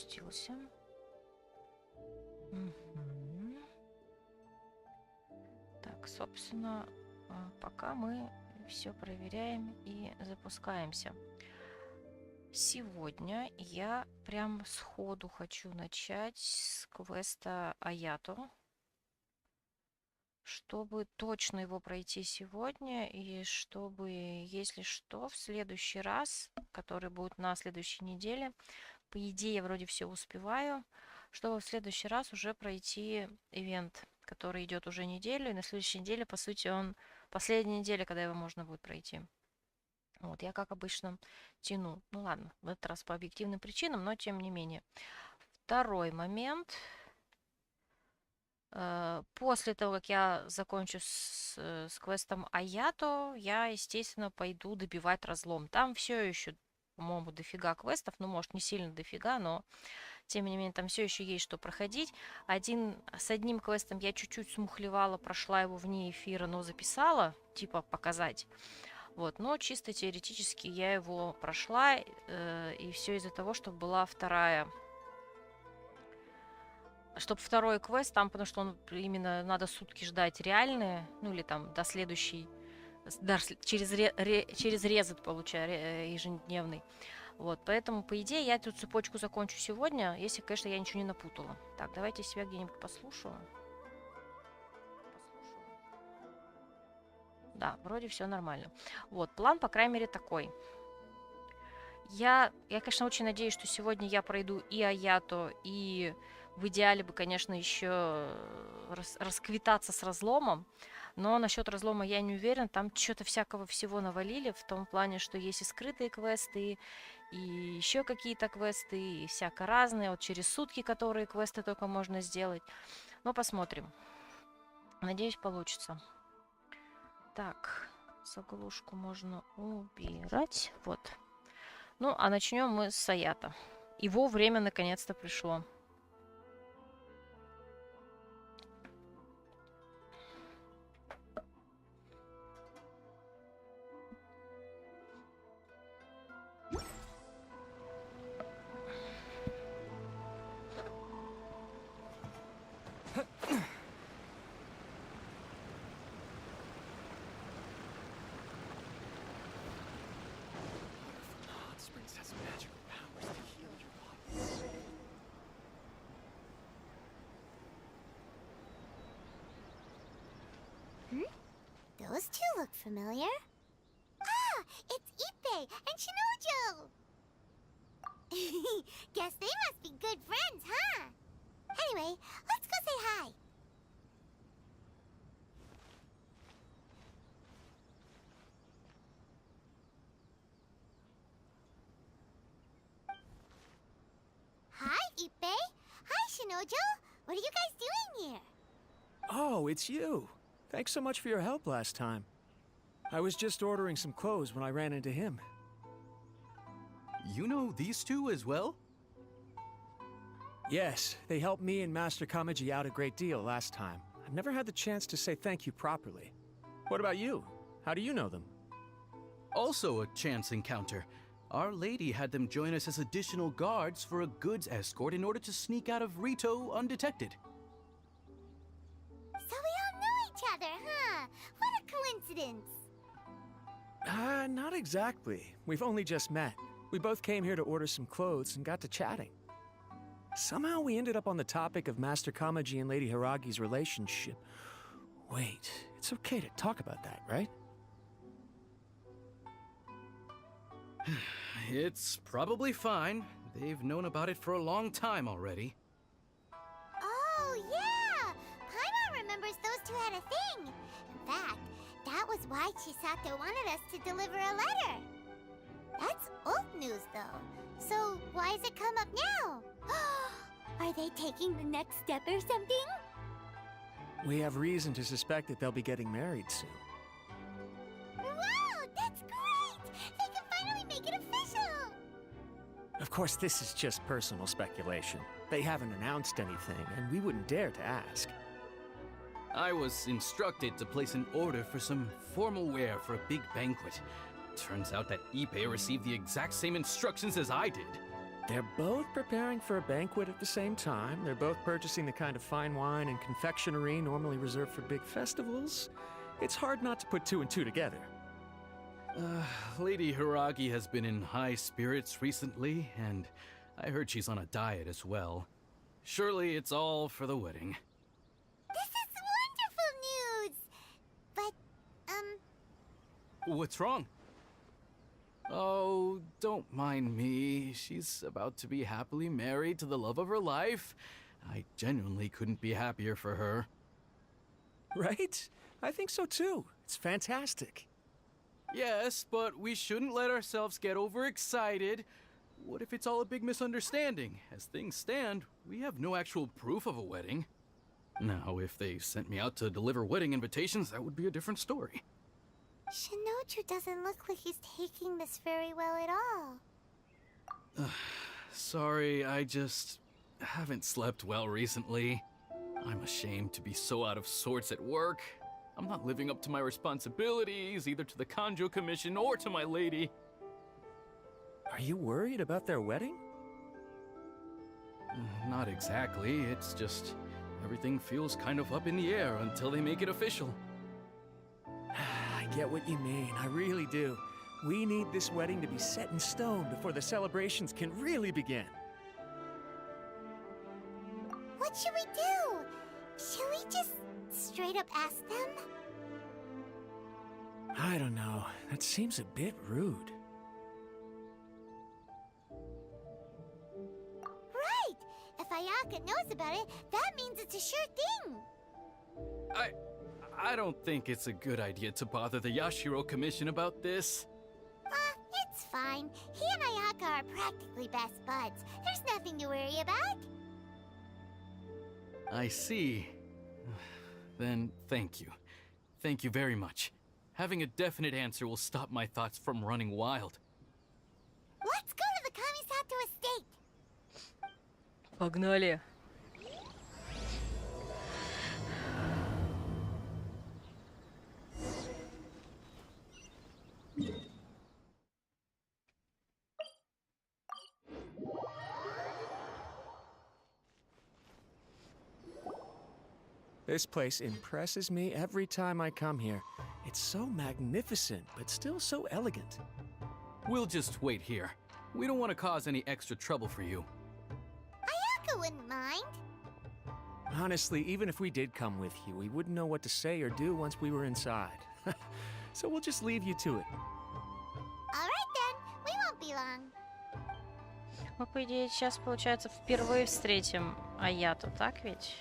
запустился. Мгм. Так, собственно, пока мы все проверяем и запускаемся. Сегодня я прям сходу хочу начать с квеста Аято, чтобы точно его пройти сегодня, и чтобы, если что, в следующий раз, который будет на следующей неделе, по идее, я вроде все успеваю, чтобы в следующий раз уже пройти ивент, который идет уже неделю, и на следующей неделе, по сути, он последняя неделя, когда его можно будет пройти. Вот, я, как обычно, тяну. Ну ладно, в этот раз по объективным причинам, но тем не менее. Второй момент. После того, как я закончу с квестом Аято, я, естественно, пойду добивать разлом. Там все еще, по-моему, дофига квестов. Ну, может, не сильно дофига, но, тем не менее, там все еще есть что проходить. С одним квестом я чуть-чуть смухлевала, прошла его вне эфира, но записала, типа, показать. Вот, но чисто теоретически я его прошла, и все из-за того, чтобы была чтобы второй квест там, потому что он именно надо сутки ждать реальные, ну или там до следующей, через резет получаю ежедневный. Вот, поэтому, по идее, я эту цепочку закончу сегодня, если, конечно, я ничего не напутала. Так, давайте себя где-нибудь послушаю. Да, вроде все нормально. Вот, план, по крайней мере, такой. Я, конечно, очень надеюсь, что сегодня я пройду и Аято, и в идеале бы, конечно, еще расквитаться с разломом. Но насчет разлома я не уверен. Там что-то всякого всего навалили, в том плане, что есть и скрытые квесты, и еще какие-то квесты, и всяко разные. Вот через сутки, которые квесты только можно сделать. Но посмотрим. Надеюсь, получится. Так, заглушку можно убирать. Вот. Ну, а начнем мы с Аято. Его время наконец-то пришло. Those two look familiar. Ah, it's Ippei and Shinojo! Guess they must be good friends, huh? Anyway, let's go say hi. Hi, Ippei. Hi, Shinojo. What are you guys doing here? Oh, it's you. Thanks so much for your help last time. I was just ordering some clothes when I ran into him. You know these two as well? Yes, they helped me and Master Kamaji out a great deal last time. I've never had the chance to say thank you properly. What about you? How do you know them? Also a chance encounter. Our lady had them join us as additional guards for a goods escort in order to sneak out of Rito undetected. So we all know each other, huh? What a coincidence. Not exactly. We've only just met. We both came here to order some clothes and got to chatting. Somehow we ended up on the topic of Master Kamaji and Lady Hiragi's relationship. Wait, it's okay to talk about that, right? It's probably fine. They've known about it for a long time already. Oh, yeah! Paimon remembers those two had a thing. In fact, that was why Chisato wanted us to deliver a letter. That's old news, though. So why has it come up now? Are they taking the next step or something? We have reason to suspect that they'll be getting married soon. Wow, that's great! They can finally make it official! Of course, this is just personal speculation. They haven't announced anything, and we wouldn't dare to ask. I was instructed to place an order for some formal wear for a big banquet. Turns out that Ippei received the exact same instructions as I did. They're both preparing for a banquet at the same time. They're both purchasing the kind of fine wine and confectionery normally reserved for big festivals. It's hard not to put two and two together. Lady Hiragi has been in high spirits recently, and I heard she's on a diet as well. Surely it's all for the wedding. This is wonderful news! But, What's wrong? Oh, don't mind me. She's about to be happily married to the love of her life. I genuinely couldn't be happier for her. Right? I think so too. It's fantastic. Yes, but we shouldn't let ourselves get overexcited. What if it's all a big misunderstanding? As things stand, we have no actual proof of a wedding. Now, if they sent me out to deliver wedding invitations, that would be a different story. Shinoju doesn't look like he's taking this very well at all. Sorry, I just haven't slept well recently. I'm ashamed to be so out of sorts at work. I'm not living up to my responsibilities, either to the Kanjo Commission or to my lady. Are you worried about their wedding? Not exactly, it's just everything feels kind of up in the air until they make it official. I get what you mean, I really do. We need this wedding to be set in stone before the celebrations can really begin. What should we do? Should we just straight up ask them? I don't know. That seems a bit rude. Right! If Ayaka knows about it, that means it's a sure thing! I don't think it's a good idea to bother the Yashiro Commission about this. It's fine. He and Ayaka are practically best buds. There's nothing to worry about. I see. Then thank you. Thank you very much. Having a definite answer will stop my thoughts from running wild. Let's go to the Kamisato estate. Погнали. This place impresses me every time I come here. It's so magnificent, but still so elegant. We'll just wait here. We don't want to cause any extra trouble for you. Ayaka wouldn't mind. Honestly, even if we did come with you, we wouldn't know what to say or do once we were inside. So we'll just leave you to it. Alright then, we won't be long. Мы, по идее, сейчас, получается, впервые встретим Аято, так ведь?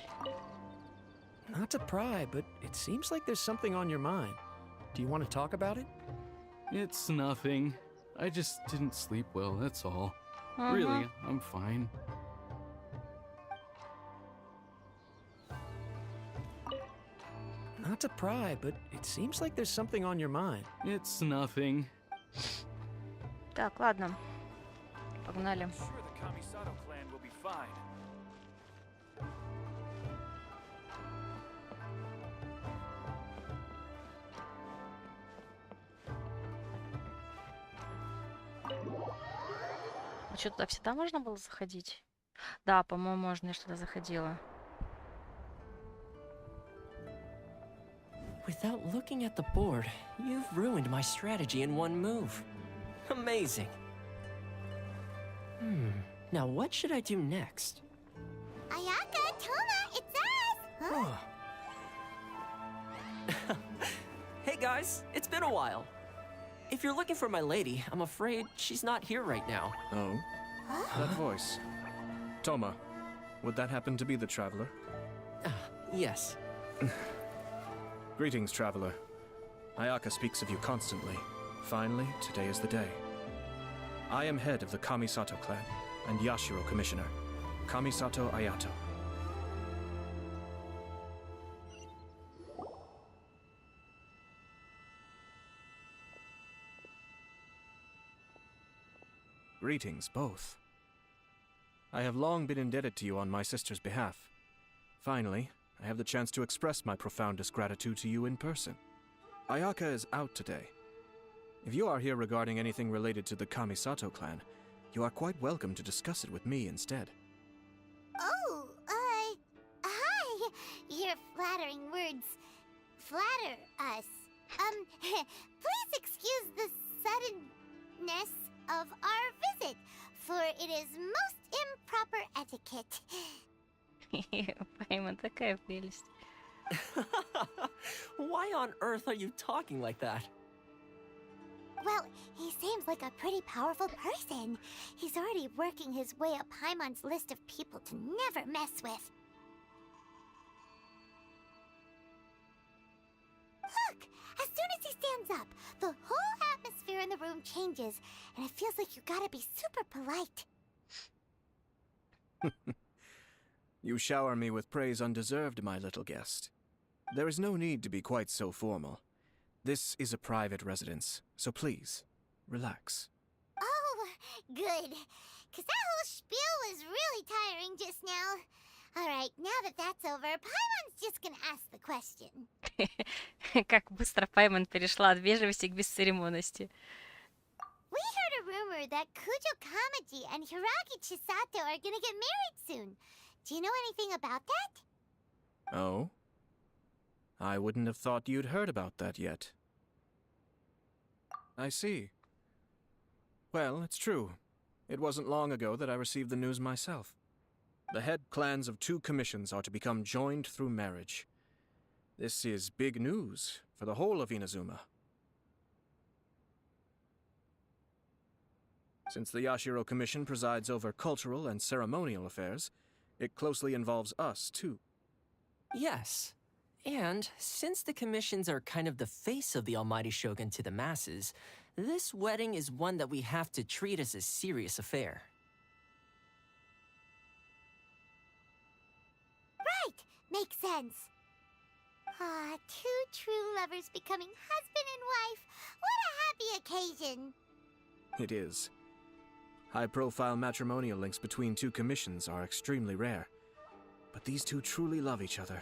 Not to pry, but it seems like there's something on your mind. Do you want to talk about it? It's nothing. I just didn't sleep well, that's all. Really, I'm fine. Not to pry, but it seems like there's something on your mind. It's nothing. Так, ладно. Погнали. Sure, the Kamisato clan will be fine. А что, туда всегда можно было заходить? Да, по-моему, можно, я что-то заходила. Without looking at the board, you've ruined my strategy in one move. Amazing. Now what should I do next? Ayaka, Toma, it's us! Huh? Hey guys, it's been a while. If you're looking for my lady, I'm afraid she's not here right now. Oh? That voice. Toma, would that happen to be the traveler? Yes. Greetings, traveler. Ayaka speaks of you constantly. Finally, today is the day. I am head of the Kamisato clan and Yashiro commissioner, Kamisato Aято. Greetings, both. I have long been indebted to you on my sister's behalf. Finally, I have the chance to express my profoundest gratitude to you in person. Ayaka is out today. If you are here regarding anything related to the Kamisato clan, You are quite welcome to discuss it with me instead. Oh, hi. Your flattering words flatter us. Please excuse the suddenness of our visit, for it is most improper etiquette. Пайман такая прелесть. Why on earth are you talking like that? Well, he seems like a pretty powerful person. He's already working his way up Paimon's list of people to never mess with. Look! As soon as he stands up, the whole atmosphere in the room changes, and it feels like you gotta be super polite. You shower me with praise undeserved, my little guest. There is no need to be quite so formal. This is a private residence, so please, relax. Oh, good. 'Cause that whole spiel was really tiring just now. Alright, now that that's over, Paimon's just gonna ask the question. Как быстро Пайман перешла от вежливости к бесцеремонности. We heard a rumor that Kujo Kamaji and Hiragi Chisato are gonna get married soon. Do you know anything about that? Oh? I wouldn't have thought you'd heard about that yet. I see. Well, it's true. It wasn't long ago that I received the news myself. The head clans of 2 commissions are to become joined through marriage. This is big news for the whole of Inazuma. Since the Yashiro Commission presides over cultural and ceremonial affairs, it closely involves us, too. Yes. And since the commissions are kind of the face of the Almighty Shogun to the masses, this wedding is one that we have to treat as a serious affair. Right! Makes sense. Ah, 2 true lovers becoming husband and wife. What a happy occasion! It is. High-profile matrimonial links between 2 commissions are extremely rare. But these 2 truly love each other.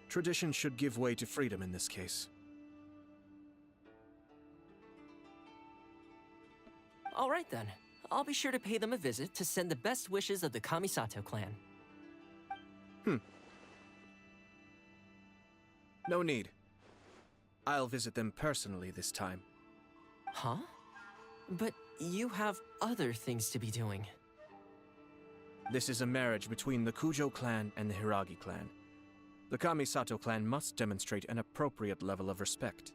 Tradition should give way to freedom in this case. All right then. I'll be sure to pay them a visit to send the best wishes of the Kamisato clan. No need. I'll visit them personally this time. Huh? But you have other things to be doing. This is a marriage between the Kujo clan and the Hiragi clan. The Kamisato clan must demonstrate an appropriate level of respect.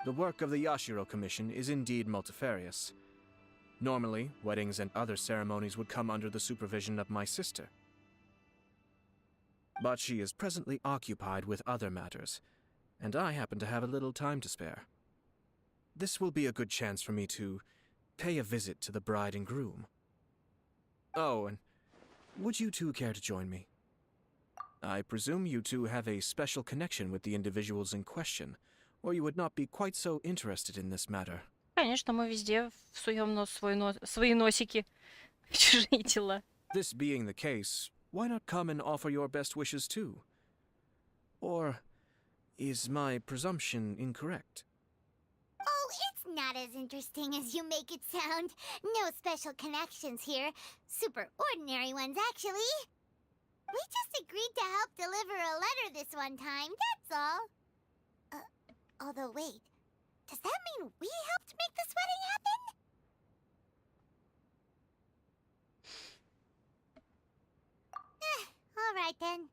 The work of the Yashiro Commission is indeed multifarious. Normally, weddings and other ceremonies would come under the supervision of my sister. But she is presently occupied with other matters, and I happen to have a little time to spare. This will be a good chance for me to pay a visit to the bride and groom. Oh, and would you 2 care to join me? I presume you 2 have a special connection with the individuals in question, or you would not be quite so interested in this matter. Конечно, мы везде всуем свои носики в чужие тела. This being the case, why not come and offer your best wishes too? Or is my presumption incorrect? Oh, it's not as interesting as you make it sound. No special connections here. Super ordinary ones, actually. We just agreed to help deliver a letter this one time, that's all. Although wait, does that mean we helped make this wedding happen? All right then.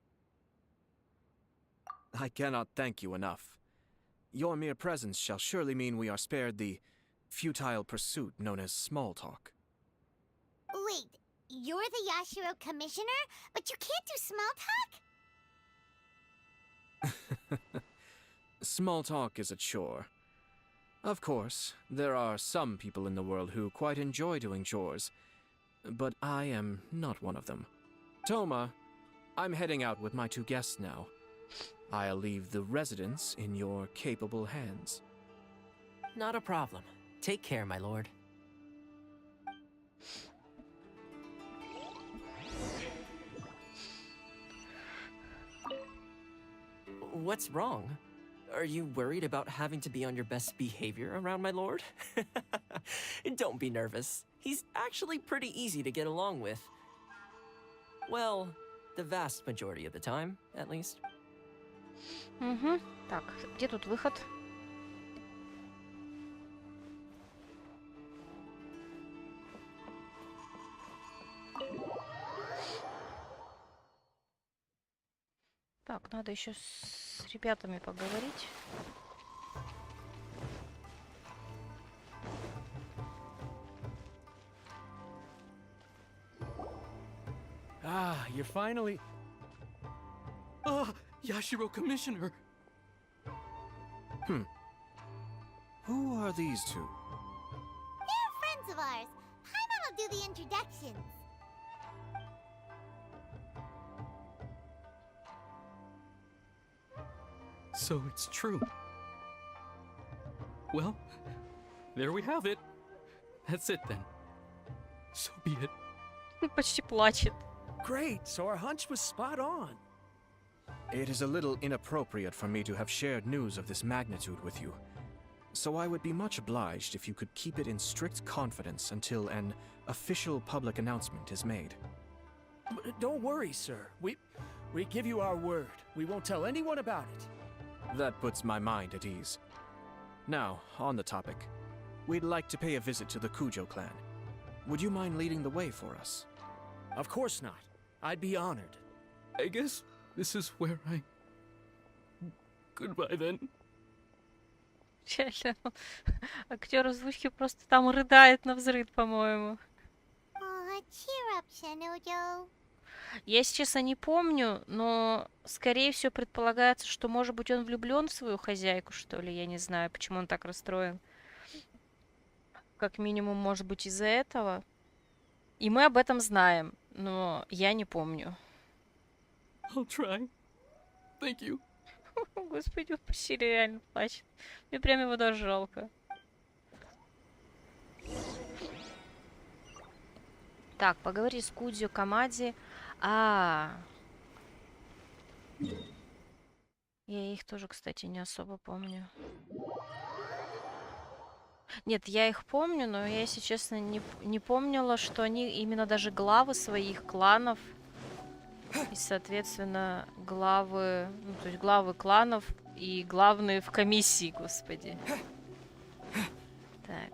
I cannot thank you enough. Your mere presence shall surely mean we are spared the futile pursuit known as small talk. Wait, you're the Yashiro Commissioner, but you can't do small talk? Small talk is a chore. Of course, there are some people in the world who quite enjoy doing chores, but I am not one of them. Toma, I'm heading out with my 2 guests now. I'll leave the residence in your capable hands. Not a problem. Take care, my lord. What's wrong? Are you worried about having to be on your best behavior around my lord? Don't be nervous. He's actually pretty easy to get along with. Well, the vast majority of the time, at least. Угу. Так, где тут выход? Так, надо еще с ребятами поговорить. Ah, you're finally... Yashiro Commissioner! Who are these two? They're friends of ours. Paimon will do the introductions. So it's true. Well, there we have it. That's it then. So be it. Почти плачет. Great, so our hunch was spot on. It is a little inappropriate for me to have shared news of this magnitude with you. So I would be much obliged if you could keep it in strict confidence until an official public announcement is made. Don't worry, sir. We give you our word. We won't tell anyone about it. That puts my mind at ease. Now, on the topic. We'd like to pay a visit to the Kujo clan. Would you mind leading the way for us? Of course not. I'd be honored. I guess this is where I... Goodbye then. Реально, актер озвучки просто там рыдает на взрыв, по-моему. Aw, cheer up, Shinojo. Я, если честно, не помню, но, скорее всего, предполагается, что, может быть, он влюблен в свою хозяйку, что ли. Я не знаю, почему он так расстроен. Как минимум, может быть, из-за этого. И мы об этом знаем, но я не помню. I'll try. Thank you. Господи, он почти реально плачет. Мне прям его даже жалко. Так, поговори с Кудзю Камади. Я их тоже, кстати, не особо помню. Нет, я их помню, но я, если честно, не помнила, что они именно даже главы своих кланов и, соответственно, главы, ну, то есть главы кланов и главные в комиссии, господи. Так.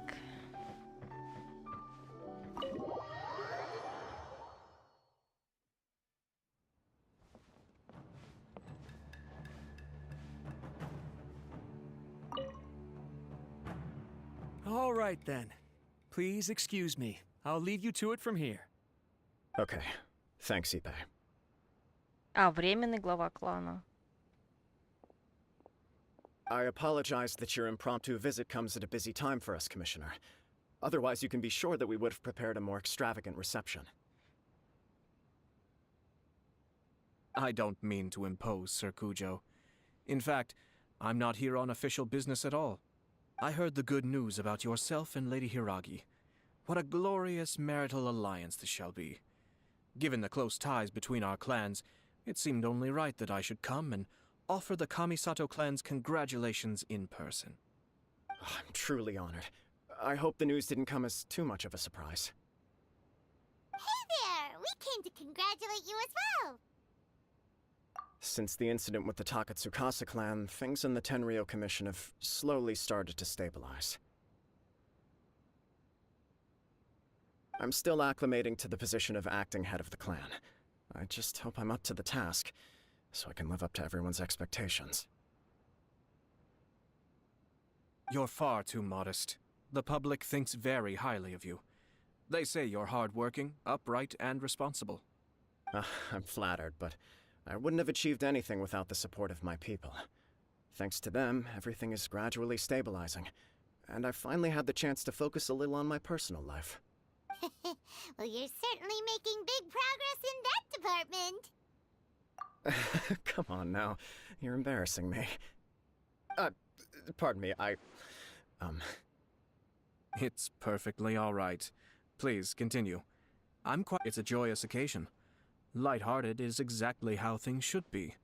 All right, then. Please excuse me. I'll leave you to it from here. Okay. Thanks, Ipe. Временный глава клана. I apologize that your impromptu visit comes at a busy time for us, Commissioner. Otherwise, you can be sure that we would have prepared a more extravagant reception. I don't mean to impose, Sir Kujo. In fact, I'm not here on official business at all. I heard the good news about yourself and Lady Hiragi. What a glorious marital alliance this shall be. Given the close ties between our clans, it seemed only right that I should come and offer the Kamisato clan's congratulations in person. I'm truly honored. I hope the news didn't come as too much of a surprise. Hey there! We came to congratulate you as well! Since the incident with the Takatsukasa clan, things in the Tenryou Commission have slowly started to stabilize. I'm still acclimating to the position of acting head of the clan. I just hope I'm up to the task, so I can live up to everyone's expectations. You're far too modest. The public thinks very highly of you. They say you're hardworking, upright, and responsible. I'm flattered, but I wouldn't have achieved anything without the support of my people. Thanks to them, everything is gradually stabilizing, and I've finally had the chance to focus a little on my personal life. Well, you're certainly making big progress in that department. Come on now, you're embarrassing me. Pardon me, It's perfectly all right. Please, continue. It's a joyous occasion. Light-hearted is exactly how things should be.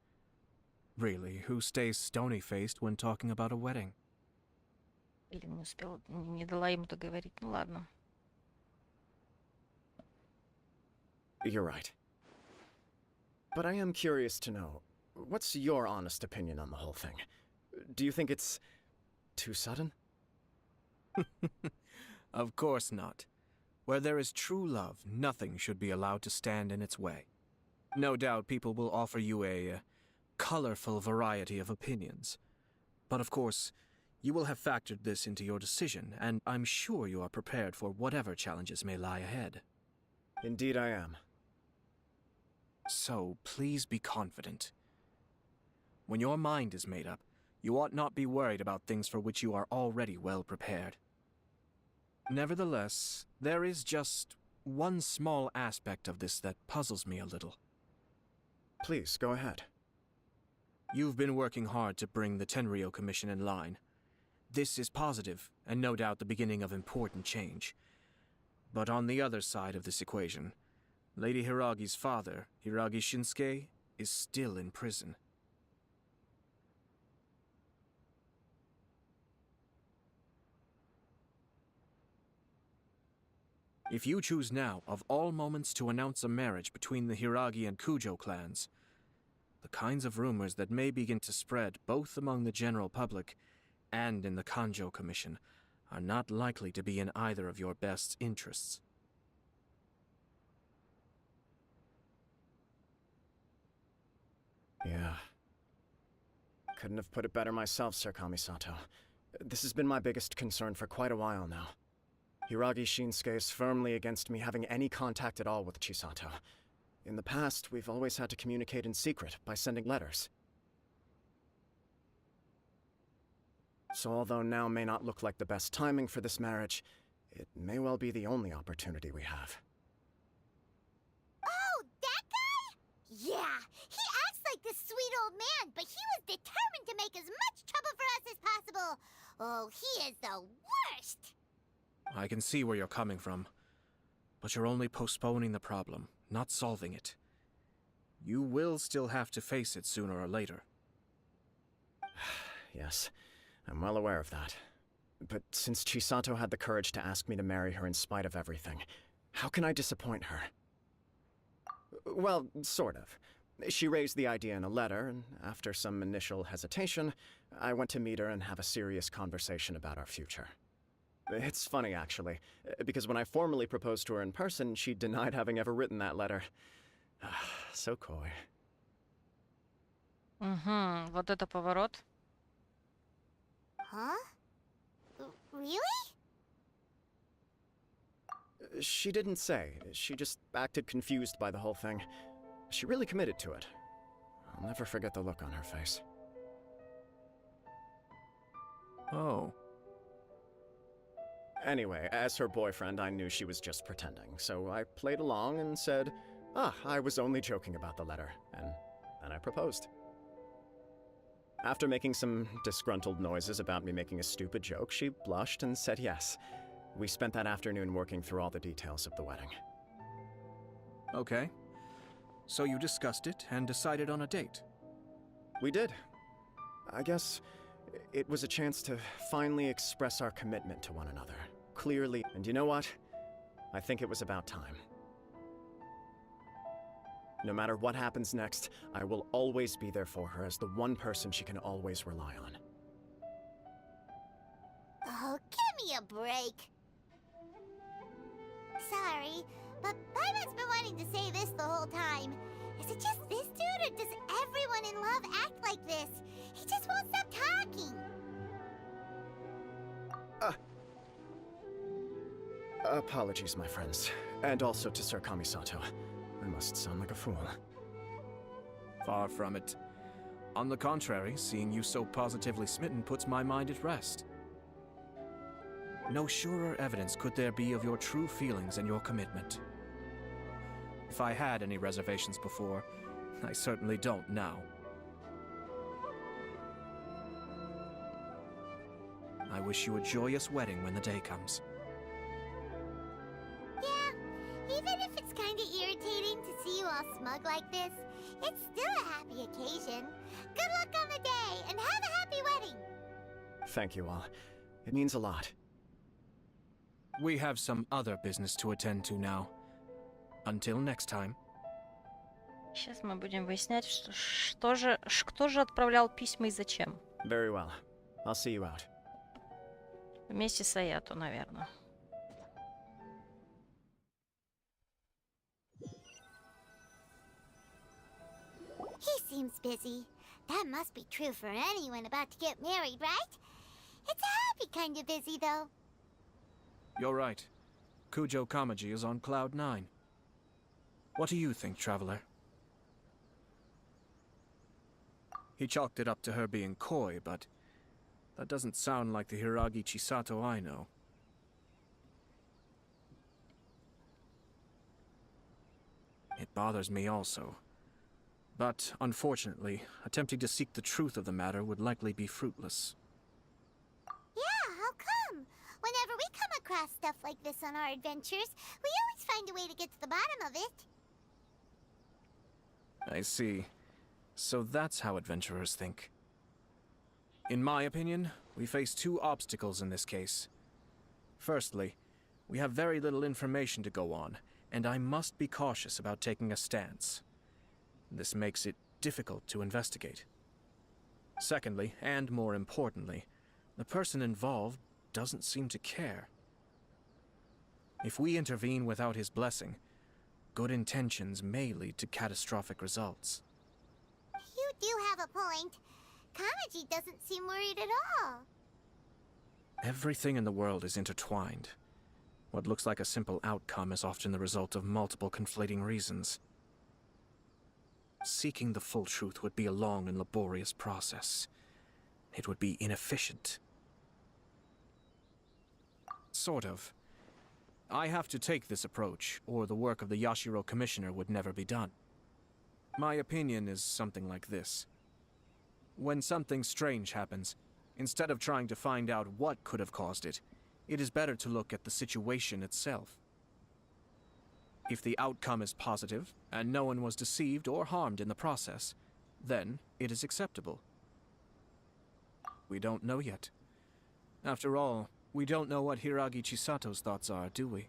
Really, who stays stony-faced when talking about a wedding? Блин, не успел, не дала ему договорить. Ну ладно. You're right. But I am curious to know, what's your honest opinion on the whole thing? Do you think it's too sudden? Of course not. Where there is true love, nothing should be allowed to stand in its way. No doubt people will offer you a colorful variety of opinions. But of course, you will have factored this into your decision, and I'm sure you are prepared for whatever challenges may lie ahead. Indeed I am. So, please be confident. When your mind is made up, you ought not be worried about things for which you are already well prepared. Nevertheless, there is just one small aspect of this that puzzles me a little. Please, go ahead. You've been working hard to bring the Tenryou Commission in line. This is positive, and no doubt the beginning of important change. But on the other side of this equation, Lady Hiragi's father, Hiragi Shinsuke, is still in prison. If you choose now, of all moments, to announce a marriage between the Hiragi and Kujo clans, the kinds of rumors that may begin to spread both among the general public and in the Kanjo Commission are not likely to be in either of your best interests. Yeah. Couldn't have put it better myself, Sir Kamisato. This has been my biggest concern for quite a while now. Hiragi Shinsuke is firmly against me having any contact at all with Chisato. In the past, we've always had to communicate in secret by sending letters. So although now may not look like the best timing for this marriage, it may well be the only opportunity we have. Oh, that guy? Yeah, he acts like this sweet old man, but he was determined to make as much trouble for us as possible. Oh, he is the worst! I can see where you're coming from, but you're only postponing the problem, not solving it. You will still have to face it sooner or later. Yes, I'm well aware of that. But since Chisato had the courage to ask me to marry her in spite of everything, how can I disappoint her? Well, sort of. She raised the idea in a letter, and after some initial hesitation, I went to meet her and have a serious conversation about our future. It's funny, actually, because when I formally proposed to her in person, she denied having ever written that letter. So coy. Угу, вот это поворот. Huh? Really? She didn't say. She just acted confused by the whole thing. She really committed to it. I'll never forget the look on her face. Oh. Anyway, as her boyfriend, I knew she was just pretending, so I played along and said, I was only joking about the letter, and then I proposed. After making some disgruntled noises about me making a stupid joke, she blushed and said yes. We spent that afternoon working through all the details of the wedding. Okay. So you discussed it and decided on a date? We did. I guess it was a chance to finally express our commitment to one another, clearly. And you know what? I think it was about time. No matter what happens next, I will always be there for her as the one person she can always rely on. Oh, give me a break. Sorry, but Paimon's been wanting to say this the whole time. Is it just this dude, or does everyone in love act like this? He just won't stop talking. Apologies, my friends. And also to Sir Kamisato. I must sound like a fool. Far from it. On the contrary, seeing you so positively smitten puts my mind at rest. No surer evidence could there be of your true feelings and your commitment. If I had any reservations before, I certainly don't now. I wish you a joyous wedding when the day comes. Yeah, even if it's kinda irritating to see you all smug like this, it's still a happy occasion. Good luck on the day, and have a happy wedding! Thank you all. It means a lot. We have some other business to attend to now. Until next time. Сейчас мы будем выяснять, кто же отправлял письма и зачем. Very well. I'll see you out. Вместе с Аято, наверное. He seems busy. That must be true for anyone about to get married, right? It's a happy kind of busy, though. You're right. Kujo Kamaji is on cloud 9. What do you think, traveler? He chalked it up to her being coy, but that doesn't sound like the Hiragi Chisato I know. It bothers me also. But, unfortunately, attempting to seek the truth of the matter would likely be fruitless. Yeah, how come? Whenever we come across stuff like this on our adventures, we always find a way to get to the bottom of it. I see. So that's how adventurers think. In my opinion, we face two obstacles in this case. Firstly, we have very little information to go on, and I must be cautious about taking a stance. This makes it difficult to investigate. Secondly, and more importantly, the person involved doesn't seem to care. If we intervene without his blessing, good intentions may lead to catastrophic results. You do have a point. Kamaji doesn't seem worried at all. Everything in the world is intertwined. What looks like a simple outcome is often the result of multiple conflating reasons. Seeking the full truth would be a long and laborious process. It would be inefficient. Sort of. I have to take this approach, or the work of the Yashiro Commissioner would never be done. My opinion is something like this. When something strange happens, instead of trying to find out what could have caused it, it is better to look at the situation itself. If the outcome is positive, and no one was deceived or harmed in the process, then it is acceptable. We don't know yet. After all, we don't know what Hiragi Chisato's thoughts are, do we?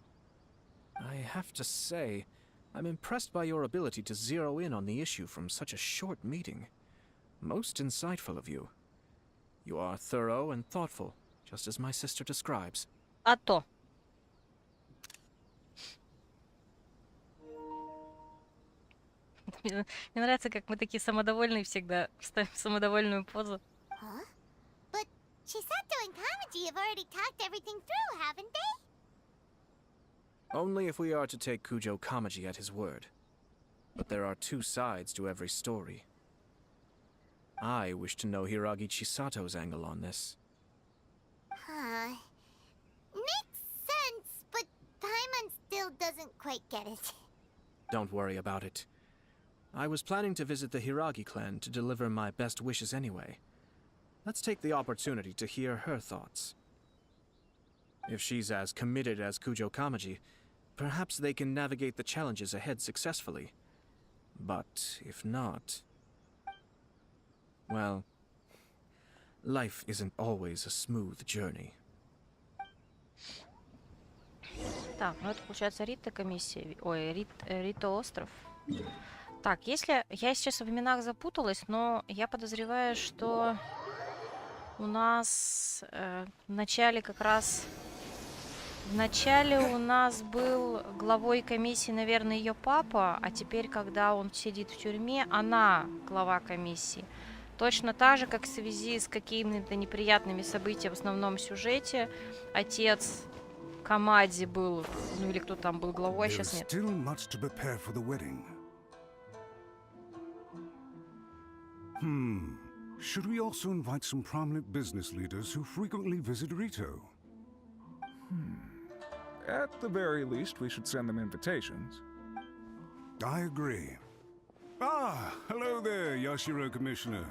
I have to say, I'm impressed by your ability to zero in on the issue from such a short meeting. Most insightful of you. You are thorough and thoughtful, just as my sister describes. А то. Мне нравится, как мы такие самодовольные всегда ставим самодовольную позу. Huh? But Chisato and Kamaji have already talked everything through, haven't they? Only if we are to take Kujo Kamaji at his word. But there are two sides to every story. I wish to know Hiragi Chisato's angle on this. Huh. Makes sense, but Paimon still doesn't quite get it. Don't worry about it. I was planning to visit the Hiragi clan to deliver my best wishes anyway. Let's take the opportunity to hear her thoughts. If she's as committed as Kujo Kamaji, perhaps they can navigate the challenges ahead successfully. But if not... well, life isn't always a smooth journey. Так, ну это получается Рита комиссия. Ой, Рита остров. Так, если... Я сейчас в именах запуталась, но я подозреваю, что у нас в начале как раз... В начале у нас был главой комиссии, наверное, ее папа, а теперь, когда он сидит в тюрьме, она глава комиссии. Точно так же, как в связи с какими-то неприятными событиями в основном сюжете, отец Камадзи был, ну или кто там был главой, а сейчас нет. Should we also invite some prominent business leaders who frequently visit Rito? At the very least, we should send them invitations. I agree. Ah, hello there, Yashiro Commissioner.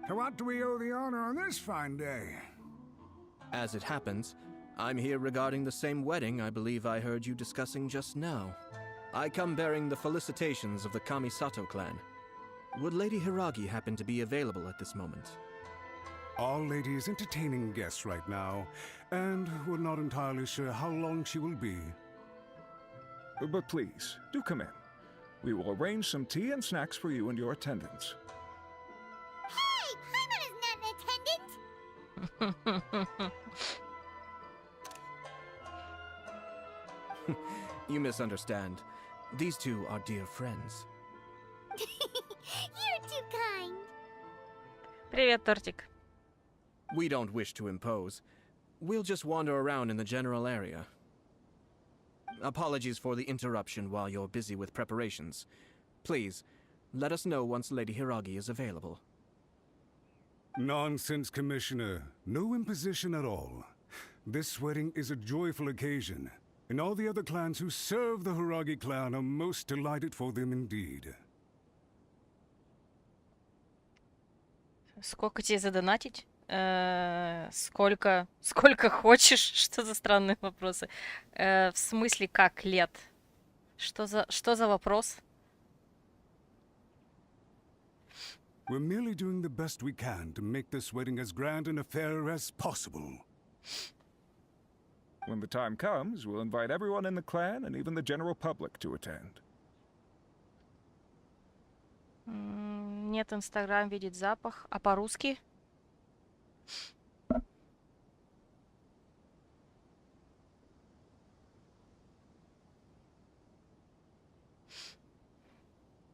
To what do we owe the honor on this fine day? As it happens, I'm here regarding the same wedding I believe I heard you discussing just now. I come bearing the felicitations of the Kamisato clan. Would Lady Hiragi happen to be available at this moment? Our lady is entertaining guests right now, and we're not entirely sure how long she will be. But please, do come in. We will arrange some tea and snacks for you and your attendants. Hey, Paimon is not an attendant! You misunderstand. These two are dear friends. You're too kind. Привет, Тортик. We don't wish to impose. We'll just wander around in the general area. Apologies for the interruption while you're busy with preparations. Please, let us know once Lady Hiragi is available. Nonsense, Commissioner. No imposition at all. This wedding is a joyful occasion, and all the other clans who serve the Hiragi clan are most delighted for them indeed. Сколько тебе задонатить? Сколько хочешь? Что за странные вопросы? В смысле, как лет? Что за вопрос? We're merely doing the best we can to make this wedding as grand an affair as possible. When the time comes, we'll invite everyone in the clan and even the general public to attend. Нет, Инстаграм видит запах. А по-русски?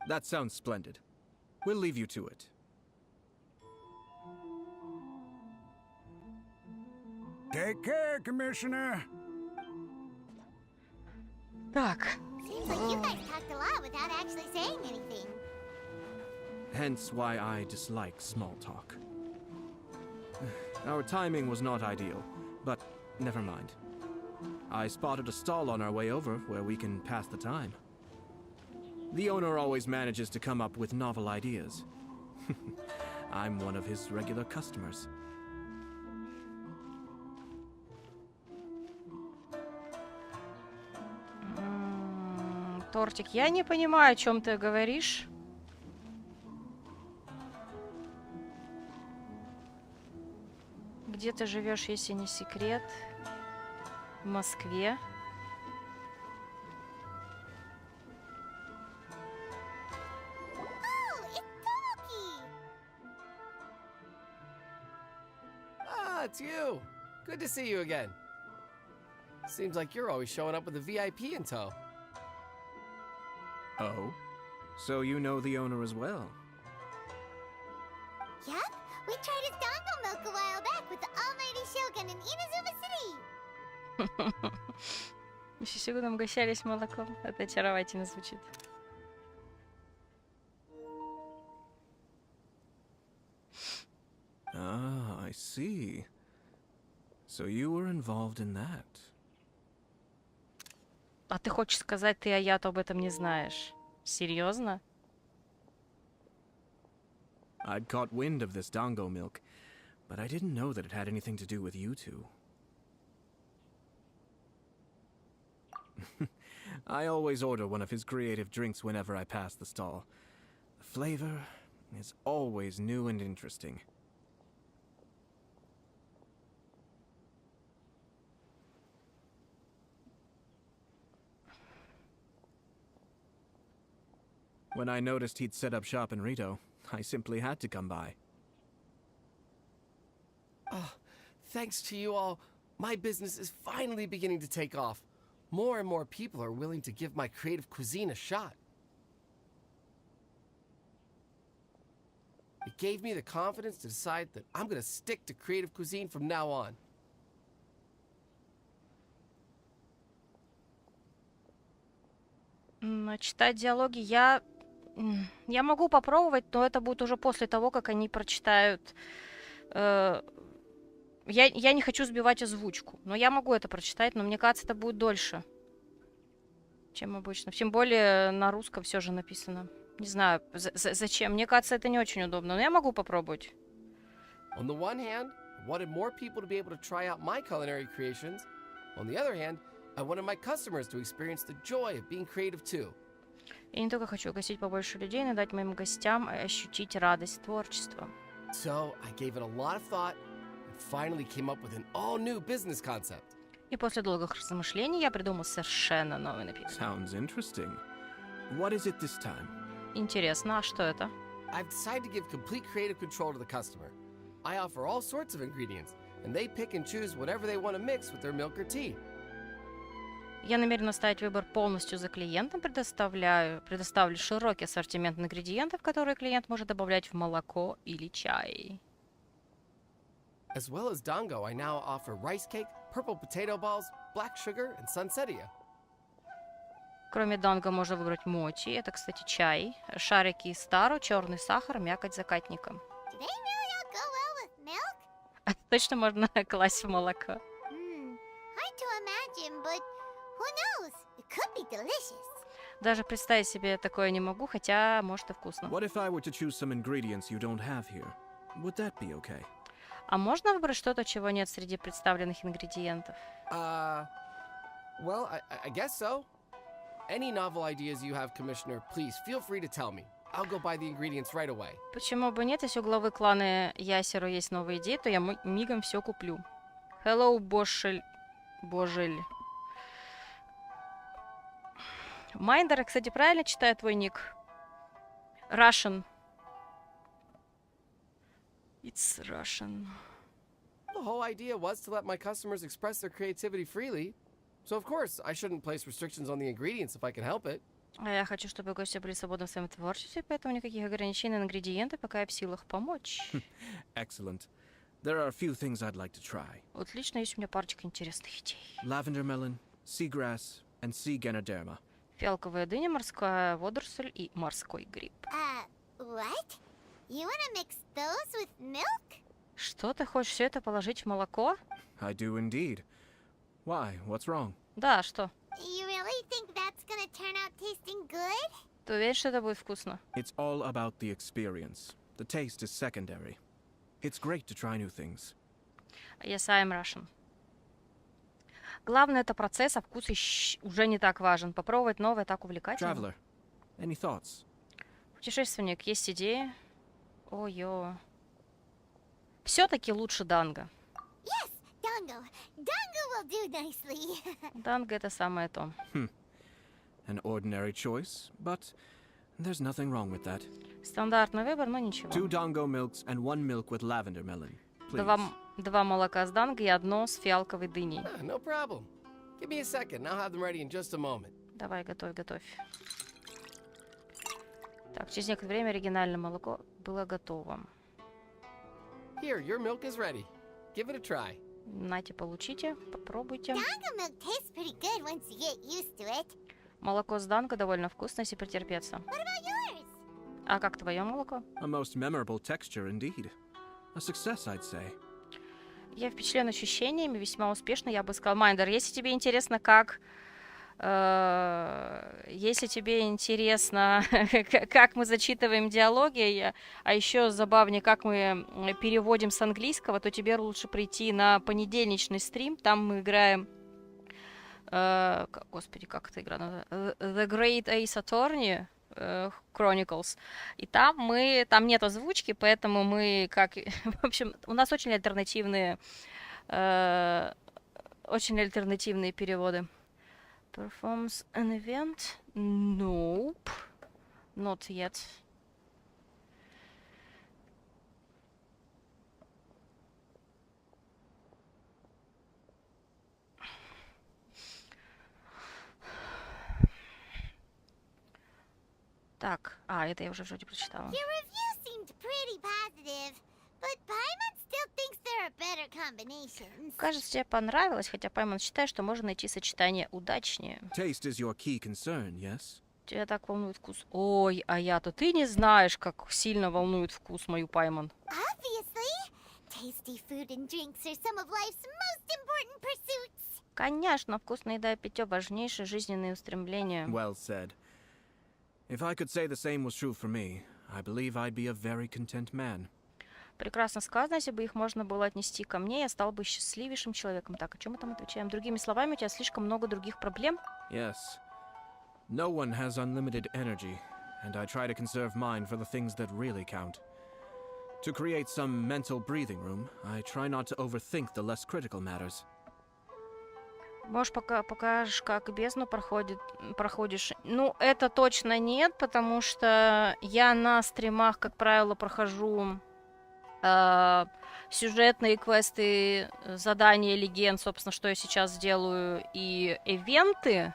That sounds splendid. We'll leave you to it. Take care, Commissioner. Так. Seems like you guys talked a lot without actually saying anything. Hence why I dislike small talk. Our timing was not ideal, but never mind. I spotted a stall on our way over where we can pass the time. The owner always manages to come up with novel ideas. I'm one of his regular customers. Тортик, я не понимаю, о чем ты говоришь. Где ты живешь, если не секрет? В Москве. Oh, it's Tomoki! Ah, it's you. Good to see you again. Seems like you're always showing up with a VIP in tow. Oh? So you know the owner as well? Yep, we tried his dongle milk a while back with the almighty Shogun in Inazuma City. Еще сегодня угощались молоком. Это очаровательно звучит. Ah, I see. So you were involved in that. А ты хочешь сказать, ты Аято об этом не знаешь? Серьезно? I'd caught wind of this dango milk, but I didn't know that it had anything to do with you two. I always order one of his creative drinks whenever I pass the stall. The flavor is always new and interesting. When I noticed he'd set up shop in Rito, I simply had to come by. Oh, thanks to you all, my business is finally beginning to take off. More and more people are willing to give my creative cuisine a shot. It gave me the confidence to decide that I'm gonna stick to creative cuisine from now on. Читать диалоги я могу попробовать, но это будет уже после того, как они прочитают. Я не хочу сбивать озвучку, но я могу это прочитать, но мне кажется, это будет дольше, чем обычно. Тем более на русском все же написано. Не знаю, зачем. Мне кажется, это не очень удобно, но я могу попробовать. On the one hand, I wanted more people to be able to try out my culinary creations. On the other hand, I wanted my customers to experience the joy of being creative too. Я не только хочу угостить побольше людей, но дать моим гостям ощутить радость творчества. So I gave it a lot of thought and finally came up with an all-new business concept. И после долгих размышлений я придумал совершенно новый напиток. Sounds interesting. What is it this time? Интересно, а что это? I've decided to give complete creative control to the customer. I offer all sorts of ingredients, and they pick and choose whatever they want to mix with their milk or tea. Я намерен оставить выбор полностью за клиентом, предоставлю широкий ассортимент ингредиентов, которые клиент может добавлять в молоко или чай. As well as dango, I now offer rice cake, purple potato balls, black sugar, and sunsettia. Кроме данго можно выбрать моти, это, кстати, чай, шарики из таро, черный сахар, мякоть закатника. Do they really all go well with milk? Точно можно класть в молоко. Hard to imagine, but who knows? It could be delicious. Даже представить себе такое не могу, хотя, может, и вкусно. What if I were to choose some ingredients you don't have here? Would that be okay? А можно выбрать что-то, чего нет среди представленных ингредиентов? Well, I guess so. Any novel ideas you have, Commissioner, please feel free to tell me. I'll go buy the ingredients right away. Почему бы нет, если у главы клана Ясеру есть новые идеи, то я мигом все куплю. Hello, Бошель. Майндер, кстати, правильно читаю твой ник? Russian. It's Russian. The whole idea was to let my customers express their creativity freely. So, of course, I shouldn't place restrictions on the ingredients if I can help it. А я хочу, чтобы гости были свободны в своем творчестве, поэтому никаких ограничений на ингредиенты, пока я в силах помочь. Excellent. There are a few things I'd like to try. Отлично, есть у меня парочка интересных идей. Lavender melon, seagrass, and sea ganoderma. Фиалковая дыня, морская водоросль и морской гриб. What? You wanna mix those with milk? Что, ты хочешь все это положить в молоко? I do indeed. Why? What's wrong? Да, что? You really think that's gonna turn out tasting good? Ты уверен, что это будет вкусно? It's all about the experience. The taste is secondary. It's great to try new things. Yes, I'm Russian. Главное это процесс, а вкус уже не так важен. Попробовать новое так увлекательно. Traveler, any thoughts? Путешественник, есть идеи? Ой-ё. Все-таки лучше данго. Yes, dango. Dango will do nicely. Данго это самое то. An ordinary choice, but there's nothing wrong with that. Стандартный выбор, но ничего. 2 dango milks and 1 milk with lavender melon. Please. Два молока с данго и одно с фиалковой дыней. No problem. Give me a second. I'll have them ready in just a moment. Давай, готовь. Так, через некоторое время оригинальное молоко было готово. Here, your milk is ready. Give it a try. Нате, получите, попробуйте. Dango milk tastes pretty good once you get used to it. Молоко с данго довольно вкусно, если претерпеться. What about yours? А как твое молоко? A most memorable texture indeed. A success, I'd say. Я впечатлен ощущениями, весьма успешно, я бы сказал. Майндер, если тебе интересно, как как мы зачитываем диалоги, а еще забавнее, как мы переводим с английского, то тебе лучше прийти на понедельничный стрим. Там мы играем... Господи, как эта игра называется? The Great Ace Attorney Chronicles. И там нет озвучки, поэтому мы как... В общем, у нас очень альтернативные переводы. Performs an event? Nope. Not yet. Так, это я уже вроде прочитала. Your review seemed pretty positive, but Paimon still thinks there are better combinations. Кажется, тебе понравилось, хотя Паймон считает, что можно найти сочетание удачнее. Taste is your key concern, yes? Тебя так волнует вкус. Ой, Аято, ты не знаешь, как сильно волнует вкус мою Паймон. Obviously, tasty food and drinks are some of life's most important pursuits. Конечно, вкусная еда и питье важнейшие жизненные устремления. Well said. If I could say the same was true for me, I believe I'd be a very content man. Прекрасно сказано, если бы их можно было отнести ко мне, я стал бы счастливейшим человеком. Так, о чем мы там отвечаем? Другими словами, у тебя слишком много других проблем? Yes. No one has unlimited energy, and I try to conserve mine for the things that really count. To create some mental breathing room, I try not to overthink the less critical matters. Можешь покажешь, как бездну проходишь? Ну, это точно нет, потому что я на стримах, как правило, прохожу сюжетные квесты, задания, легенд, собственно, что я сейчас делаю, и ивенты.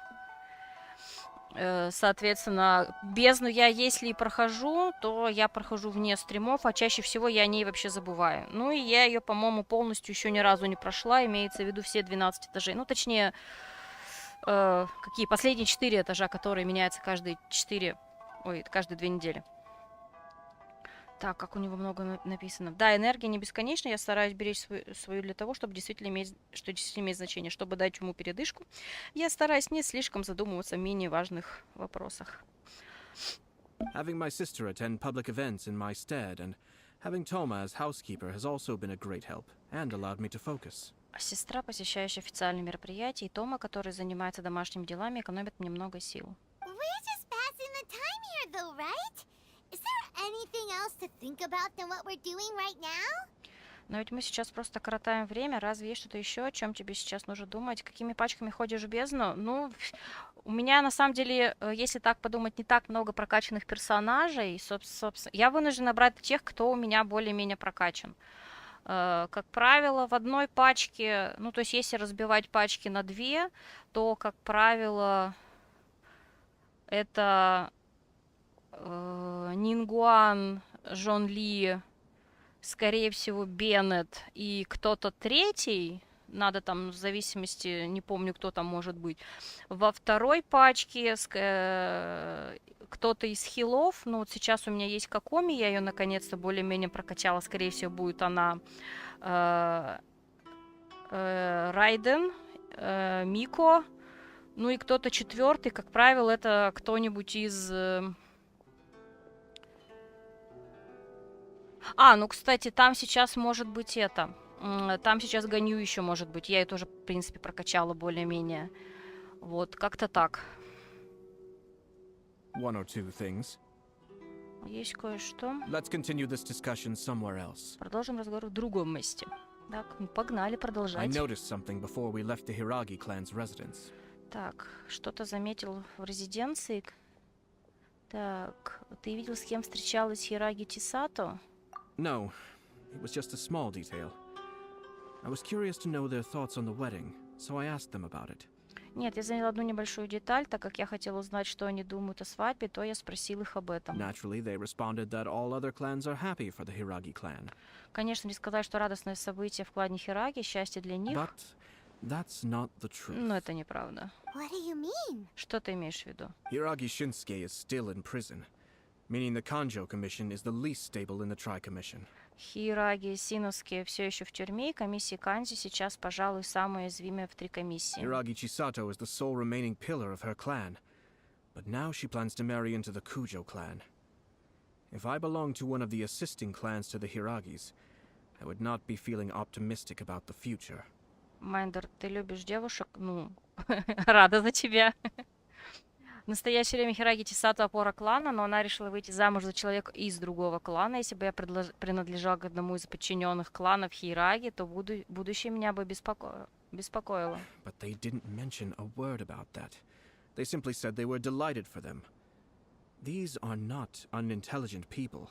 Соответственно, бездну я, если и прохожу, то я прохожу вне стримов, а чаще всего я о ней вообще забываю. Ну и я ее, по-моему, полностью еще ни разу не прошла, имеется в виду все 12 этажей. Ну, точнее, какие? Последние 4 этажа, которые меняются каждые 2 недели. Так, как у него много написано. Да, энергия не бесконечна, я стараюсь беречь свою для того, чтобы действительно иметь значение. Чтобы дать ему передышку, я стараюсь не слишком задумываться о менее важных вопросах. Having my sister attend public events in my stead and having Toma as housekeeper has also been a great help and allowed me to focus. Сестра, посещающая официальные мероприятия, и Тома, который занимается домашними делами, экономит мне много сил. We're just passing the time here, though, right? Is there anything else to think about than what we're doing right now? Но ведь мы сейчас просто коротаем время. Разве есть что-то еще, о чем тебе сейчас нужно думать? Какими пачками ходишь в бездну? Ну, у меня, на самом деле, если так подумать, не так много прокачанных персонажей. Собственно, я вынуждена брать тех, кто у меня более-менее прокачан. Как правило, в одной пачке, ну, то есть, если разбивать пачки на 2, то, как правило, это Нингуан, Жон Ли, скорее всего, Беннет и кто-то третий. Надо там, в зависимости, не помню, кто там может быть. Во второй пачке кто-то из хилов. Ну, вот сейчас у меня есть Какоми, я ее наконец-то более-менее прокачала. Скорее всего, будет она Райден, Мико. Ну и кто-то четвертый, как правило, это кто-нибудь из... ну, кстати, там сейчас может быть это. Там сейчас Ганью еще может быть. Я ее тоже, в принципе, прокачала более-менее. Вот, как-то так. One or two things. Есть кое-что. Let's continue this discussion somewhere else. Продолжим разговор в другом месте. Так, погнали I продолжать. noticed something before we left the Hiragi clan's residence. Так, что-то заметил в резиденции. Так, ты видел, с кем встречалась Хираги Тисато? No, it was just a small detail. I was curious to know their thoughts on the wedding, so I asked them about it. Нет, я заняла одну небольшую деталь, так как я хотела узнать, что они думают о свадьбе, то я спросил их об этом. Naturally, they responded that all other clans are happy for the Hiragi clan. Конечно, не сказать, что радостное событие в клане Хираги, счастье для них. But that's not the truth. Но это неправда. What do you mean? Что ты имеешь в виду? Hiragi Shinsuke is still in prison, meaning the Kanjo Commission is the least stable in the Tri-Commission. Хираги Синоске все еще в тюрьме, и комиссия Канзи сейчас, пожалуй, самая уязвимая в 3 комиссии. Hiragi Chisato is the sole remaining pillar of her clan, but now she plans to marry into the Kujo clan. If I belonged to one of the assisting clans to the Hiragis, I would not be feeling optimistic about the future. Майндер, ты любишь девушек? Ну, рада за тебя. В настоящее время Хираги Тисато опора клана, но она решила выйти замуж за человека из другого клана. Если бы я принадлежал к одному из подчиненных кланов Хираги, то будущее меня бы беспокоило. But they didn't mention a word about that. They simply said they were delighted for them. These are not unintelligent people.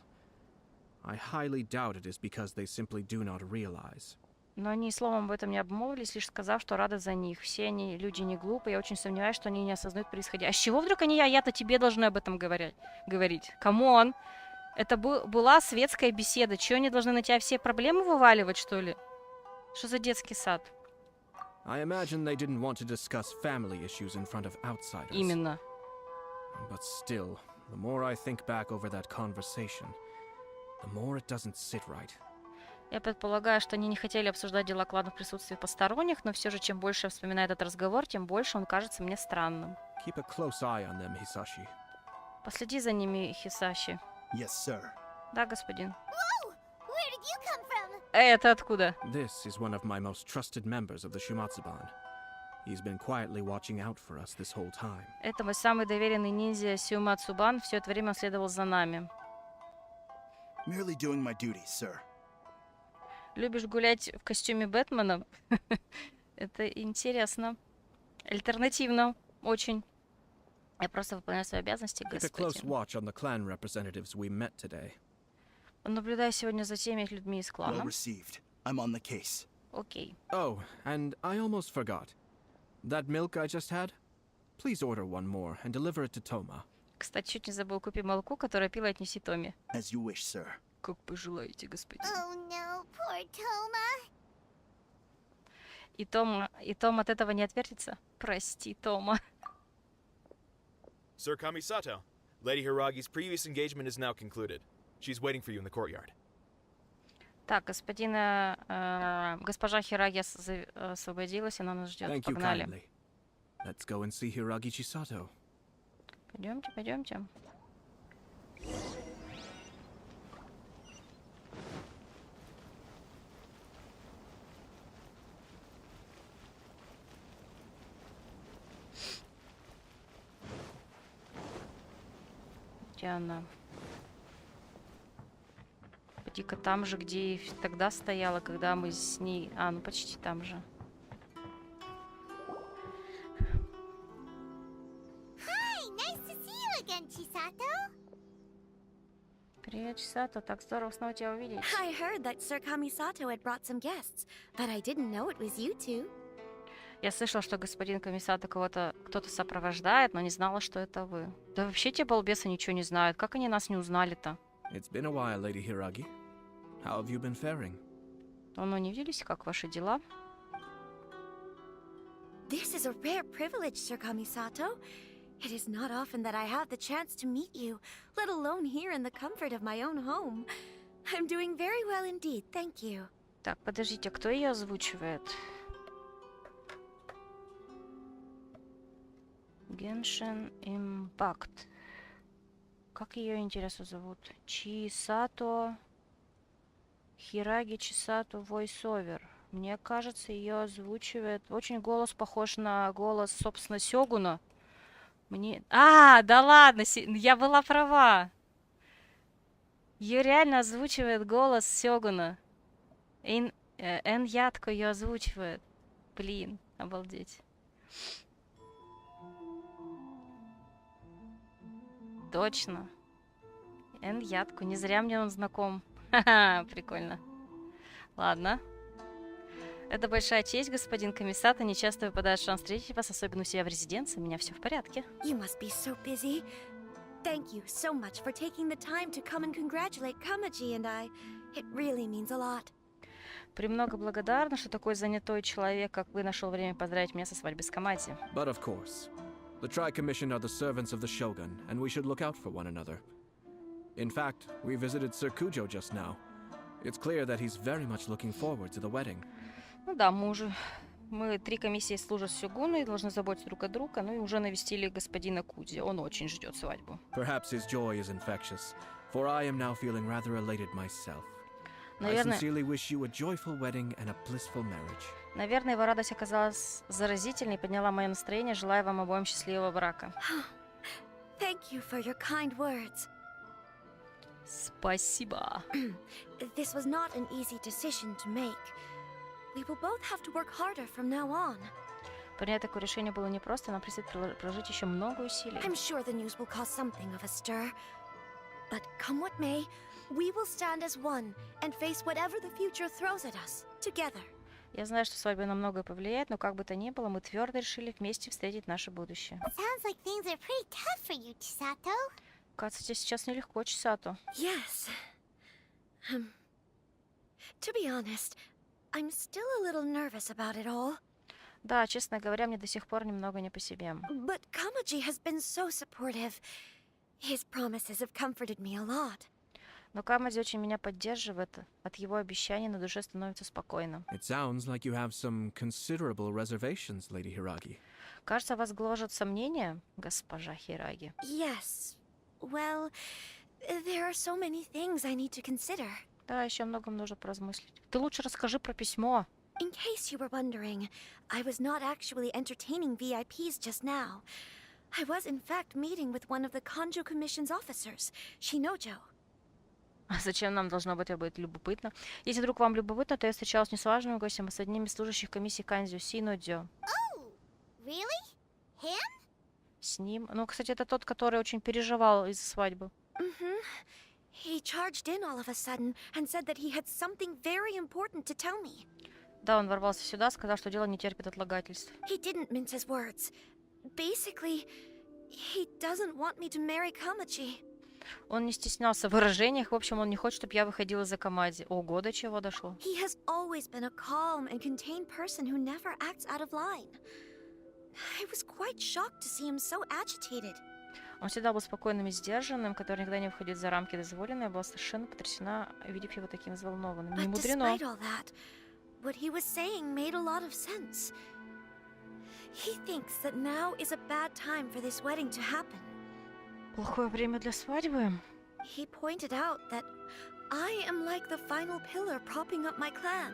I highly doubt it is because they simply do not realize. Но они словом об этом не обмолвились, лишь сказав, что рады за них. Все они люди не глупые, я очень сомневаюсь, что они не осознают происходящее. А с чего вдруг они, Аято, тебе должны об этом говорить? Камон! Это была светская беседа. Чего они должны на тебя все проблемы вываливать, что ли? Что за детский сад? I imagine they didn't want to discuss family issues in front of outsiders. Именно. But still, the more I think back over that conversation, the more it doesn't sit right. Я предполагаю, что они не хотели обсуждать дела клана в присутствии посторонних, но все же, чем больше я вспоминаю этот разговор, тем больше он кажется мне странным. Keep a close eye on them, Hisashi. Последи за ними, Хисаши. Yes, sir. Да, господин. Whoa! Where did you come from? Это откуда? This is one of my most trusted members of the Shumatsuban. He's been quietly watching out for us this whole time. Это мой самый доверенный ниндзя Сиума Цубан. Все это время он следовал за нами. Merely doing my duties, sir. Любишь гулять в костюме Бэтмена? Это интересно. Альтернативно. Очень. Я просто выполняю свои обязанности, Keep a close господин. watch on the clan representatives we met today. Наблюдаю сегодня за теми людьми из Well клана. received. I'm on the case. Окей. Oh, and I almost forgot. That milk I just had? Please order one more and deliver it to Toma. Кстати, чуть не забыл. Купи молоко, которое пила, отнеси Томе. As you wish, sir. Как пожелаете, господин. Oh no, poor Toma. И Том от этого не отвертится? Прости, Тома. Sir Kamisato, Lady Hiragi's previous engagement is now concluded. She's waiting for you in the courtyard. Так, госпожа Хираги освободилась, она нас ждет. Thank you Погнали. kindly. Let's go and see Hiragi Chisato. Пойдемте, пойдемте. Где она? Поди-ка там же, где и тогда стояла, когда мы с ней... А, ну почти там же. Hi, nice to see you again, Chisato. Привет, Чисато, так здорово снова тебя увидеть. I heard that Sir Kamisato had brought some guests, but I didn't know it was you two. Я слышала, что господин Камисато кто-то сопровождает, но не знала, что это вы. Да вообще те балбесы ничего не знают. Как они нас не узнали-то? It's been a while, Lady Hiragi. How have you been faring? Давно не виделись, как ваши дела? This is a rare privilege, Sir Kamisato. It is not often that I have the chance to meet you, let alone here in the comfort of my own home. I'm doing very well indeed, thank you. Так, подождите, кто ее озвучивает? Genshin Impact. Как ее, интересно, зовут? Чисато... Хираги Чисато voiceover. Мне кажется, ее озвучивает... Очень голос похож на голос, собственно, Сёгуна. Мне... А, да ладно, я была права. Ее реально озвучивает голос Сёгуна. Эн Ятко ее озвучивает. Блин, обалдеть. Точно. Эн Ятко. Не зря мне он знаком. Ха-ха, прикольно. Ладно. Это большая честь, господин Камисато. Не часто выпадает шанс встретить вас, особенно у себя в резиденции. У меня все в порядке. You must be so busy. Thank you so much for taking the time to come and congratulate Kamaji and I. It really means a lot. Премного благодарна, что такой занятой человек, как вы, нашел время поздравить меня со свадьбой с Камади. But of course, the Tri-Commission are the servants of the Shogun, and we should look out for one another. In fact, we visited Sir Kujo just now. It's clear that he's very much looking forward to the wedding. Ну да, мы 3 комиссии служат Сёгуну и должны заботиться друг о друге, ну и уже навестили господина Куди. Он очень ждет свадьбу. Perhaps his joy is infectious, for I am now feeling rather elated myself. Наверное, I sincerely wish you a joyful wedding and a blissful marriage. наверное, его радость оказалась заразительной и подняла мое настроение, желая вам обоим счастливого брака. Thank you for your kind words. Спасибо. This was not an easy decision to make. We will both have to work harder from now on. Принять такое решение было непросто, нам предстоит приложить еще много усилий. I'm sure the news will cause something of a stir. But come what may, we will stand as one and face whatever the future throws at us, together. Я знаю, что свадьба на многое повлияет, но как бы то ни было, мы твердо решили вместе встретить наше будущее. Sounds like things are pretty tough for you, Chisato. Кажется, тебе сейчас нелегко, Чисато. Yes. To be honest, I'm still a little nervous about it all. Да, честно говоря, мне до сих пор немного не по себе. But Kamaji has been so supportive. His promises have comforted me a lot. Но Камади очень меня поддерживает. От его обещаний на душе становится спокойно. It sounds like you have some considerable reservations, Lady Hiragi. Кажется, вас гложат сомнения, госпожа Хираги. Yes. Well, there are so many things I need to consider. Да, еще о многом нужно поразмыслить. Ты лучше расскажи про письмо. In case you were wondering, I was not actually entertaining VIPs just now. I was in fact meeting with one of the Kanjo Commission's officers, Shinojo. А зачем нам должно быть любопытно? Если вдруг вам любопытно, то я встречалась не с важным гостем, а с одним из служащих комиссии Канзю, Синодзё. Oh, really? Him? С ним. Ну, кстати, это тот, который очень переживал из-за свадьбы. He charged in all of a sudden and said that he had something very important to tell me. Да, он ворвался сюда, сказал, что дело не терпит отлагательств. He didn't mince his words. Basically, he doesn't want me to marry Kamachi. Он не стеснялся в выражениях. В общем, он не хочет, чтобы я выходила за Камадзи. Ого, до чего дошло. He has always been a calm and contained person who never acts out of line. I was quite shocked to see him so agitated. Он всегда был спокойным и сдержанным, который никогда не выходит за рамки дозволенного. Я была совершенно потрясена, увидев его таким взволнованным. Не But мудрено. despite all that, what he was saying made a lot of sense. He thinks that now is a bad time for this wedding to happen. Плохое время для свадьбы. He pointed out that I am like the final pillar propping up my clan.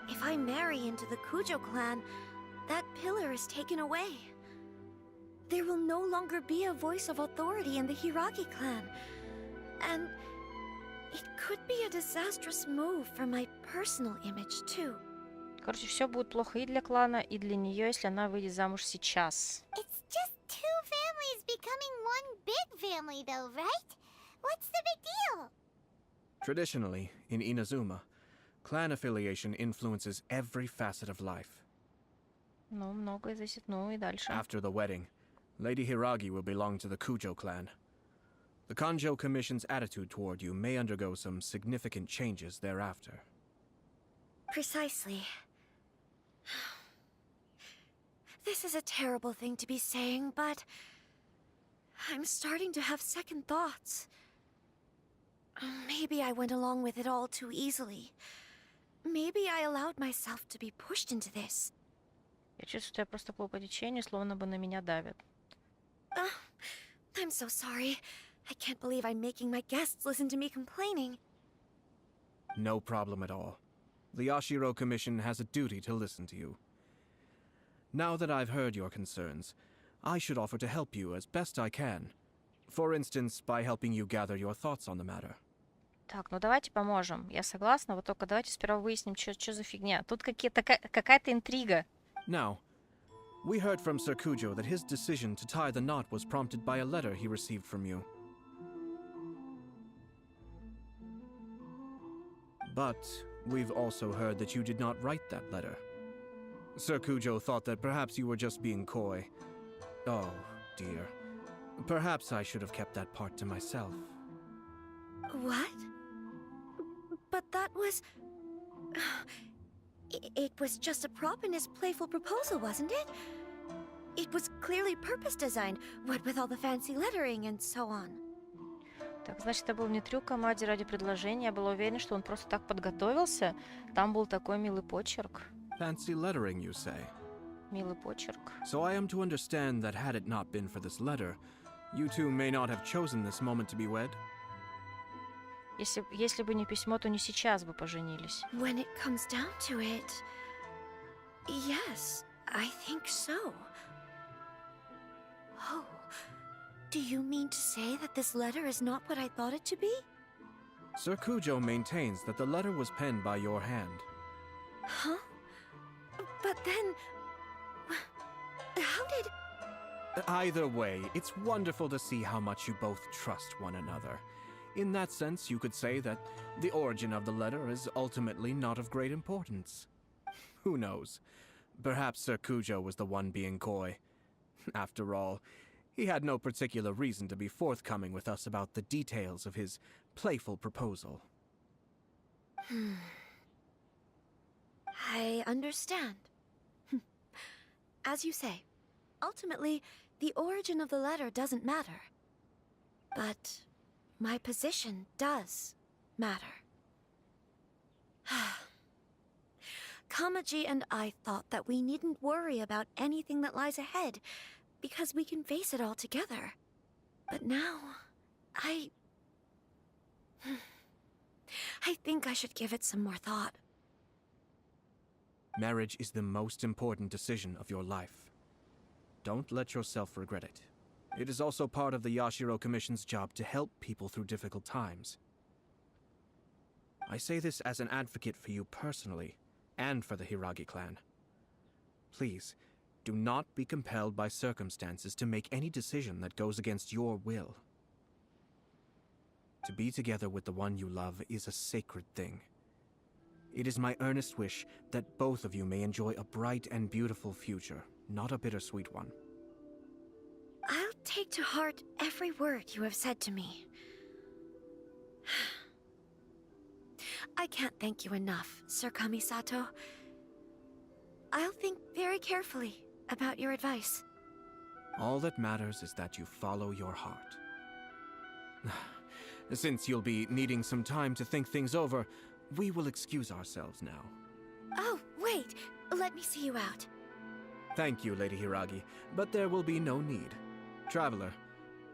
If I marry into the Kujo clan, that pillar is taken away. There will no longer be a voice of authority in the Hiragi clan. And it could be a disastrous move for my personal image, too. Короче, все будет плохо и для клана, и для нее, если она выйдет замуж сейчас. It's just two families becoming one big family, though, right? What's the big deal? Traditionally, in Inazuma, clan affiliation influences every facet of life. Ну, многое зависит, ну и дальше. After the wedding, Lady Hiragi will belong to the Kujo clan. The Kanjo Commission's attitude toward you may undergo some significant changes thereafter. Precisely. This is a terrible thing to be saying, but I'm starting to have second thoughts. Maybe I went along with it all too easily. Maybe I allowed myself to be pushed into this. Я чувствую, что я просто плыву по течению, словно бы на меня давят. I'm so sorry. I can't believe I'm making my guests listen to me complaining. No problem at all. The Yashiro Commission has a duty to listen to you. Now that I've heard your concerns, I should offer to help you as best I can. For instance, by helping you gather your thoughts on the matter. Так, ну давайте поможем. Я согласна, вот только давайте сперва выясним, что за фигня. Тут какая-то интрига. Now, we heard from Sir Kujo that his decision to tie the knot was prompted by a letter he received from you. But we've also heard that you did not write that letter. Sir Kujo thought that perhaps you were just being coy. Oh, dear. Perhaps I should have kept that part to myself. What? But that was... It was just a prop in his playful proposal, wasn't it? It was clearly purpose-designed, what with all the fancy lettering and so on. Так, значит, это был не трюк Камади ради предложения. Я была уверена, что он просто так подготовился. Там был такой милый почерк. Fancy lettering, you say? Милый почерк. So I am to understand that had it not been for this letter, you two may not have chosen this moment to be wed? Если бы не письмо, то не сейчас бы поженились. When it comes down to it... Yes, I think so. Oh, do you mean to say that this letter is not what I thought it to be? Sir Kujo maintains that the letter was penned by your hand. Huh? But then... How did... Either way, it's wonderful to see how much you both trust one another. In that sense, you could say that the origin of the letter is ultimately not of great importance. Who knows? Perhaps Sir Kujo was the one being coy. After all, he had no particular reason to be forthcoming with us about the details of his playful proposal. I understand. As you say, ultimately, the origin of the letter doesn't matter. But my position does matter. Kamaji and I thought that we needn't worry about anything that lies ahead, because we can face it all together. But now, I think I should give it some more thought. Marriage is the most important decision of your life. Don't let yourself regret it. It is also part of the Yashiro Commission's job to help people through difficult times. I say this as an advocate for you personally, and for the Hiragi clan. Please, do not be compelled by circumstances to make any decision that goes against your will. To be together with the one you love is a sacred thing. It is my earnest wish that both of you may enjoy a bright and beautiful future, not a bittersweet one. I'll take to heart every word you have said to me. I can't thank you enough, Sir Kamisato. I'll think very carefully about your advice. All that matters is that you follow your heart. Since you'll be needing some time to think things over, we will excuse ourselves now. Oh, wait! Let me see you out. Thank you, Lady Hiragi, but there will be no need. Traveler,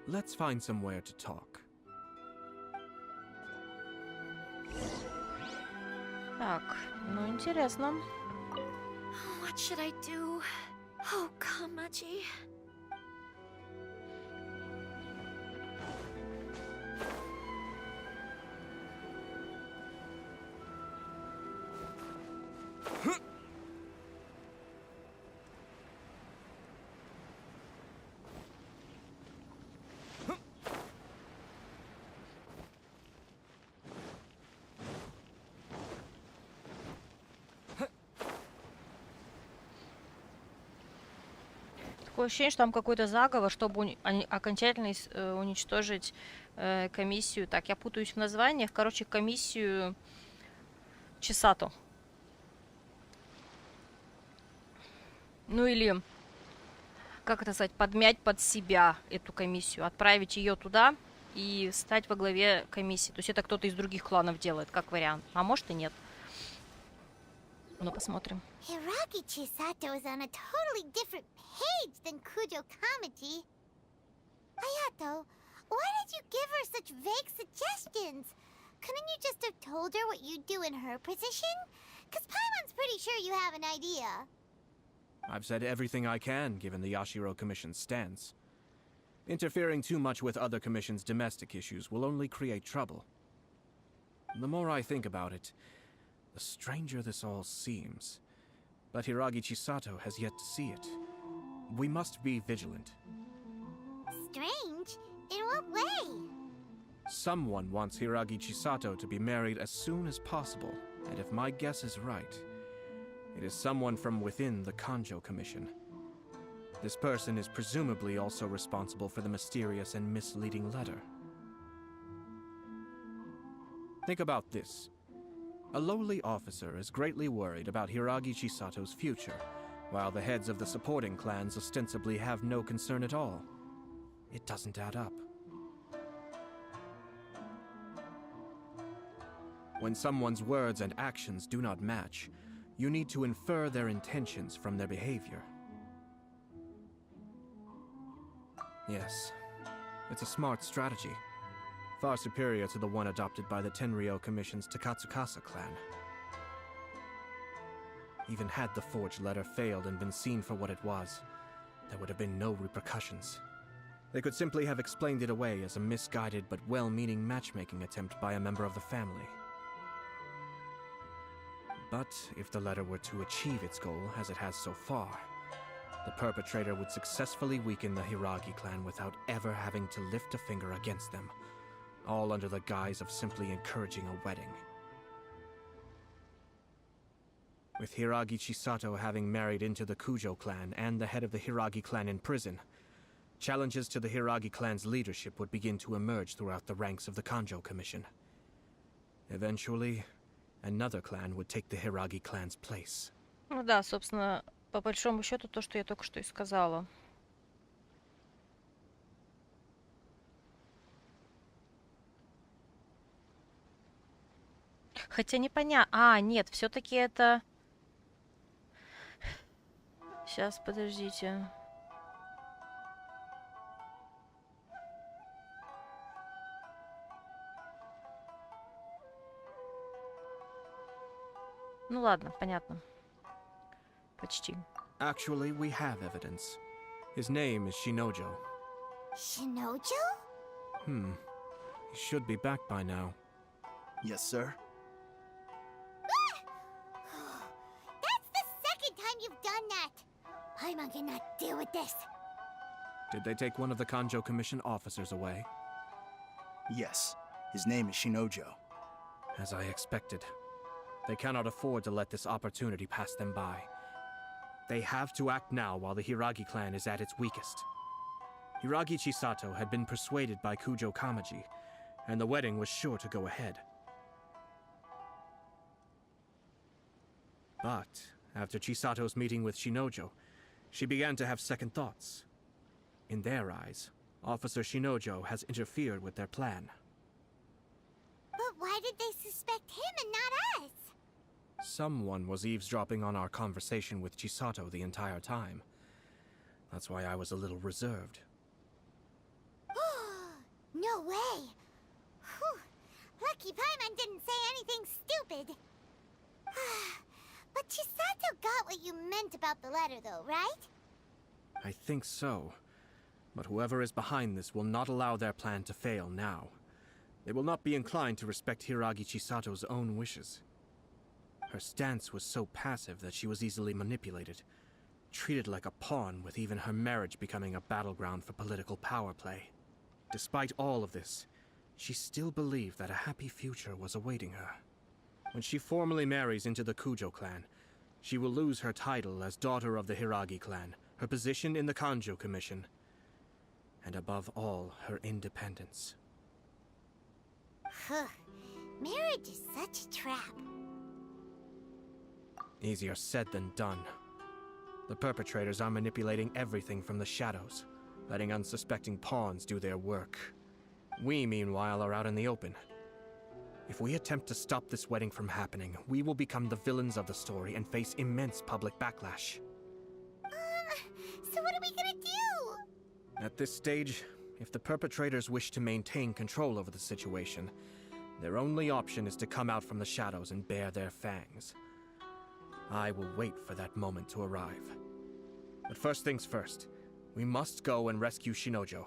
let's find somewhere to talk. Так, ну интересно. What should I do? Oh, Kamaji. Такое ощущение, что там какой-то заговор, чтобы окончательно уничтожить комиссию. Так, я путаюсь в названиях. Короче, комиссию Чисато. Ну или, как это сказать, подмять под себя эту комиссию. Отправить ее туда и стать во главе комиссии. То есть это кто-то из других кланов делает, как вариант. А может и нет. Ну, посмотрим. Hiragi Chisato is on a totally different page than Kujo Kamaji. Ayato, why did you give her such vague suggestions? Couldn't you just have told her what you'd do in her position? Because Paimon's pretty sure you have an idea. I've said everything I can, given the Yashiro Commission's stance. Interfering too much with other commissions' domestic issues will only create trouble. The more I think about it, the stranger this all seems. But Hiragi Chisato has yet to see it. We must be vigilant. Strange? In what way? Someone wants Hiragi Chisato to be married as soon as possible, and if my guess is right, it is someone from within the Kanjo Commission. This person is presumably also responsible for the mysterious and misleading letter. Think about this. A lowly officer is greatly worried about Hiragi Chisato's future, while the heads of the supporting clans ostensibly have no concern at all. It doesn't add up. When someone's words and actions do not match, you need to infer their intentions from their behavior. Yes, it's a smart strategy. Far superior to the one adopted by the Tenryou Commission's Takatsukasa clan. Even had the forged letter failed and been seen for what it was, there would have been no repercussions. They could simply have explained it away as a misguided but well-meaning matchmaking attempt by a member of the family. But if the letter were to achieve its goal, as it has so far, the perpetrator would successfully weaken the Hiragi clan without ever having to lift a finger against them, all under the guise of simply encouraging a wedding. With Hiragi Chisato having married into the Kujo clan and the head of the Hiragi clan in prison, challenges to the Hiragi clan's leadership would begin to emerge throughout the ranks of the Kanjo Commission. Eventually, another clan would take the Hiragi clan's place. Ну да, собственно, по большому счету то, что я только что и сказала. Хотя непонятно. А, нет, все-таки это... Сейчас, подождите. Ну ладно, понятно. Почти. Actually, we have evidence. His name is Shinojo. Shinojo? He should be back by now. Yes, sir. That's the second time you've done that! Paimon cannot deal with this. Did they take one of the Kanjo Commission officers away? Yes. His name is Shinojo. As I expected. They cannot afford to let this opportunity pass them by. They have to act now while the Hiragi clan is at its weakest. Hiragi Chisato had been persuaded by Kujo Kamaji, and the wedding was sure to go ahead. But, after Chisato's meeting with Shinojo, she began to have second thoughts. In their eyes, Officer Shinojo has interfered with their plan. But why did they suspect him and not us? Someone was eavesdropping on our conversation with Chisato the entire time. That's why I was a little reserved. No way! Whew. Lucky Paimon didn't say anything stupid. But Chisato got what you meant about the letter though, right? I think so. But whoever is behind this will not allow their plan to fail now. They will not be inclined to respect Hiragi Chisato's own wishes. Her stance was so passive that she was easily manipulated, treated like a pawn, with even her marriage becoming a battleground for political power play. Despite all of this, she still believed that a happy future was awaiting her. When she formally marries into the Kujo clan, she will lose her title as daughter of the Hiragi clan, her position in the Kanjo Commission, and above all, her independence. Marriage is such a trap. Easier said than done. The perpetrators are manipulating everything from the shadows, letting unsuspecting pawns do their work. We, meanwhile, are out in the open. If we attempt to stop this wedding from happening, we will become the villains of the story and face immense public backlash. So what are we gonna do? At this stage, if the perpetrators wish to maintain control over the situation, their only option is to come out from the shadows and bare their fangs. I will wait for that moment to arrive. But first things first, we must go and rescue Shinojo.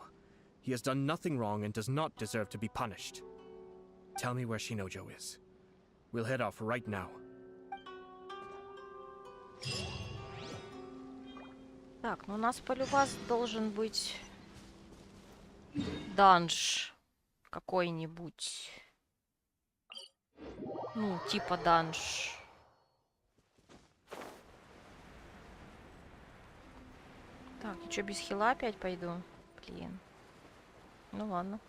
He has done nothing wrong and does not deserve to be punished. Tell me where Shinojo is. We'll head off right now. Так, ну у нас полюбас должен быть данж какой-нибудь. Ну, типа данж. Так, я что, без хила опять пойду? Блин. Ну ладно.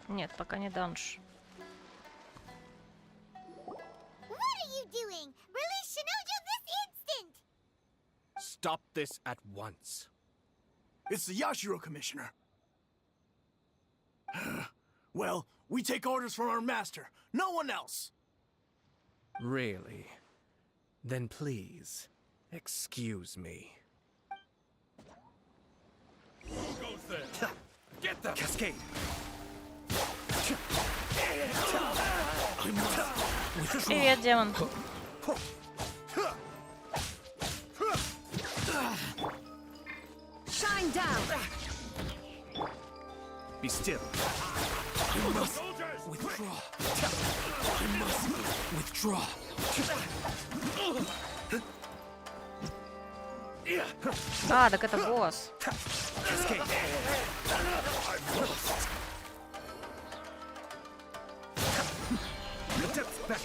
Нет, пока не данж. What are you doing? Release Shinojo this instant! Stop this at once. It's the Yashiro Commissioner. Well, we take orders from our master. No one else. Really? Then please, excuse me. Who goes there? Get them! Cascade! Привет, демон. Shine down! Be still. I must withdraw. I must withdraw. А, так это босс. Cascade! Depth back.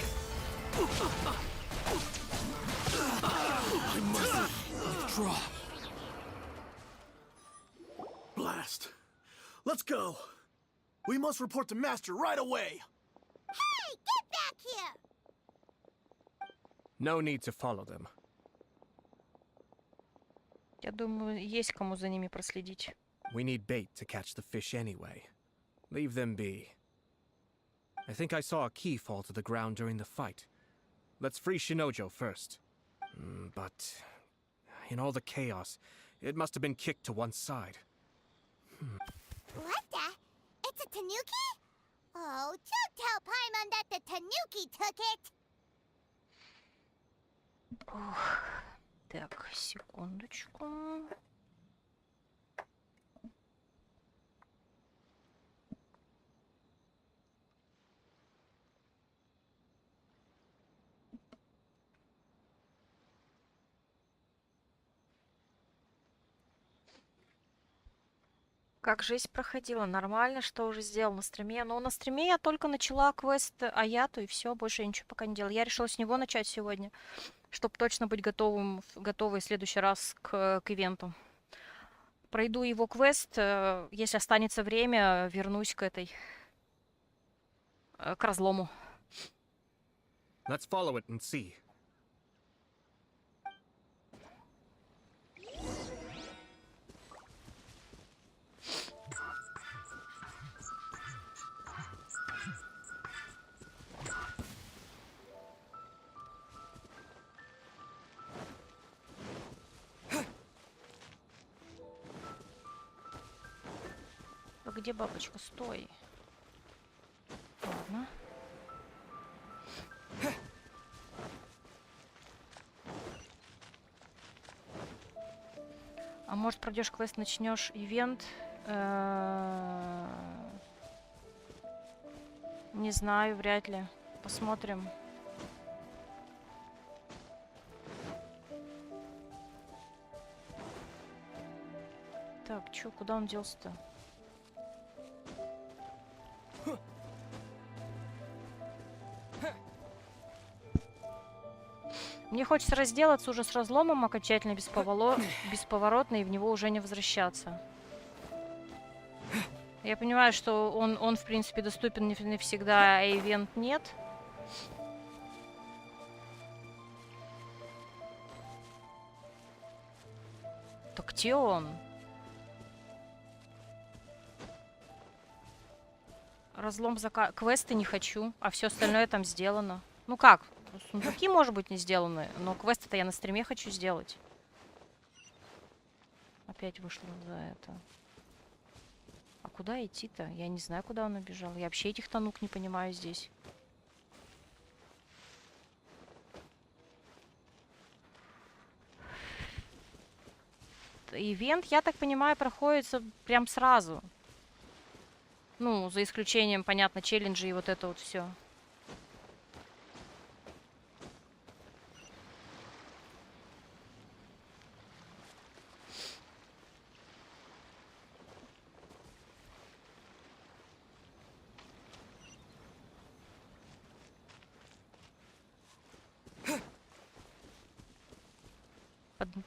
I must withdraw. Blast. Let's go. We must report to Master right away. Hey, get back here! No need to follow them. Я думаю, есть кому за ними проследить. We need bait to catch the fish anyway. Leave them be. I think I saw a key fall to the ground during the fight. Let's free Shinojo first. But in all the chaos, it must have been kicked to one side. What the? It's a tanuki? Oh, don't tell Paimon that the tanuki took it! Ух, так, секундочку. Как жизнь проходила? Нормально, что уже сделал на стриме? Ну, на стриме я только начала квест Аято, и все, больше я ничего пока не делала. Я решила с него начать сегодня, чтобы точно быть готовой в следующий раз к ивенту. Пройду его квест, если останется время, вернусь к разлому. Let's follow it and see. Где бабочка? Стой. Ладно. А может, пройдешь квест, начнешь ивент? Не знаю, вряд ли. Посмотрим. Так, чё, куда он делся-то? Мне хочется разделаться уже с разломом окончательно, бесповоротно, и в него уже не возвращаться. Я понимаю, что он в принципе, доступен не всегда, а ивент нет. Так где он? Разлом квесты не хочу, а все остальное там сделано. Ну как? Сундуки, может быть, не сделаны, но квест-то я на стриме хочу сделать. Опять вышла за это. А куда идти-то? Я не знаю, куда он убежал. Я вообще этих танук не понимаю здесь. Ивент, я так понимаю, проходится прям сразу. Ну, за исключением, понятно, челленджей и вот это вот все.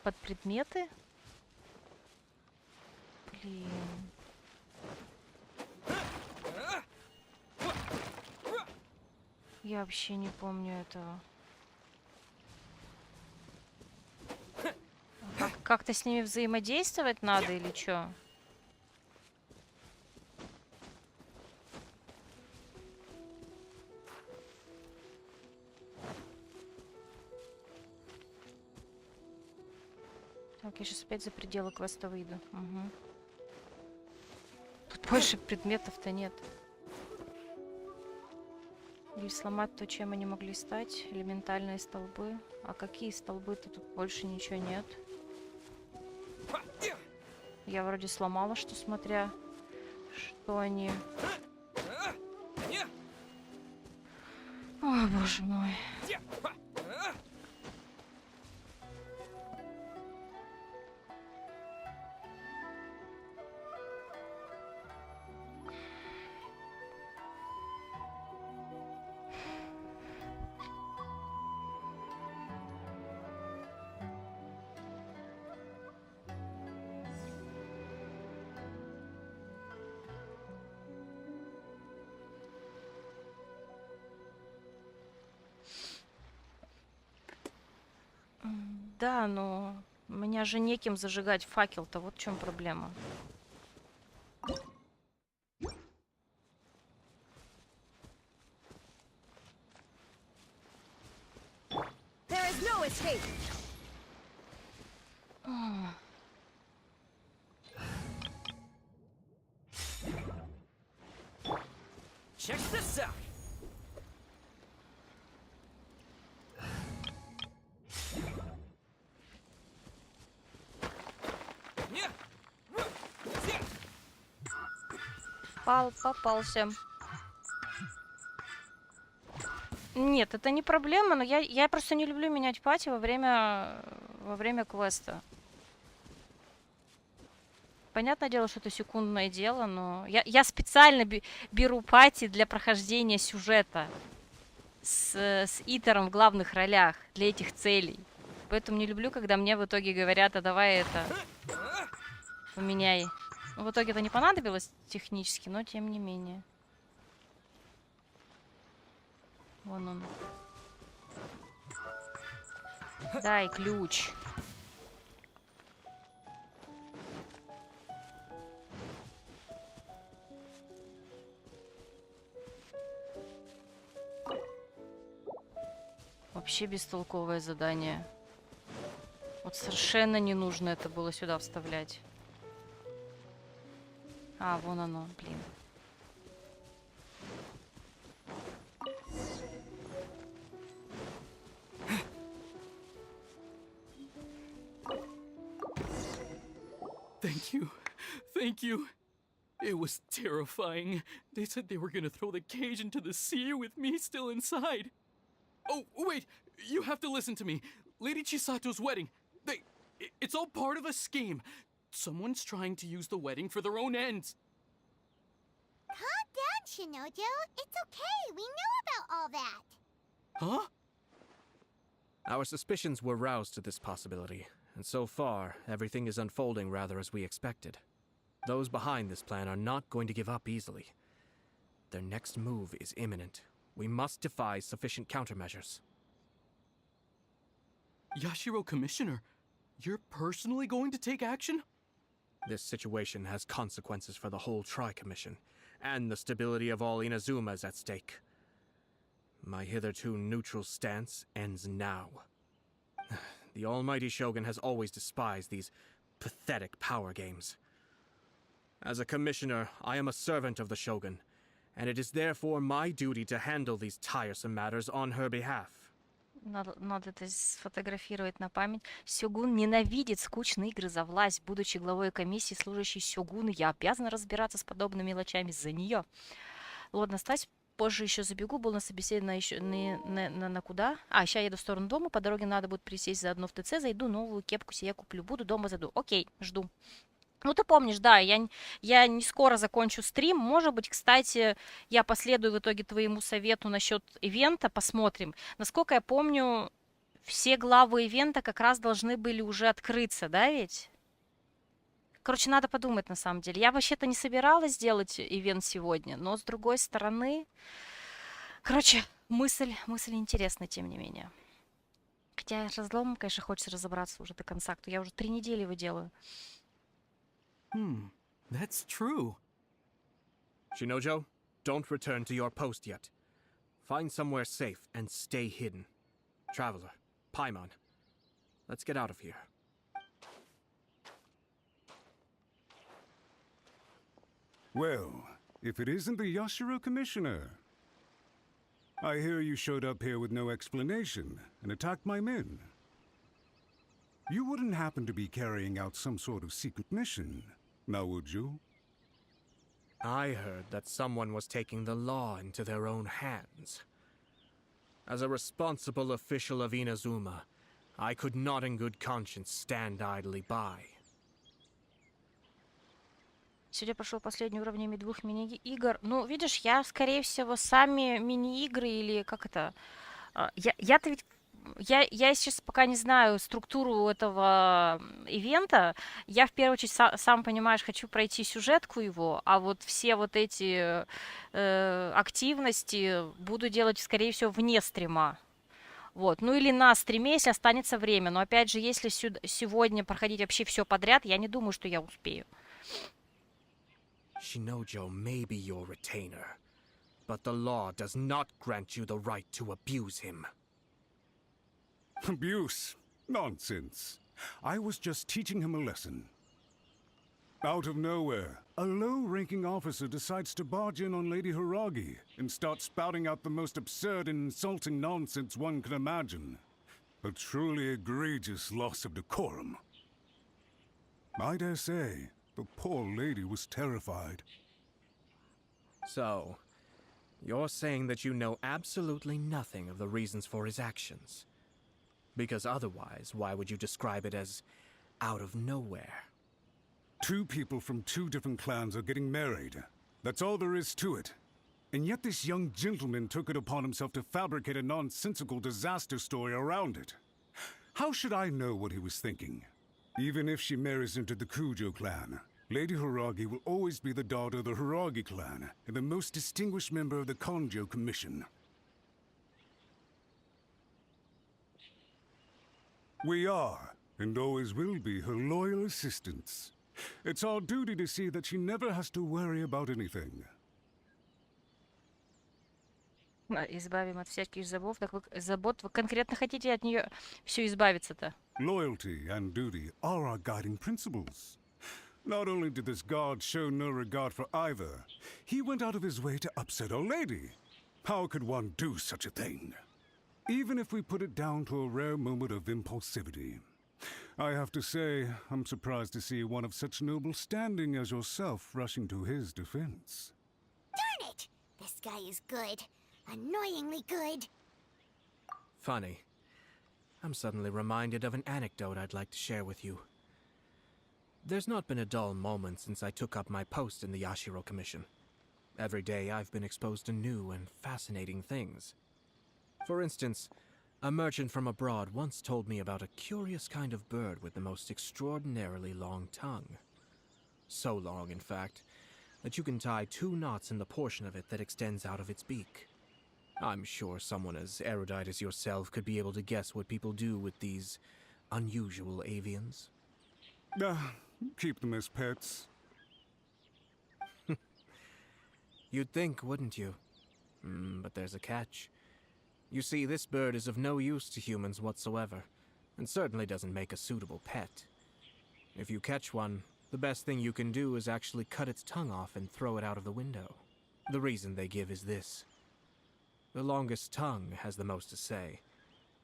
Под предметы? Блин. Я вообще не помню этого. Как-то с ними взаимодействовать надо или что? Так, я сейчас опять за пределы квеста выйду. Угу. Тут больше предметов-то нет. Или сломать то, чем они могли стать. Элементальные столбы. А какие столбы-то? Тут больше ничего нет. Я вроде сломала, что смотря, что они... О, боже мой. Да, но у меня же неким зажигать факел-то, вот в чем проблема. There is no escape. Check this out. Попался. Нет, это не проблема, но я просто не люблю менять пати во время квеста. Понятное дело, что это секундное дело, но я специально беру пати для прохождения сюжета с Итером в главных ролях для этих целей. Поэтому не люблю, когда мне в итоге говорят, а давай это поменяй. Ну, в итоге это не понадобилось технически, но тем не менее. Вон он. Дай ключ. Вообще бестолковое задание. Вот совершенно не нужно это было сюда вставлять. А, вон оно, блин. Thank you. Thank you. It was terrifying. They said they were gonna throw the cage into the sea with me still inside. Oh, wait. You have to listen to me. Lady Chisato's wedding. It's all part of a scheme. Someone's trying to use the wedding for their own ends. Calm down, Shinojo. It's okay. We know about all that. Huh? Our suspicions were roused to this possibility, and so far, everything is unfolding rather as we expected. Those behind this plan are not going to give up easily. Their next move is imminent. We must devise sufficient countermeasures. Yashiro Commissioner, you're personally going to take action? This situation has consequences for the whole Tri-Commission, and the stability of all Inazuma is at stake. My hitherto neutral stance ends now. The almighty Shogun has always despised these pathetic power games. As a commissioner, I am a servant of the Shogun, and it is therefore my duty to handle these tiresome matters on her behalf. Надо это сфотографировать на память. Сёгун ненавидит скучные игры за власть. Будучи главой комиссии, служащей Сёгуну, я обязана разбираться с подобными мелочами за нее. Ладно, Стась, позже еще забегу. Был на собеседовании еще на куда? А, сейчас еду в сторону дома. По дороге надо будет присесть заодно в ТЦ. Зайду, новую кепку себе куплю. Буду дома, зайду. Окей, жду. Ну, ты помнишь, да, я не скоро закончу стрим. Может быть, кстати, я последую в итоге твоему совету насчет ивента, посмотрим. Насколько я помню, все главы ивента как раз должны были уже открыться, да ведь? Короче, надо подумать на самом деле. Я вообще-то не собиралась делать ивент сегодня, но с другой стороны... Короче, мысль интересная, тем не менее. Хотя разломом, конечно, хочется разобраться уже до конца, то я уже 3 недели его делаю. That's true. Shinojo, don't return to your post yet. Find somewhere safe and stay hidden. Traveler, Paimon, let's get out of here. Well, if it isn't the Yashiro Commissioner. I hear you showed up here with no explanation and attacked my men. You wouldn't happen to be carrying out some sort of secret mission, now would you? I heard that someone was taking the law into their own hands. As a responsible official of Inazuma, I could not in good conscience stand idly by. Сегодня прошел последний уровень 2 мини-игр. Ну, видишь, я, скорее всего, сами мини-игры или как это... Я-то ведь... Я сейчас пока не знаю структуру этого ивента. Я, в первую очередь, сам понимаешь, хочу пройти сюжетку его, а вот все вот эти активности буду делать, скорее всего, вне стрима. Вот. Ну или на стриме, если останется время. Но, опять же, если сегодня проходить вообще все подряд, я не думаю, что я успею. Shinojo may be your retainer, but the law does not grant you the right to abuse him. Abuse? Nonsense. I was just teaching him a lesson. Out of nowhere, a low-ranking officer decides to barge in on Lady Hiragi and start spouting out the most absurd and insulting nonsense one can imagine. A truly egregious loss of decorum. I dare say, the poor lady was terrified. So, you're saying that you know absolutely nothing of the reasons for his actions? Because otherwise, why would you describe it as out of nowhere? Two people from two different clans are getting married. That's all there is to it. And yet this young gentleman took it upon himself to fabricate a nonsensical disaster story around it. How should I know what he was thinking? Even if she marries into the Kujo clan, Lady Hiragi will always be the daughter of the Hiragi clan and the most distinguished member of the Kanjo Commission. We are, and always will be, her loyal assistants. It's our duty to see that she never has to worry about anything. Избавим от всяких забот. Так вы, забот, вы конкретно хотите от нее все избавиться-то? Loyalty and duty are our guiding principles. Not only did this guard show no regard for either, he went out of his way to upset our lady. How could one do such a thing? Even if we put it down to a rare moment of impulsivity. I have to say, I'm surprised to see one of such noble standing as yourself rushing to his defense. Darn it! This guy is good. Annoyingly good. Funny. I'm suddenly reminded of an anecdote I'd like to share with you. There's not been a dull moment since I took up my post in the Yashiro Commission. Every day I've been exposed to new and fascinating things. For instance, a merchant from abroad once told me about a curious kind of bird with the most extraordinarily long tongue. So long, in fact, that you can tie 2 knots in the portion of it that extends out of its beak. I'm sure someone as erudite as yourself could be able to guess what people do with these unusual avians. Keep them as pets. You'd think, wouldn't you? But there's a catch. You see, this bird is of no use to humans whatsoever, and certainly doesn't make a suitable pet. If you catch one, the best thing you can do is actually cut its tongue off and throw it out of the window. The reason they give is this. The longest tongue has the most to say,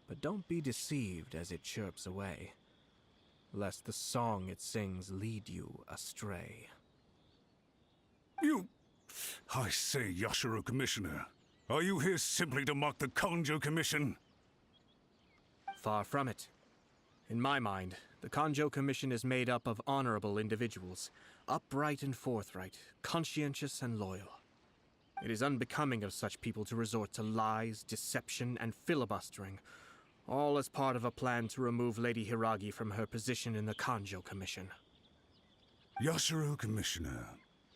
but don't be deceived as it chirps away, lest the song it sings lead you astray. I say, Yashiro Commissioner, are you here simply to mock the Kanjo Commission? Far from it. In my mind, the Kanjo Commission is made up of honorable individuals, upright and forthright, conscientious and loyal. It is unbecoming of such people to resort to lies, deception, and filibustering, all as part of a plan to remove Lady Hiragi from her position in the Kanjo Commission. Yashiro Commissioner,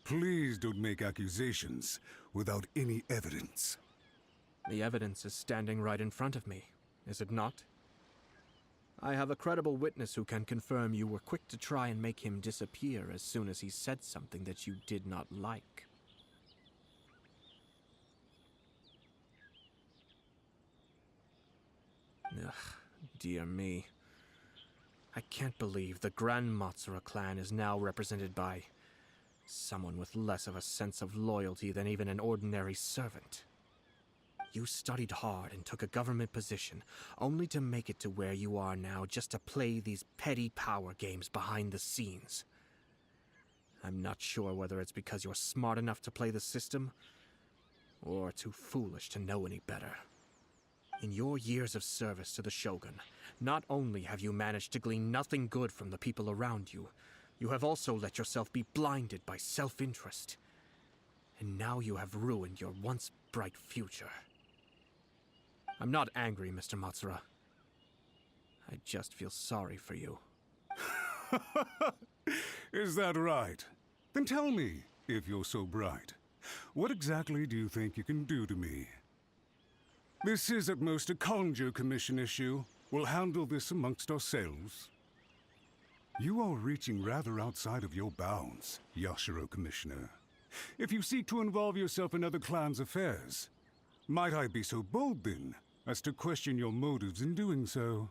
please don't make accusations without any evidence. The evidence is standing right in front of me, is it not? I have a credible witness who can confirm you were quick to try and make him disappear as soon as he said something that you did not like. Ugh, dear me. I can't believe the Grand Matsura clan is now represented by someone with less of a sense of loyalty than even an ordinary servant. You studied hard and took a government position, only to make it to where you are now just to play these petty power games behind the scenes. I'm not sure whether it's because you're smart enough to play the system, or too foolish to know any better. In your years of service to the Shogun, not only have you managed to glean nothing good from the people around you, you have also let yourself be blinded by self-interest. And now you have ruined your once bright future. I'm not angry, Mr. Matsura. I just feel sorry for you. Is that right? Then tell me, if you're so bright, what exactly do you think you can do to me? This is at most a Kanjo Commission issue. We'll handle this amongst ourselves. You are reaching rather outside of your bounds, Yashiro Commissioner. If you seek to involve yourself in other clans' affairs, might I be so bold then as to question your motives in doing so?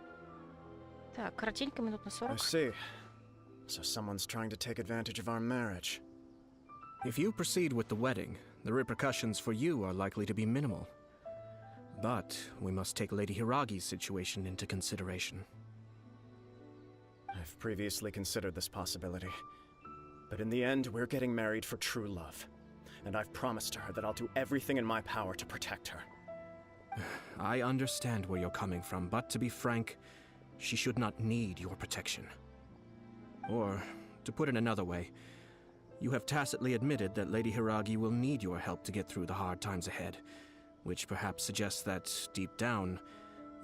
Так, коротенько, минут на I 40. see. So someone's trying to take advantage of our marriage. If you proceed with the wedding, the repercussions for you are likely to be minimal. But we must take Lady Hiragi's situation into consideration. I've previously considered this possibility. But in the end, we're getting married for true love. And I've promised her that I'll do everything in my power to protect her. I understand where you're coming from, but to be frank, she should not need your protection. Or, to put it another way, you have tacitly admitted that Lady Hiragi will need your help to get through the hard times ahead, which perhaps suggests that, deep down,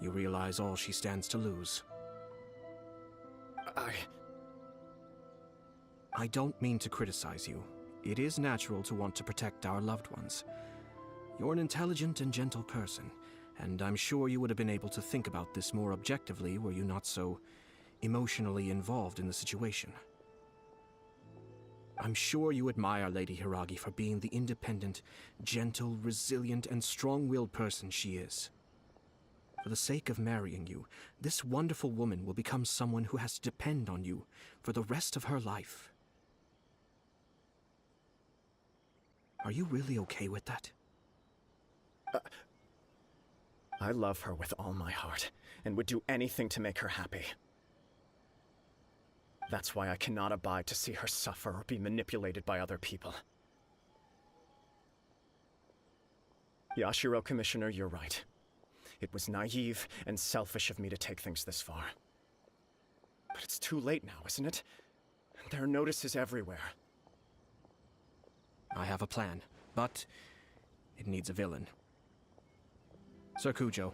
you realize all she stands to lose. I don't mean to criticize you. It is natural to want to protect our loved ones. You're an intelligent and gentle person, and I'm sure you would have been able to think about this more objectively were you not so emotionally involved in the situation. I'm sure you admire Lady Hiragi for being the independent, gentle, resilient, and strong-willed person she is. For the sake of marrying you, this wonderful woman will become someone who has to depend on you for the rest of her life. Are you really okay with that? I love her with all my heart, and would do anything to make her happy. That's why I cannot abide to see her suffer or be manipulated by other people. Yashiro, Commissioner, you're right. It was naive and selfish of me to take things this far. But it's too late now, isn't it? There are notices everywhere. I have a plan, but it needs a villain. Sir Kujo,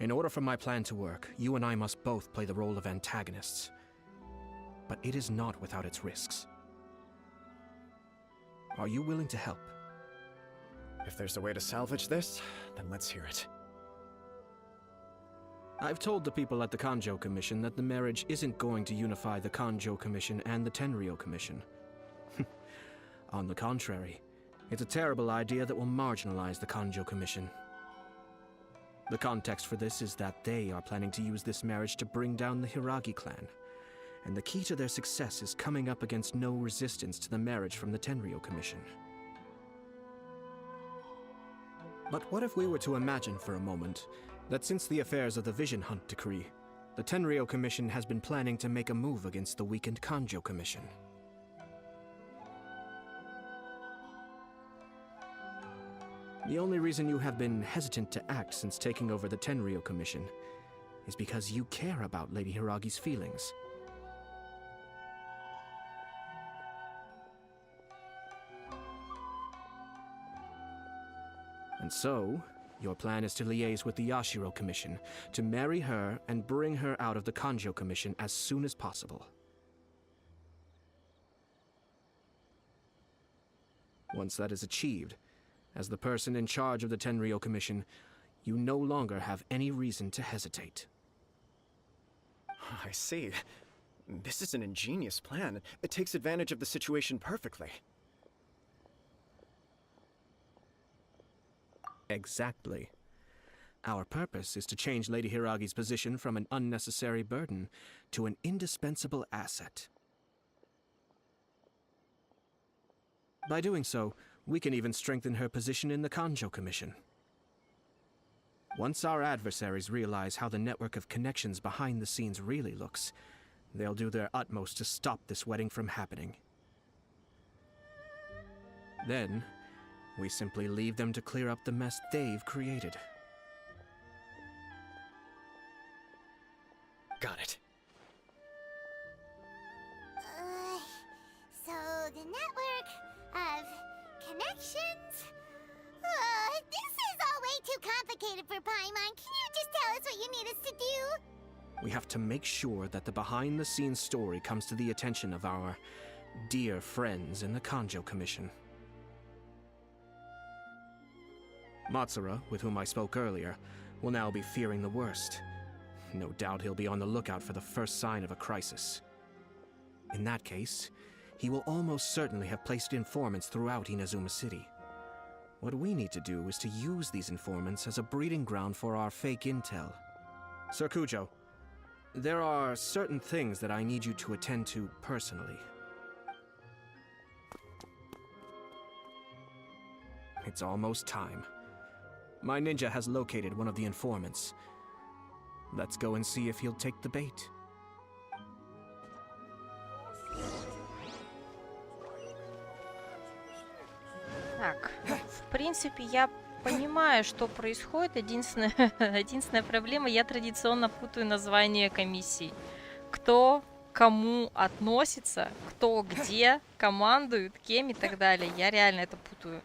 in order for my plan to work, you and I must both play the role of antagonists. But it is not without its risks. Are you willing to help? If there's a way to salvage this, then let's hear it. I've told the people at the Kanjo Commission that the marriage isn't going to unify the Kanjo Commission and the Tenryou Commission. On the contrary, it's a terrible idea that will marginalize the Kanjo Commission. The context for this is that they are planning to use this marriage to bring down the Hiragi clan, and the key to their success is coming up against no resistance to the marriage from the Tenryou Commission. But what if we were to imagine for a moment that since the affairs of the Vision Hunt Decree, the Tenryou Commission has been planning to make a move against the weakened Kanjo Commission? The only reason you have been hesitant to act since taking over the Tenryou Commission is because you care about Lady Hiragi's feelings. And so, your plan is to liaise with the Yashiro Commission, to marry her and bring her out of the Kanjo Commission as soon as possible. Once that is achieved, as the person in charge of the Tenryou Commission, you no longer have any reason to hesitate. I see. This is an ingenious plan. It takes advantage of the situation perfectly. Exactly. Our purpose is to change Lady Hiragi's position from an unnecessary burden to an indispensable asset. By doing so, we can even strengthen her position in the Kanjo Commission. Once our adversaries realize how the network of connections behind the scenes really looks, they'll do their utmost to stop this wedding from happening. Then, we simply leave them to clear up the mess they've created. Got it. So the network of connections? This is all way too complicated for Paimon. Can you just tell us what you need us to do? We have to make sure that the behind-the-scenes story comes to the attention of our dear friends in the Kanjo Commission. Matsura, with whom I spoke earlier, will now be fearing the worst. No doubt he'll be on the lookout for the first sign of a crisis. In that case, he will almost certainly have placed informants throughout Inazuma City. What we need to do is to use these informants as a breeding ground for our fake intel. Sir Kujo, There are certain things that I need you to attend to personally. It's almost time. My ninja has located one of the informants. Let's go and see if he'll take the bait. Так, в принципе, я понимаю, что происходит. Единственная проблема, я традиционно путаю название комиссий. Кто к кому относится, кто где командует, кем и так далее. Я реально это путаю.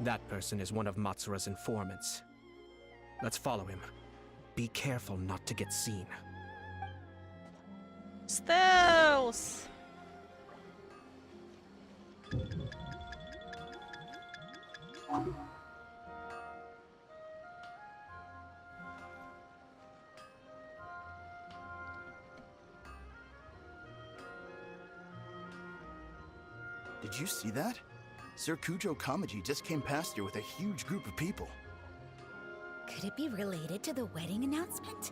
That person is one of Matsura's informants. Let's follow him. Be careful not to get seen. Stealth! Did you see that? Sir Kujo Kamaji just came past here with a huge group of people. Could it be related to the wedding announcement?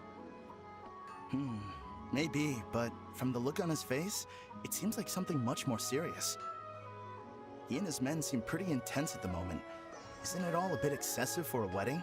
Maybe, but from the look on his face, it seems like something much more serious. He and his men seem pretty intense at the moment. Isn't it all a bit excessive for a wedding?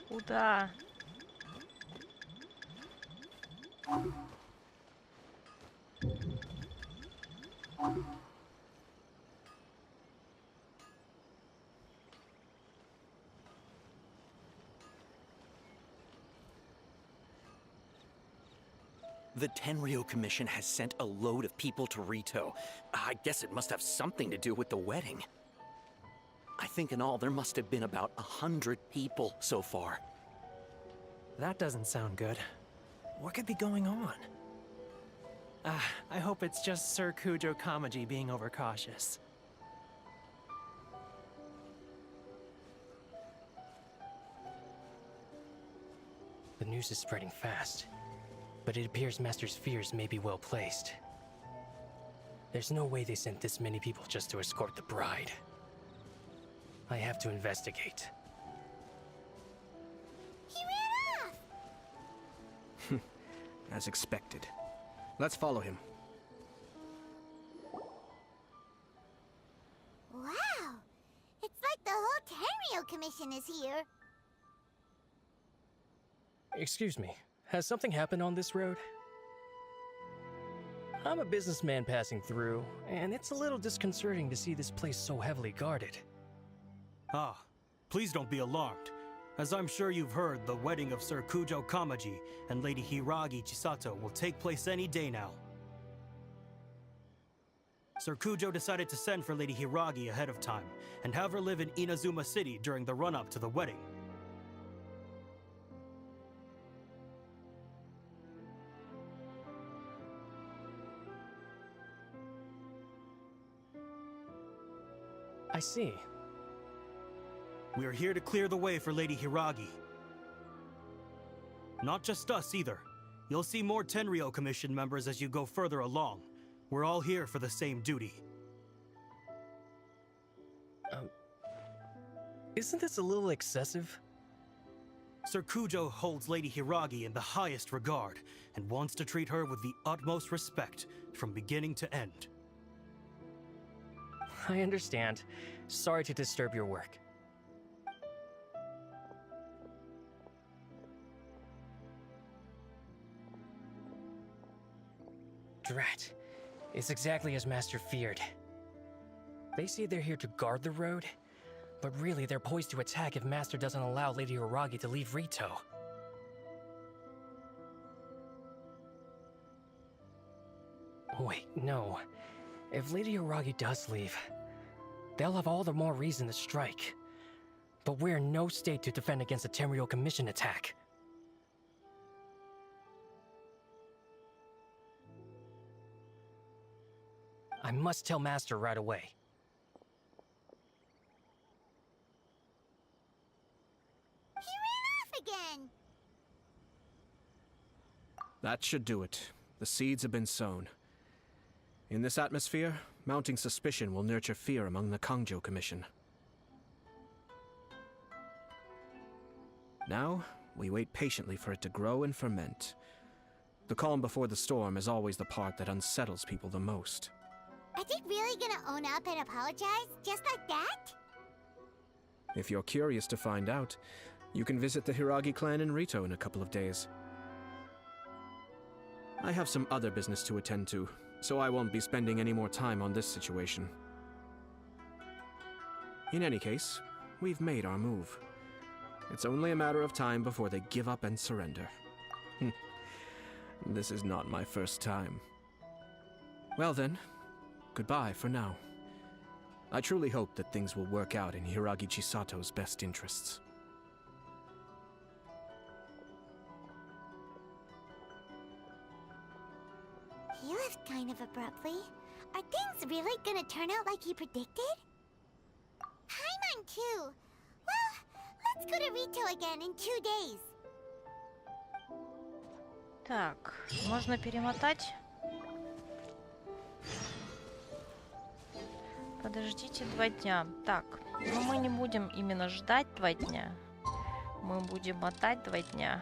Куда? The Tenryo Commission has sent a load of people to Rito. I guess it must have something to do with the wedding. I think in all there must have been about 100 people so far. That doesn't sound good. What could be going on? I hope it's just Sir Kujo Kamaji being overcautious. The news is spreading fast, but it appears Master's fears may be well placed. There's no way they sent this many people just to escort the bride. I have to investigate. He ran off! As expected. Let's follow him. Wow! It's like the whole Tenryo Commission is here. Excuse me, has something happened on this road? I'm a businessman passing through, and it's a little disconcerting to see this place so heavily guarded. Ah, please don't be alarmed. As I'm sure you've heard, the wedding of Sir Kujo Kamaji and Lady Hiragi Chisato will take place any day now. Sir Kujo decided to send for Lady Hiragi ahead of time and have her live in Inazuma City during the run-up to the wedding. I see. We are here to clear the way for Lady Hiragi. Not just us either. You'll see more Tenryo Commission members as you go further along. We're all here for the same duty. Isn't this a little excessive? Sir Kujo holds Lady Hiragi in the highest regard and wants to treat her with the utmost respect from beginning to end. I understand. Sorry to disturb your work. Drat. It's exactly as Master feared. They say they're here to guard the road, but really they're poised to attack if Master doesn't allow Lady Hiragi to leave Rito. Wait, no. If Lady Hiragi does leave, they'll have all the more reason to strike. But we're in no state to defend against a Tenryou Commission attack. I must tell Master right away. He ran off again! That should do it. The seeds have been sown. In this atmosphere, mounting suspicion will nurture fear among the Kangjo Commission. Now, we wait patiently for it to grow and ferment. The calm before the storm is always the part that unsettles people the most. Are they really gonna own up and apologize, just like that? If you're curious to find out, you can visit the Hiragi clan in Rito in a couple of days. I have some other business to attend to, so I won't be spending any more time on this situation. In any case, we've made our move. It's only a matter of time before they give up and surrender. This is not my first time. Well then, goodbye for now. I truly hope that things will work out in Hiragi Chisato's best interests. He left kind of abruptly. Are things really gonna turn out like he predicted? Paimon too! Well, let's go to Rito again in 2 days. Так, можно перемотать. Подождите 2 дня. Так, но мы не будем именно ждать 2 дня. Мы будем мотать 2 дня.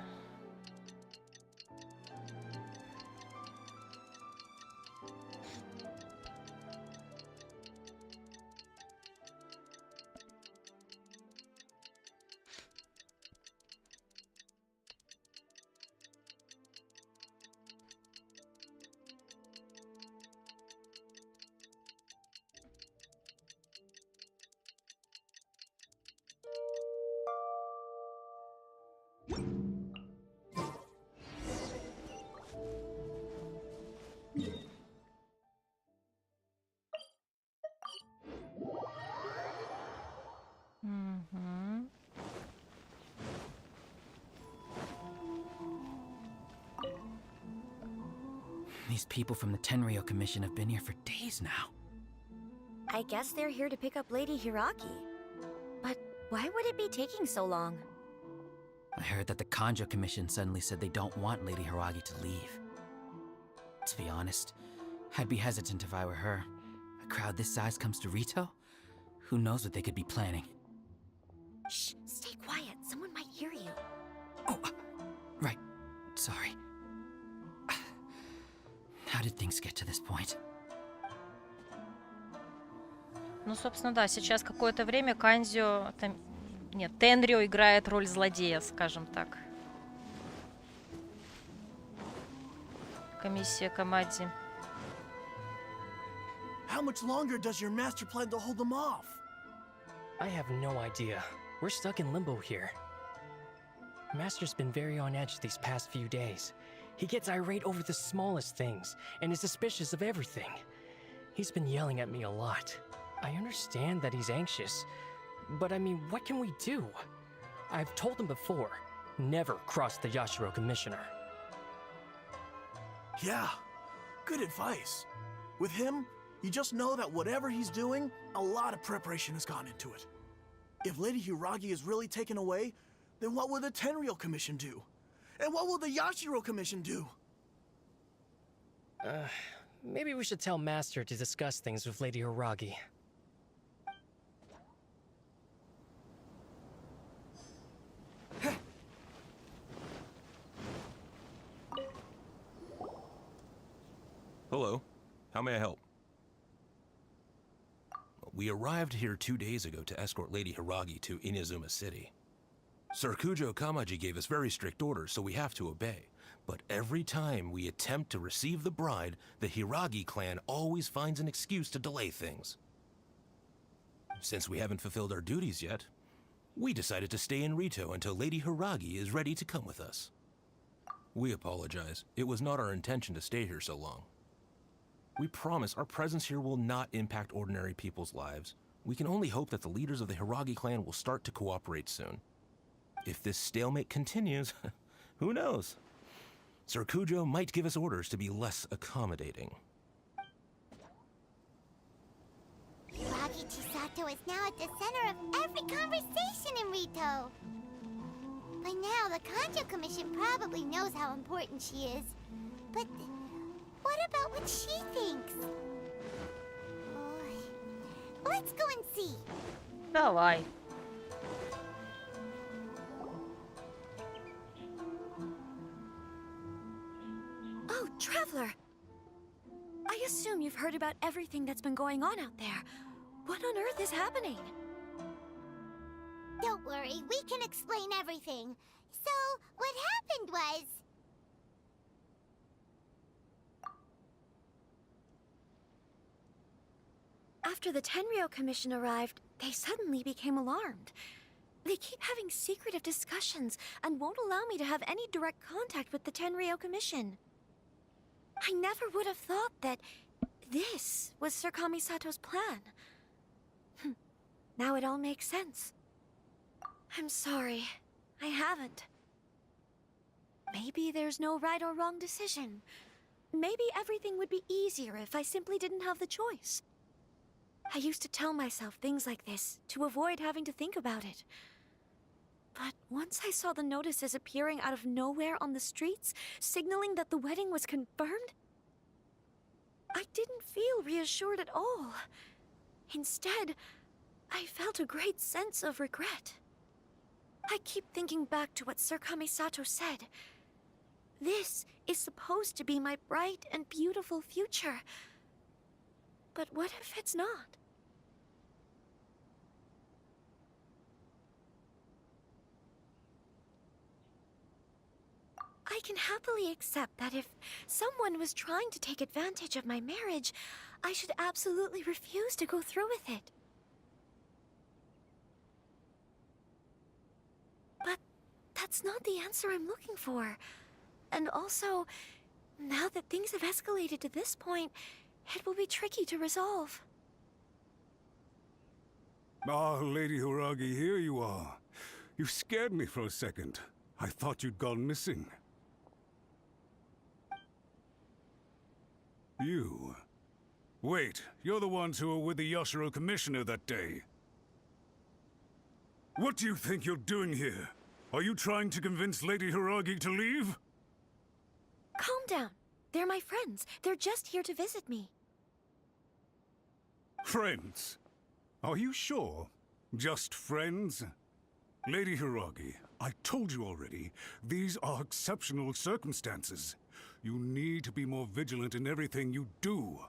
These people from the Tenryou Commission have been here for days now. I guess they're here to pick up Lady Hiragi. But why would it be taking so long? I heard that the Kanjo Commission suddenly said they don't want Lady Hiragi to leave. To be honest, I'd be hesitant if I were her. A crowd this size comes to Rito? Who knows what they could be planning? Shh, stay quiet. Someone might hear you. Oh, right. Sorry. How did things get to this point? Ну, собственно, да, сейчас какое-то время Канзио... Нет, Тенрё играет роль злодея, скажем так. Комиссия Камадзи. How much longer does your master plan to hold them off? I have no idea. We're stuck in limbo here. Master's been very on edge these past few days. He gets irate over the smallest things, and is suspicious of everything. He's been yelling at me a lot. I understand that he's anxious, but I mean, what can we do? I've told him before, never cross the Yashiro Commissioner. Yeah, good advice. With him, you just know that whatever he's doing, a lot of preparation has gone into it. If Lady Hiragi is really taken away, then what will the Tenryou Commission do? And what will the Yashiro Commission do? Maybe we should tell Master to discuss things with Lady Hiragi. Hello. How may I help? We arrived here 2 days ago to escort Lady Hiragi to Inazuma City. Sir Kujo Kamaji gave us very strict orders, so we have to obey. But every time we attempt to receive the bride, the Hiragi clan always finds an excuse to delay things. Since we haven't fulfilled our duties yet, we decided to stay in Rito until Lady Hiragi is ready to come with us. We apologize. It was not our intention to stay here so long. We promise our presence here will not impact ordinary people's lives. We can only hope that the leaders of the Hiragi clan will start to cooperate soon. If this stalemate continues, who knows? Sir Kujo might give us orders to be less accommodating. Hiragi Chisato is now at the center of every conversation in Rito. By now, the Kanjo Commission probably knows how important she is. But what about what she thinks? Let's go and see. Давай. Oh, Traveler! I assume you've heard about everything that's been going on out there. What on earth is happening? Don't worry, we can explain everything. So, what happened was... After the Tenryou Commission arrived, they suddenly became alarmed. They keep having secretive discussions and won't allow me to have any direct contact with the Tenryou Commission. I never would have thought that this was Sir Kamisato's plan. Now it all makes sense. I'm sorry. I haven't. Maybe there's no right or wrong decision. Maybe everything would be easier if I simply didn't have the choice. I used to tell myself things like this to avoid having to think about it. But once I saw the notices appearing out of nowhere on the streets, signaling that the wedding was confirmed, I didn't feel reassured at all. Instead, I felt a great sense of regret. I keep thinking back to what Sir Kamisato said. This is supposed to be my bright and beautiful future. But what if it's not? I can happily accept that if someone was trying to take advantage of my marriage, I should absolutely refuse to go through with it. But that's not the answer I'm looking for. And also, now that things have escalated to this point, it will be tricky to resolve. Ah, Lady Hiragi, here you are. You scared me for a second. I thought you'd gone missing. You. Wait, you're the ones who were with the Yoshiro Commissioner that day. What do you think you're doing here? Are you trying to convince Lady Hiragi to leave? Calm down. They're my friends. They're just here to visit me. Friends? Are you sure? Just friends? Lady Hiragi, I told you already, these are exceptional circumstances. You need to be more vigilant in everything you do.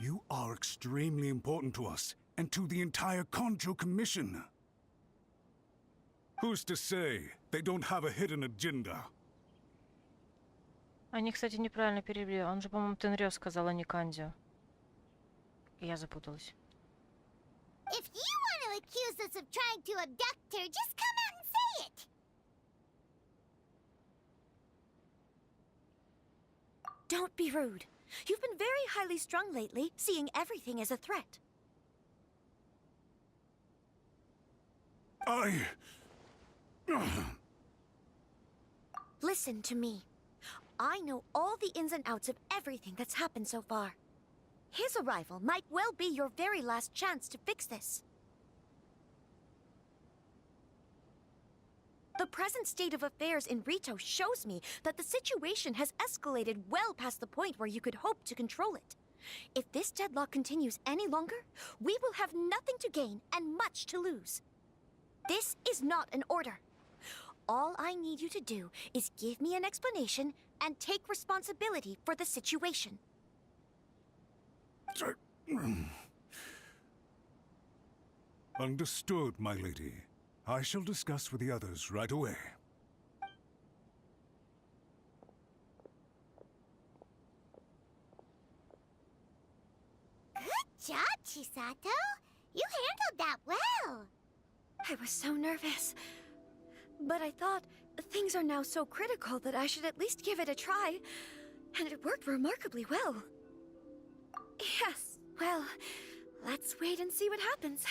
You are extremely important to us, and to the entire Kanjo Commission. Who's to say they don't have a hidden agenda? Они, кстати, неправильно перевели. Он же, по-моему, Тенрё сказал, а не Кандзё. Я запуталась. If you want to accuse us of trying to abduct her, just come out and say it! Don't be rude. You've been very highly strung lately, seeing everything as a threat. Listen to me. I know all the ins and outs of everything that's happened so far. His arrival might well be your very last chance to fix this. The present state of affairs in Rito shows me that the situation has escalated well past the point where you could hope to control it. If this deadlock continues any longer, we will have nothing to gain and much to lose. This is not an order. all I need you to do is give me an explanation and take responsibility for the situation. Understood, my lady. I shall discuss with the others right away. Good job, Chisato. You handled that well. I was so nervous. But I thought things are now so critical that I should at least give it a try. And it worked remarkably well. Yes, well, let's wait and see what happens.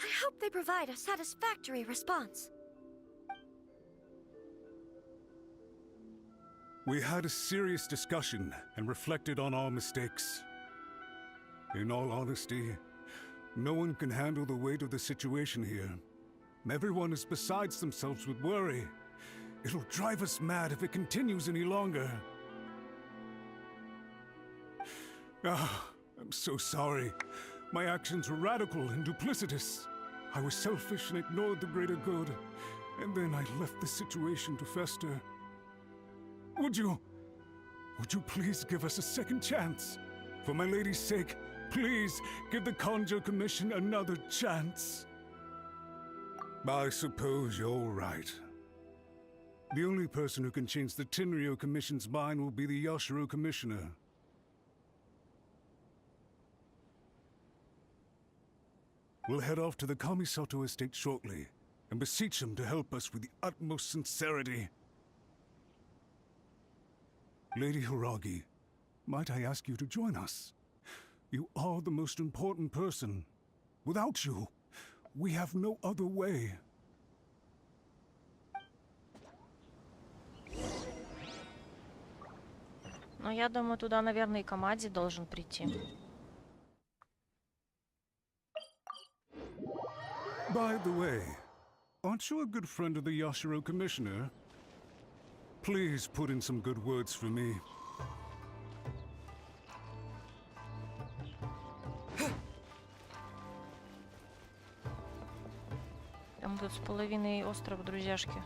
I hope they provide a satisfactory response. We had a serious discussion and reflected on our mistakes. In all honesty, no one can handle the weight of the situation here. Everyone is besides themselves with worry. It'll drive us mad if it continues any longer. I'm so sorry. My actions were radical and duplicitous. I was selfish and ignored the greater good. And then I left the situation to fester. Would you please give us a second chance? For my lady's sake, please give the Conjo Commission another chance. I suppose you're right. The only person who can change the Tenryo Commission's mind will be the Yashiro Commissioner. We'll head off to the Kamisato estate shortly and beseech him to help us with the utmost sincerity. Lady Hiragi, might I ask you to join us? You are the most important person. Without you, we have no other way. Ну, я думаю, туда, наверное, и Камадзи должен прийти. By the way, aren't you a good friend of the Yashiro Commissioner? Please put in some good words for me. Там тут с половиной острова, друзьяшки.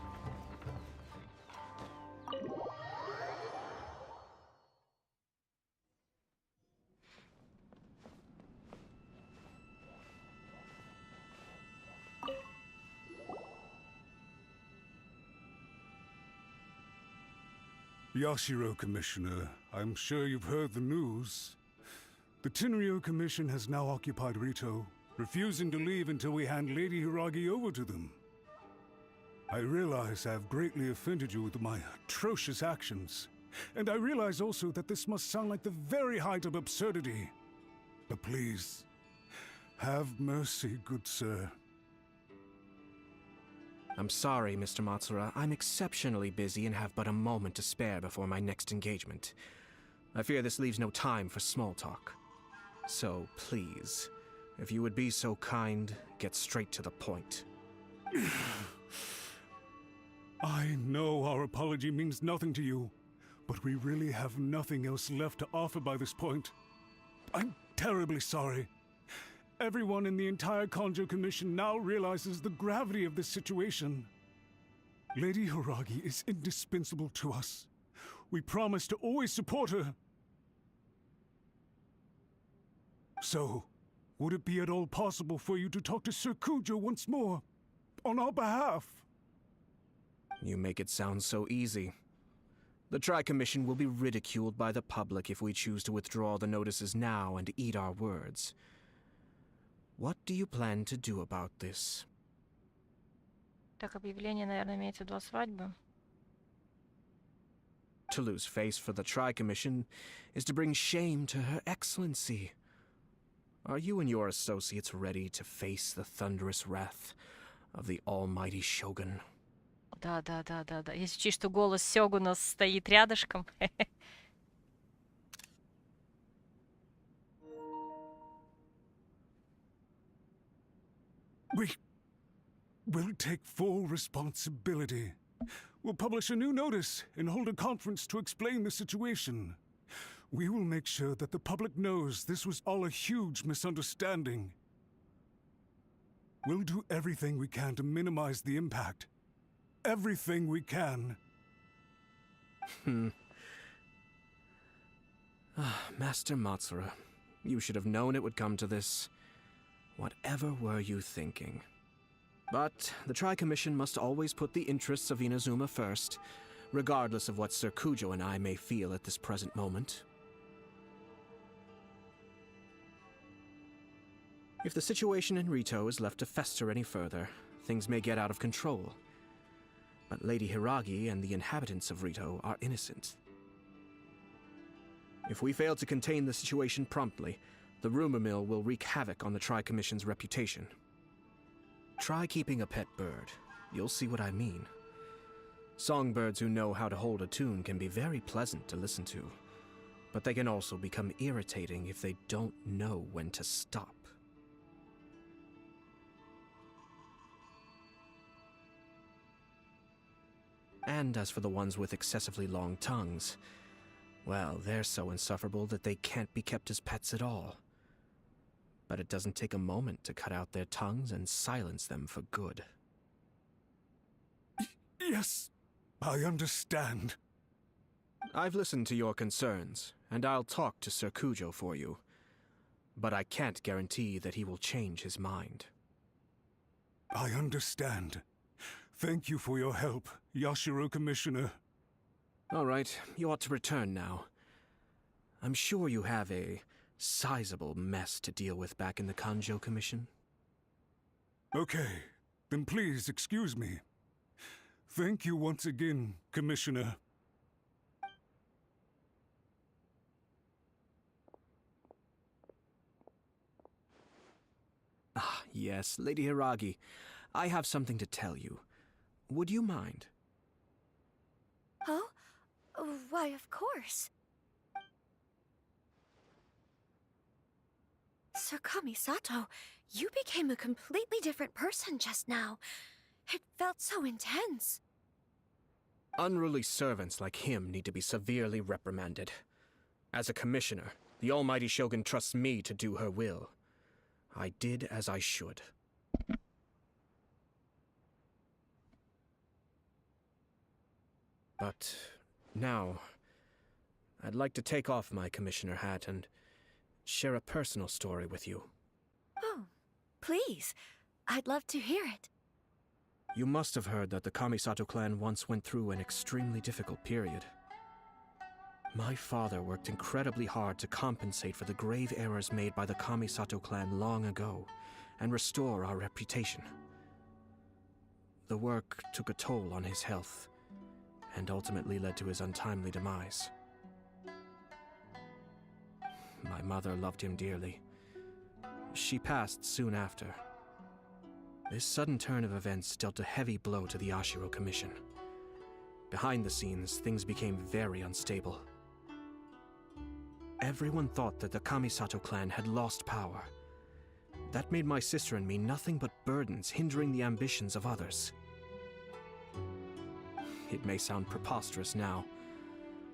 Yashiro Commissioner, I'm sure you've heard the news. The Tenryo Commission has now occupied Rito, refusing to leave until we hand Lady Hiragi over to them. I realize I have greatly offended you with my atrocious actions, and I realize also that this must sound like the very height of absurdity. But please, have mercy, good sir. I'm sorry, Mr. Matsura. I'm exceptionally busy and have but a moment to spare before my next engagement. I fear this leaves no time for small talk. So, please, if you would be so kind, get straight to the point. I know our apology means nothing to you, but we really have nothing else left to offer by this point. I'm terribly sorry. Everyone in the entire Conjo Commission now realizes the gravity of this situation. Lady Hiragi is indispensable to us. We promise to always support her. So, would it be at all possible for you to talk to Sir Kujo once more, on our behalf? You make it sound so easy. The Tri-Commission will be ridiculed by the public if we choose to withdraw the notices now and eat our words. What do you plan to do about this? Так, объявление, наверное, имеется в виду свадьбы. To lose face for the Tri-Commission is to bring shame to Her Excellency. Are you and your associates ready to face the thunderous wrath of the almighty Shogun? Да. Если учесть, что голос Сёгуна стоит рядышком. We will take full responsibility. We'll publish a new notice and hold a conference to explain the situation. We will make sure that the public knows this was all a huge misunderstanding. We'll do everything we can to minimize the impact. everything we can. Master Matsura, you should have known it would come to this. Whatever were you thinking? But the Tri-Commission must always put the interests of Inazuma first, regardless of what Sir Kujo and I may feel at this present moment. If the situation in Rito is left to fester any further, things may get out of control. But Lady Hiragi and the inhabitants of Rito are innocent. If we fail to contain the situation promptly, the rumor mill will wreak havoc on the Tri-Commission's reputation. Try keeping a pet bird. You'll see what I mean. Songbirds who know how to hold a tune can be very pleasant to listen to, but they can also become irritating if they don't know when to stop. And as for the ones with excessively long tongues, well, they're so insufferable that they can't be kept as pets at all. But it doesn't take a moment to cut out their tongues and silence them for good. Yes, I understand. I've listened to your concerns, and I'll talk to Sir Kujo for you. But I can't guarantee that he will change his mind. I understand. Thank you for your help, Yashiro Commissioner. All right, you ought to return now. I'm sure you have a sizable mess to deal with back in the Kanjo Commission. Okay, then please excuse me. Thank you once again, Commissioner. Ah, yes, Lady Hiragi. I have something to tell you. Would you mind? Oh? Why, of course. Sir Kamisato, you became a completely different person just now. It felt so intense. Unruly servants like him need to be severely reprimanded. As a commissioner, the almighty Shogun trusts me to do her will. I did as I should. But now, I'd like to take off my commissioner hat and share a personal story with you. Oh, please. I'd love to hear it. You must have heard that the Kamisato clan once went through an extremely difficult period. My father worked incredibly hard to compensate for the grave errors made by the Kamisato clan long ago and restore our reputation. The work took a toll on his health and ultimately led to his untimely demise. My mother loved him dearly. She passed soon after. This sudden turn of events dealt a heavy blow to the Ashiro Commission. Behind the scenes, things became very unstable. Everyone thought that the Kamisato clan had lost power. That made my sister and me nothing but burdens hindering the ambitions of others. It may sound preposterous now,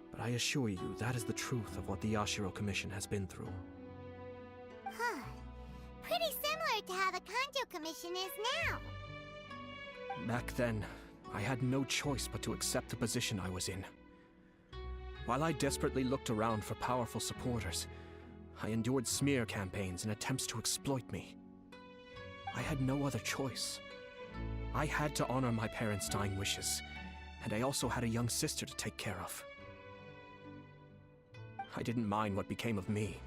but I assure you that is the truth of what the Ashiro Commission has been through. Huh. Pretty similar to how the Kanjo Commission is now. Back then, I had no choice but to accept the position I was in. While I desperately looked around for powerful supporters, I endured smear campaigns and attempts to exploit me. I had no other choice. I had to honor my parents' dying wishes, and I also had a young sister to take care of. I didn't mind what became of me,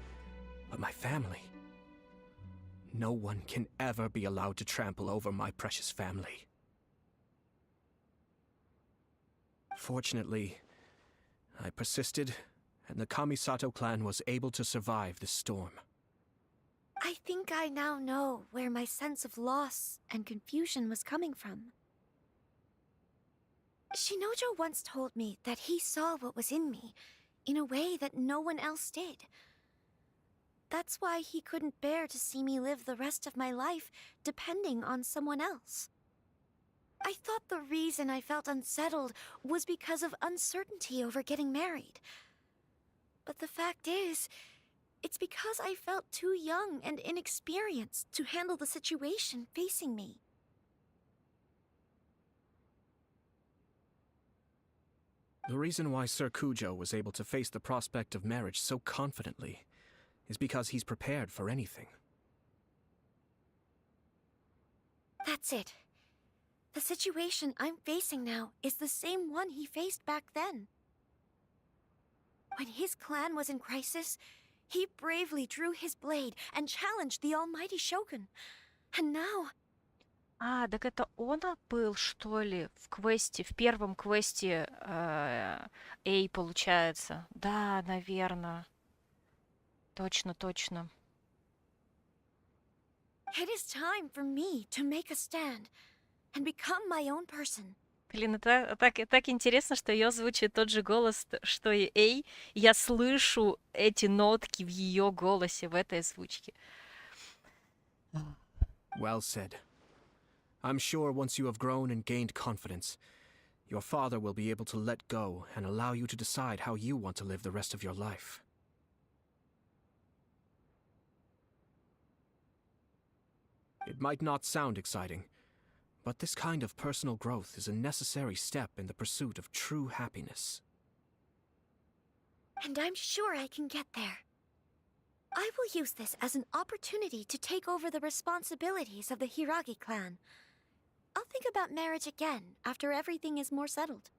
but my family. No one can ever be allowed to trample over my precious family. Fortunately, I persisted, and the Kamisato clan was able to survive this storm. I think I now know where my sense of loss and confusion was coming from. Shinojo once told me that he saw what was in me, in a way that no one else did. That's why he couldn't bear to see me live the rest of my life depending on someone else. I thought the reason I felt unsettled was because of uncertainty over getting married. But the fact is, it's because I felt too young and inexperienced to handle the situation facing me. The reason why Sir Kujo was able to face the prospect of marriage so confidently is because he's prepared for anything. That's it. The situation I'm facing now is the same one he faced back then. When his clan was in crisis, he bravely drew his blade and challenged the almighty Shogun. And now... А, так это он был, что ли, в квесте, в первом квесте Эй, получается. Да, наверное. Точно, точно. It is time for me to make a stand and become my own person. Блин, это так интересно, что ее звучит тот же голос, что и Эй. Я слышу эти нотки в ее голосе, в этой озвучке. Well said. I'm sure once you have grown and gained confidence, your father will be able to let go and allow you to decide how you want to live the rest of your life. It might not sound exciting, but this kind of personal growth is a necessary step in the pursuit of true happiness. And I'm sure I can get there. I will use this as an opportunity to take over the responsibilities of the Hiragi clan. I'll think about marriage again after everything is more settled.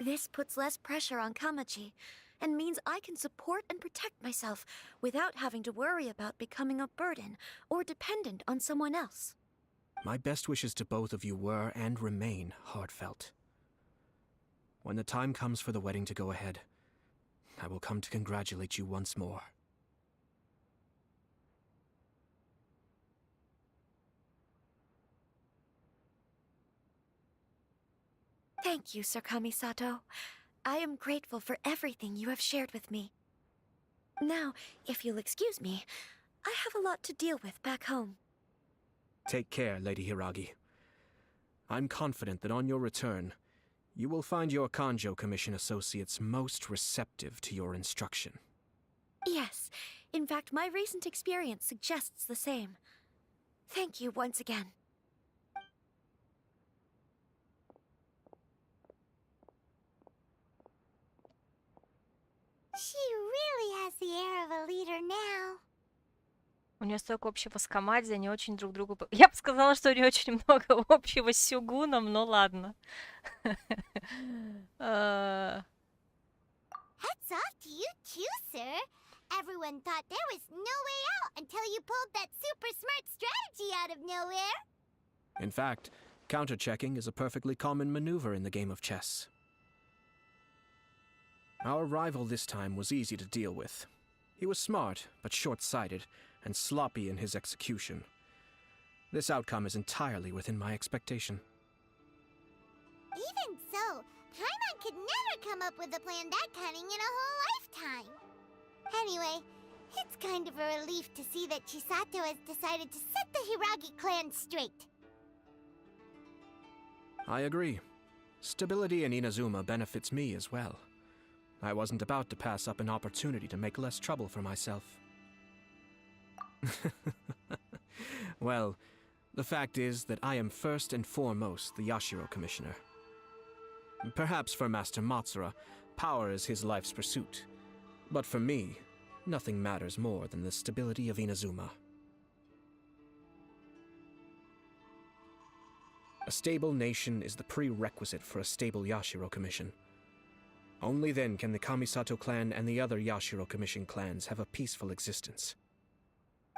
This puts less pressure on Kamaji, and means I can support and protect myself without having to worry about becoming a burden or dependent on someone else. My best wishes to both of you were and remain heartfelt. When the time comes for the wedding to go ahead, I will come to congratulate you once more. Thank you, Sir Kamisato. I am grateful for everything you have shared with me. Now, if you'll excuse me, I have a lot to deal with back home. Take care, Lady Hiragi. I'm confident that on your return, you will find your Kanjo Commission associates most receptive to your instruction. Yes, in fact, my recent experience suggests the same. Thank you once again. She really has the air of a leader now. У нее столько общего с Камадзи, они очень друг другу... Я бы сказала, что у нее очень много общего с Сюгуном, но ладно. Hats off to you too, sir. Everyone thought there was no way out until you pulled that super smart strategy out of nowhere. In fact, counter-checking is a perfectly common maneuver in the game of chess. Our rival this time was easy to deal with. He was smart, but short-sighted, and sloppy in his execution. This outcome is entirely within my expectation. Even so, Paimon could never come up with a plan that cunning in a whole lifetime. Anyway, it's kind of a relief to see that Chisato has decided to set the Hiragi clan straight. I agree. Stability in Inazuma benefits me as well. I wasn't about to pass up an opportunity to make less trouble for myself. Well, the fact is that I am first and foremost the Yashiro Commissioner. Perhaps for Master Matsura, power is his life's pursuit. But for me, nothing matters more than the stability of Inazuma. A stable nation is the prerequisite for a stable Yashiro Commission. Only then can the Kamisato clan and the other Yashiro Commission clans have a peaceful existence.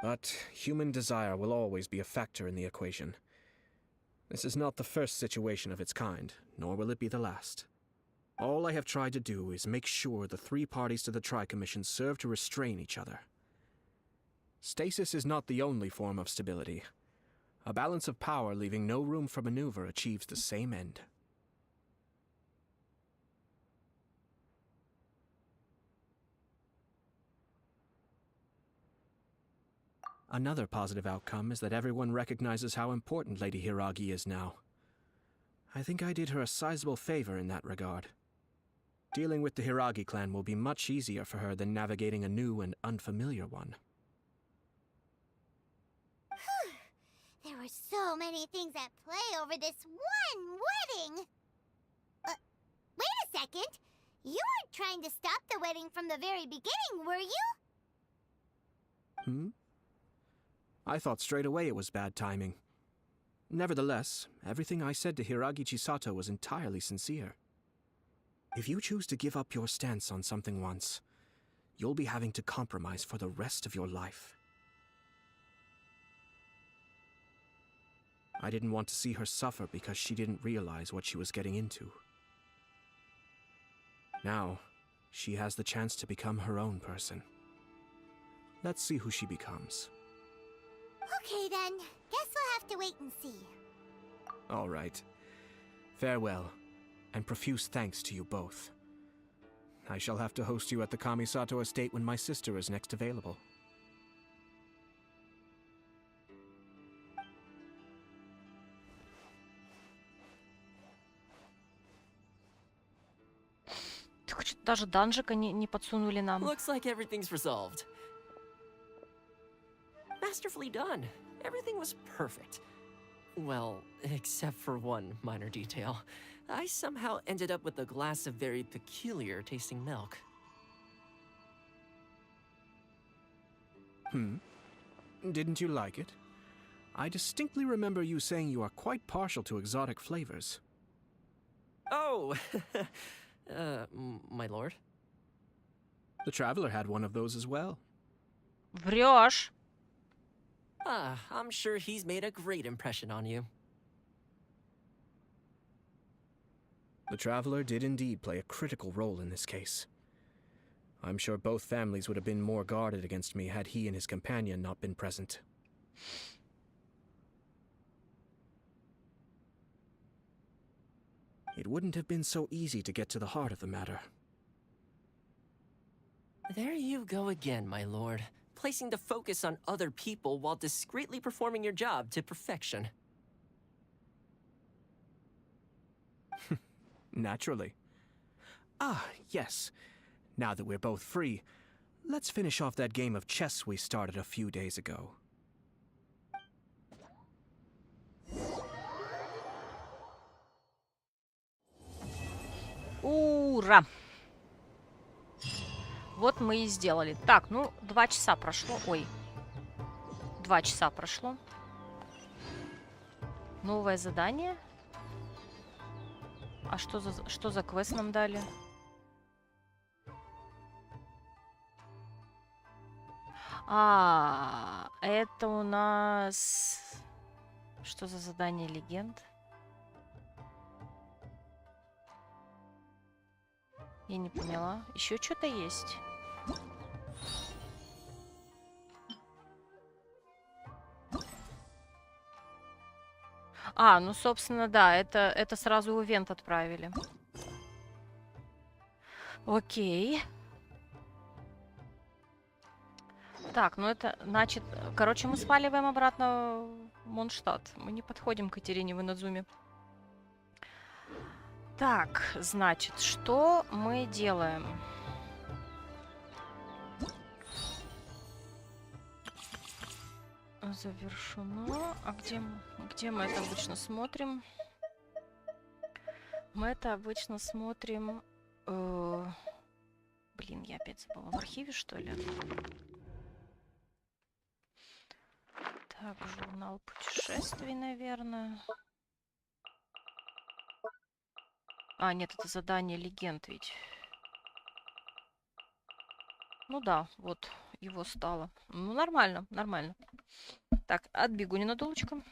But human desire will always be a factor in the equation. This is not the first situation of its kind, nor will it be the last. All I have tried to do is make sure the three parties to the Tri-Commission serve to restrain each other. Stasis is not the only form of stability. A balance of power leaving no room for maneuver achieves the same end. Another positive outcome is that everyone recognizes how important Lady Hiragi is now. I think I did her a sizable favor in that regard. Dealing with the Hiragi clan will be much easier for her than navigating a new and unfamiliar one. There were so many things at play over this one wedding. trying to stop the wedding from the very beginning, were you? Hmm? I thought straight away it was bad timing. Nevertheless, everything I said to Hiragi Chisato was entirely sincere. If you choose to give up your stance on something once, you'll be having to compromise for the rest of your life. I didn't want to see her suffer because she didn't realize what she was getting into. Now, she has the chance to become her own person. Let's see who she becomes. Okay then, guess we'll have to wait and see. All right. Farewell, and profuse thanks to you both. I shall have to host you at the Kamisato estate when my sister is next available. Даже данжика не подсунули нам. Looks like everything's resolved. Masterfully done. Everything was perfect. Well, except for one minor detail. I somehow ended up with a glass of very peculiar tasting milk. Didn't you like it? I distinctly remember you saying you are quite partial to exotic flavors. Oh, my lord? The Traveler had one of those as well. Врешь. I'm sure he's made a great impression on you. The Traveler did indeed play a critical role in this case. I'm sure both families would have been more guarded against me had he and his companion not been present. It wouldn't have been so easy to get to the heart of the matter. There you go again, my lord. Placing the focus on other people while discreetly performing your job to perfection. Naturally. Ah, yes. Now that we're both free, let's finish off that game of chess we started a few days ago. Ура! Вот мы и сделали. Так, ну, 2 часа прошло. Ой. 2 часа прошло. Новое задание. А что за квест нам дали? Это у нас... Что за задание легенд? Я не поняла. Еще что-то есть. Ну, собственно, да, это сразу в ивент отправили. Окей. Так, ну это, значит... Короче, мы сваливаем обратно в Монштадт. Мы не подходим к Катерине в Инадзуме. Так, значит, что мы делаем? Завершено. А где мы это обычно смотрим? Мы это обычно смотрим... Блин, я опять забыла. В архиве, что ли? Так, журнал путешествий, наверное. Нет, это задание легенд ведь. Ну да, вот его стало. Ну, нормально, нормально. Так, отбегу ненадолечко.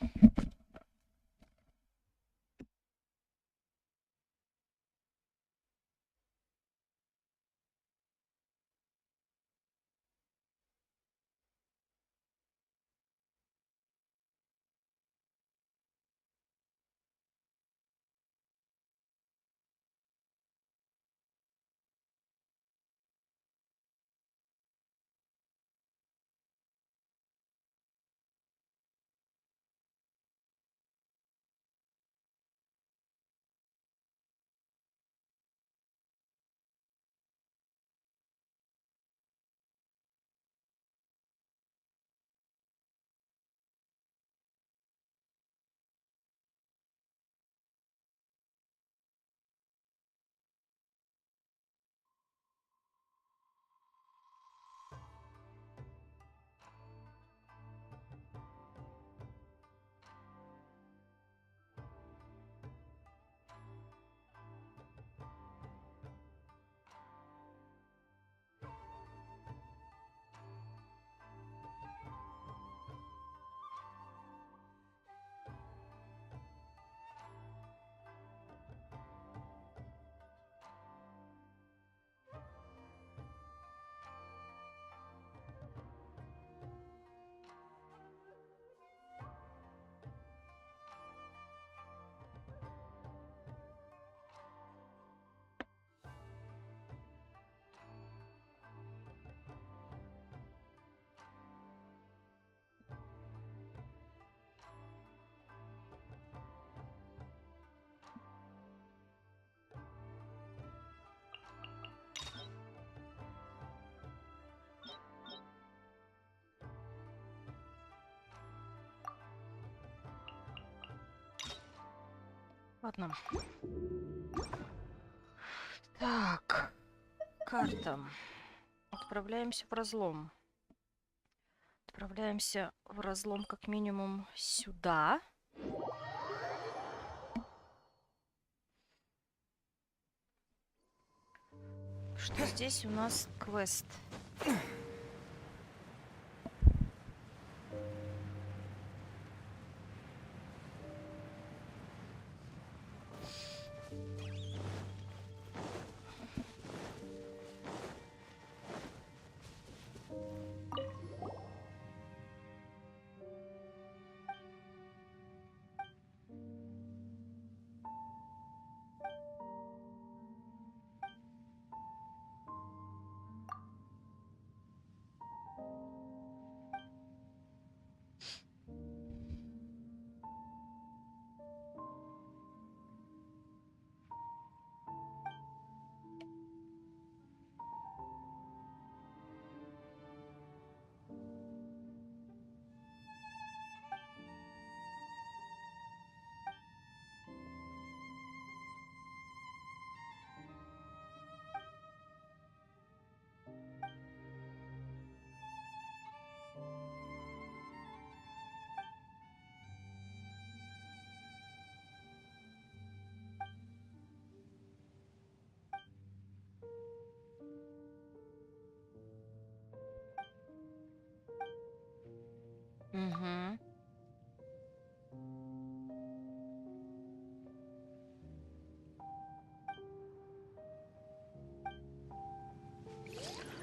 Ладно. Так. Карта. Отправляемся в разлом. Отправляемся в разлом как минимум сюда. Что здесь у нас квест? Угу.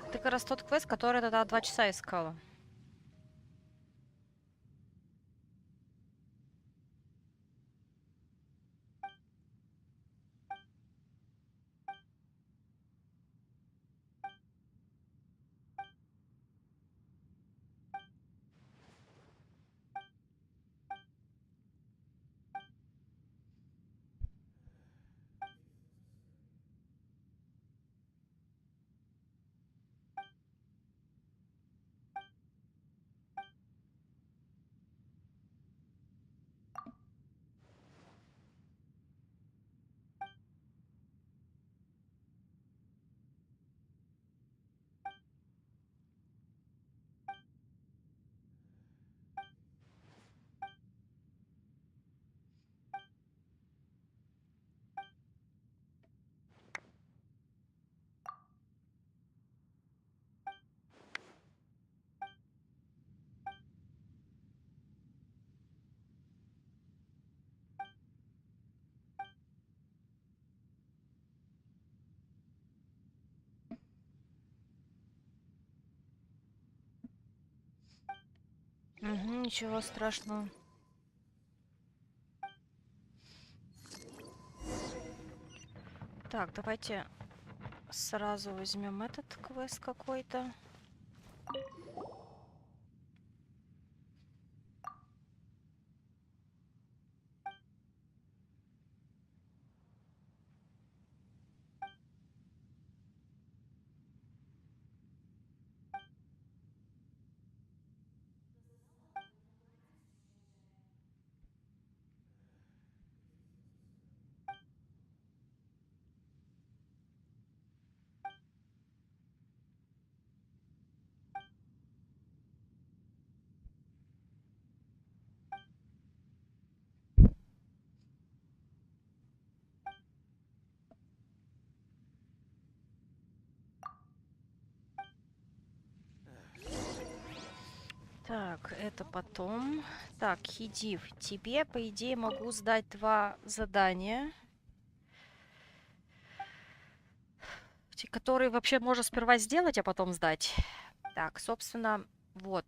Это как раз тот квест, который тогда 2 часа искала. Угу, ничего страшного. Так, давайте сразу возьмем этот квест какой-то. Так, это потом. Так, Хидив, тебе, по идее, могу сдать 2 задания, которые вообще можно сперва сделать, а потом сдать. Так, собственно, вот.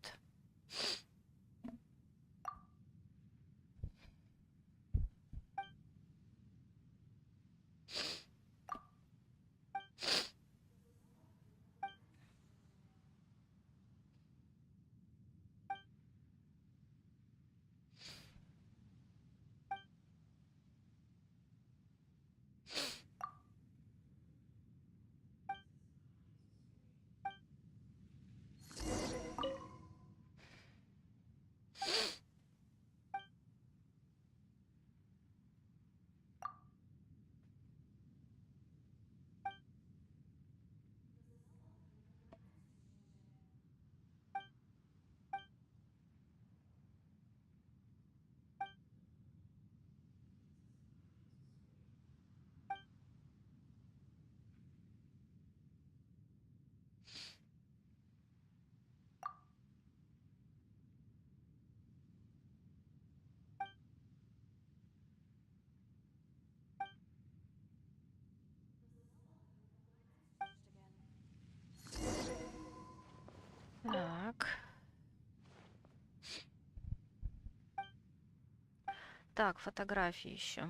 Так, фотографии еще.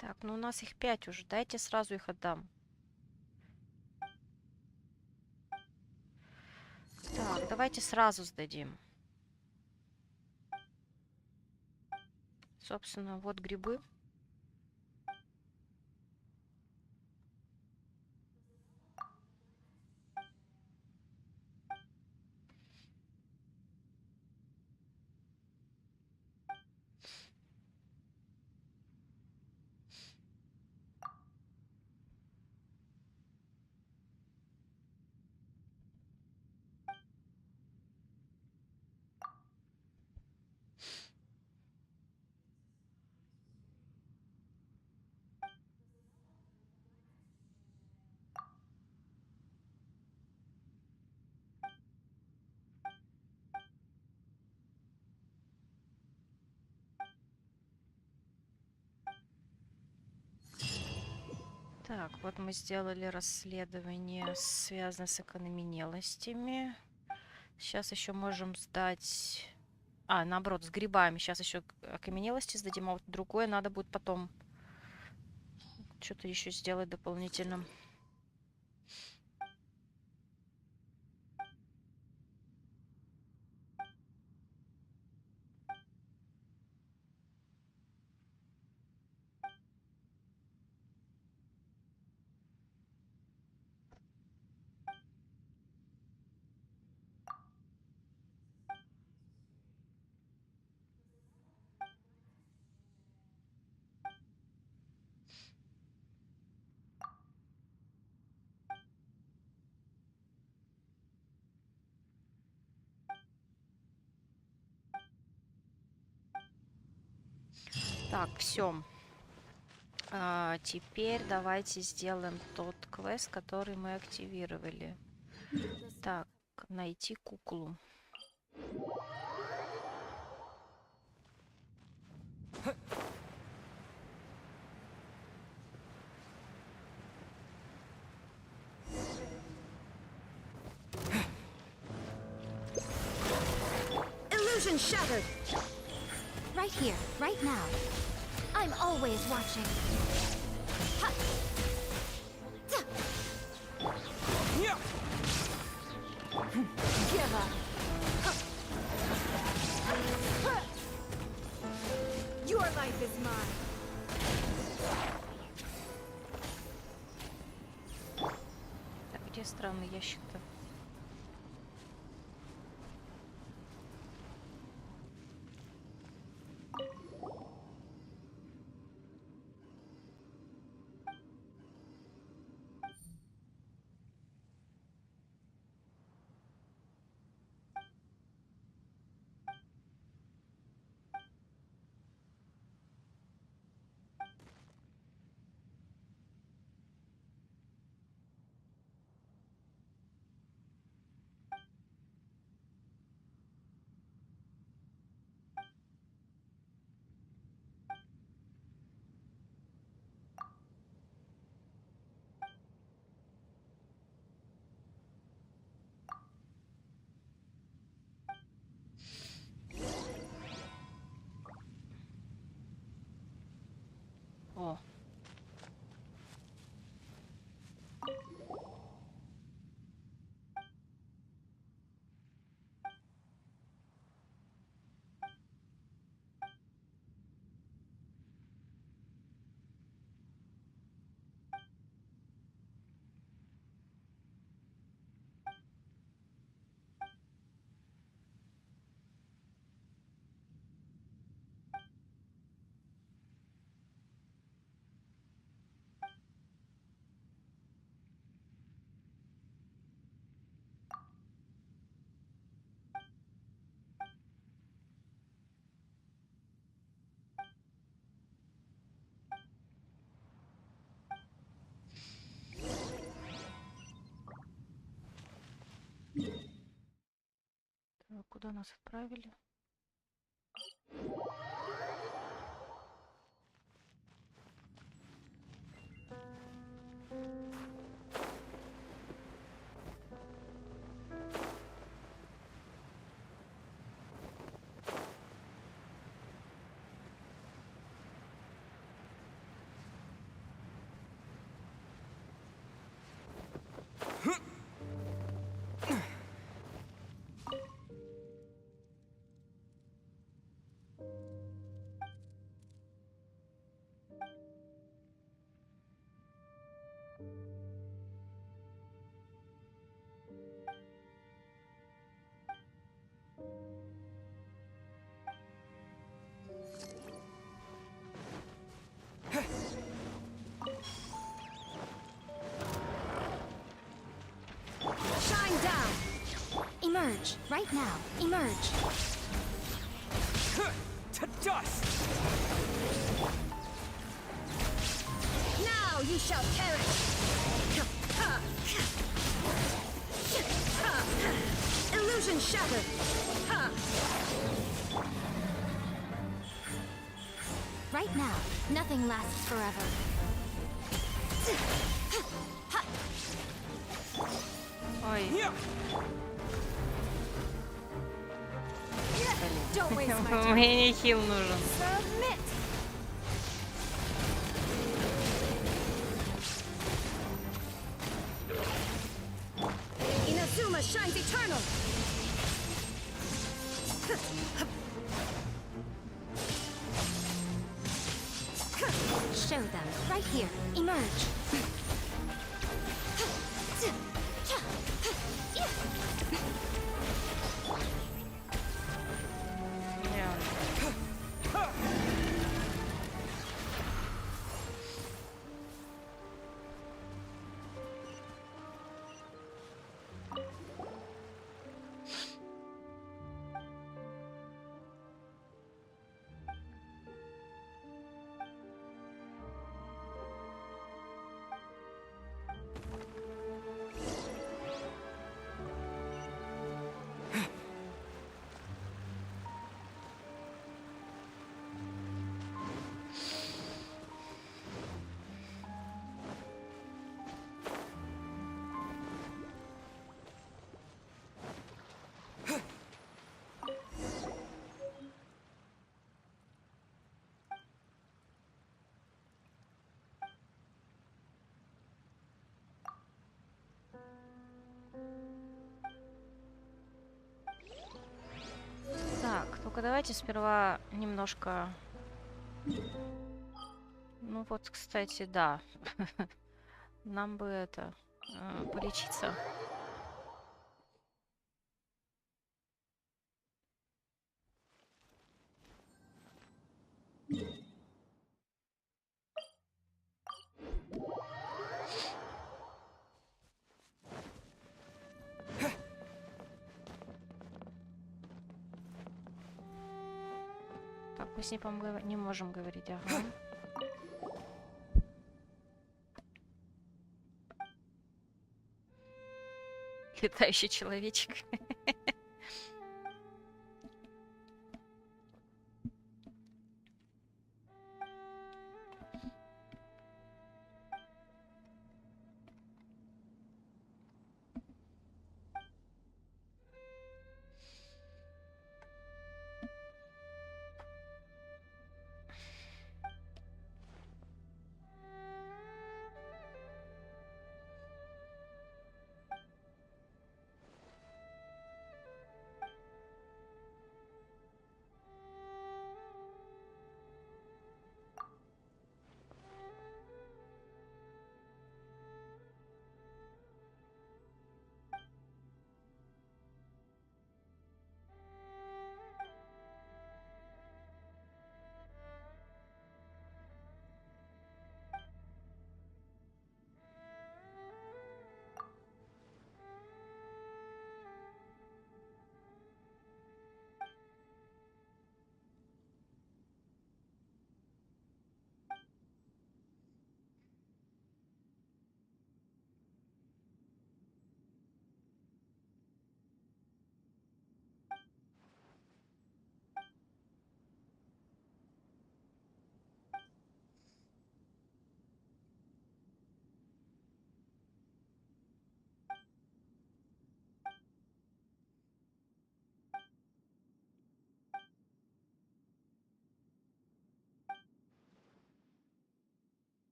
Так, ну у нас их 5 уже. Дайте сразу их отдам. Так, давайте сразу сдадим. Собственно, вот грибы. Так, вот мы сделали расследование, связанное с окаменелостями. Сейчас еще можем сдать... А, наоборот, с грибами. Сейчас еще окаменелости сдадим, а вот другое надо будет потом что-то еще сделать дополнительно. Так, все. Теперь давайте сделаем тот квест, который мы активировали. Так, найти куклу. Illusion shattered! Right here, right now. I'm always watching. Ha! Ta! Give up. Ha! Your life is mine. Так, где странный ящик-то? Куда нас отправили? Shine down! Emerge, right now. Emerge. To dust! Now you shall perish! Illusion shattered! Right now, nothing lasts forever. Ой. Don't waste my time. Мне хил нужен. Submit! Inazuma shines eternal! Show them, right here. Emerge. Так, только давайте сперва немножко... Ну вот, кстати, да. Нам бы это... полечиться. Так, мы с ней, по-моему, не можем говорить, ага. Летающий человечек.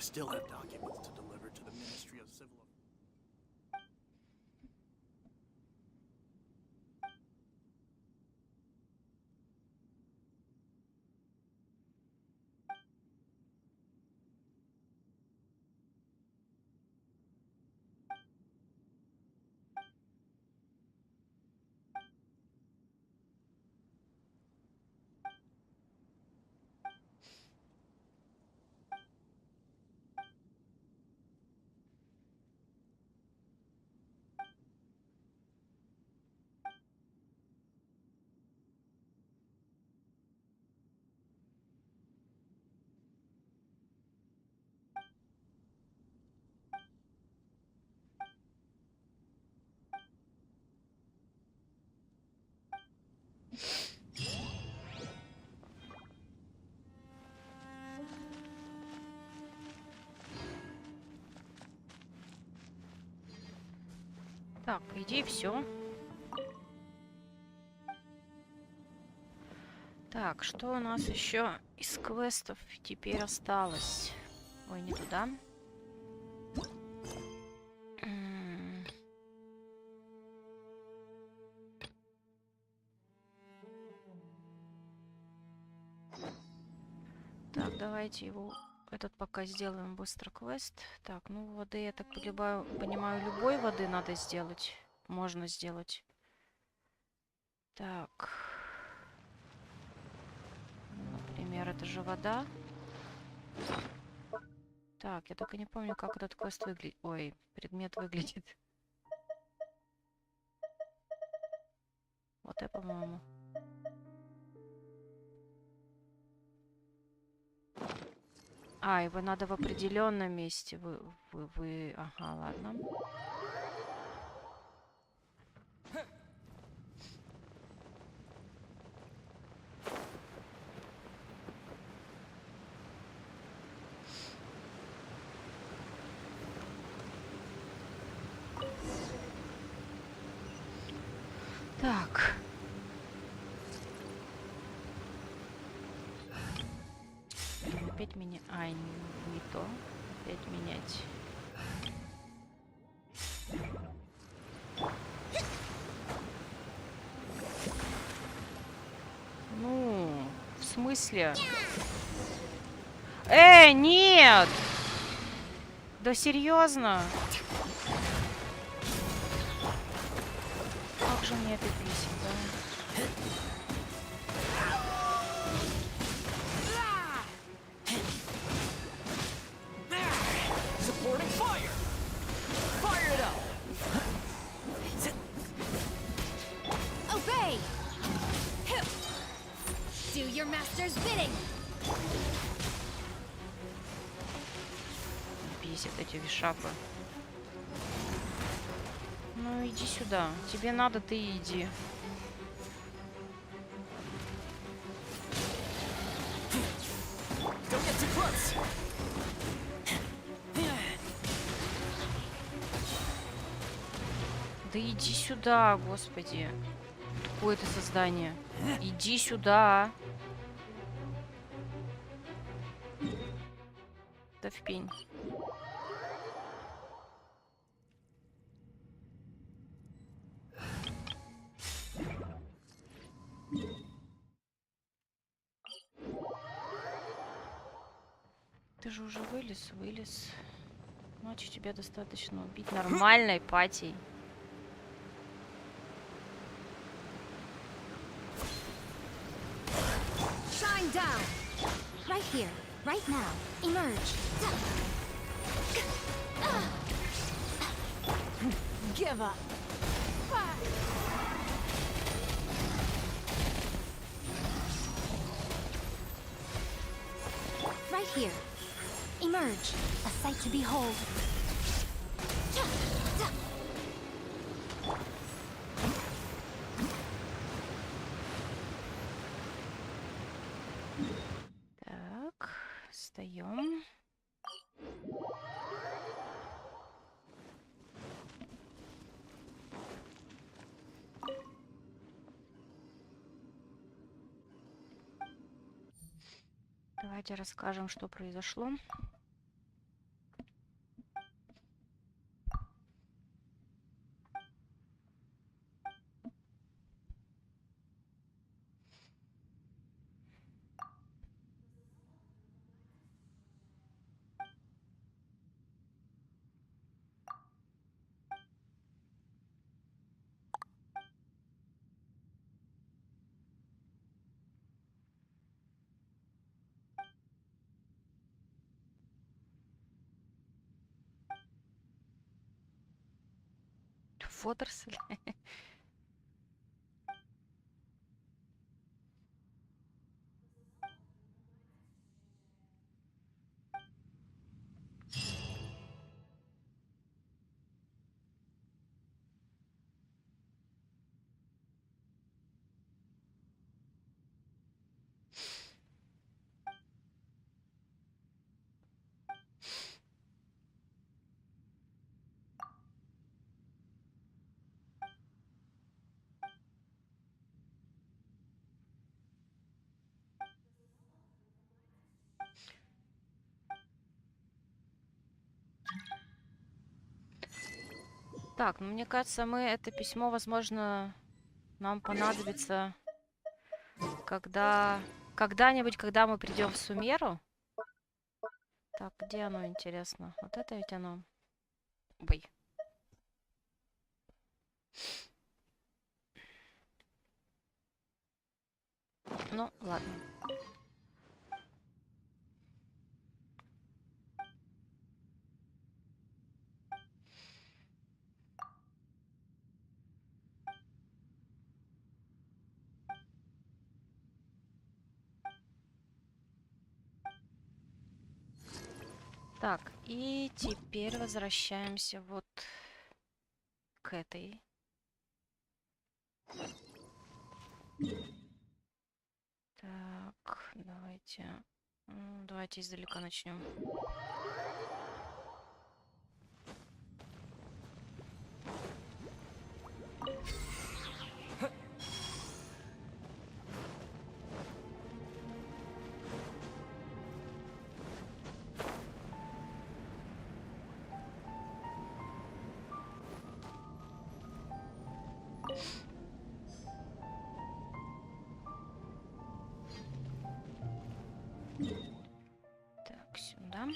still have documents to deliver to the Ministry of Civil Affairs. Так, по идее, все. Так, что у нас еще из квестов теперь осталось? Ой, не туда. Так, давайте его... Этот пока сделаем быстро квест. Так, ну воды, я так понимаю, любой воды надо сделать. Можно сделать. Так. Например, это же вода. Так, я только не помню, как этот квест выглядит. Ой, предмет выглядит. Вот это, по-моему. А, его надо в определенном месте. Ага, ладно. Так. Опять меня... А, не то. Опять менять. Ну, в смысле? Нет! Да серьезно? Как же мне это бесит, да? Бесит эти вишапы. Ну иди сюда. Тебе надо, ты иди. Да иди сюда, господи. Какое это создание? Иди сюда. Да в пень. Ты же уже вылез. Значит, тебя достаточно убить нормальной патией. Shine down. Right here, right now. Emerge. Give up. Right here. Emerge. A sight to behold. Так, встаем. Давайте расскажем, что произошло. Водоросли. Так, ну мне кажется, это письмо, возможно, нам понадобится, когда-нибудь, когда мы придем в Сумеру. Так, где оно, интересно? Вот это ведь оно. Ой. Ну, ладно. Так, и теперь возвращаемся вот к этой. Так, давайте издалека начнем. Так, сюда.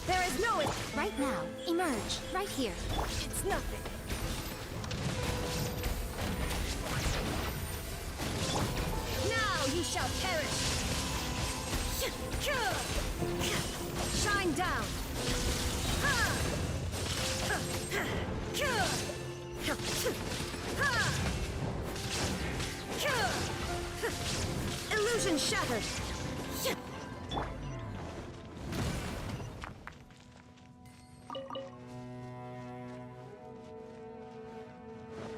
There is no... Right now, emerge, right here. It's nothing. Now you shall perish. Shine down. Illusion shattered.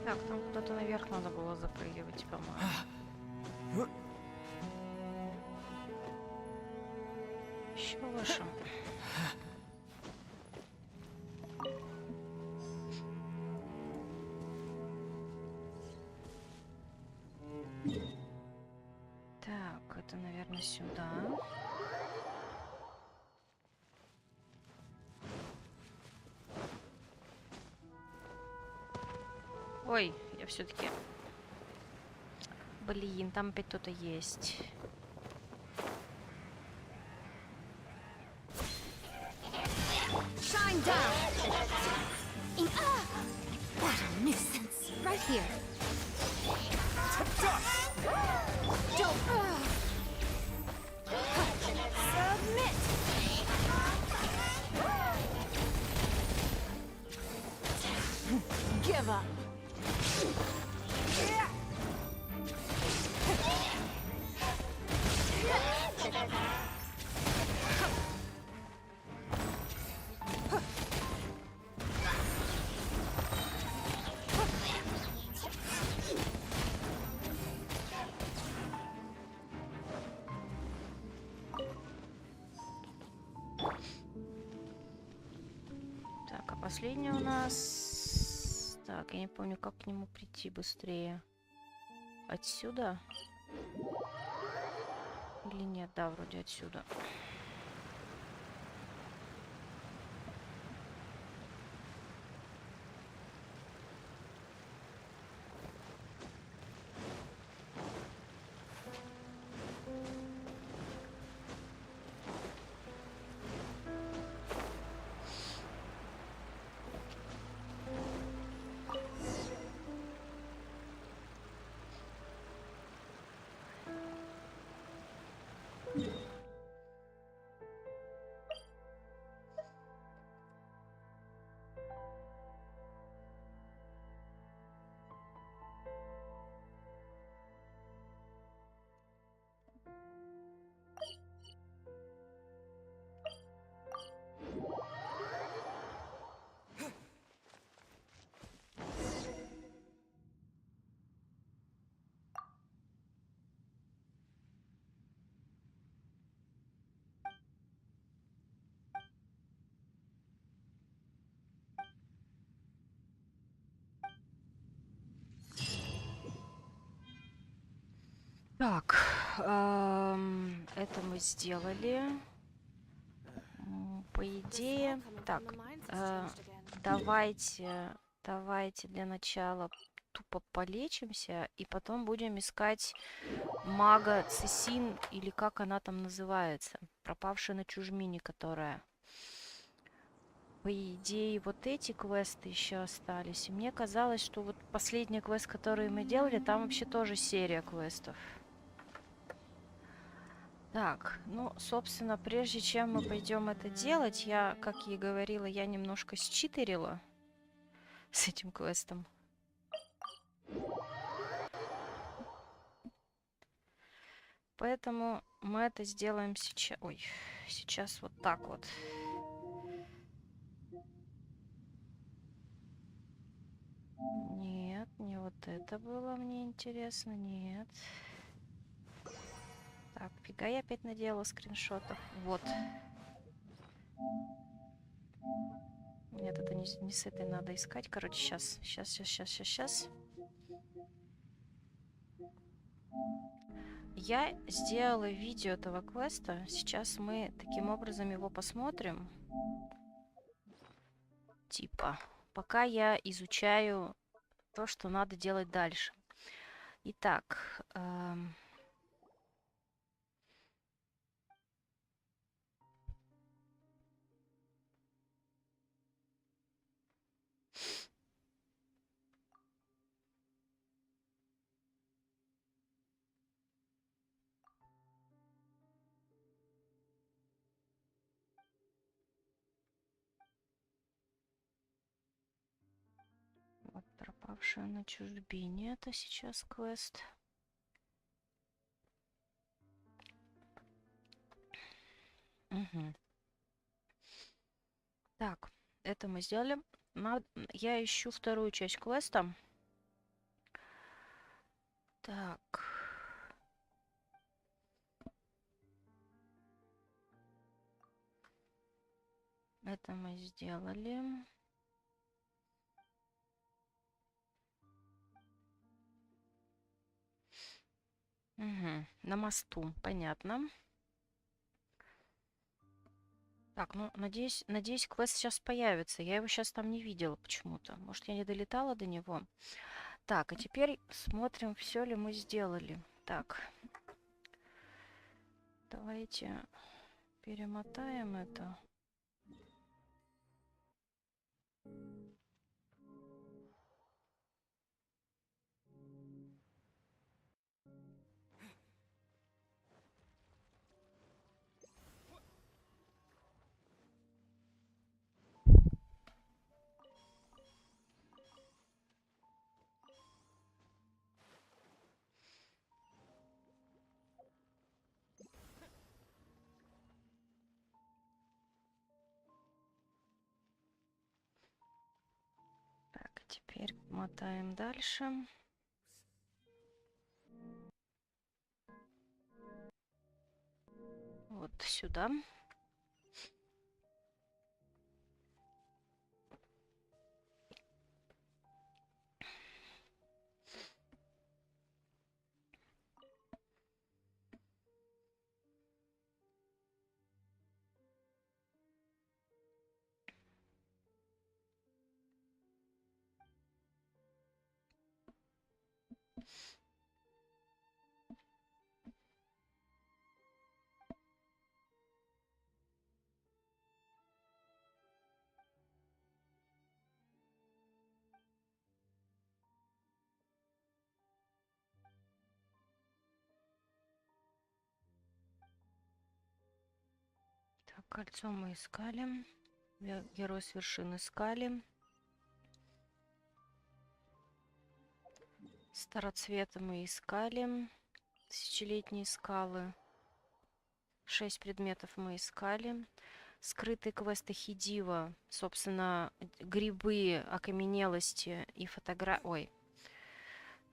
Так, там куда-то наверх надо было запрыгивать, по-моему. Еще выше. Так, это, наверное, сюда. Ой, я все-таки... Блин, там опять кто-то есть. Shine down. What a nuisance. Right here. Don't... Submit. Give up. последний у нас... Так, я не помню, как к нему прийти быстрее. Отсюда? Или нет? Да, вроде отсюда. Так, это мы сделали. По идее, так, давайте для начала тупо полечимся, и потом будем искать мага Цесин, или как она там называется, пропавшая на чужмине, которая. По идее, вот эти квесты еще остались. И мне казалось, что вот последний квест, который мы делали, там вообще тоже серия квестов. Так, ну, собственно, прежде чем мы пойдем это делать, я, как и говорила, я немножко считерила с этим квестом. Поэтому мы это сделаем сейчас. Ой, сейчас вот так вот. Нет, не вот это было мне интересно, нет. Так, фига я опять наделала скриншотов. Вот. Нет, это не с этой надо искать. Короче, сейчас. Я сделала видео этого квеста. Сейчас мы таким образом его посмотрим. Типа, пока я изучаю то, что надо делать дальше. Итак, вот пропавшая на чужбине, это сейчас квест. Угу. Так, это мы сделали. Я ищу вторую часть квеста. Так. Это мы сделали. Угу. На мосту, понятно. Так, ну, надеюсь, квест сейчас появится. Я его сейчас там не видела почему-то. Может, я не долетала до него. Так, а теперь смотрим, все ли мы сделали. Так. Давайте перемотаем это. Так, теперь мотаем дальше. Вот сюда. Кольцо мы искали. Герой с вершины искали. Староцветы мы искали. Тысячелетние скалы. 6 предметов мы искали. Скрытые квесты Хидива. Собственно, грибы, окаменелости и Ой.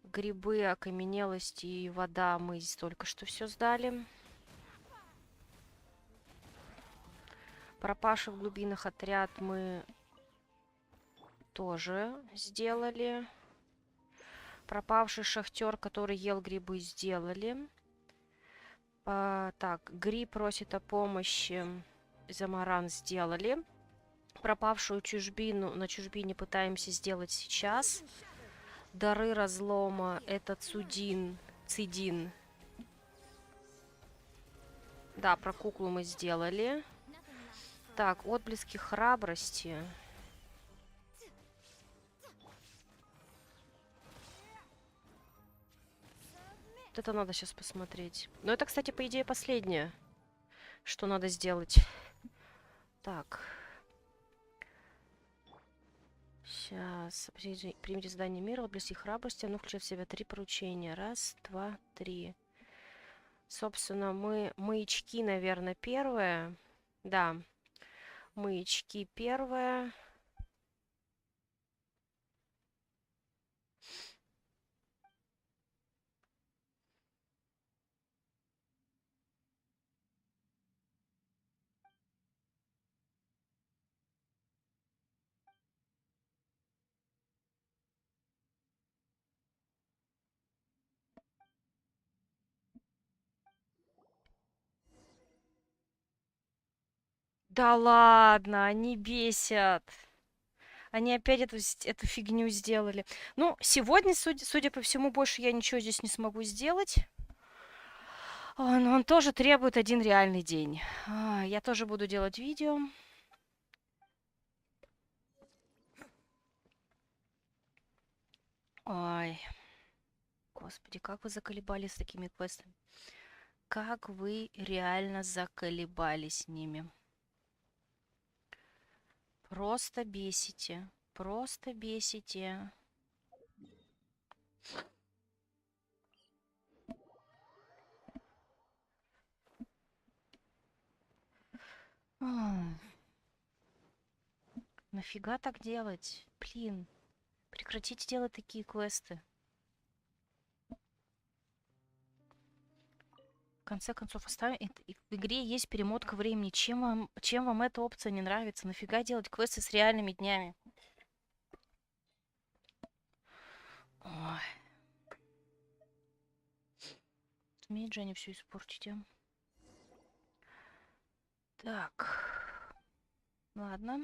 Грибы, окаменелости и вода мы здесь только что все сдали. Пропавший в глубинах отряд мы тоже сделали. Пропавший шахтер, который ел грибы, сделали. Так, гриб просит о помощи. Замаран сделали. Пропавшую чужбину на чужбине пытаемся сделать сейчас. Дары разлома. Это Цидин. Да, про куклу мы сделали. Так, отблески храбрости. Вот это надо сейчас посмотреть. Но это, кстати, по идее, последнее, что надо сделать. Так. Сейчас. Примите задание мира, отблески храбрости. Оно включает в себя 3 поручения. 1, 2, 3. Собственно, маячки, наверное, первое. Да. Маячки первое. Да ладно, они бесят. Они опять эту фигню сделали. Ну, сегодня, судя по всему, больше я ничего здесь не смогу сделать. Но он тоже требует один реальный день. Я тоже буду делать видео. Ой. Господи, как вы заколебались с такими квестами. Как вы реально заколебались с ними. Просто бесите. Просто бесите. Нафига так делать? Блин. Прекратите делать такие квесты. В конце концов, оставим... В игре есть перемотка времени. Чем вам эта опция не нравится? Нафига делать квесты с реальными днями? Ой. Умеет же они все испортить, а? Так. Ладно.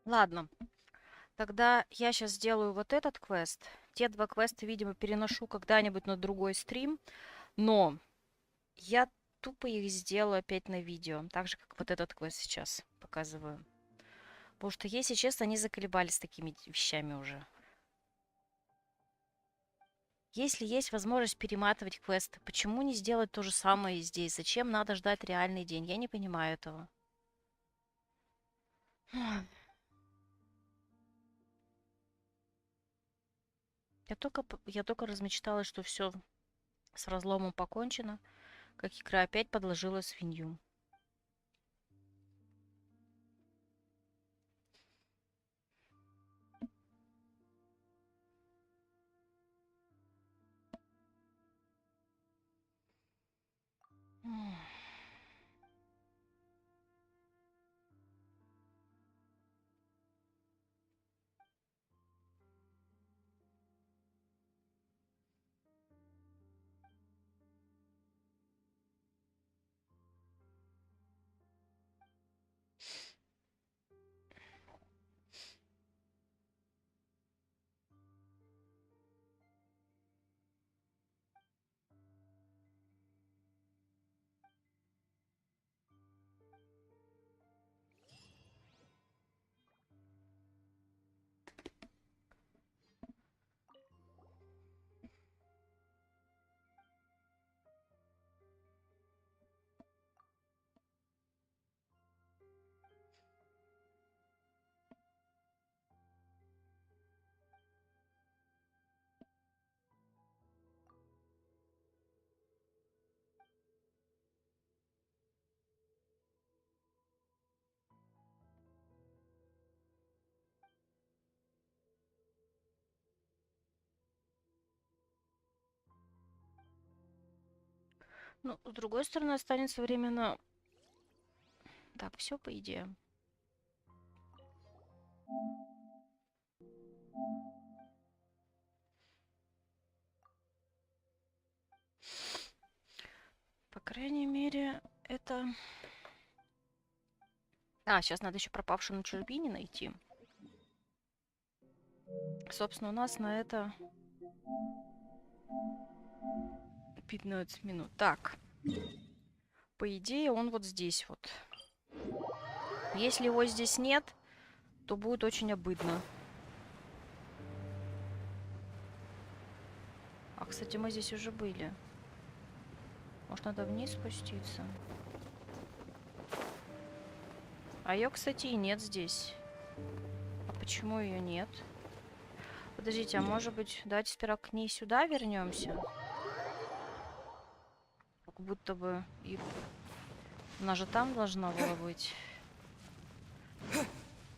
Ладно. Тогда я сейчас сделаю вот этот квест. Те 2 квеста, видимо, переношу когда-нибудь на другой стрим. Но я тупо их сделаю опять на видео. Так же, как вот этот квест сейчас показываю. Потому что, если честно, они заколебались такими вещами уже. Если есть возможность перематывать квесты, почему не сделать то же самое и здесь? Зачем надо ждать реальный день? Я не понимаю этого. Я только размечталась, что все с разломом покончено, как игра опять подложила свинью. Ну, с другой стороны, останется время на... Так, все по идее. По крайней мере, это... А, сейчас надо еще пропавшую на чужбине найти. Собственно, у нас на это 15 минут. Так. По идее, он вот здесь вот. Если его здесь нет, то будет очень обидно. А, кстати, мы здесь уже были. Может, надо вниз спуститься? А ее, кстати, и нет здесь. А почему ее нет? Подождите, а может быть, давайте сперва к ней сюда вернемся? Как будто бы и... Она же там должна была быть.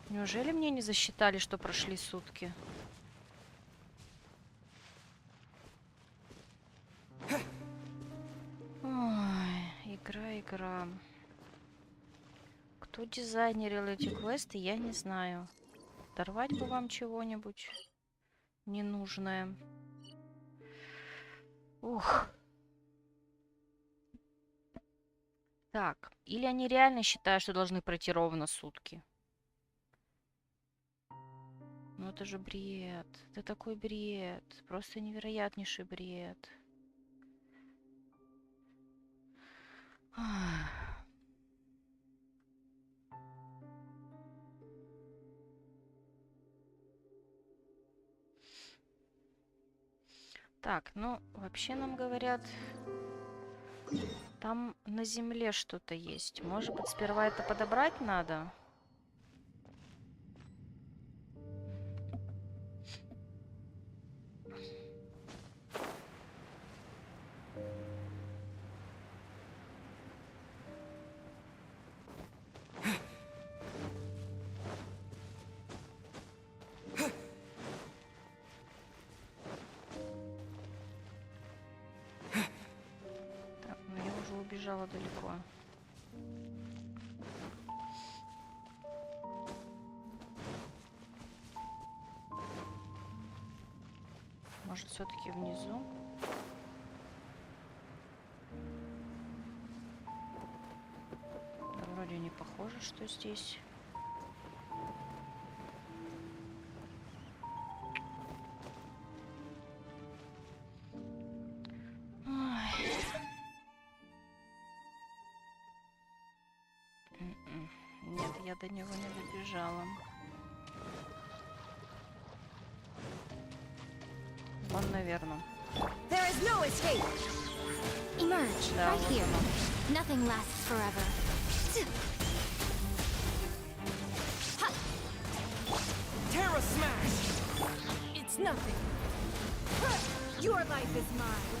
Неужели мне не засчитали, что прошли сутки? Ой, игра. Кто дизайнерил эти квесты, я не знаю. Дорвать бы вам чего-нибудь ненужное. Ух. Так, или они реально считают, что должны пройти ровно сутки? Ну это же бред. Это такой бред. Просто невероятнейший бред. Так, ну, вообще нам говорят, там на земле что-то есть. Может быть, сперва это подобрать надо? Так, ну я уже убежала далеко. Может, все-таки внизу? Да, вроде не похоже, что здесь. Ой. Нет, я до него не добежала. Он, наверное. There is no escape. Emerge Да, right вот here. оно. Nothing lasts forever. Terra Smash! It's nothing. Your life is mine.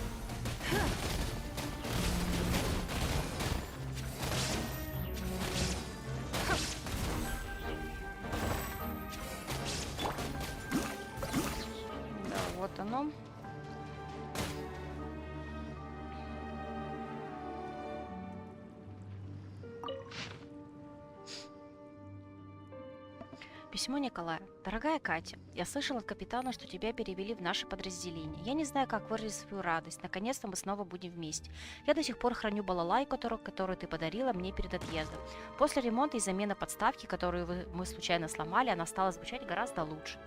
Да, вот оно. Письмо Николая. Дорогая Катя, я слышала от капитана, что тебя перевели в наше подразделение. Я не знаю, как выразить свою радость. Наконец-то мы снова будем вместе. Я до сих пор храню балалайку, которую ты подарила мне перед отъездом. После ремонта и замены подставки, которую мы случайно сломали, она стала звучать гораздо лучше.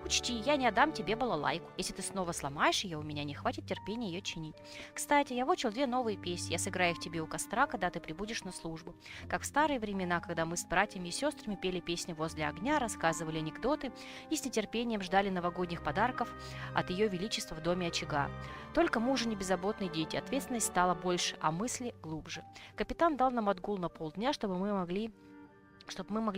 Учти, я не отдам тебе балалайку. Если ты снова сломаешь ее, у меня не хватит терпения ее чинить. Кстати, я выучил 2 новые песни. Я сыграю их тебе у костра, когда ты прибудешь на службу. Как в старые времена, когда мы с братьями и сестрами пели песни возле огня, рассказывали анекдоты и с нетерпением ждали новогодних подарков от Ее Величества в доме очага. Только мы уже не беззаботные дети, ответственность стала больше, а мысли глубже. Капитан дал нам отгул на полдня, чтобы мы могли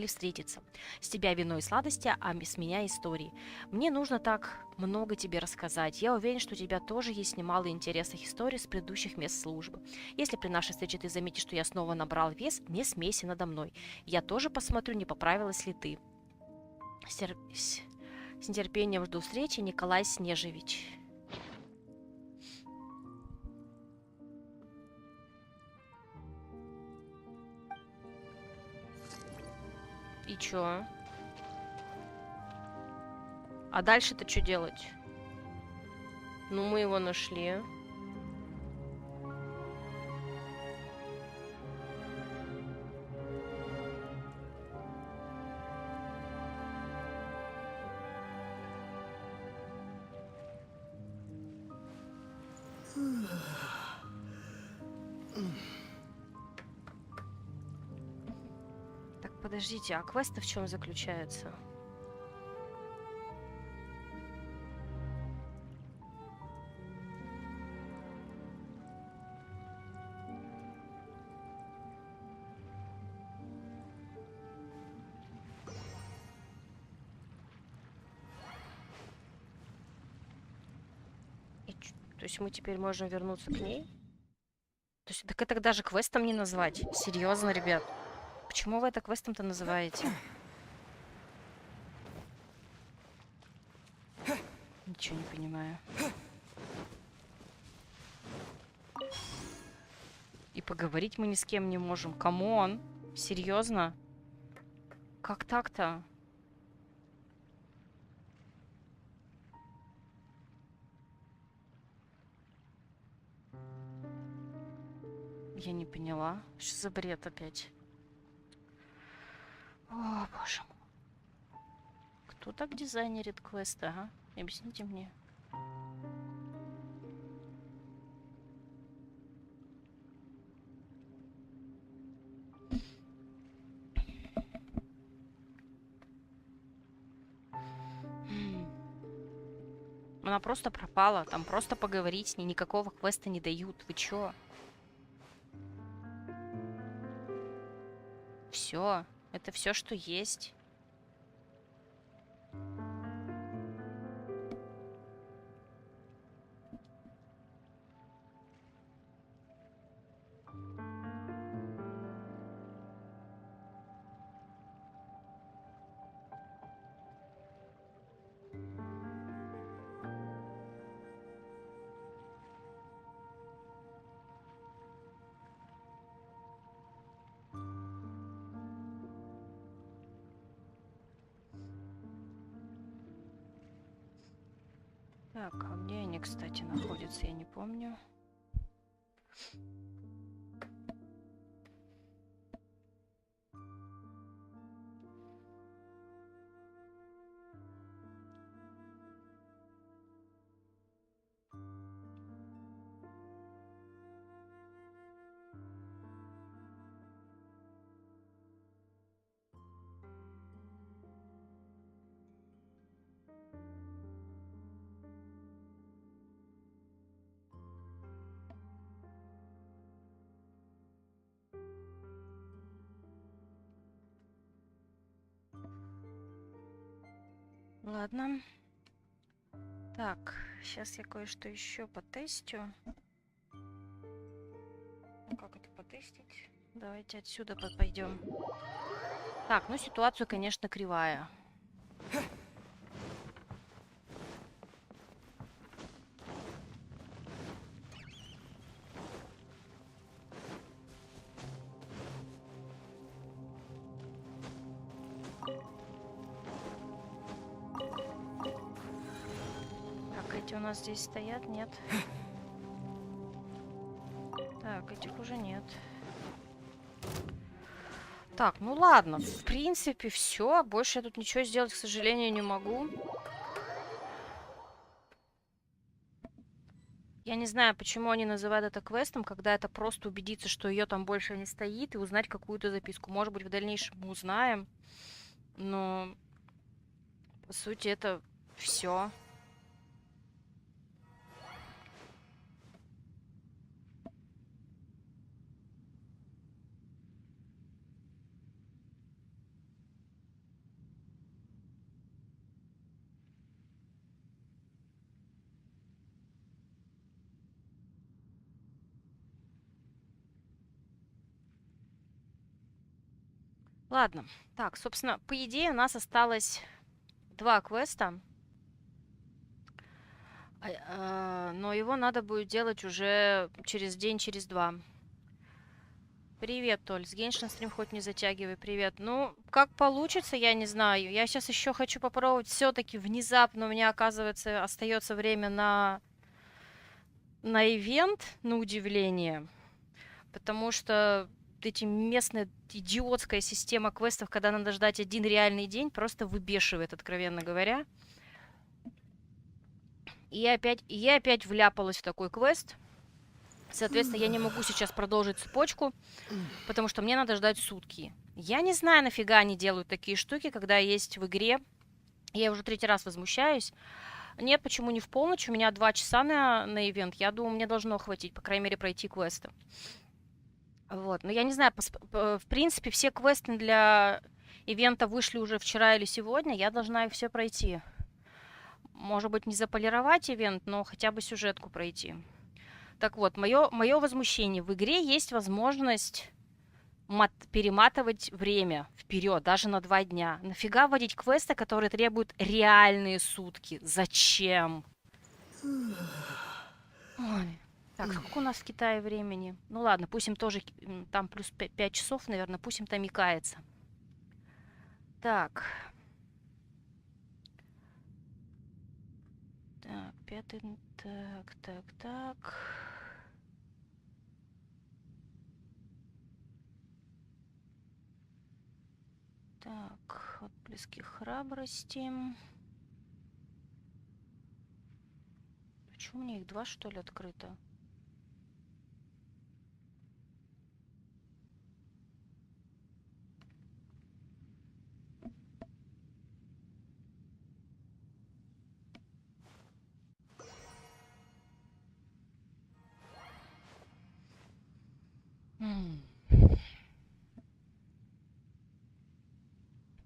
встретиться. С тебя вино и сладости, а с меня истории. Мне нужно так много тебе рассказать. Я уверен, что у тебя тоже есть немало интересных историй с предыдущих мест службы. Если при нашей встрече ты заметишь, что я снова набрал вес, не смейся надо мной. Я тоже посмотрю, не поправилась ли ты. С нетерпением жду встречи, Николай Снежевич. чё? А дальше-то что делать? Ну, мы его нашли. Так, подождите, а квест в чем заключается? То есть мы теперь можем вернуться к ней? То есть, так это даже квестом не назвать. Серьезно, ребят. Почему вы это квестом-то называете? Ничего не понимаю. И поговорить мы ни с кем не можем. Камон. Серьезно? Как так-то? Я не поняла. Что за бред опять? О, боже мой. Кто так дизайнерит квесты, а? Объясните мне. Она просто пропала. Там просто поговорить с ней. Никакого квеста не дают. Вы чё? Все. Это все, что есть. Так, а где они, кстати, находятся, я не помню. Ладно. Так, сейчас я кое-что еще потестю. Ну, как это потестить? Давайте отсюда пойдем. Так, ну ситуация, конечно, кривая. Эти у нас здесь стоят? Нет. Так, этих уже нет. Так, ну ладно. В принципе, все. Больше я тут ничего сделать, к сожалению, не могу. Я не знаю, почему они называют это квестом, когда это просто убедиться, что ее там больше не стоит, и узнать какую-то записку. Может быть, в дальнейшем мы узнаем. Но, по сути, это все. Ладно. Так, собственно, по идее у нас осталось 2 квеста. Но его надо будет делать уже через день, через 2. Привет, Толь. С Геншин стрим хоть не затягивай. Привет. Ну, как получится, я не знаю. Я сейчас еще хочу попробовать. Все-таки внезапно у меня, оказывается, остается время на ивент, на удивление. Потому что эти местная идиотская система квестов, когда надо ждать один реальный день, просто выбешивает, откровенно говоря. И я опять вляпалась в такой квест. Соответственно, я не могу сейчас продолжить цепочку, потому что мне надо ждать сутки. Я не знаю, нафига они делают такие штуки, когда есть в игре. Я уже 3-й раз возмущаюсь. Нет, почему не в полночь? У меня 2 часа на ивент. Я думаю, мне должно хватить, по крайней мере, пройти квесты. Вот. Но я не знаю, в принципе, все квесты для ивента вышли уже вчера или сегодня. Я должна их все пройти. Может быть, не заполировать ивент, но хотя бы сюжетку пройти. Так вот, мое возмущение. В игре есть возможность перематывать время вперед, даже на 2 дня. Нафига вводить квесты, которые требуют реальные сутки? Зачем? Ой. Так, сколько у нас в Китае времени? Ну ладно, пусть им тоже там плюс 5 часов, наверное, пусть им там икается. Так. Так, 5-й... Так. Так, отблески храбрости. Почему у меня их 2, что ли, открыто?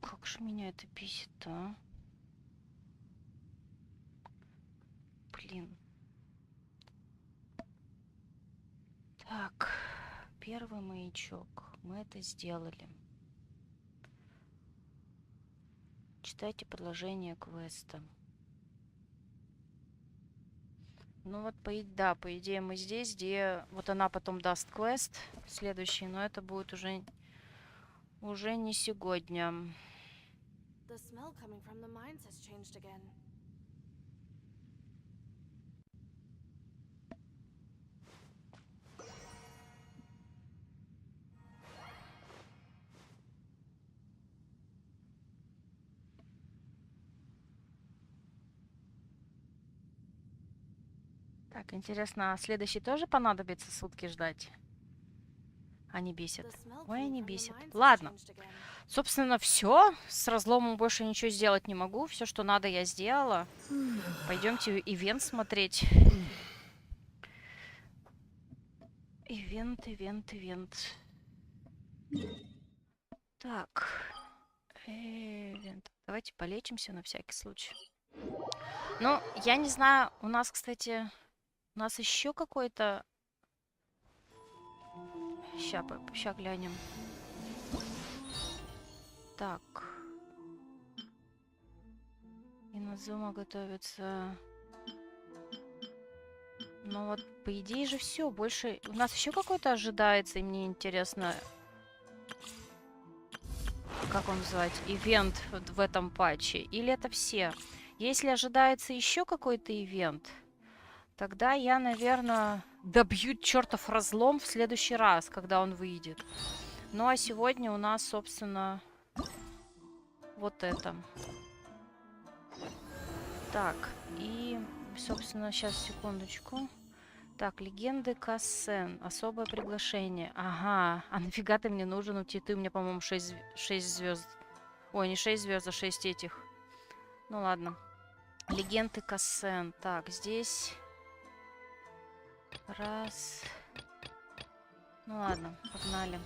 Как же меня это бесит, а? Блин. Так, первый маячок. Мы это сделали. Читайте предложение квеста. Ну вот, по идее мы здесь, где вот она потом даст квест следующий, но это будет уже не сегодня. The smell coming from the mines has changed again. Так, интересно, а следующий тоже понадобится сутки ждать? Они бесят. Ой, они бесят. Ладно. Собственно, все. С разломом больше ничего сделать не могу. Все, что надо, я сделала. Пойдемте ивент смотреть. Ивент. Так. Ивент. Давайте полечимся на всякий случай. Ну, я не знаю, у нас, кстати, у нас еще какой-то... Ща глянем. Так. Инозума готовится. Ну вот, по идее же все. Больше... У нас еще какой-то ожидается, и мне интересно... Как он называется? Ивент в этом патче. Или это все? Если ожидается еще какой-то ивент, тогда я, наверное, добью чертов разлом в следующий раз, когда он выйдет. Ну а сегодня у нас, собственно, вот это. Так, и, собственно, сейчас, секундочку. Так, легенды Кассен. Особое приглашение. Ага. А нафига ты мне нужен? Ты у меня, по-моему, 6 звезд. Ой, не 6 звезд, а 6 этих. Ну ладно. Легенды Кассен. Так, здесь... Раз. Ну ладно, погнали.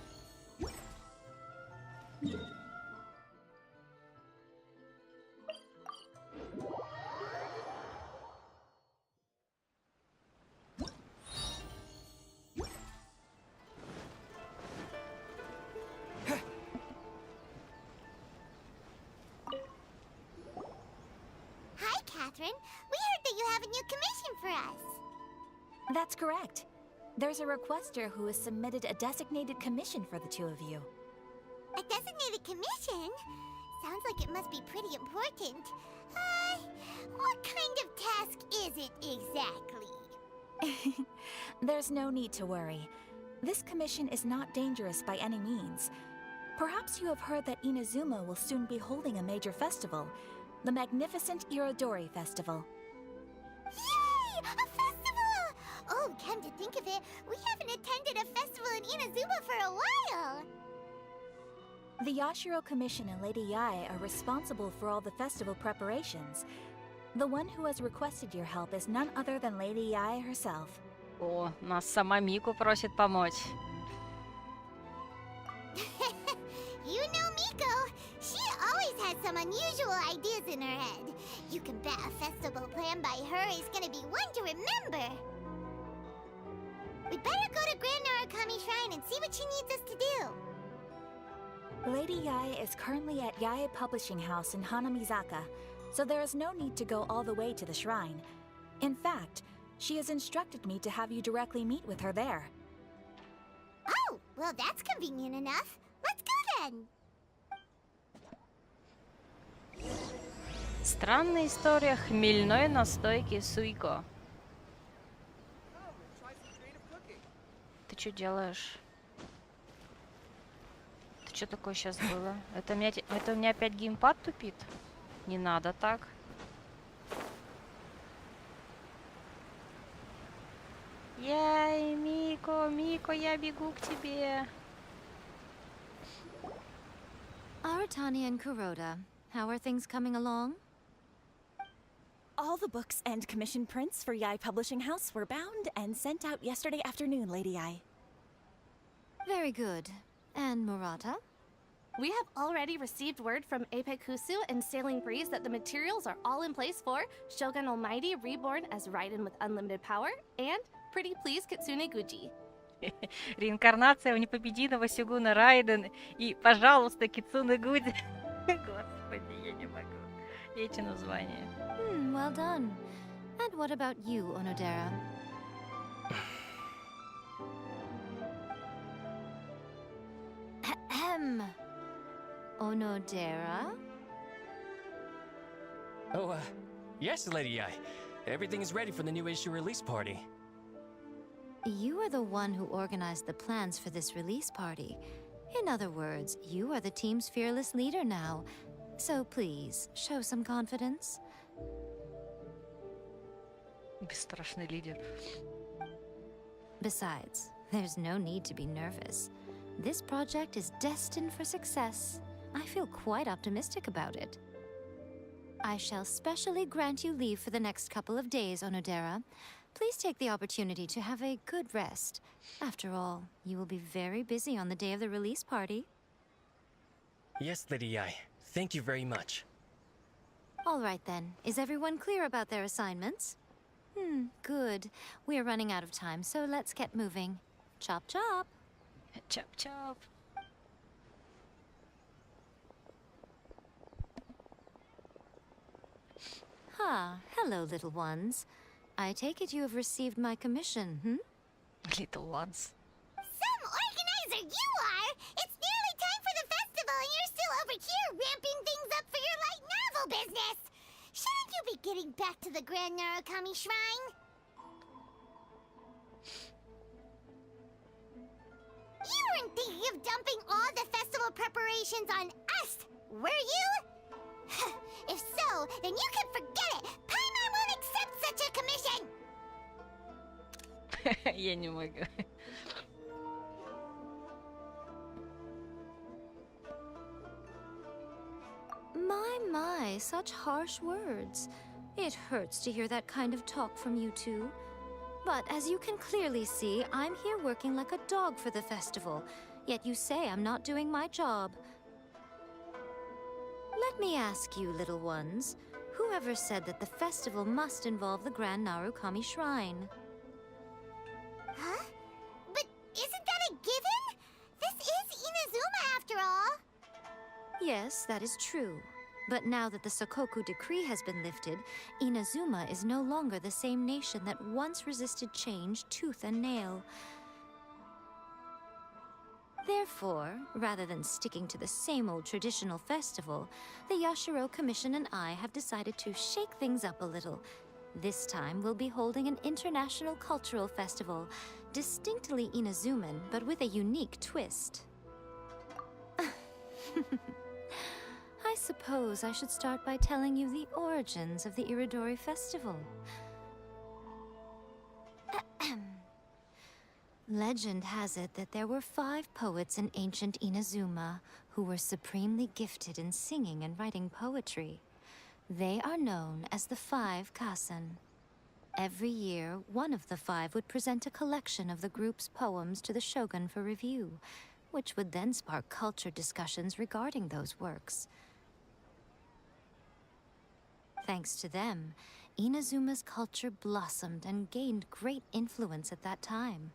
Hi, Catherine. We heard that you have a new commission for us. That's correct. There's a requester who has submitted a designated commission for the two of you. A designated commission? Sounds like it must be pretty important. What kind of task is it exactly? There's no need to worry. This commission is not dangerous by any means. Perhaps you have heard that Inazuma will soon be holding a major festival, the magnificent Irodori Festival. Yay! A festival! Oh, come to think of it, we haven't attended a festival in Inazuma for a while! The Yashiro Commission and Lady Yae are responsible for all the festival preparations. The one who has requested your help is none other than Lady Yae herself. О, нас сама Мику просит помочь. You know Miko. She always has some unusual ideas in her head. You can bet a festival planned by her is gonna be one to remember. We'd better go to Grand Narukami Shrine and see what she needs us to do. Lady Yae is currently at Yae Publishing House in Hanamizaka, so there is no need to go all the way to the shrine. In fact, she has instructed me to have you directly meet with her there. Oh, well that's convenient enough. Let's go then. Странная история хмельной настойки суйко. Ты что делаешь? Это что такое сейчас было? Это у меня опять геймпад тупит? Не надо так. Яй, Мико, я бегу к тебе. Aratani and Kuroda, how are things coming along? All the books and commission prints for Yae Publishing House were bound and sent out yesterday afternoon, Lady Yae. Very good. And Murata? We have already received word from Apekusu and Sailing Breeze that the materials are all in place for Shogun Almighty Reborn as Raiden with Unlimited Power and Pretty Please Kitsune Guji. Реинкарнация у непобедимого Сёгуна Райден и, пожалуйста, Кицуне Гуди. Господи, я не могу. Эти названия. Well done. And what about you, Onodera? Ahem. Onodera? Oh, yes, Lady Yae. Everything is ready for the new issue release party. You are the one who organized the plans for this release party. In other words, you are the team's fearless leader now. So please, show some confidence. Бесстрашный лидер. Besides, there's no need to be nervous. This project is destined for success. I feel quite optimistic about it. I shall specially grant you leave for the next couple of days, Onodera. Please take the opportunity to have a good rest. After all, you will be very busy on the day of the release party. Yes, Lady Yae. Thank you very much. All right then. Is everyone clear about their assignments? Good. We are running out of time, so let's get moving. Chop chop. Chop chop. Hello, little ones. I take it you have received my commission, Little ones. Some organizer you are! It's nearly time for the festival and you're still over here ramping things up for your light novel business! Shouldn't you be getting back to the Grand Narukami Shrine? You weren't thinking of dumping all the festival preparations on us, were you? If so, then you can forget it! Paimon won't accept such a commission! Я не могу. My, such harsh words. It hurts to hear that kind of talk from you two. But as you can clearly see, I'm here working like a dog for the festival. Yet you say I'm not doing my job. Let me ask you, little ones, whoever said that the festival must involve the Grand Narukami Shrine? Huh? But isn't that a given? This is Inazuma after all. Yes, that is true. But now that the Sokoku decree has been lifted, Inazuma is no longer the same nation that once resisted change tooth and nail. Therefore, rather than sticking to the same old traditional festival, the Yashiro Commission and I have decided to shake things up a little. This time, we'll be holding an international cultural festival, distinctly Inazuman, but with a unique twist. I suppose I should start by telling you the origins of the Iridori Festival. Legend has it that there were 5 poets in ancient Inazuma who were supremely gifted in singing and writing poetry. They are known as the 5 Kasen. Every year, one of the 5 would present a collection of the group's poems to the shogun for review, which would then spark culture discussions regarding those works. Thanks to them, Inazuma's culture blossomed and gained great influence at that time.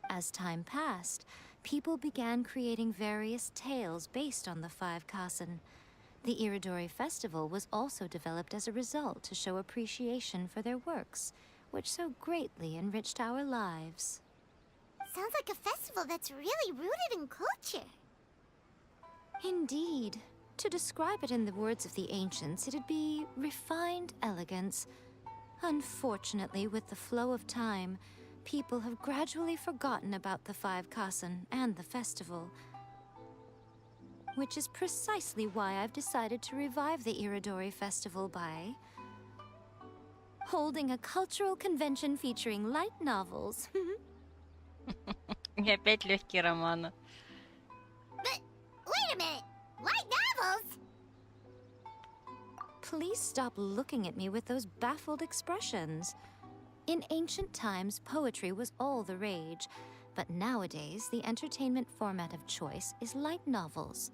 As time passed, people began creating various tales based on the 5 Kasen. The Iridori Festival was also developed as a result to show appreciation for their works, which so greatly enriched our lives. Sounds like a festival that's really rooted in culture. Indeed. To describe it in the words of the ancients, it'd be refined elegance. Unfortunately, with the flow of time, people have gradually forgotten about the 5 Kasen and the festival. Which is precisely why I've decided to revive the Iridori Festival by holding a cultural convention featuring light novels. И опять легкие романы. But wait a minute! Light novels? Please stop looking at me with those baffled expressions. In ancient times, poetry was all the rage, but nowadays, the entertainment format of choice is light novels.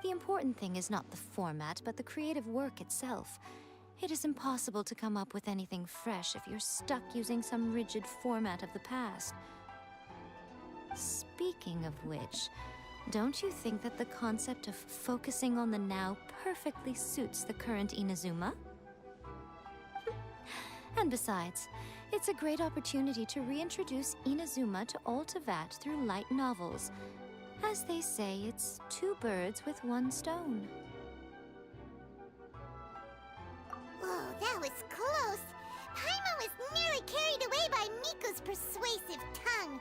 The important thing is not the format, but the creative work itself. It is impossible to come up with anything fresh if you're stuck using some rigid format of the past. Speaking of which, don't you think that the concept of focusing on the now perfectly suits the current Inazuma? And besides, it's a great opportunity to reintroduce Inazuma to all Teyvat through light novels. As they say, it's 2 birds with 1 stone. Whoa, that was close. Paimon was nearly carried away by Miko's persuasive tongue.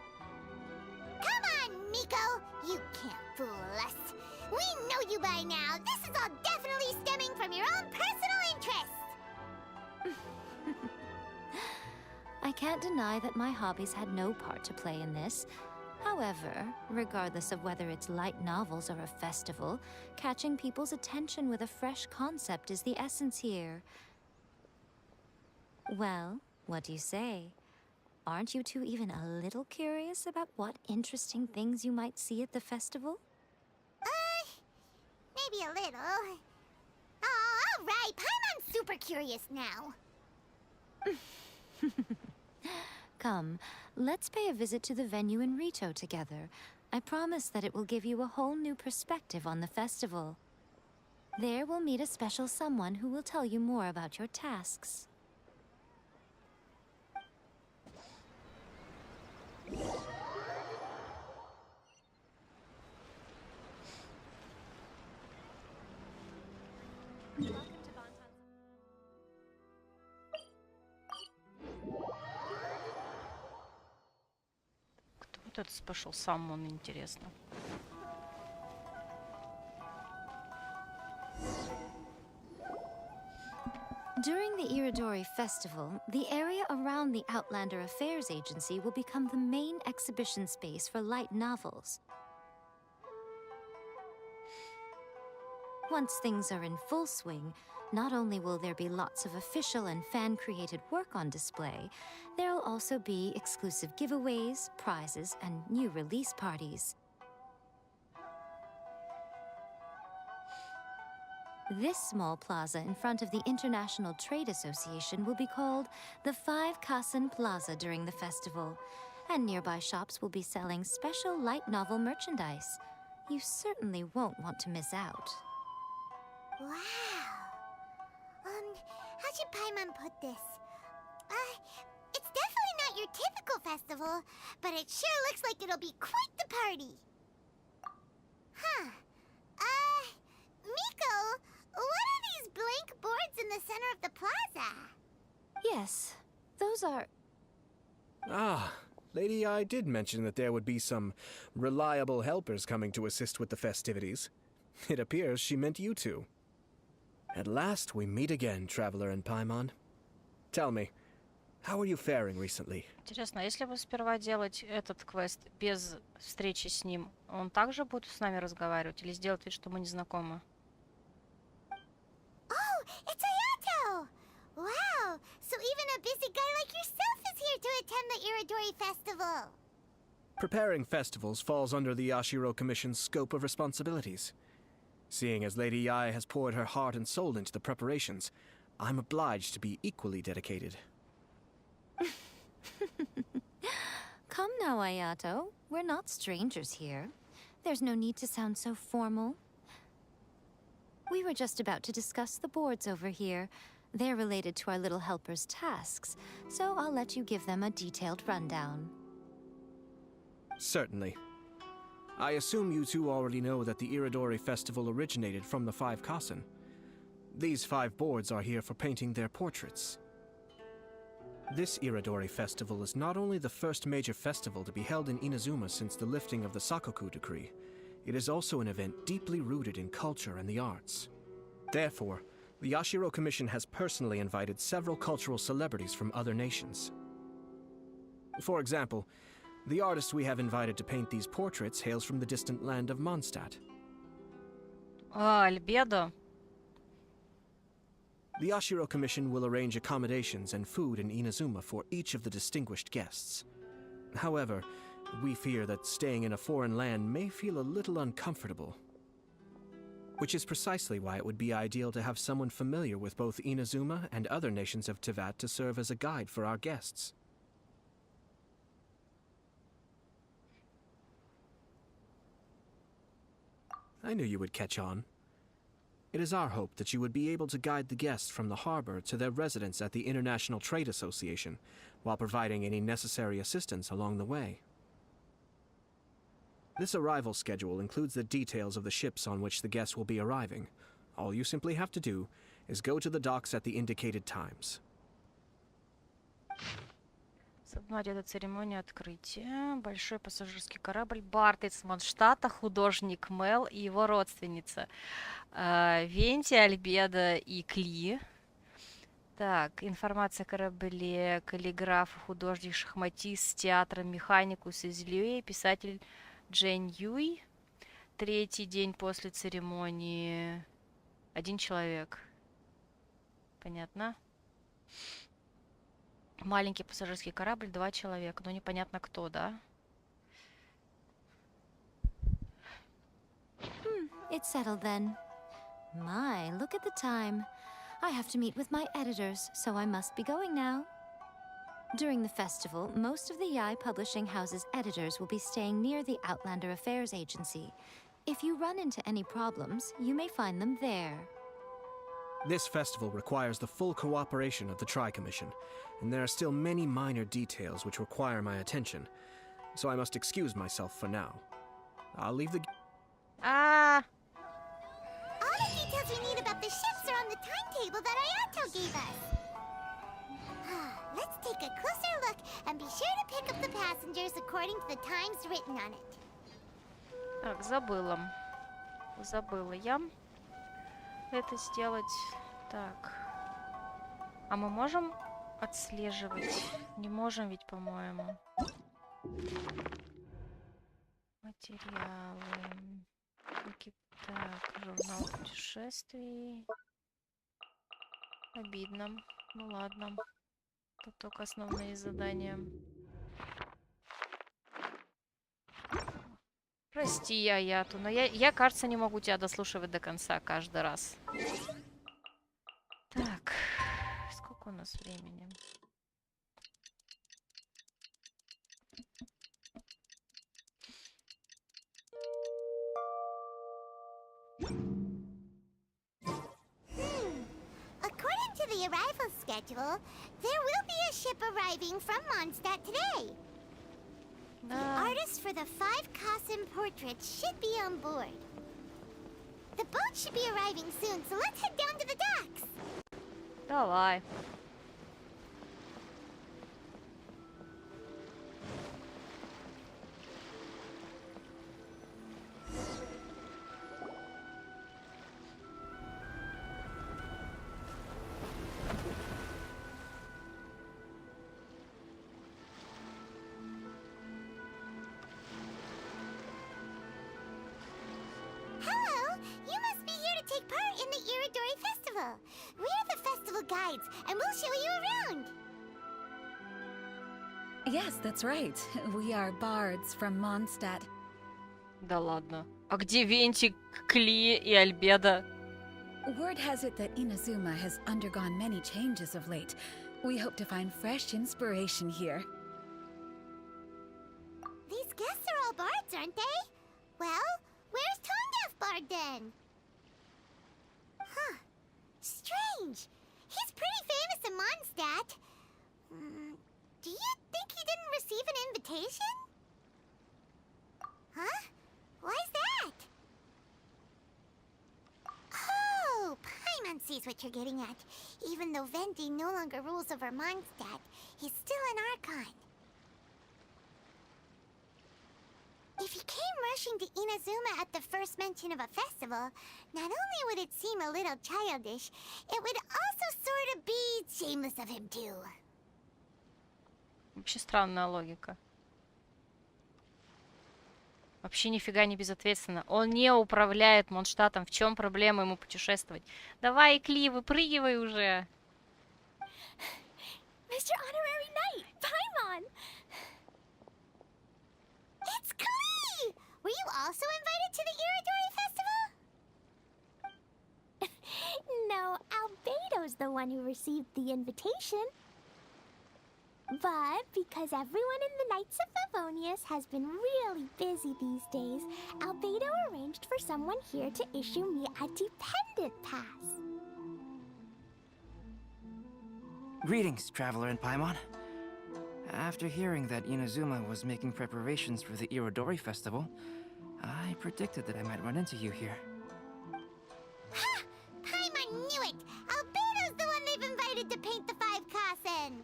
Come on, Miko! You can't fool us. We know you by now. This is all definitely stemming from your own personal interests. I can't deny that my hobbies had no part to play in this. However, regardless of whether it's light novels or a festival, catching people's attention with a fresh concept is the essence here. Well, what do you say? Aren't you two even a little curious about what interesting things you might see at the festival? Maybe a little. Oh, all right. Paimon's super curious now. Come, let's pay a visit to the venue in Rito together. I promise that it will give you a whole new perspective on the festival. There we'll meet a special someone who will tell you more about your tasks. Кто вот этот пошел сам, он интересно. During the Iridori Festival, the area around the Outlander Affairs Agency will become the main exhibition space for light novels. Once things are in full swing, not only will there be lots of official and fan-created work on display, there'll also be exclusive giveaways, prizes, and new release parties. This small plaza in front of the International Trade Association will be called the 5 Kasen Plaza during the festival, and nearby shops will be selling special light novel merchandise. You certainly won't want to miss out. Wow. How should Paimon put this? It's definitely not your typical festival, but it sure looks like it'll be quite the party. Huh. Miko, what are these blank boards in the center of the plaza? Yes, those are... Ah, Lady I did mention that there would be some reliable helpers coming to assist with the festivities. It appears she meant you two. At last we meet again, Traveler and Paimon. Tell me, how are you faring recently? Интересно, а если бы сперва делать этот квест без встречи с ним, он также будет с нами разговаривать или сделать вид, что мы не знакомы? Oh, it's Aято! Wow, so even a busy guy like yourself is here to attend the Iridori Festival. Preparing festivals falls under the Yashiro Commission's scope of responsibilities. Seeing as Lady Yae has poured her heart and soul into the preparations, I'm obliged to be equally dedicated. Come now, Aято. We're not strangers here. There's no need to sound so formal. We were just about to discuss the boards over here. They're related to our little helper's tasks, so I'll let you give them a detailed rundown. Certainly. I assume you two already know that the Iridori Festival originated from the 5 Kasen. These 5 boards are here for painting their portraits. This Iridori Festival is not only the first major festival to be held in Inazuma since the lifting of the Sakoku Decree, it is also an event deeply rooted in culture and the arts. Therefore, the Yashiro Commission has personally invited several cultural celebrities from other nations. For example, the artist we have invited to paint these portraits hails from the distant land of Mondstadt. Альбедо. The Yashiro Commission will arrange accommodations and food in Inazuma for each of the distinguished guests. However, we fear that staying in a foreign land may feel a little uncomfortable. Which is precisely why it would be ideal to have someone familiar with both Inazuma and other nations of Teyvat to serve as a guide for our guests. I knew you would catch on. It is our hope that you would be able to guide the guests from the harbor to their residence at the International Trade Association, while providing any necessary assistance along the way. This arrival schedule includes the details of the ships on which the guests will be arriving. All you simply have to do is go to the docks at the indicated times. Смотрит церемонию открытия. Большой пассажирский корабль Барт из Mondstadt, художник Мел и его родственница Венти, Альбедо и Кли. Так, информация о корабле, каллиграф, художник, шахматист, театра, механикус из Люэ, писатель Джен Юй. 3-й день после церемонии. 1 человек. Понятно. Маленький пассажирский корабль, 2 человека. Но непонятно кто, да? It's settled then. My, look at the time. I have to meet with my editors, so I must be going now. During the festival, most of the Yae Publishing House's editors will be staying near the Outlander Affairs Agency. If you run into any problems, you may find them there. This festival requires the full cooperation of the Tri-Commission, and there are still many minor details which require my attention, so I must excuse myself for now. I'll leave the... All the details we need about the ships are on the timetable that Aято gave us. Let's take a closer look and be sure to pick up the passengers according to the times written on it. Так, забыла. Забыла я это сделать. Так. А мы можем отслеживать? Не можем ведь, по-моему. Материалы. Так, журнал путешествий. Обидно. Ну ладно. Тут только основные задания. Прости, Аято, но я, кажется, не могу тебя дослушивать до конца каждый раз. Так, сколько у нас времени? the arrival schedule, there will be a ship arriving from Mondstadt today. The artist for the 5 Kasim portraits should be on board. The boat should be arriving soon, so let's head down to the docks. Давай. Hello, you must be here to take part in the Iridori Festival. We're the festival guides, and we'll show you around. Yes, that's right. We are bards from Mondstadt. Да ладно. А где Вентик, Кли и Альбеда? Word has it that Inazuma has undergone many changes of late. We hope to find fresh inspiration here. These guests are all bards, aren't they? Well, where's Tondef Bard then? Huh. Strange. He's pretty famous in Mondstadt. Do you think he didn't receive an invitation? Huh? Why's that? Oh, Paimon sees what you're getting at. Even though Venti no longer rules over Mondstadt, he's still an Archon. If he came rushing to Inazuma at the first mention of a festival, not only would it seem a little childish, it would also sort of be shameless of him too. Вообще странная логика. Вообще нифига не безответственно. Он не управляет Mondstadt'ом. В чем проблема ему путешествовать? Давай, Кли, выпрыгивай уже. Mr. Honorary Knight, Paimon! It's Klee! Were you also invited to the Iridori Festival? No, Albedo's the one who received the invitation. But because everyone in the Knights of Favonius has been really busy these days, Albedo arranged for someone here to issue me a dependent pass. Greetings, Traveler in Paimon. After hearing that Inazuma was making preparations for the Irodori Festival, I predicted that I might run into you here. Ha! Paimon knew it! Albedo's the one they've invited to paint the 5 Kasen!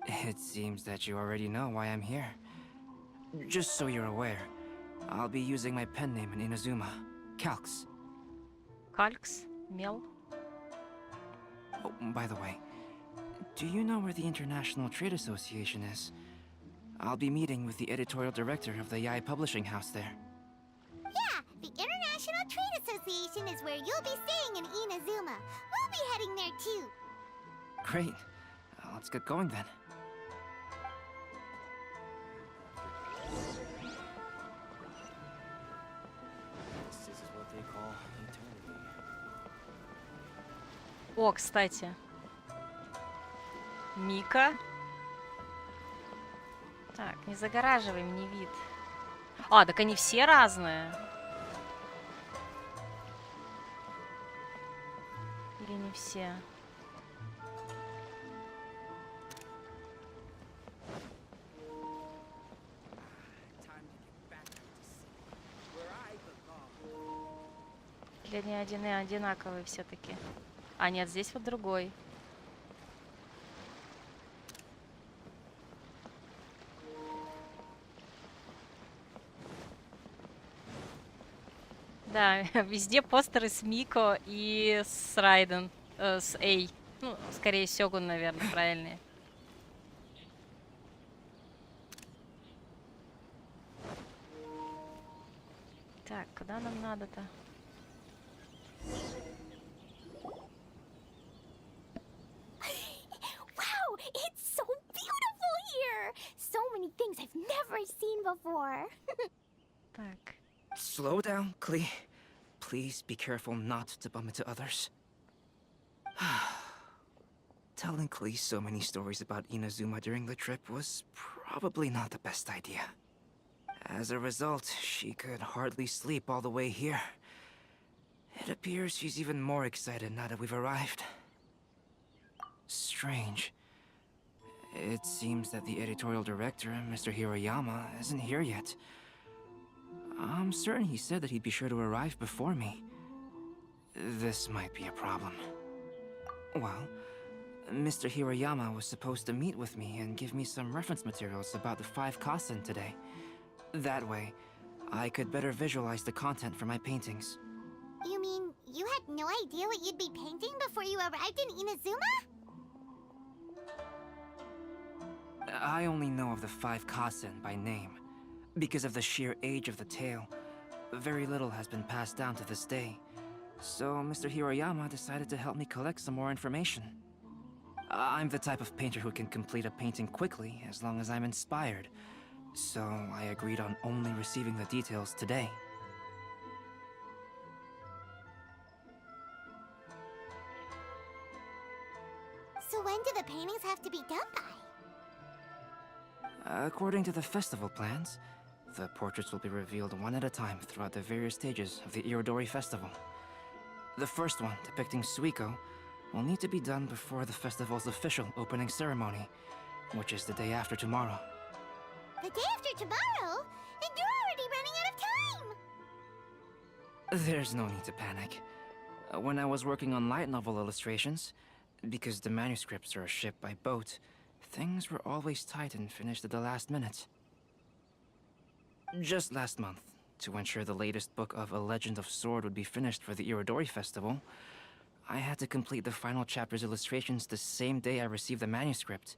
It seems that you already know why I'm here. Just so you're aware, I'll be using my pen name in Inazuma, Calx. Calx? Mel? Oh, by the way, do you know where the International Trade Association is? I'll be meeting with the editorial director of the Yai Publishing House there. Yeah, the International Trade Association is where you'll be staying in Inazuma. We'll be heading there too. Great. Let's get going then. This is what they call eternity. О, кстати. Мика. Так, не загораживай мне вид. А, так они все разные. Или не все? Или они одинаковые все-таки? А, нет, здесь вот другой. Да, везде постеры с Мико и с Райден, с Эй. Ну, скорее Сёгун, наверное, правильнее. Так, куда нам надо-то? Wow, it's so beautiful here! So many things I've never seen before. Так. Slow down, Klee. Please be careful not to bump into others. Telling Klee so many stories about Inazuma during the trip was probably not the best idea. As a result, she could hardly sleep all the way here. It appears she's even more excited now that we've arrived. Strange. It seems that the editorial director, Mr. Hiroyama, isn't here yet. I'm certain he said that he'd be sure to arrive before me. This might be a problem. Well, Mr. Hiroyama was supposed to meet with me and give me some reference materials about the 5 Kasen today. That way, I could better visualize the content for my paintings. You mean you had no idea what you'd be painting before you arrived in Inazuma? I only know of the 5 Kasen by name. Because of the sheer age of the tale, very little has been passed down to this day. So Mr. Hiroyama decided to help me collect some more information. I'm the type of painter who can complete a painting quickly as long as I'm inspired. So I agreed on only receiving the details today. So when do the paintings have to be done by? According to the festival plans, the portraits will be revealed one at a time throughout the various stages of the Irodori Festival. The first one, depicting Suiko, will need to be done before the festival's official opening ceremony, which is the day after tomorrow. The day after tomorrow? Then you're already running out of time! There's no need to panic. When I was working on light novel illustrations, because the manuscripts are shipped by boat, things were always tight and finished at the last minute. Just last month, to ensure the latest book of A Legend of Sword would be finished for the Irodori Festival, I had to complete the final chapter's illustrations the same day I received the manuscript.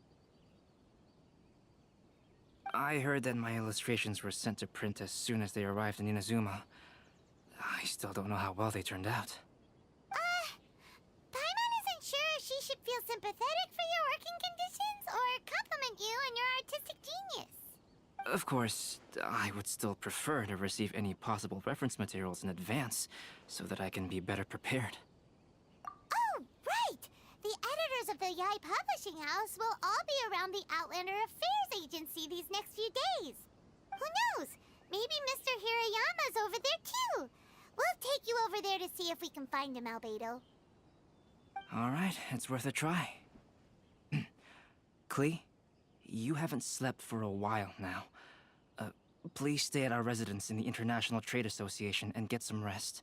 I heard that my illustrations were sent to print as soon as they arrived in Inazuma. I still don't know how well they turned out. Paimon isn't sure if she should feel sympathetic for your working conditions or compliment you on your artistic genius. Of course, I would still prefer to receive any possible reference materials in advance, so that I can be better prepared. Oh, right! The editors of the Yai Publishing House will all be around the Outlander Affairs Agency these next few days. Who knows? Maybe Mr. Hirayama's over there too. We'll take you over there to see if we can find him, Albedo. Alright, it's worth a try. Klee, you haven't slept for a while now. Please stay at our residence in the International Trade Association and get some rest.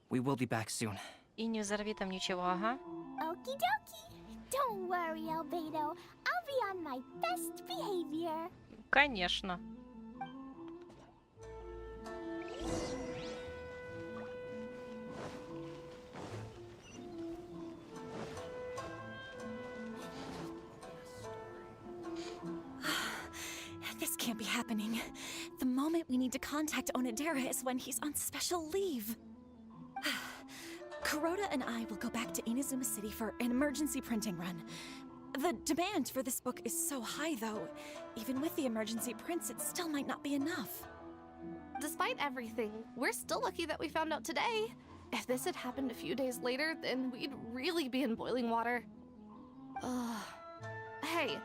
We will be back soon. И не взорви там ничего, ага. Okie dokie. Don't worry, Albedo. I'll be on my best behavior. Конечно. This can't be happening. The moment we need to contact Onodera is when he's on special leave. Kuroda and I will go back to Inazuma City for an emergency printing run. The demand for this book is so high, though. Even with the emergency prints, it still might not be enough. Despite everything, we're still lucky that we found out today. If this had happened a few days later, then we'd really be in boiling water. Hey,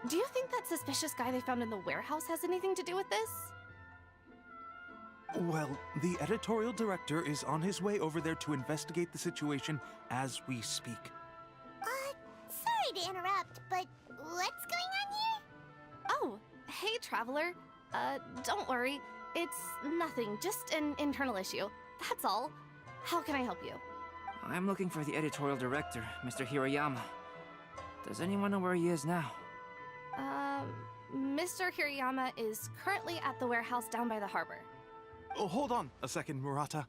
do you think that suspicious guy they found in the warehouse has anything to do with this? Well, the editorial director is on his way over there to investigate the situation as we speak. Sorry to interrupt, but what's going on here? Oh, hey, Traveler. Don't worry. It's nothing, just an internal issue. That's all. How can I help you? I'm looking for the editorial director, Mr. Hiroyama. Does anyone know where he is now? Mr. Hirayama is currently at the warehouse down by the harbor. Oh, hold on a second, Murata.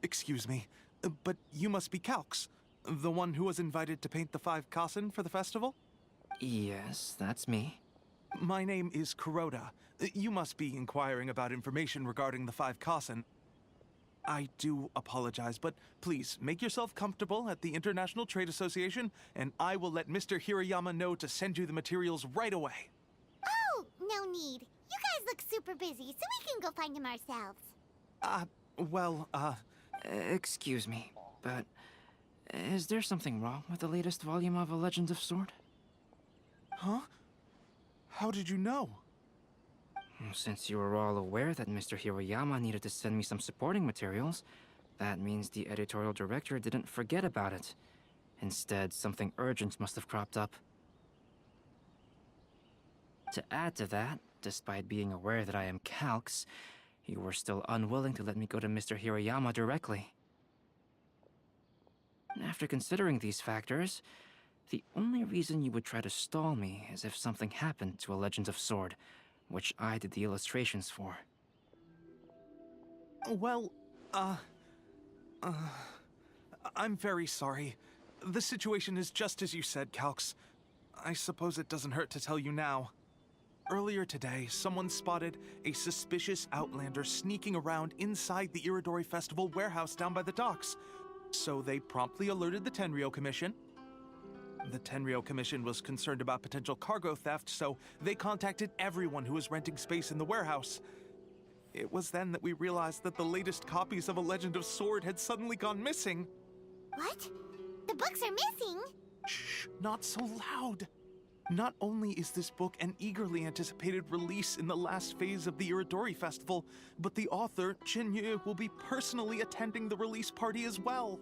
Excuse me, but you must be Calx, the one who was invited to paint the 5 Kasen for the festival? Yes, that's me. My name is Kuroda. You must be inquiring about information regarding the 5 Kasen. I do apologize, but please make yourself comfortable at the International Trade Association, and I will let Mr. Hirayama know to send you the materials right away. Oh, no need. You guys look super busy, so we can go find him ourselves. Excuse me, but is there something wrong with the latest volume of A Legend of Sword? Huh? How did you know? Since you were all aware that Mr. Hiroyama needed to send me some supporting materials, that means the editorial director didn't forget about it. Instead, something urgent must have cropped up. To add to that, despite being aware that I am Calx, you were still unwilling to let me go to Mr. Hiroyama directly. After considering these factors, the only reason you would try to stall me is if something happened to A Legend of Sword, which I did the illustrations for. Well, I'm very sorry. The situation is just as you said, Calx. I suppose it doesn't hurt to tell you now. Earlier today, someone spotted a suspicious outlander sneaking around inside the Irodori Festival warehouse down by the docks. So they promptly alerted the Tenryou Commission. The Tenryou Commission was concerned about potential cargo theft, so they contacted everyone who was renting space in the warehouse. It was then that we realized that the latest copies of A Legend of Sword had suddenly gone missing. What? The books are missing? Shh, not so loud. Not only is this book an eagerly anticipated release in the last phase of the Irodori Festival, but the author, Jinyu, will be personally attending the release party as well.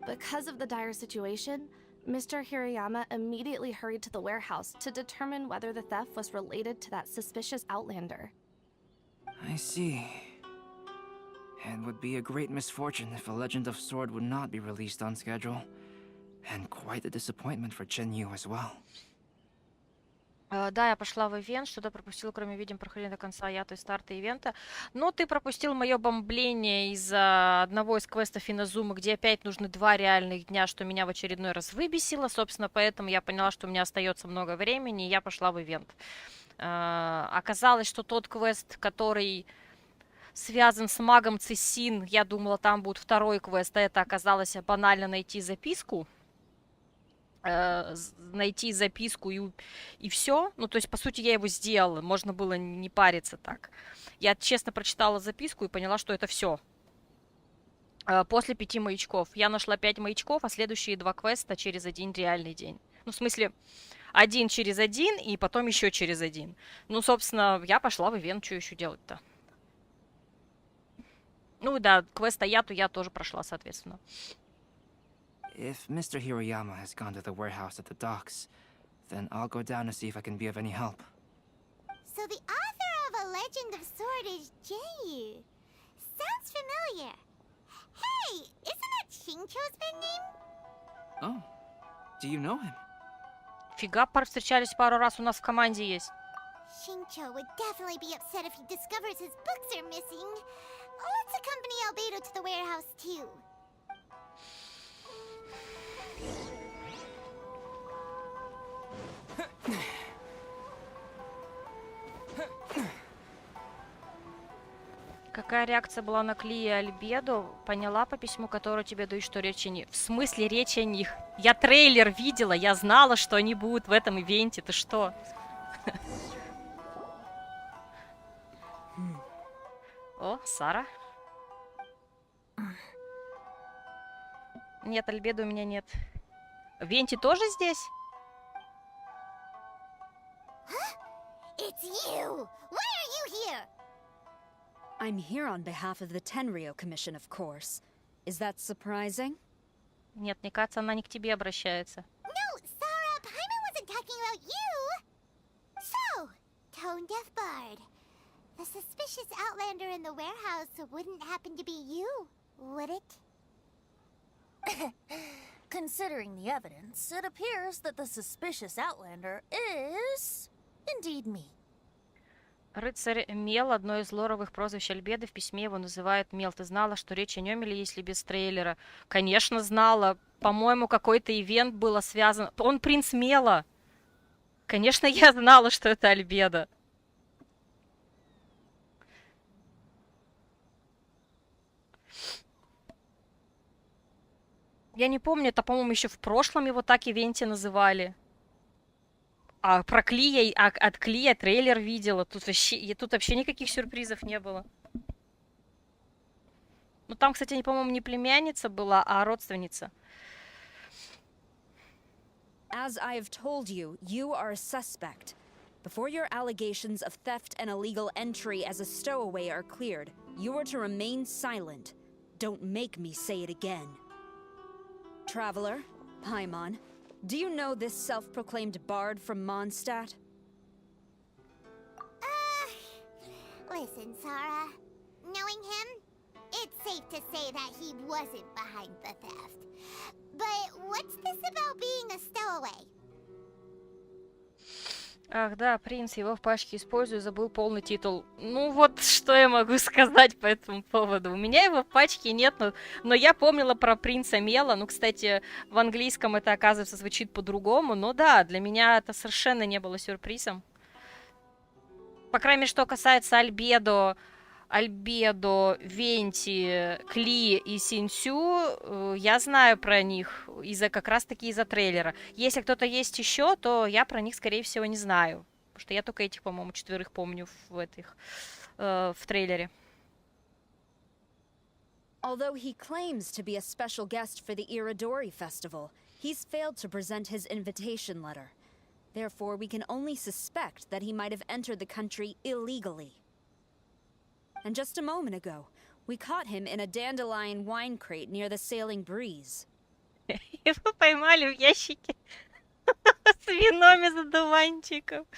Because of the dire situation, Mr. Hiroyama immediately hurried to the warehouse to determine whether the theft was related to that suspicious outlander. I see. It would be a great misfortune if A Legend of Sword would not be released on schedule. And quite a disappointment for Jinyu as well. Да, я пошла в ивент, что-то пропустил, кроме видим прохождения до конца Аято и старта ивента. Но ты пропустил мое бомбление из-за одного из квестов Иназумы, где опять нужны 2 реальных дня, что меня в очередной раз выбесило. Собственно, поэтому я поняла, что у меня остается много времени, и я пошла в ивент. Оказалось, что тот квест, который связан с магом Цисин, я думала, там будет 2-й квест, а это оказалось банально найти записку. Найти записку и все. Ну, то есть, по сути, я его сделала. Можно было не париться так. Я честно прочитала записку и поняла, что это все. После 5 маячков. Я нашла 5 маячков, а следующие 2 квеста через 1 реальный день. Ну, в смысле, 1 через 1 и потом еще через 1. Ну, собственно, я пошла в ивент. Что еще делать-то? Ну, да, квест Аято я тоже прошла, соответственно. If Mr. Hiroyama has gone to the warehouse at the docks, then I'll go down to see if I can be of any help. So the author of A Legend of Sword is Jinyu. Sounds familiar. Hey, isn't that Shincho's pen name? Oh, do you know him? Фига, встречались пару раз, у нас в команде есть. Shincho would definitely be upset if he discovers his books are missing. Let's accompany Albedo to the warehouse too. Какая реакция была на Кли и Альбедо? Поняла по письму, которое тебе дают, что речь о них. В смысле речь о них? Я трейлер видела, я знала, что они будут в этом ивенте. Ты что? О, Сара. Нет, Альбедо у меня нет. Венти тоже здесь? It's you! Why are you here? I'm here on behalf of the Tenryou Commission, of course. Is that surprising? Нет, мне кажется, она не к тебе обращается. No, Sara, Paimon wasn't talking about you! So, Tone-Deaf Bard, the suspicious outlander in the warehouse wouldn't happen to be you, would it? Considering the evidence, it appears that the suspicious outlander is indeed me. Рыцарь Мел, одно из лоровых прозвищ Альбеды, в письме его называют Мел. Ты знала, что речь о нем или если без трейлера? Конечно, знала. По-моему, какой-то ивент было связан. Он принц Мела. Конечно, я знала, что это Альбеда. Я не помню, это, по-моему, еще в прошлом его так ивенте называли. А про Клия, от Клия трейлер видела. Тут вообще никаких сюрпризов не было. Ну, там, кстати, по-моему, не племянница была, а родственница. As I have told you, you are a suspect. Before your allegations of theft and illegal entry as a stowaway are cleared, you are to remain silent. Don't make me say it again. Traveler, Paimon, do you know this self-proclaimed bard from Mondstadt? Listen, Sarah. Knowing him, it's safe to say that he wasn't behind the theft. But what's this about being a stowaway? Ах, да, принц, его в пачке использую, забыл полный титул. Ну вот, что я могу сказать по этому поводу. У меня его в пачке нет, но я помнила про принца Мела. Ну, кстати, в английском это, оказывается, звучит по-другому. Но да, для меня это совершенно не было сюрпризом. По крайней мере, что касается Альбедо, Венти, Кли и Синсю, я знаю про них как раз-таки из-за трейлера. Если кто-то есть еще, то я про них, скорее всего, не знаю. Потому что я только этих, по-моему, 4 помню в трейлере. Although he claims to be a special guest for the Iridori Festival, he's failed to present his invitation letter. Therefore, we can only suspect that he might have entered the country illegally. And just a moment ago, we caught him in a dandelion wine crate near the Sailing Breeze. Его поймали в ящике с вином из одуванчиков.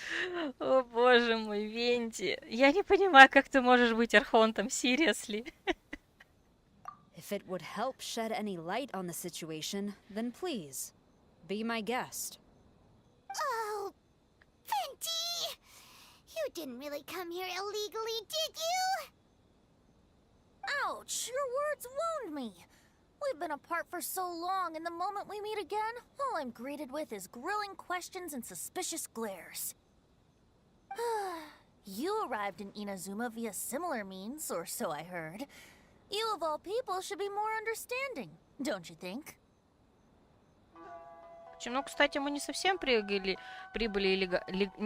О боже мой, Венти. Я не понимаю, как ты можешь быть архонтом, seriously. If it would help shed any light on the situation, then please, be my guest. Oh, Venti! You didn't really come here illegally, did you? Ouch! Your words wound me. We've been apart for so long, and the moment we meet again, all I'm greeted with is grilling questions and suspicious glares. You arrived in Inazuma via similar means, or so I heard. You, of all people, should be more understanding, don't you think? Ну, кстати, мы не совсем прибыли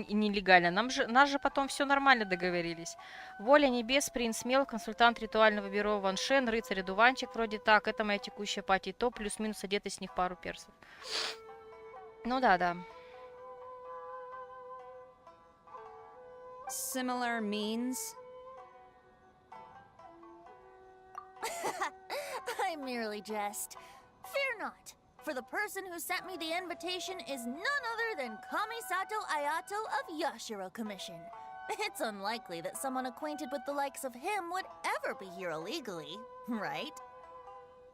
нелегально. Нас же потом все нормально договорились. Воля небес, принц Мел, консультант ритуального бюро Ван Шен, рыцарь Дуванчик, вроде так. Это моя текущая пати. То плюс-минус одеты с них пару персов. Ну да. Similar means? I merely jest. Fear not. For the person who sent me the invitation is none other than Kamisato Aято of Yashiro Commission. It's unlikely that someone acquainted with the likes of him would ever be here illegally, right?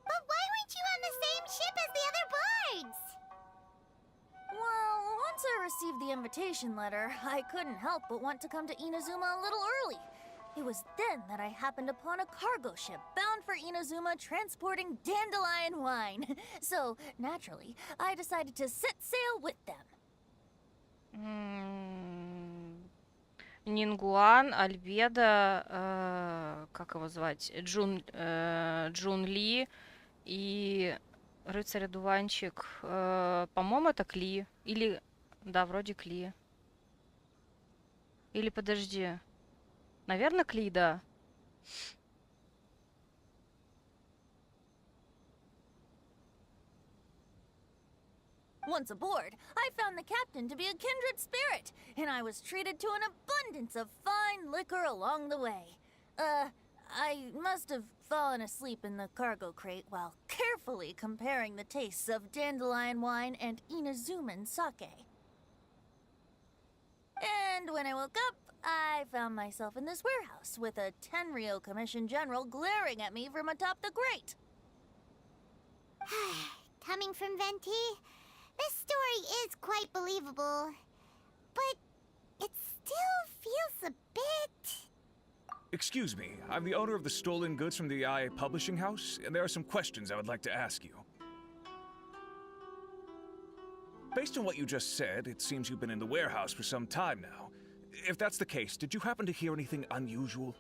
But why weren't you on the same ship as the other bards? Well, once I received the invitation letter, I couldn't help but want to come to Inazuma a little early. It was then that I happened upon a cargo ship bound for Inazuma transporting dandelion wine. So, naturally, I decided to set sail with them. Нингуан, Альбедо, как его звать? Джун Ли и рыцарь Дуванчик. По-моему, это Кли. Или... Да, вроде Кли. Или подожди. Наверное, Кли, да. Once aboard, I found the captain to be a kindred spirit, and I was treated to an abundance of fine liquor along the way. I must have fallen asleep in the cargo crate while carefully comparing the tastes of dandelion wine and Inazuman sake. And when I woke up, I found myself in this warehouse with a Tenryo Commission General glaring at me from atop the grate. Coming from Venti, this story is quite believable, but it still feels a bit... Excuse me, I'm the owner of the stolen goods from the IA publishing house, and there are some questions I would like to ask you. Based on what you just said, it seems you've been in the warehouse for some time now. If that's the case, did you happen to hear anything unusual?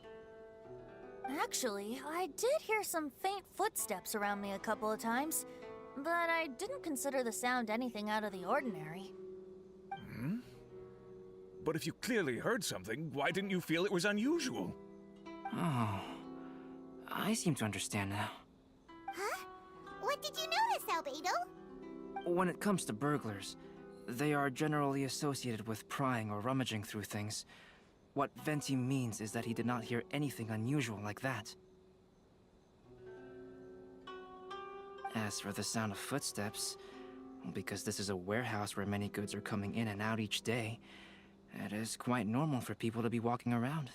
Actually, I did hear some faint footsteps around me a couple of times, but I didn't consider the sound anything out of the ordinary. Hmm? But if you clearly heard something, why didn't you feel it was unusual? Oh, I seem to understand now. Huh? What did you notice, Albedo? When it comes to burglars, they are generally associated with prying or rummaging through things. What Venti means is that he did not hear anything unusual like that. As for the sound of footsteps, because this is a warehouse where many goods are coming in and out each day, it is quite normal for people to be walking around.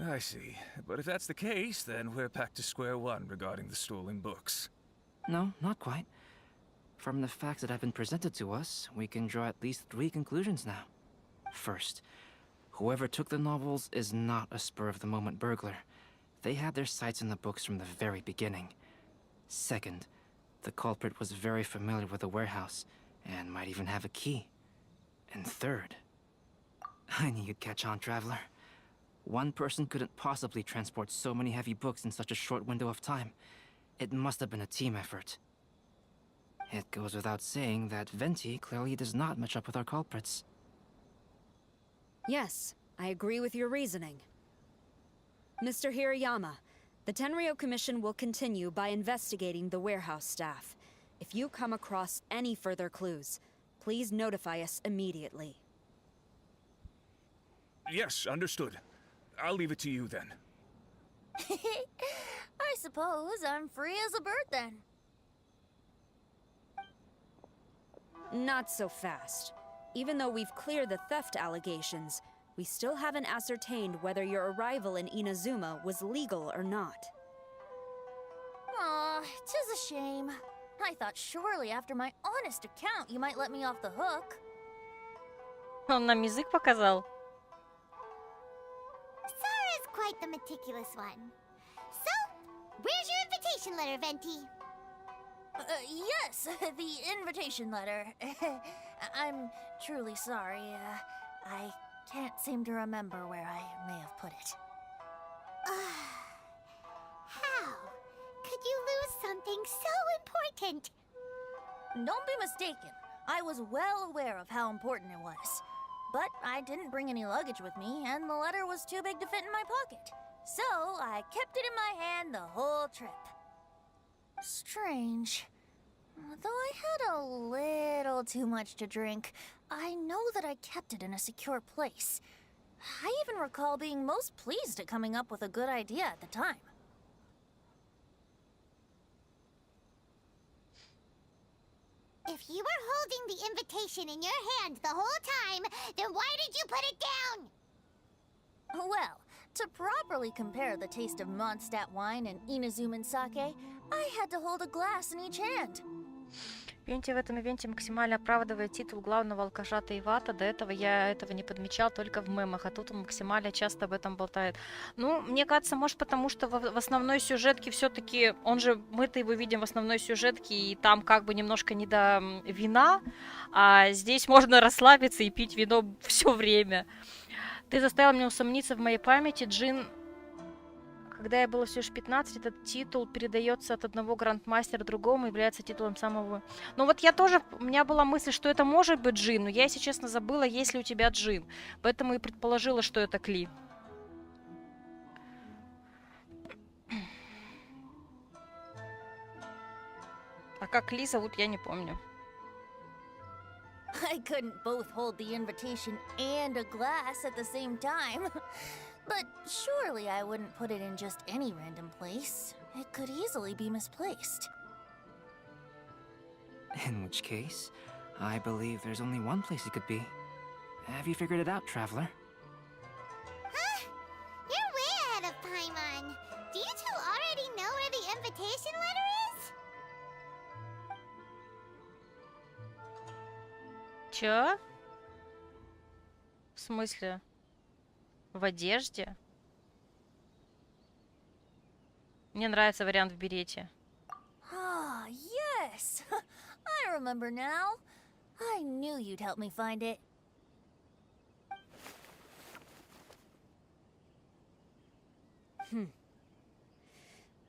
I see. But if that's the case, then we're back to square one regarding the stolen books. No, not quite. From the facts that have been presented to us, we can draw at least 3 conclusions now. First, whoever took the novels is not a spur-of-the-moment burglar. They had their sights on the books from the very beginning. Second, the culprit was very familiar with the warehouse, and might even have a key. And third, I knew you'd catch on, Traveler. One person couldn't possibly transport so many heavy books in such a short window of time. It must have been a team effort. It goes without saying that Venti clearly does not match up with our culprits. Yes, I agree with your reasoning. Mr. Hirayama, the Tenryo Commission will continue by investigating the warehouse staff. If you come across any further clues, please notify us immediately. Yes, understood. I'll leave it to you then. I suppose I'm free as a bird then. Not so fast. Even though we've cleared the theft allegations, we still haven't ascertained whether your arrival in Inazuma was legal or not. Aw, 'tis a shame. I thought surely after my honest account you might let me off the hook. Он нам язык показал. Sara's quite the meticulous one. So, where's your invitation letter, Venti? Yes, the invitation letter. I'm truly sorry. I can't seem to remember where I may have put it. How could you lose something so important? Don't be mistaken. I was well aware of how important it was. But I didn't bring any luggage with me, and the letter was too big to fit in my pocket. So I kept it in my hand the whole trip. Strange. Though I had a little too much to drink, I know that I kept it in a secure place. I even recall being most pleased at coming up with a good idea at the time. If you were holding the invitation in your hand the whole time, then why did you put it down? Well, to properly compare the taste of Mondstadt wine and Inazuman sake, I had to hold a glass in each hand. Венти в этом ивенте максимально оправдывает титул главного алкашата Ивата. До этого я этого не подмечал только в мемах, а тут он максимально часто об этом болтает. Ну, мне кажется, может потому, что в основной сюжетке все-таки, мы-то его видим в основной сюжетке, и там как бы немножко не до вина, а здесь можно расслабиться и пить вино все время. Ты заставил меня усомниться в моей памяти, Джин. Когда я было всего лишь 15, этот титул передается от одного грандмастера другому, является титулом самого... Ну вот я тоже, у меня была мысль, что это может быть Джин, но я, если честно, забыла, есть ли у тебя Джин. Поэтому и предположила, что это Кли. А как Кли зовут, я не помню. I couldn't both hold the invitation and a glass at the same time. But surely I wouldn't put it in just any random place. It could easily be misplaced. In which case, I believe there's only one place it could be. Have you figured it out, Traveler? Huh? You're way ahead of Paimon. Do you two already know where the invitation letter is? Чё? В смысле? В одежде? Мне нравится вариант в берете. Ah, yes! I remember now. I knew you'd help me find it.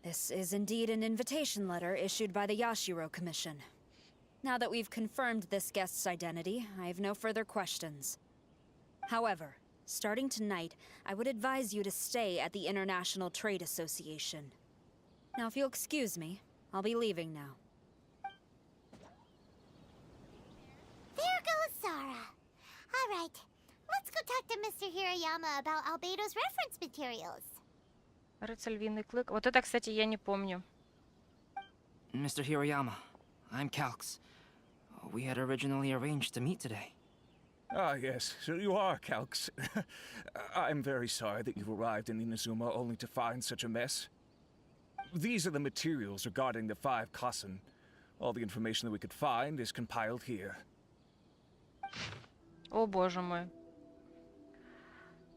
This is indeed an invitation letter issued by the Yashiro Commission. Now that we've confirmed this guest's identity, I have no further questions. However, starting tonight, I would advise you to stay at the International Trade Association. Now, if you'll excuse me, I'll be leaving now. There goes Sara. All right, let's go talk to Mr. Hirayama about Albedo's reference materials. Рыцарь Львиный Клык. Вот это, кстати, я не помню. Mr. Hiroyama, I'm Calx. We had originally arranged to meet today. Ah, yes, so you are Calx. I'm very sorry that you've arrived in Inazuma only to find such a mess. These are the materials regarding the 5 Kasen. All the information that we could find is compiled here. О, боже мой.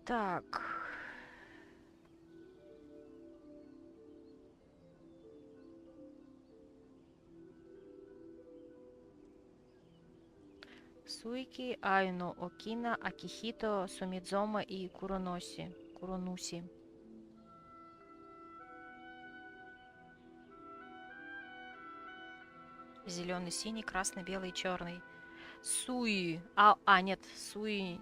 Так. Суики, Айно, Окина, Акихито, Сумидзома и Куронуси. Зеленый, синий, красный, белый, черный. Суи. Нет, Суи.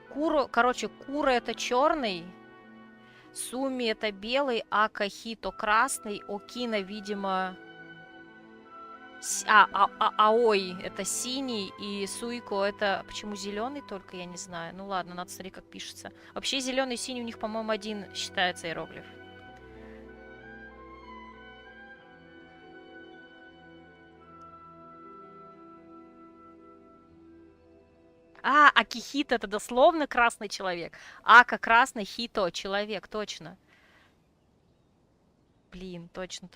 Кура это черный. Суми это белый, Акахито красный, Окина, видимо... Аой это синий, и Суико это почему зеленый только, я не знаю. Ну ладно, надо смотреть, как пишется. Вообще зеленый и синий у них, по-моему, один считается иероглиф. Акихито это дословно красный человек. Ака красный, хито человек, точно. Блин, точно.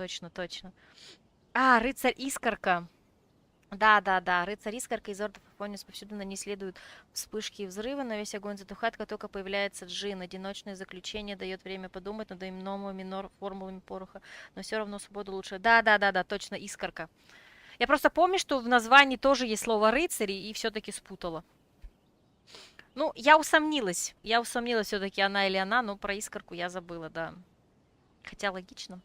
Рыцарь Искорка. Да, рыцарь Искорка из ордов Афонис повсюду на ней следуют вспышки и взрывы, но весь огонь затухает, как только появляется Джин. Одиночное заключение дает время подумать над именом минор формулами пороха, но все равно свободу лучше. Да, точно, Искорка. Я просто помню, что в названии тоже есть слово рыцари, и все-таки спутала. Ну, я усомнилась все-таки она или она, но про Искорку я забыла, да. Хотя логично.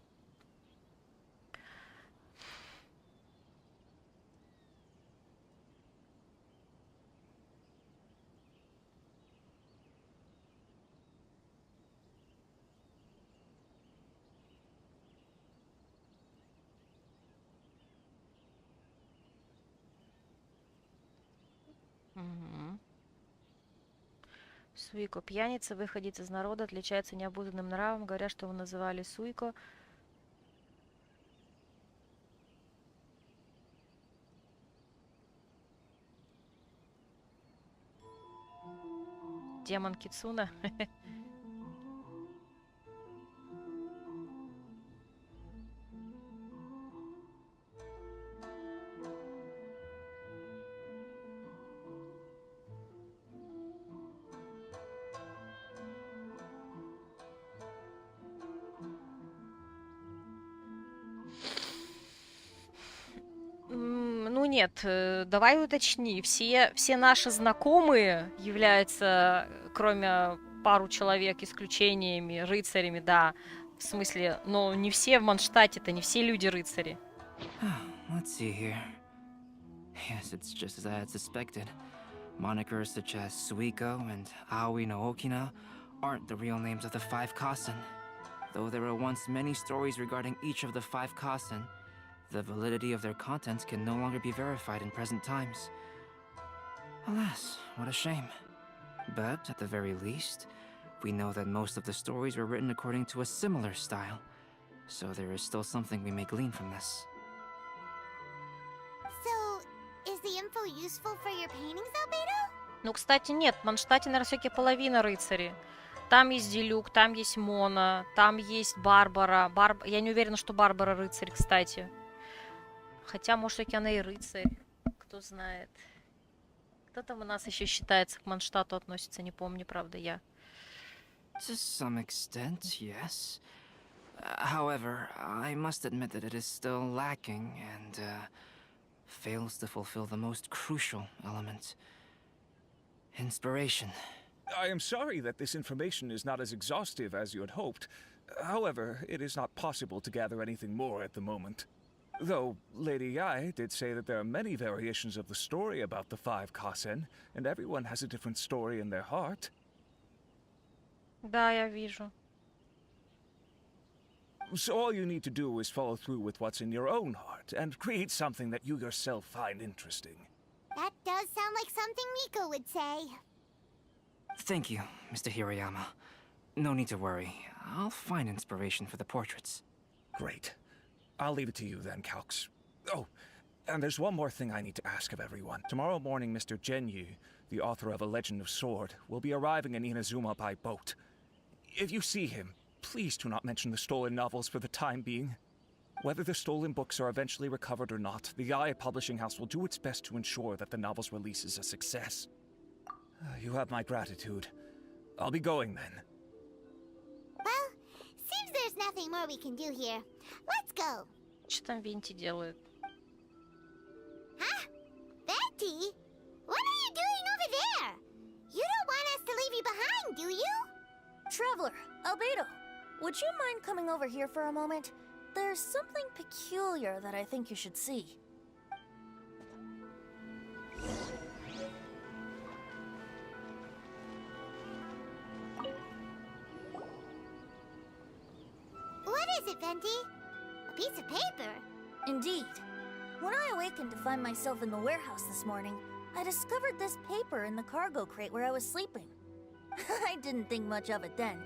Суико пьяница, выходец из народа, отличается необузданным нравом. Говорят, что его называли Суико. Демон Кицуна. Ну нет, давай уточни. Все наши знакомые являются, кроме пару человек, исключениями, рыцарями, да. В смысле, но не все в Манштате-то, не все люди рыцари. Let's see here. Yes, it's just as I had suspected. Monikers such as Suiko and Aoi no Okina aren't the real names of the 5 Kasen. Though there were once many stories regarding each of the 5 Kasen, the validity of their contents can no longer be verified in present times. Alas, what a shame. But, at the very least, we know that most of the stories were written according to a similar style, so there is still something we may glean from this. So, is the info useful for your paintings, Albedo? Ну, кстати, нет, в Манштате, наверное, все-таки половина рыцари. Там есть Делюк, там есть Мона, там есть Барбара. Я не уверена, что Барбара рыцарь, кстати. Хотя, может, все-таки она и рыцарь. Кто знает. Кто там у нас еще считается к Манштату относится, не помню, правда, я. To some extent, yes. However, I must admit that it is still lacking and fails to fulfill the most crucial element. Inspiration. I am sorry that this information is not as exhaustive as you had hoped. However, it is not possible to gather anything more at the moment. Though, Lady Yae did say that there are many variations of the story about the 5 Kasen, and everyone has a different story in their heart. Да, я вижу. So all you need to do is follow through with what's in your own heart, and create something that you yourself find interesting. That does sound like something Miko would say. Thank you, Mr. Hiroyama. No need to worry. I'll find inspiration for the portraits. Great. I'll leave it to you then, Calx. Oh, and there's one more thing I need to ask of everyone. Tomorrow morning, Mr. Genyu, the author of A Legend of Sword, will be arriving in Inazuma by boat. If you see him, please do not mention the stolen novels for the time being. Whether the stolen books are eventually recovered or not, the Aya Publishing House will do its best to ensure that the novel's release is a success. You have my gratitude. I'll be going then. Well, seems there's nothing more we can do here. Let's go. Что там Венти делает? Huh? Venti? What are you doing over there? You don't want us to leave you behind, do you? Traveler, Albedo, would you mind coming over here for a moment? There's something peculiar that I think you should see. What is it, Venti? A piece of paper? Indeed. When I awakened to find myself in the warehouse this morning, I discovered this paper in the cargo crate where I was sleeping. I didn't think much of it then.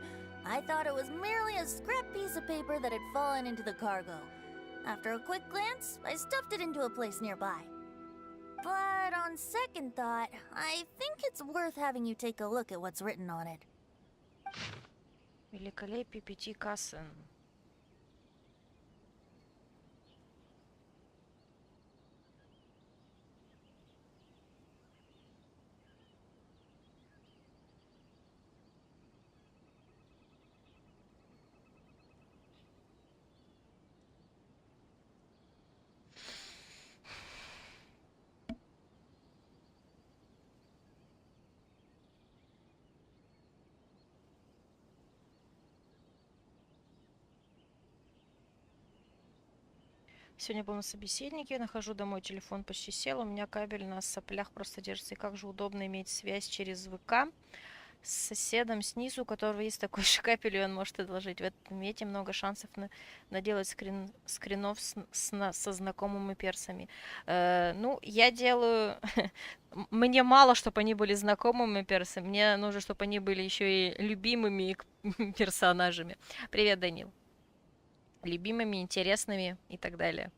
I thought it was merely a scrap piece of paper that had fallen into the cargo. After a quick glance, I stuffed it into a place nearby. But on second thought, I think it's worth having you take a look at what's written on it. Великолепие 5 касен. Сегодня был на собеседнике, нахожу домой, телефон почти сел, у меня кабель на соплях просто держится. И как же удобно иметь связь через ВК с соседом снизу, у которого есть такой же кабель, и он может одолжить. В этом мете много шансов наделать скринов со знакомыми персами. Ну, я делаю... Мне мало, чтобы они были знакомыми персами, мне нужно, чтобы они были еще и любимыми персонажами. Привет, Данил. Любимыми, интересными и так далее,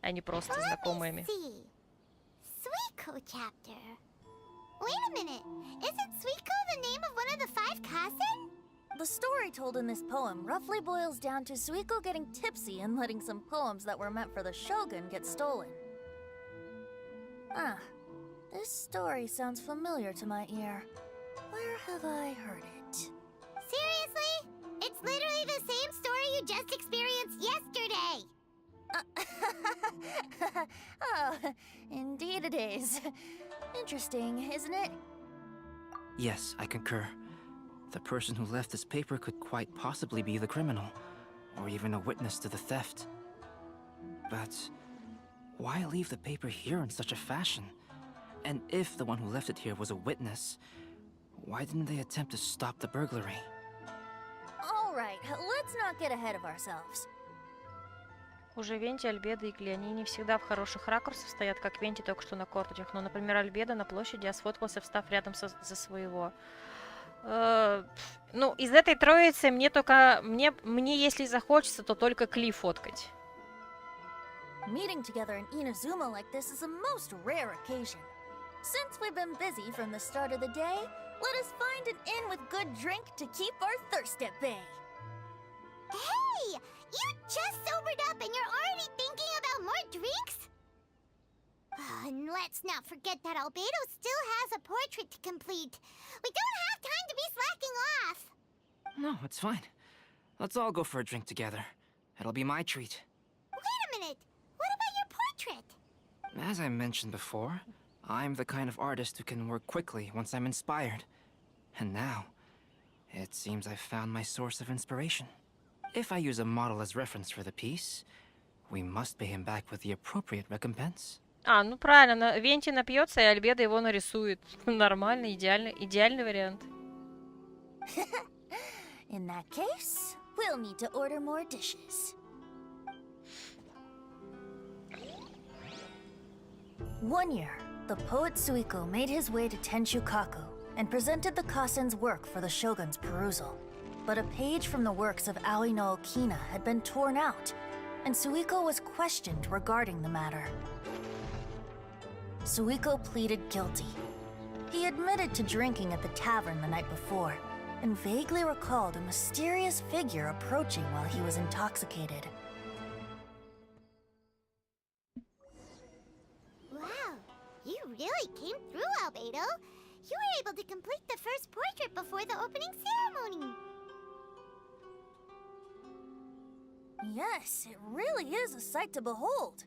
а не просто знакомыми. Suiko chapter. Wait a minute. Isn't Suiko the name of one of the 5 kasen? The story told in this poem roughly boils down to Suiko getting tipsy and letting some poems that were meant for the shogun get stolen. Ah, this story sounds familiar to my ear. Where have I heard it? Seriously? It's literally the same story you just experienced yesterday! Oh, indeed it is. Interesting, isn't it? Yes, I concur. The person who left this paper could quite possibly be the criminal, or even a witness to the theft. But why leave the paper here in such a fashion? And if the one who left it here was a witness, why didn't they attempt to stop the burglary? Alright, let's not get ahead of ourselves. Уже Венти, Альбедо и Клеони не всегда в хороших ракурсах стоят, как Венти только что на корточках. Но, например, Альбедо на площади сфоткался, встав рядом за своего. Ну, из этой троицы мне только... Мне, если захочется, то только Кли фоткать. Meeting together in Inazuma like this is a most rare occasion. Since we've been busy from the start of the day, let us find an inn with good drink to keep our thirst at bay. Hey! You just sobered up and you're already thinking about more drinks? And let's not forget that Albedo still has a portrait to complete. We don't have time to be slacking off. No, it's fine. Let's all go for a drink together. It'll be my treat. Wait a minute. What about your portrait? As I mentioned before, I'm the kind of artist who can work quickly once I'm inspired. And now, it seems I've found my source of inspiration. If I use a model as reference for the piece, we must pay him back with the appropriate recompense. Ну правильно, Венти напьется, и Альбедо его нарисует. Нормально, идеальный вариант. In that case, we'll need to order more dishes. One year, the poet Suiko made his way to Tenshukaku and presented the Kasen's work for the shogun's perusal. but a page from the works of Aoi no Okina had been torn out, and Suiko was questioned regarding the matter. Suiko pleaded guilty. He admitted to drinking at the tavern the night before, and vaguely recalled a mysterious figure approaching while he was intoxicated. Wow, you really came through, Albedo. You were able to complete the first portrait before the opening ceremony. Yes, it really is a sight to behold.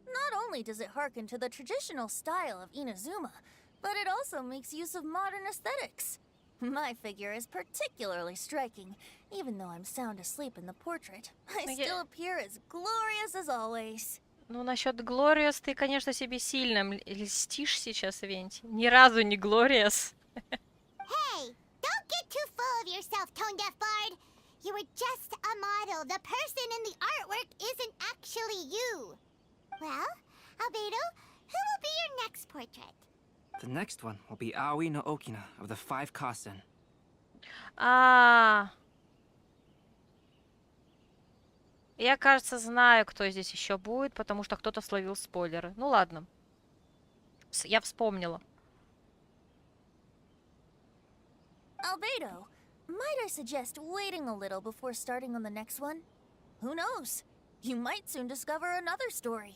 Not only does it harken to the traditional style of Inazuma, but it also makes use of modern aesthetics. My figure is particularly striking, even though I'm sound asleep in the portrait. I still appear as glorious as always. Ну, насчет Глориас ты, конечно, себе сильно льстишь сейчас, Венти. Ни разу не Глориас. Hey, don't get too full of yourself, Tone Deaf Bard. You were just a model. The person in the artwork isn't actually you. Well, Albedo, who will be your next portrait? The next one will be Aoi no Okina of the 5 Kasen. Я, кажется, знаю, кто здесь еще будет, потому что кто-то словил спойлеры. Ну ладно. Я вспомнила. Albedo, might I suggest waiting a little before starting on the next one? Who knows? You might soon discover another story.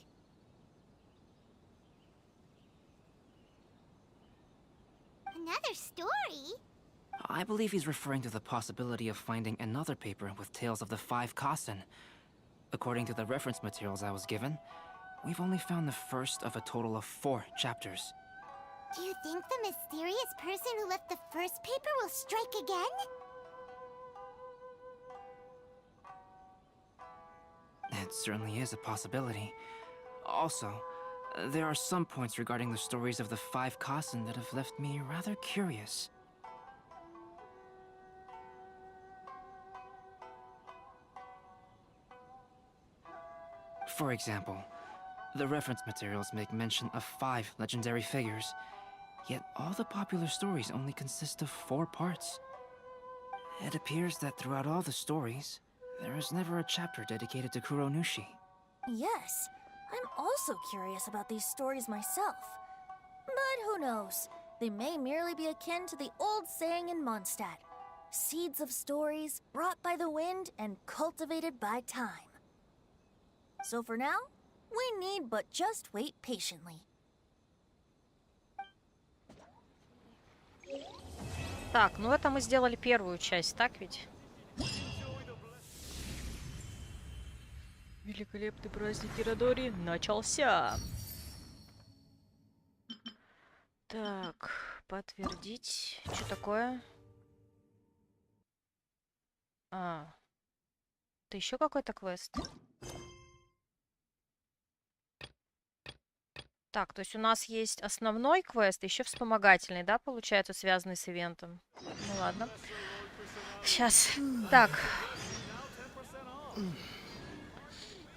Another story? I believe he's referring to the possibility of finding another paper with tales of the 5 Kasen. According to the reference materials I was given, we've only found the first of a total of 4 chapters. Do you think the mysterious person who left the first paper will strike again? It certainly is a possibility. Also, there are some points regarding the stories of the 5 Kasen that have left me rather curious. For example, the reference materials make mention of 5 legendary figures, yet all the popular stories only consist of 4 parts. It appears that throughout all the stories, there is never a chapter dedicated to Kuronushi. Yes, I'm also curious about these stories myself. But who knows? They may merely be akin to the old saying in Mondstadt. Seeds of stories brought by the wind and cultivated by time. So for now, we need but just wait patiently. Так, ну это мы сделали первую часть, так ведь? Великолепный праздник Ирадори начался. Так, подтвердить. Что такое? Это еще какой-то квест? Так, то есть у нас есть основной квест, еще вспомогательный, да, получается, связанный с ивентом. Ну ладно. Сейчас. Так.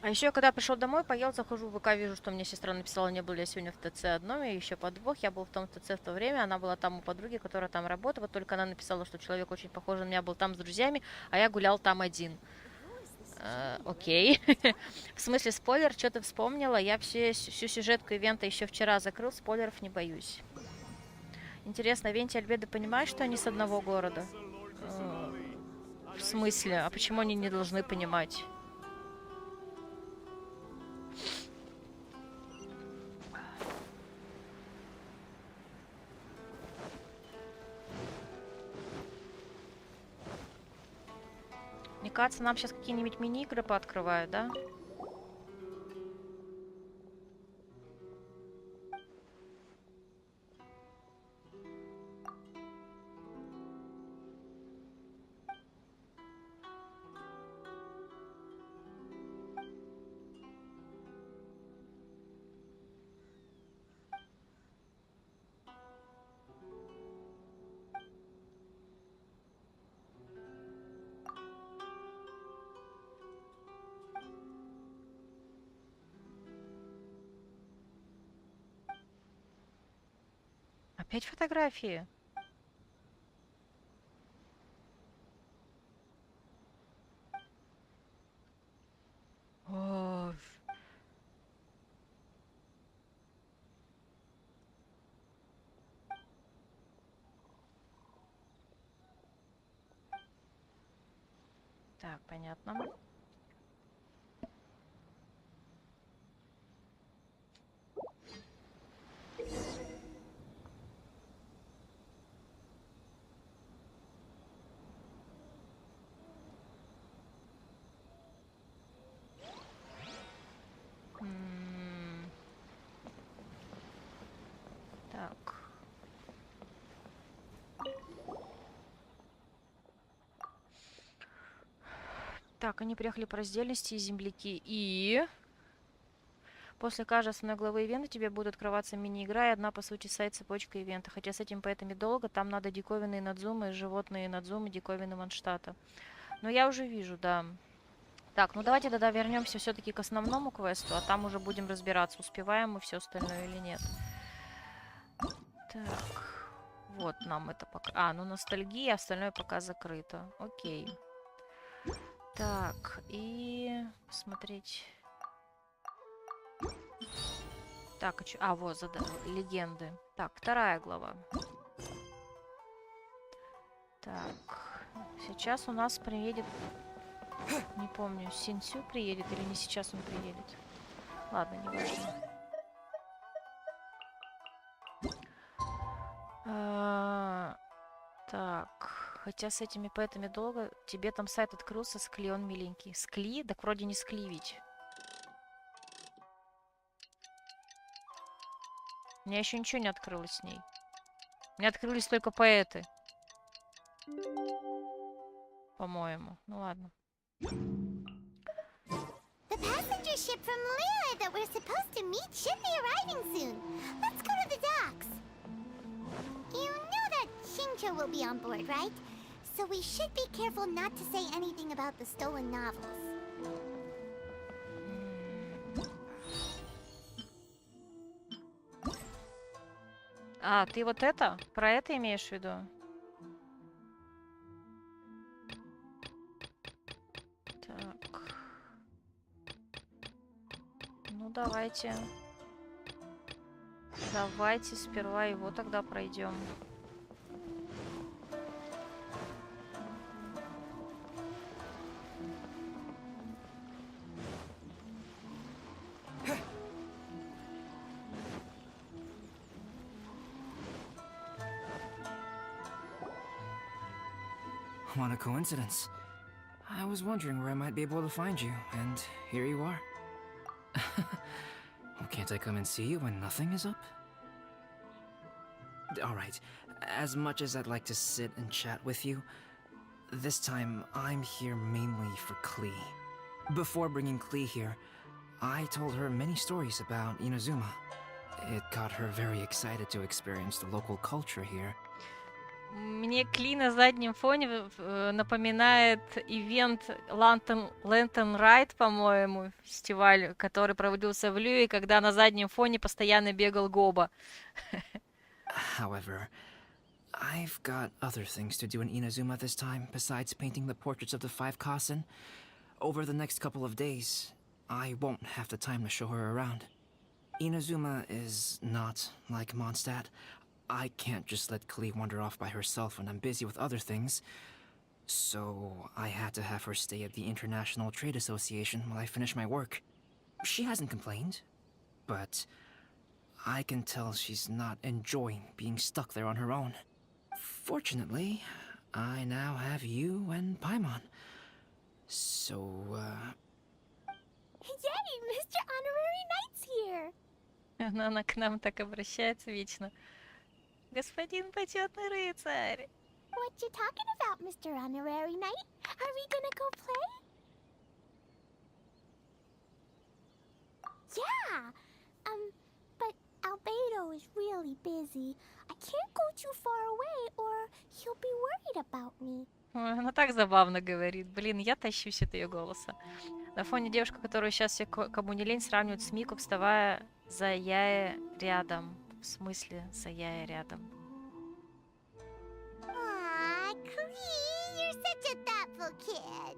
А еще, когда пришел домой, поел, захожу в ВК, вижу, что мне сестра написала, не был я сегодня в ТЦ одном, и еще подвох. Я был в том ТЦ в то время, она была там у подруги, которая там работала. Только она написала, что человек очень похож на меня, был там с друзьями, а я гулял там один. Окей. В смысле, спойлер, что ты вспомнила? Я всю сюжетку ивента еще вчера закрыл, спойлеров не боюсь. Интересно, Венти и Альбедо понимают, что они с одного города? В смысле? А почему они не должны понимать? Мне кажется, нам сейчас какие-нибудь мини-игры пооткрывают, да? Опять фотографии? Так, понятно. Так. Так, они приехали по раздельности и земляки. И после каждой основной главы ивента тебе будет открываться мини-игра и одна, по сути, сайт-цепочка ивента. Хотя с этим поэтами долго, там надо диковинные надзумы, животные надзумы, диковины Манштата. Но я уже вижу, да. Так, ну давайте тогда вернемся все-таки к основному квесту, а там уже будем разбираться, успеваем мы все остальное или нет. Так, вот нам это пока... А, ну ностальгия, остальное пока закрыто. Окей. Так, и посмотреть... Так, вот, легенды. Так, 2 глава. Так, сейчас у нас приедет... Не помню, Синсю приедет или не сейчас он приедет. Ладно, не важно. Так, хотя с этими поэтами долго. Тебе там сайт открылся, Скли, он миленький. Скли? Так вроде не Скли ведь. У меня еще ничего не открылось с ней. У меня открылись только поэты. По-моему. Ну ладно. The passenger ship from Lila that we're supposed to meet should be arriving soon. Let's go to the docks. You know that Shincho will be on board, right? So we should be careful not to say anything about the stolen novels. А, ты вот это? Про это имеешь в виду? Так. Ну, давайте. Давайте сперва его тогда пройдем. What a coincidence. I was wondering where I might be able to find you, and here you are. Well, can't I come and see you when nothing is up? Alright, as much as I'd like to sit and chat with you, this time I'm here mainly for Klee. Before bringing Klee here, I told her many stories about Inazuma. It got her very excited to experience the local culture here. Мне Кли на заднем фоне напоминает ивент Lantern Ride, по-моему, фестиваль, который проводился в Люе, когда на заднем фоне постоянно бегал Гоба. However, I've got other things to do in Inazuma this time besides painting the portraits of the 5 Kasen. Over the next couple of days, I won't have the time to show her around. Inazuma is not like Mondstadt. I can't just let Klee wander off by herself when I'm busy with other things. So I had to have her stay at the International Trade Association while I finish my work. She hasn't complained, but I can tell she's not enjoying being stuck there on her own. Fortunately, I now have you and Paimon. So, Yay, Mr. Honorary Knight's here! Она к нам так обращается вечно. Господин почетный рыцарь. What you talking about, Mr. Honorary Knight? Are we gonna go play? Yeah! But Albedo is really busy. I can't go too far away or he'll be worried about me. Ой, она так забавно говорит. Блин, я тащусь от ее голоса. На фоне девушка, которую сейчас все, кому не лень, сравнивают с Мику, вставая за Яе рядом. В смысле, за Яе рядом. Aw, Klee, you're such a thoughtful kid.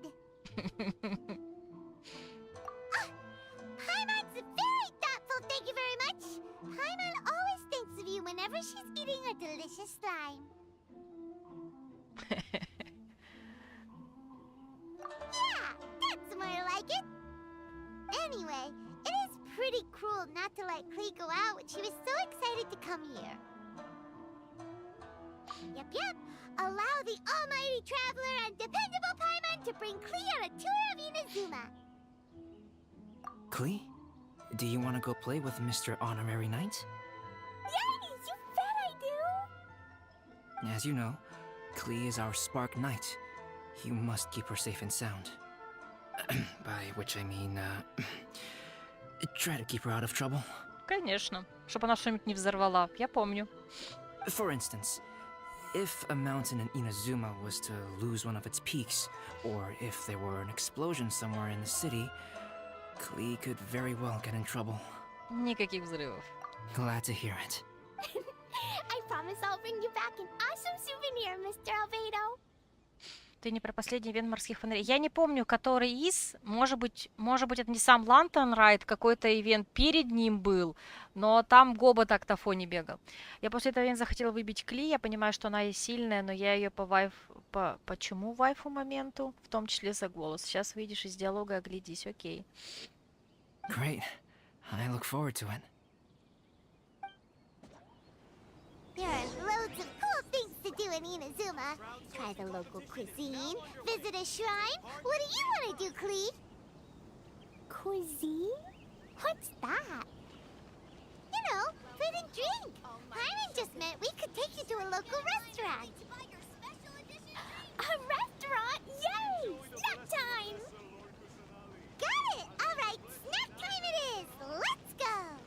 Paimon's very thoughtful, thank you very much. Paimon always thinks of you whenever she's eating a delicious slime. like it? Anyway, it is pretty cruel not to let Klee go out when she was so excited to come here. Yep. Allow the almighty traveler and dependable Paimon to bring Klee on a tour of Inazuma. Klee? Do you want to go play with Mr. Honorary Knight? Yay! You bet I do! As you know, Klee is our Spark Knight. You must keep her safe and sound. By which I mean, try to keep her out of trouble. Конечно. Чтобы она что-нибудь не взорвала. Я помню. For instance, if a mountain in Inazuma was to lose one of its peaks, or if there were an explosion somewhere in the city, Klee could very well get in trouble. Никаких взрывов. Glad to hear it. I promise I'll bring you back an awesome souvenir, Mr. Albedo. Ты не про последний ивент морских фонарей. Я не помню, который из. Может быть, это не сам Лантон Райд, какой-то ивент перед ним был, но там Гоба так на фоне бегал. Я после этого ивента захотела выбить Кли, я понимаю, что она и сильная, но я ее почему вайфу моменту, в том числе за голос. Сейчас выйдешь из диалога, оглядись, окей. Great. I look forward to it. There are loads of cool things to do in Inazuma. Try the local cuisine, visit a shrine. What do you want to do, Klee? Cuisine? What's that? You know, food and drink. Paimon just meant we could take you to a local restaurant. A restaurant? Yay! Snack time! Got it! All right, snack time it is. Let's go!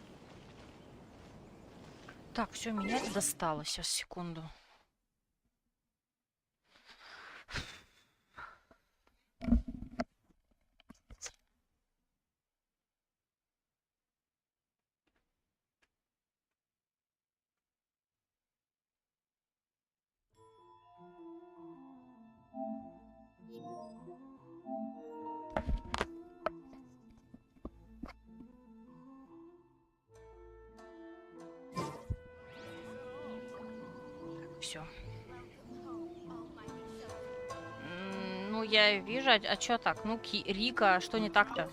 Так, все, меня это достало. Сейчас, секунду. Все. Ну, я вижу, а чё так? Ну, Рика, что не так-то?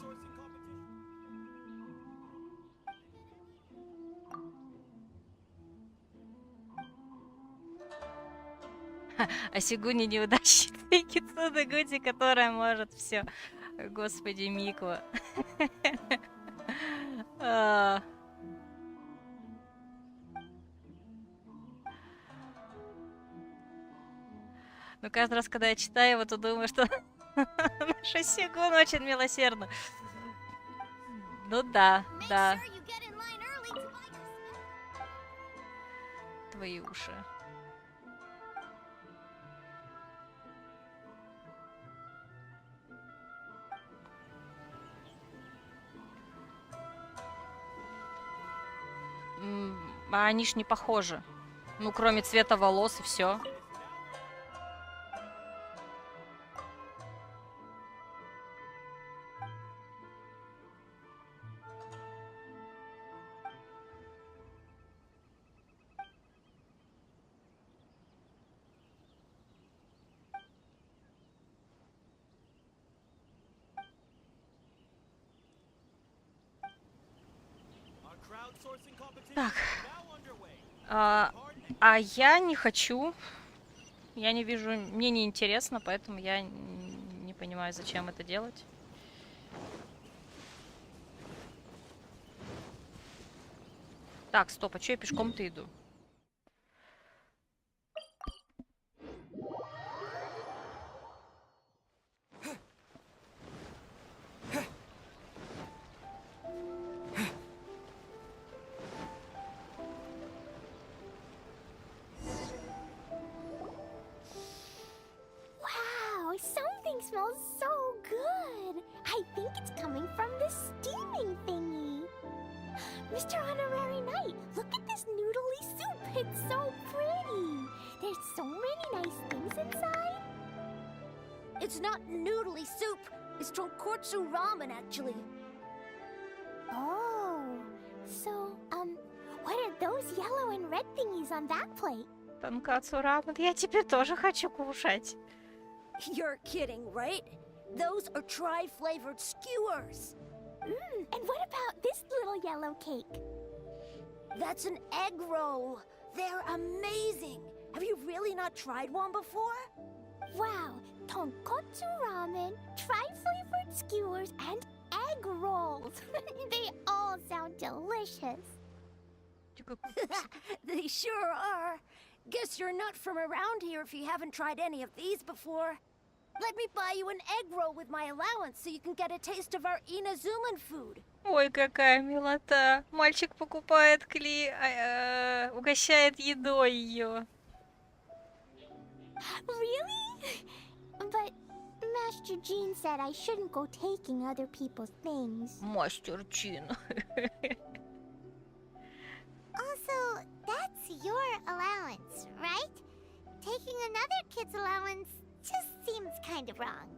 А Сигуни неудачница и Кицуна Гути, которая может все. Господи, Миква. Но каждый раз, когда я читаю его, то думаю, что наша Сигуна очень милосердна. Ну да. Твои уши. А они ж не похожи. Ну, кроме цвета волос и все. Так. А я не хочу. Я не вижу. Мне не интересно, поэтому я не понимаю, зачем это делать. Так, стоп, а что я пешком-то иду? Smells so good. I think it's coming from this steaming thingy. Mr. Honorary Knight, look at this noodly soup. It's so pretty. There's so many nice things inside. It's not noodly soup. It's tonkotsu ramen, actually. Oh, so, what are those yellow and red thingies on that plate? Тонкацу рамен. Я теперь тоже хочу кушать. You're kidding, right? Those are tri-flavored skewers. And what about this little yellow cake? That's an egg roll. They're amazing. Have you really not tried one before? Wow, tonkotsu ramen, tri-flavored skewers, and egg rolls. They all sound delicious. They sure are. Guess you're not from around here if you haven't tried any of these before. Let me buy you an egg roll with my allowance so you can get a taste of our Inazuman food. Ой, какая милота. Мальчик покупает угощает едой ее. Really? But Master Jean said I shouldn't go taking other people's things. Мастер Чин. Also, that's your allowance, right? Taking another kid's allowance just seems kind of wrong.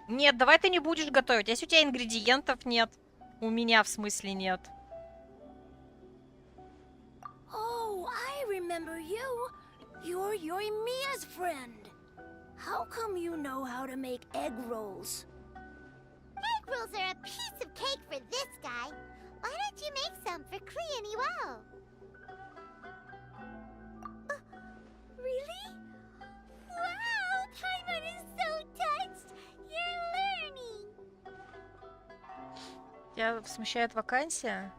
Нет, давай ты не будешь готовить. Если у тебя ингредиентов нет. У меня, в смысле, нет. Oh, I remember you. You're Yoimiya's friend. How come you know how to make egg rolls? Egg rolls are a piece of cake for this guy. Why don't you make some for Klee and Iwao? Really? Wow, Paimon is so touched! You're learning! Тебя смущает вакансия?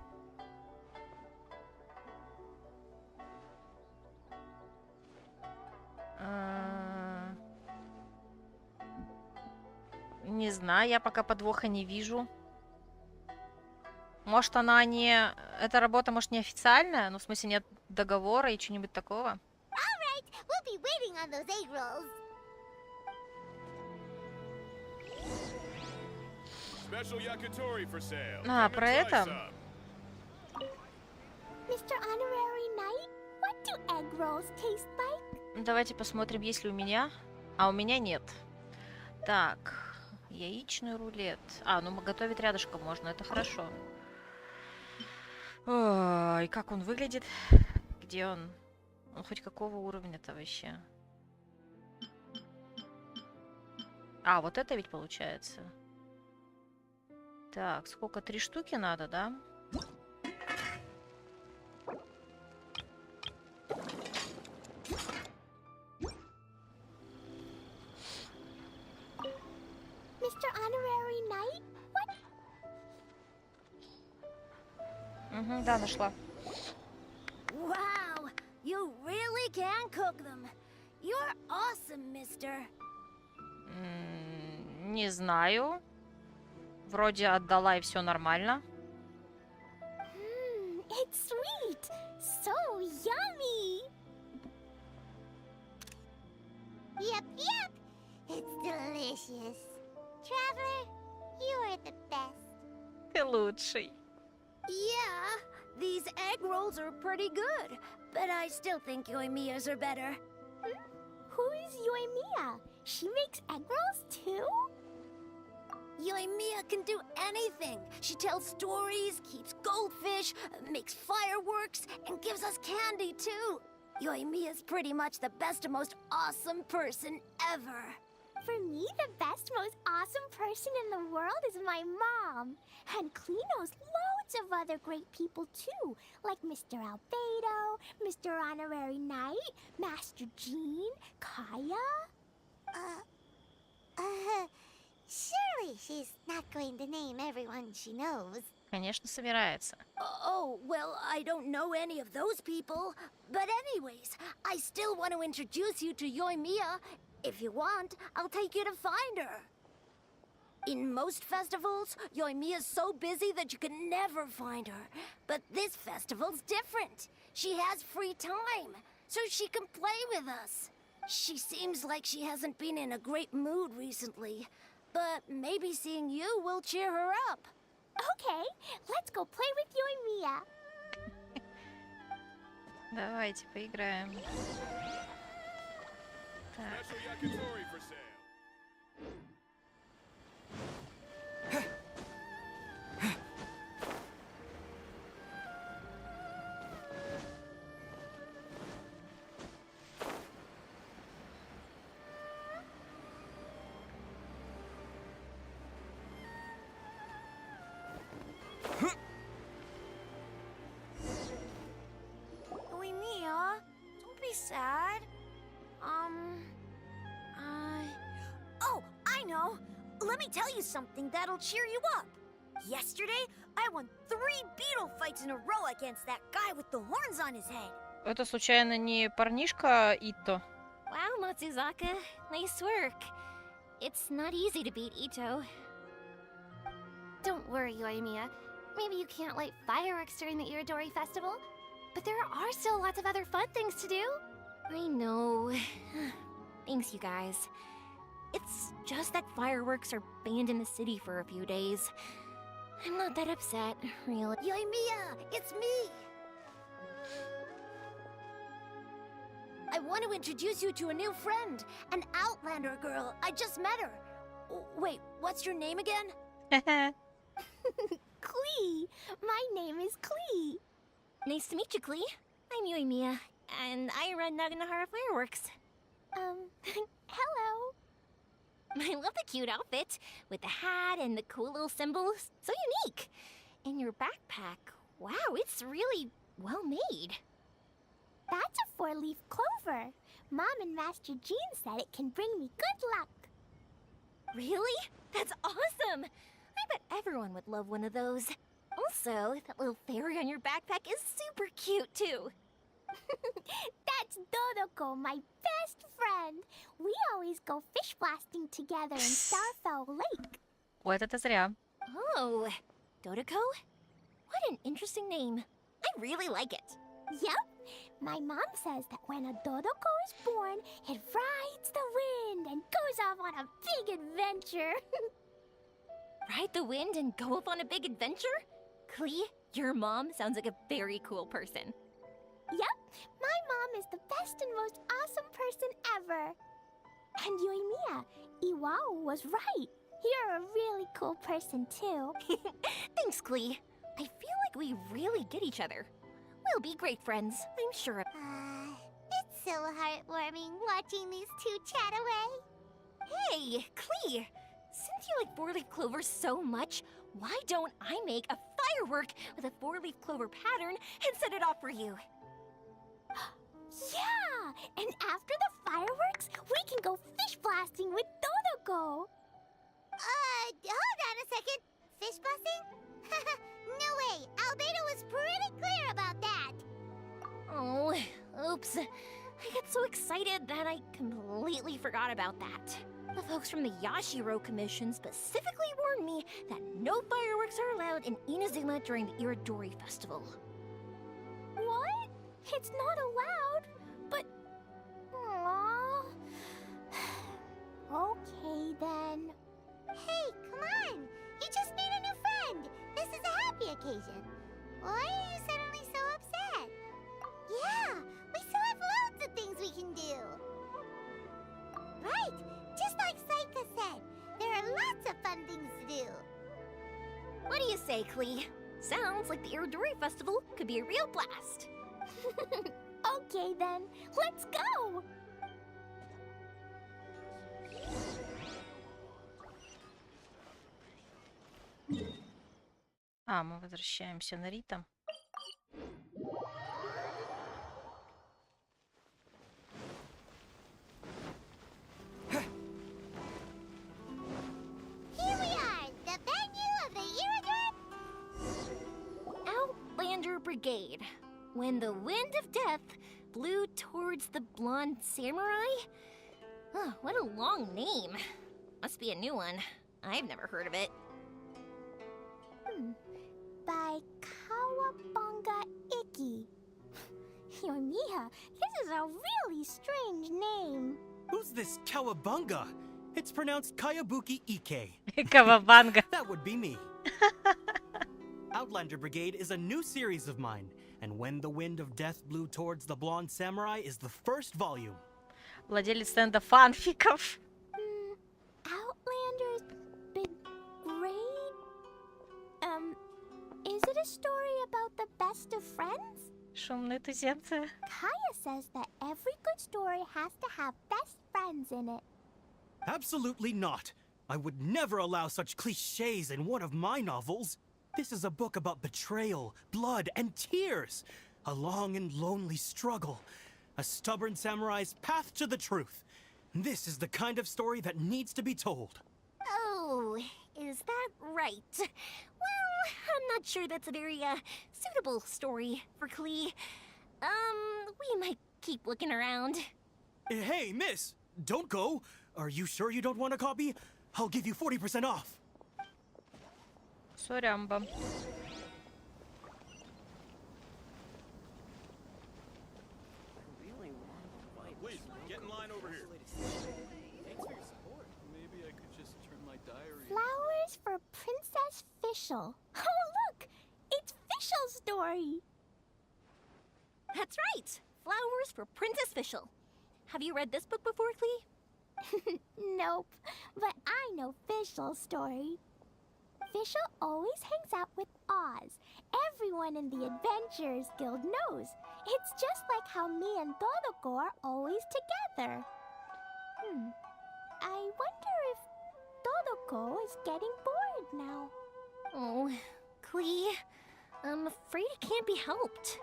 Не знаю, я пока подвоха не вижу. Может, она не... Эта работа, может, не официальная? Ну, в смысле, нет договора и чего-нибудь такого? Alright, we'll be waiting on those egg rolls. А, про это? Mr. Honorary Knight, what do egg rolls taste like? Давайте посмотрим, есть ли у меня. А у меня нет. Так, яичный рулет. А, ну готовить рядышком можно, это хорошо. Ой, как он выглядит? Где он? Он хоть какого уровня-то вообще? А, вот это ведь получается. Так, сколько? 3 штуки надо, да? Mr. Honorary Knight, what? Угу, да, нашла. Wow, you really can cook them. You're awesome, mister. Не знаю. Вроде отдала и все нормально. It's sweet! So yummy! Yep, yep! It's delicious. Traveler, you are the best. Ты лучший. Yeah, these egg rolls are pretty good, but I still think Yoimiya's are better. Who is Yoimiya? She makes egg rolls too? Yoimiya can do anything. She tells stories, keeps goldfish, makes fireworks, and gives us candy too. Yoimiya's pretty much the best and most awesome person ever. For me, the best, most awesome person in the world is my mom. And Klee knows loads of other great people too, like Mr. Albedo, Mr. Honorary Knight, Master Jean, Kaya. Surely she's not going to name everyone she knows. Конечно, собирается. Oh, well, I don't know any of those people. But anyways, I still want to introduce you to Yoimiya. If you want, I'll take you to find her. In most festivals, Yoimiya's so busy that you can never find her. But this festival's different. She has free time, so she can play with us. She seems like she hasn't been in a great mood recently. But maybe seeing you will cheer her up. Okay, let's go play with Yoimiya. Давайте поиграем. Так. let me tell you something that'll cheer you up. Yesterday, I won 3 beetle fights in a row against that guy with the horns on his head. Это случайно не парнишка Ито? Wow, Matsuzaka. Nice work. It's not easy to beat Ito. Don't worry, Yoimiya. Maybe you can't light fireworks during the Irodori Festival, but there are still lots of other fun things to do. I know. Thanks, you guys. It's just that fireworks are banned in the city for a few days. I'm not that upset, really. Yoimiya, it's me! I want to introduce you to a new friend, an Outlander girl. I just met her. Wait, what's your name again? Klee! My name is Klee. Nice to meet you, Klee. I'm Yoimiya, and I run Naganohara Fireworks. Hello. I love the cute outfit, with the hat and the cool little symbols. So unique. And your backpack, wow, it's really well made. That's a 4-leaf clover. Mom and Master Jean said it can bring me good luck. Really? That's awesome! I bet everyone would love one of those. Also, that little fairy on your backpack is super cute, too. That's Dodoko, my best friend. We always go fish blasting together in Starfell Lake. Вот это зря. Oh, Dodoko? What an interesting name. I really like it. Yep. My mom says that when a Dodoko is born, it rides the wind and goes off on a big adventure. Ride the wind and go off on a big adventure? Klee, your mom sounds like a very cool person. Yep, my mom is the best and most awesome person ever. And Yoimiya, Iwao was right. You're a really cool person too. Thanks, Klee. I feel like we really get each other. We'll be great friends, I'm sure. It's so heartwarming watching these two chat away. Hey, Klee! Since you like 4-leaf clovers so much, why don't I make a firework with a 4-leaf clover pattern and set it off for you? Yeah! And after the fireworks, we can go fish blasting with Dodoko. Hold on a second. Fish blasting? No way. Albedo was pretty clear about that. Oh, oops. I get so excited that I completely forgot about that. The folks from the Yashiro Commission specifically warned me that no fireworks are allowed in Inazuma during the Irodori Festival. What? It's not allowed? But... Aww. Okay, then. Hey, come on! You just made a new friend! This is a happy occasion. Why are you suddenly so upset? Yeah, we still have loads of things we can do. Right, just like Saika said, there are lots of fun things to do. What do you say, Klee? Sounds like the Irodori Festival could be a real blast. Okay then, let's go! Мы возвращаемся на Рита. Here we are, the venue of the Irodori... Outlander Brigade. When the wind of death blew towards the blonde samurai? Oh, what a long name. Must be a new one. I've never heard of it. By Kawabunga Iki. Yoimiya, this is a really strange name. Who's this Kawabunga? It's pronounced Kayabuki Ike. Kawabunga. That would be me. Outlander Brigade is a new series of mine, and When the Wind of Death Blew Towards the Blonde Samurai is the first volume. Владелец стенда фанфиков. Outlander's Big Grade? Is it a story about the best of friends? Шумные туземцы. Kaya says that every good story has to have best friends in it. Absolutely not. I would never allow such cliches in one of my novels. This is a book about betrayal, blood, and tears. A long and lonely struggle. A stubborn samurai's path to the truth. This is the kind of story that needs to be told. Oh, Oh, is that right? Well, I'm not sure that's a very, suitable story for Klee. We might keep looking around. Hey, miss! Don't go! Are you sure you don't want a copy? I'll give you 40% off. Сорямба. Please, get in line over here. Thanks for your support. Maybe I could just turn my diary. Flowers for Princess Fischl. Oh, look! It's Fischl's story! That's right! Flowers for Princess Fischl. Have you read this book before, Klee? Nope, but I know Fischl's story. Fischl always hangs out with Oz. Everyone in the Adventurers Guild knows. It's just like how me and Todoko are always together. I wonder if Todoko is getting bored now. Oh, Klee, I'm afraid it can't be helped.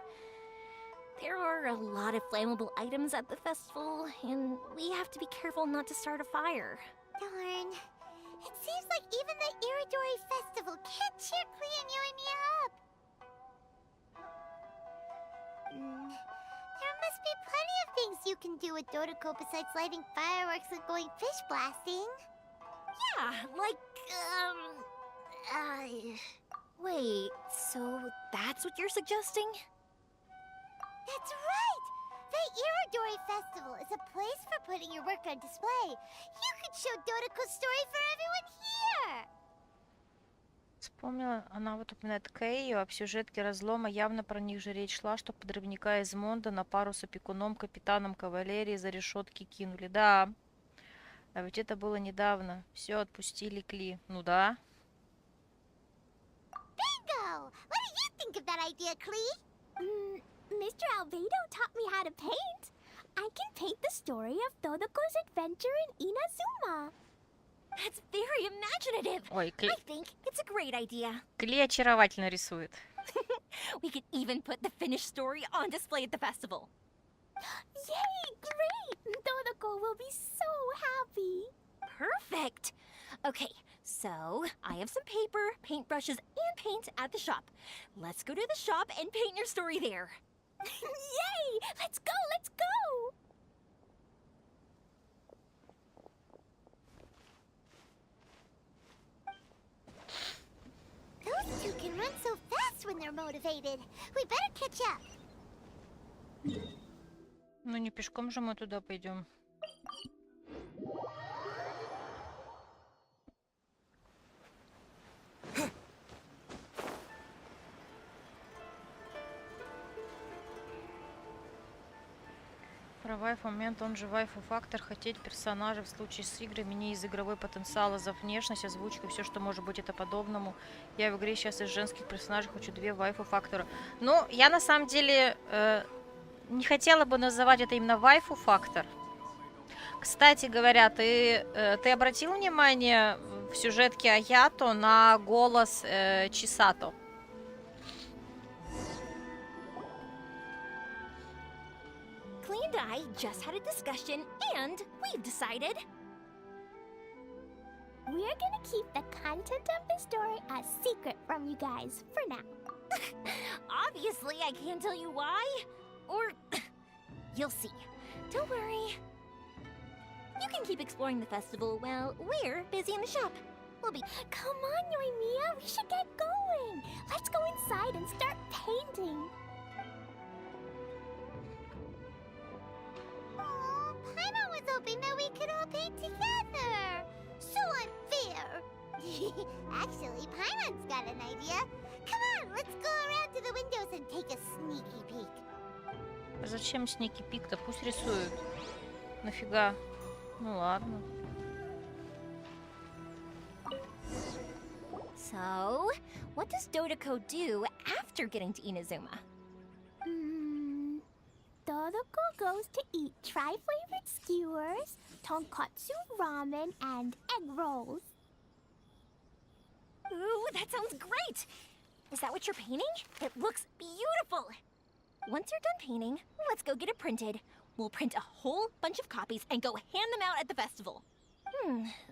There are a lot of flammable items at the festival, and we have to be careful not to start a fire. Darn. It seems like even the Iridori Festival can't cheer Klee and you and me up. There must be plenty of things you can do with Dodoko besides lighting fireworks and going fish blasting. Yeah, like, wait, so that's what you're suggesting? That's right! The Iridori Festival is a place for putting your work on display. You could show Dodoko's story for everyone here! Вспомнила, она вот упоминает Кэйо, а в сюжетке Разлома явно про них же речь шла, что подрывника из Монда на пару с опекуном, капитаном кавалерии за решетки кинули. Да, а ведь это было недавно. Все, отпустили Кли. Ну да. Bingo! What do you think of that idea, Klee? Mr. Albedo taught me how to paint. I can paint the story of Dodoko's adventure in Inazuma. That's very imaginative. Ой, I think it's a great idea. Кли очаровательно рисует. We could even put the finished story on display at the festival. Yay! Great! Dodoko will be so happy. Perfect. Okay, so I have some paper, paintbrushes, and paint at the shop. Let's go to the shop and paint your story there. Yay! Let's go! Let's go! Those two can run so fast when they're motivated. We better catch up. Ну не пешком же мы туда пойдем. Про вайф-момент, он же вайфу-фактор, хотеть персонажа в случае с играми, не из игровой потенциала за внешность, озвучка, все, что может быть это подобному. Я в игре сейчас из женских персонажей хочу 2 вайфу-фактора. Ну, я на самом деле не хотела бы называть это именно вайфу-фактор. Кстати говоря, ты обратил внимание в сюжетке Аято на голос Чисато? Klee and I just had a discussion, and we've decided... We're gonna keep the content of the story a secret from you guys for now. Obviously, I can't tell you why. Or... you'll see. Don't worry. You can keep exploring the festival while we're busy in the shop. We'll be... Come on, Yoimiya, we should get going. Let's go inside and start painting. Oh, Paimon was hoping that we could all paint together. So unfair. Actually, Paimon's got an idea. Come on, let's go around to the windows and take a sneaky peek. Зачем снеки пик-то? Пусть рисуют. Нафига? Ну ладно. So, what does Dodoko do after getting to Inazuma? Dodoko goes to eat tri-flavored skewers, tonkatsu ramen, and egg rolls. Ooh, that sounds great! Is that what you're painting? It looks beautiful! Once you're done painting, let's go get it printed. We'll print a whole bunch of copies and go hand them out at the festival.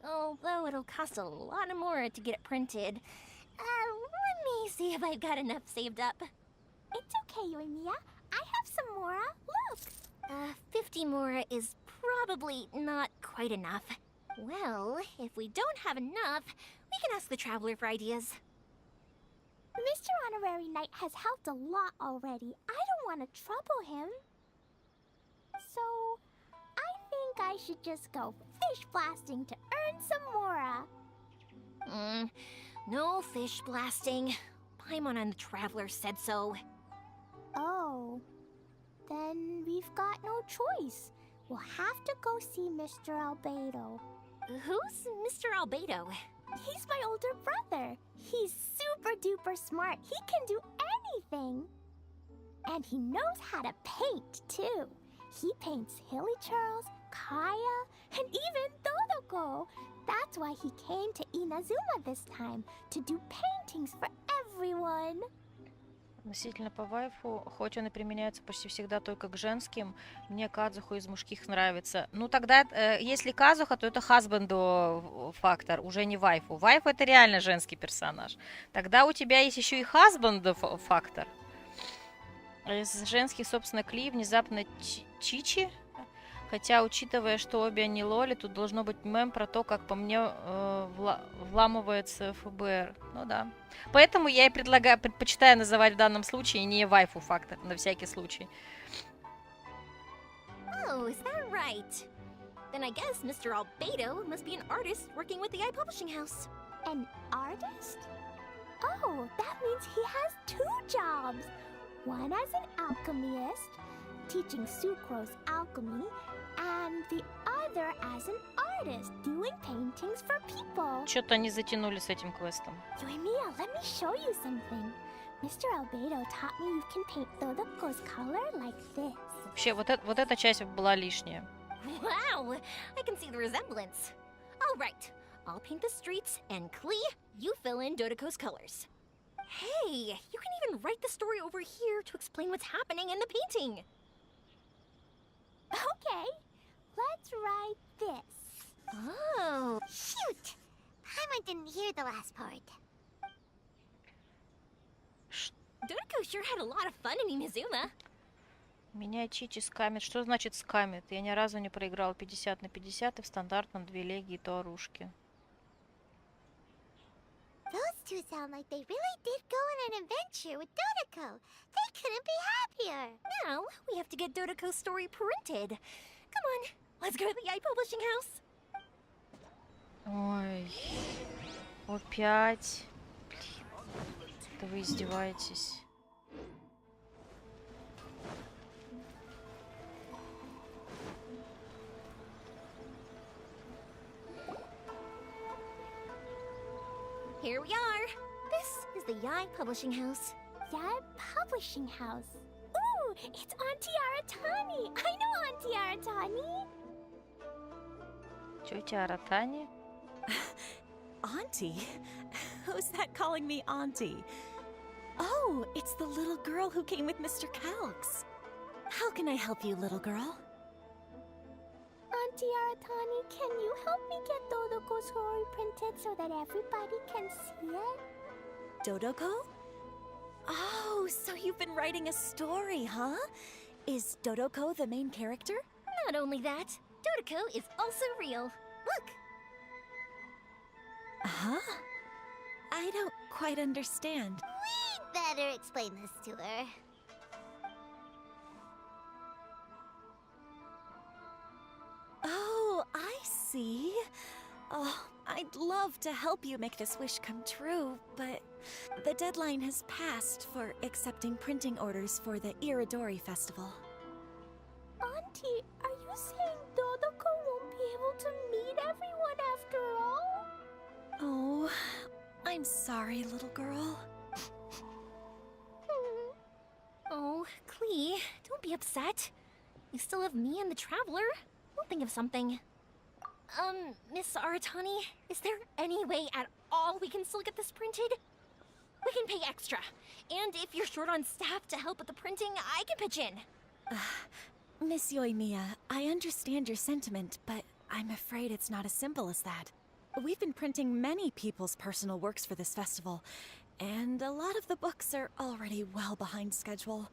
Although it'll cost a lot more to get it printed. Let me see if I've got enough saved up. It's okay, Yoimiya. I have some mora. Look. 50 mora is probably not quite enough. Well, if we don't have enough, we can ask the Traveler for ideas. Mr. Honorary Knight has helped a lot already. I don't want to trouble him. So, I think I should just go fish blasting to earn some mora. No fish blasting. Paimon and the Traveler said so. Oh. Then we've got no choice. We'll have to go see Mr. Albedo. Who's Mr. Albedo? He's my older brother. He's super duper smart. He can do anything. And he knows how to paint, too. He paints Hilichurls, Kaya, and even Dodoko. That's why he came to Inazuma this time, to do paintings for everyone. Относительно по вайфу, хоть он и применяется почти всегда только к женским, мне Кадзуху из мужских нравится. Ну тогда, если Казуха, то это хазбенду фактор, уже не вайфу. Вайфу это реально женский персонаж. Тогда у тебя есть еще и хазбенду фактор. Из женских, собственно, Кли, внезапно Чичи. Хотя, учитывая, что обе они лоли, тут должно быть мем про то, как по мне вламывается ФБР. Ну да. Поэтому я и предпочитаю называть в данном случае не вайфу фактор, на всякий случай. Oh, is that right? Then I guess Mr. Albedo must be an artist working with the iPublishing House. An artist? Oh, that means he has 2 jobs. One as an alchemist, teaching Sucrose alchemy, and the other as an artist, doing paintings for people. Что-то они затянули с этим квестом. Yoimiya, let me show you something. Mr. Albedo taught me you can paint Dodoko's color like this. Вообще, вот эта часть была лишняя. Wow, I can see the resemblance. All right, I'll paint the streets, and Klee, you fill in Dodoko's colors. Hey, you can even write the story over here to explain what's happening in the painting. Okay, let's write this. Oh. Shoot! Paimon didn't hear the last part. Dodoko sure had a lot of fun in Inazuma. Меня Чичи скамит. Что значит скамит? Я ни разу не проиграл 50 на 50 и в стандартном 2 леги и то оружки. Those two sound like they really did go on an adventure with Dodoko. They couldn't be happier. Now, we have to get Dodoko's story printed. Come on, let's go to the iPublishing House. Ой. Опять. Блин. Да вы издеваетесь. Here we are. This is the Yai Publishing House. Yai Publishing House. Ooh, it's Auntie Aratani. I know Auntie Aratani. Тетя Аратани? Auntie? Who's that calling me Auntie? Oh, it's the little girl who came with Mr. Calx. How can I help you, little girl? Auntie Aratani, can you help me get Dodoko's story printed so that everybody can see it? Dodoko? Oh, so you've been writing a story, huh? Is Dodoko the main character? Not only that, Dodoko is also real. Look! Huh? I don't quite understand. We'd better explain this to her. Oh, I see. Oh, I'd love to help you make this wish come true, but the deadline has passed for accepting printing orders for the Iridori Festival. Auntie, are you saying Dodoko won't be able to meet everyone after all? Oh, I'm sorry, little girl. Oh, Klee, don't be upset. You still have me and the Traveler. We'll think of something. Miss Aratani, is there any way at all we can still get this printed? We can pay extra. And if you're short on staff to help with the printing, I can pitch in. Miss Yoimiya, I understand your sentiment, but I'm afraid it's not as simple as that. We've been printing many people's personal works for this festival, and a lot of the books are already well behind schedule.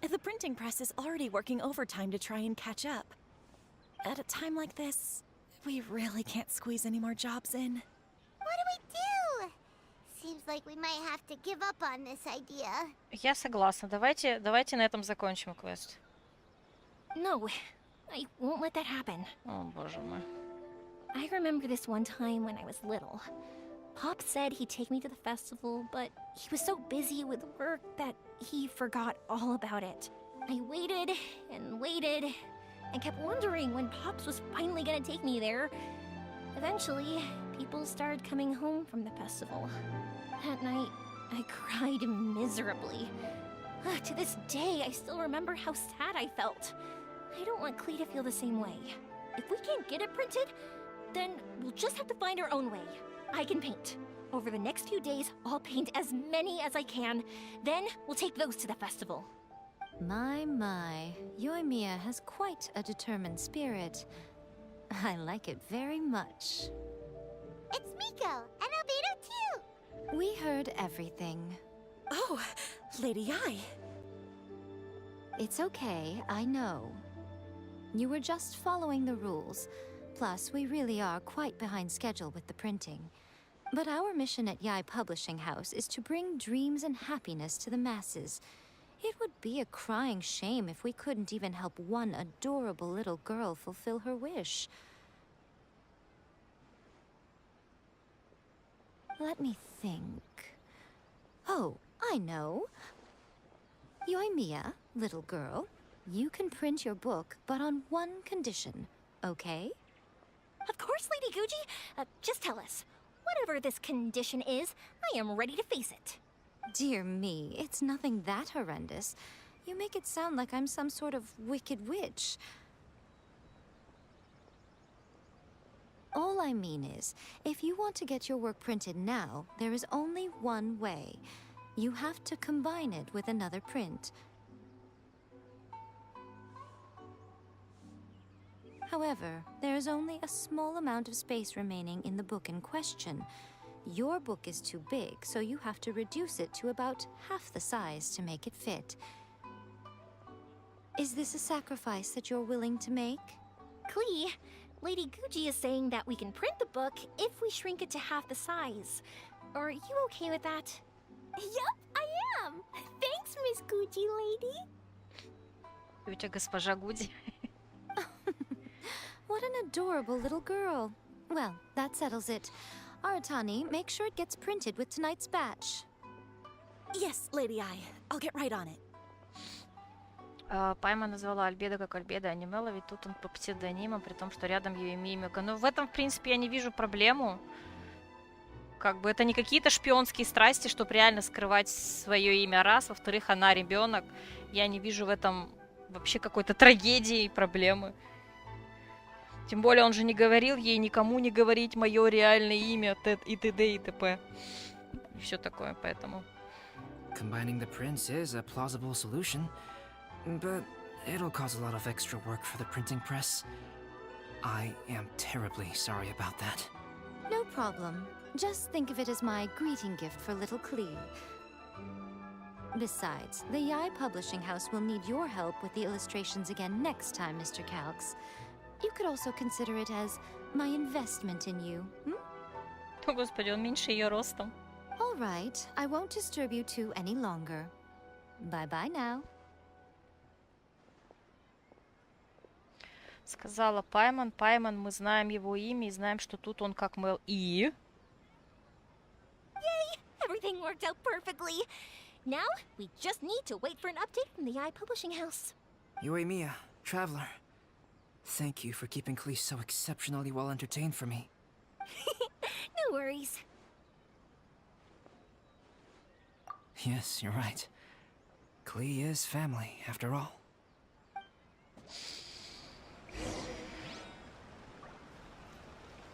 The printing press is already working overtime to try and catch up. At a time like this, we really can't squeeze any more jobs in. What do we do? Seems like we might have to give up on this idea. Я согласна. Давайте на этом закончим квест. No, I won't let that happen. О, боже мой. I remember this one time when I was little. Pop said he'd take me to the festival, but he was so busy with work that he forgot all about it. I waited and waited and kept wondering when Pops was finally gonna take me there. Eventually, people started coming home from the festival. That night, I cried miserably. To this day, I still remember how sad I felt. I don't want Klee to feel the same way. If we can't get it printed, then we'll just have to find our own way. I can paint. Over the next few days, I'll paint as many as I can. Then we'll take those to the festival. My, Yoimiya has quite a determined spirit. I like it very much. It's Miko and Albedo too. We heard everything. Oh, Lady Ai. It's okay, I know. You were just following the rules. Plus, we really are quite behind schedule with the printing. But our mission at Yae Publishing House is to bring dreams and happiness to the masses. It would be a crying shame if we couldn't even help one adorable little girl fulfill her wish. Let me think. Oh, I know. Yoimiya, little girl, you can print your book, but on one condition, okay? Of course, Lady Guji. Just tell us. Whatever this condition is, I am ready to face it. Dear me, it's nothing that horrendous. You make it sound like I'm some sort of wicked witch. All I mean is, if you want to get your work printed now, there is only one way. You have to combine it with another print. However, there is only a small amount of space remaining in the book in question. Your book is too big, so you have to reduce it to about half the size to make it fit. Is this a sacrifice that you're willing to make? Klee, Lady Guji is saying that we can print the book if we shrink it to half the size. Are you okay with that? Yup, I am. Thanks, Miss Guji lady. Тетя госпожа Гуди. What an adorable little girl. Well, that settles it. Aratani, make sure it gets printed with tonight's batch. Yes, Lady Ai. I'll get right on it. Пайма назвала Альбедо как Альбедо, а Немела, ведь тут он по псевдонимам, при том, что рядом Юэми и Мика. Но в этом, в принципе, я не вижу проблему. Как бы это не какие-то шпионские страсти, чтобы реально скрывать свое имя раз. Во-вторых, она ребенок. Я не вижу в этом вообще какой-то трагедии и проблемы. Тем более он же не говорил ей никому не говорить мое реальное имя и т.д. и т.п. И все такое, поэтому. Combining the prints is a plausible solution, but it'll cause a lot of extra work for the printing press. I am terribly sorry about that. No problem. Just think of it as my greeting gift for little Klee. Besides, the Yae Publishing House will need your help with the illustrations again next time, Mr. Calx. You could also consider it as my investment in you. О, господи, он меньше ее ростом. All right, I won't disturb you two any longer. Bye-bye now. Сказала Пайман. Пайман, мы знаем его имя и знаем, что тут он как Мэл. И? Yay! Everything worked out perfectly. Now, we just need to wait for an update from the Yae Publishing House. Yoimiya, Traveler. Thank you for keeping Klee so exceptionally well entertained for me. No worries. Yes, you're right. Klee is family, after all.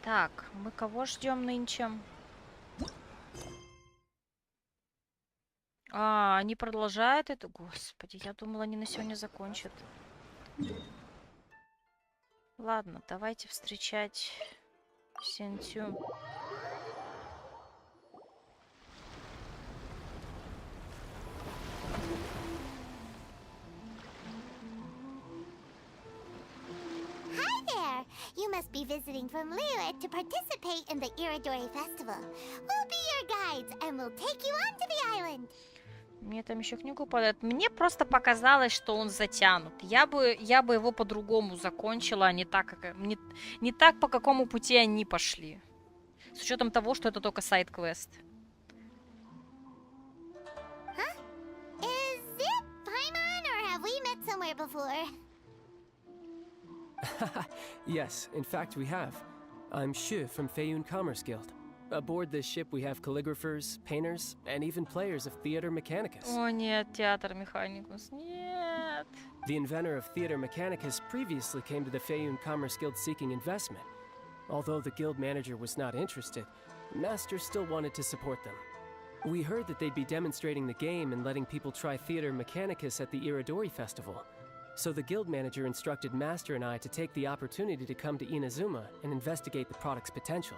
Так, мы кого ждем нынче? Они продолжают это? Господи, я думала, они на сегодня закончат. Ладно, давайте встречать Сентю. Hi there! You must be visiting from Liyue to participate in the Iridori Festival. We'll be your guides and we'll take you onto the island. Мне там еще книгу падает. Мне просто показалось, что он затянут. Я бы его по-другому закончила, а не так, не так, по какому пути они пошли. С учетом того, что это только сайд-квест. Huh? Is it Paimon or have we met somewhere before? Yes, in fact we have. I'm Shu from Feiyun Commerce Guild. Aboard this ship we have calligraphers, painters, and even players of Theater Mechanicus. О нет, Театр Механикус, нет. The inventor of Theater Mechanicus previously came to the Feiyun Commerce Guild seeking investment. Although the guild manager was not interested, Master still wanted to support them. We heard that they'd be demonstrating the game and letting people try Theater Mechanicus at the Iridori Festival. So the guild manager instructed Master and I to take the opportunity to come to Inazuma and investigate the product's potential.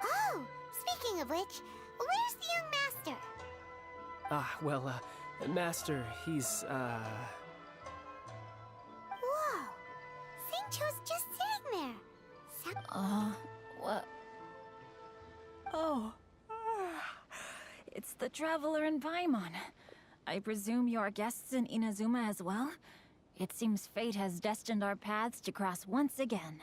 Oh, speaking of which, where's the young master? Master, he's, Whoa! Sencho's just sitting there. What? Oh. It's the Traveler and Paimon. I presume you're guests in Inazuma as well? It seems fate has destined our paths to cross once again.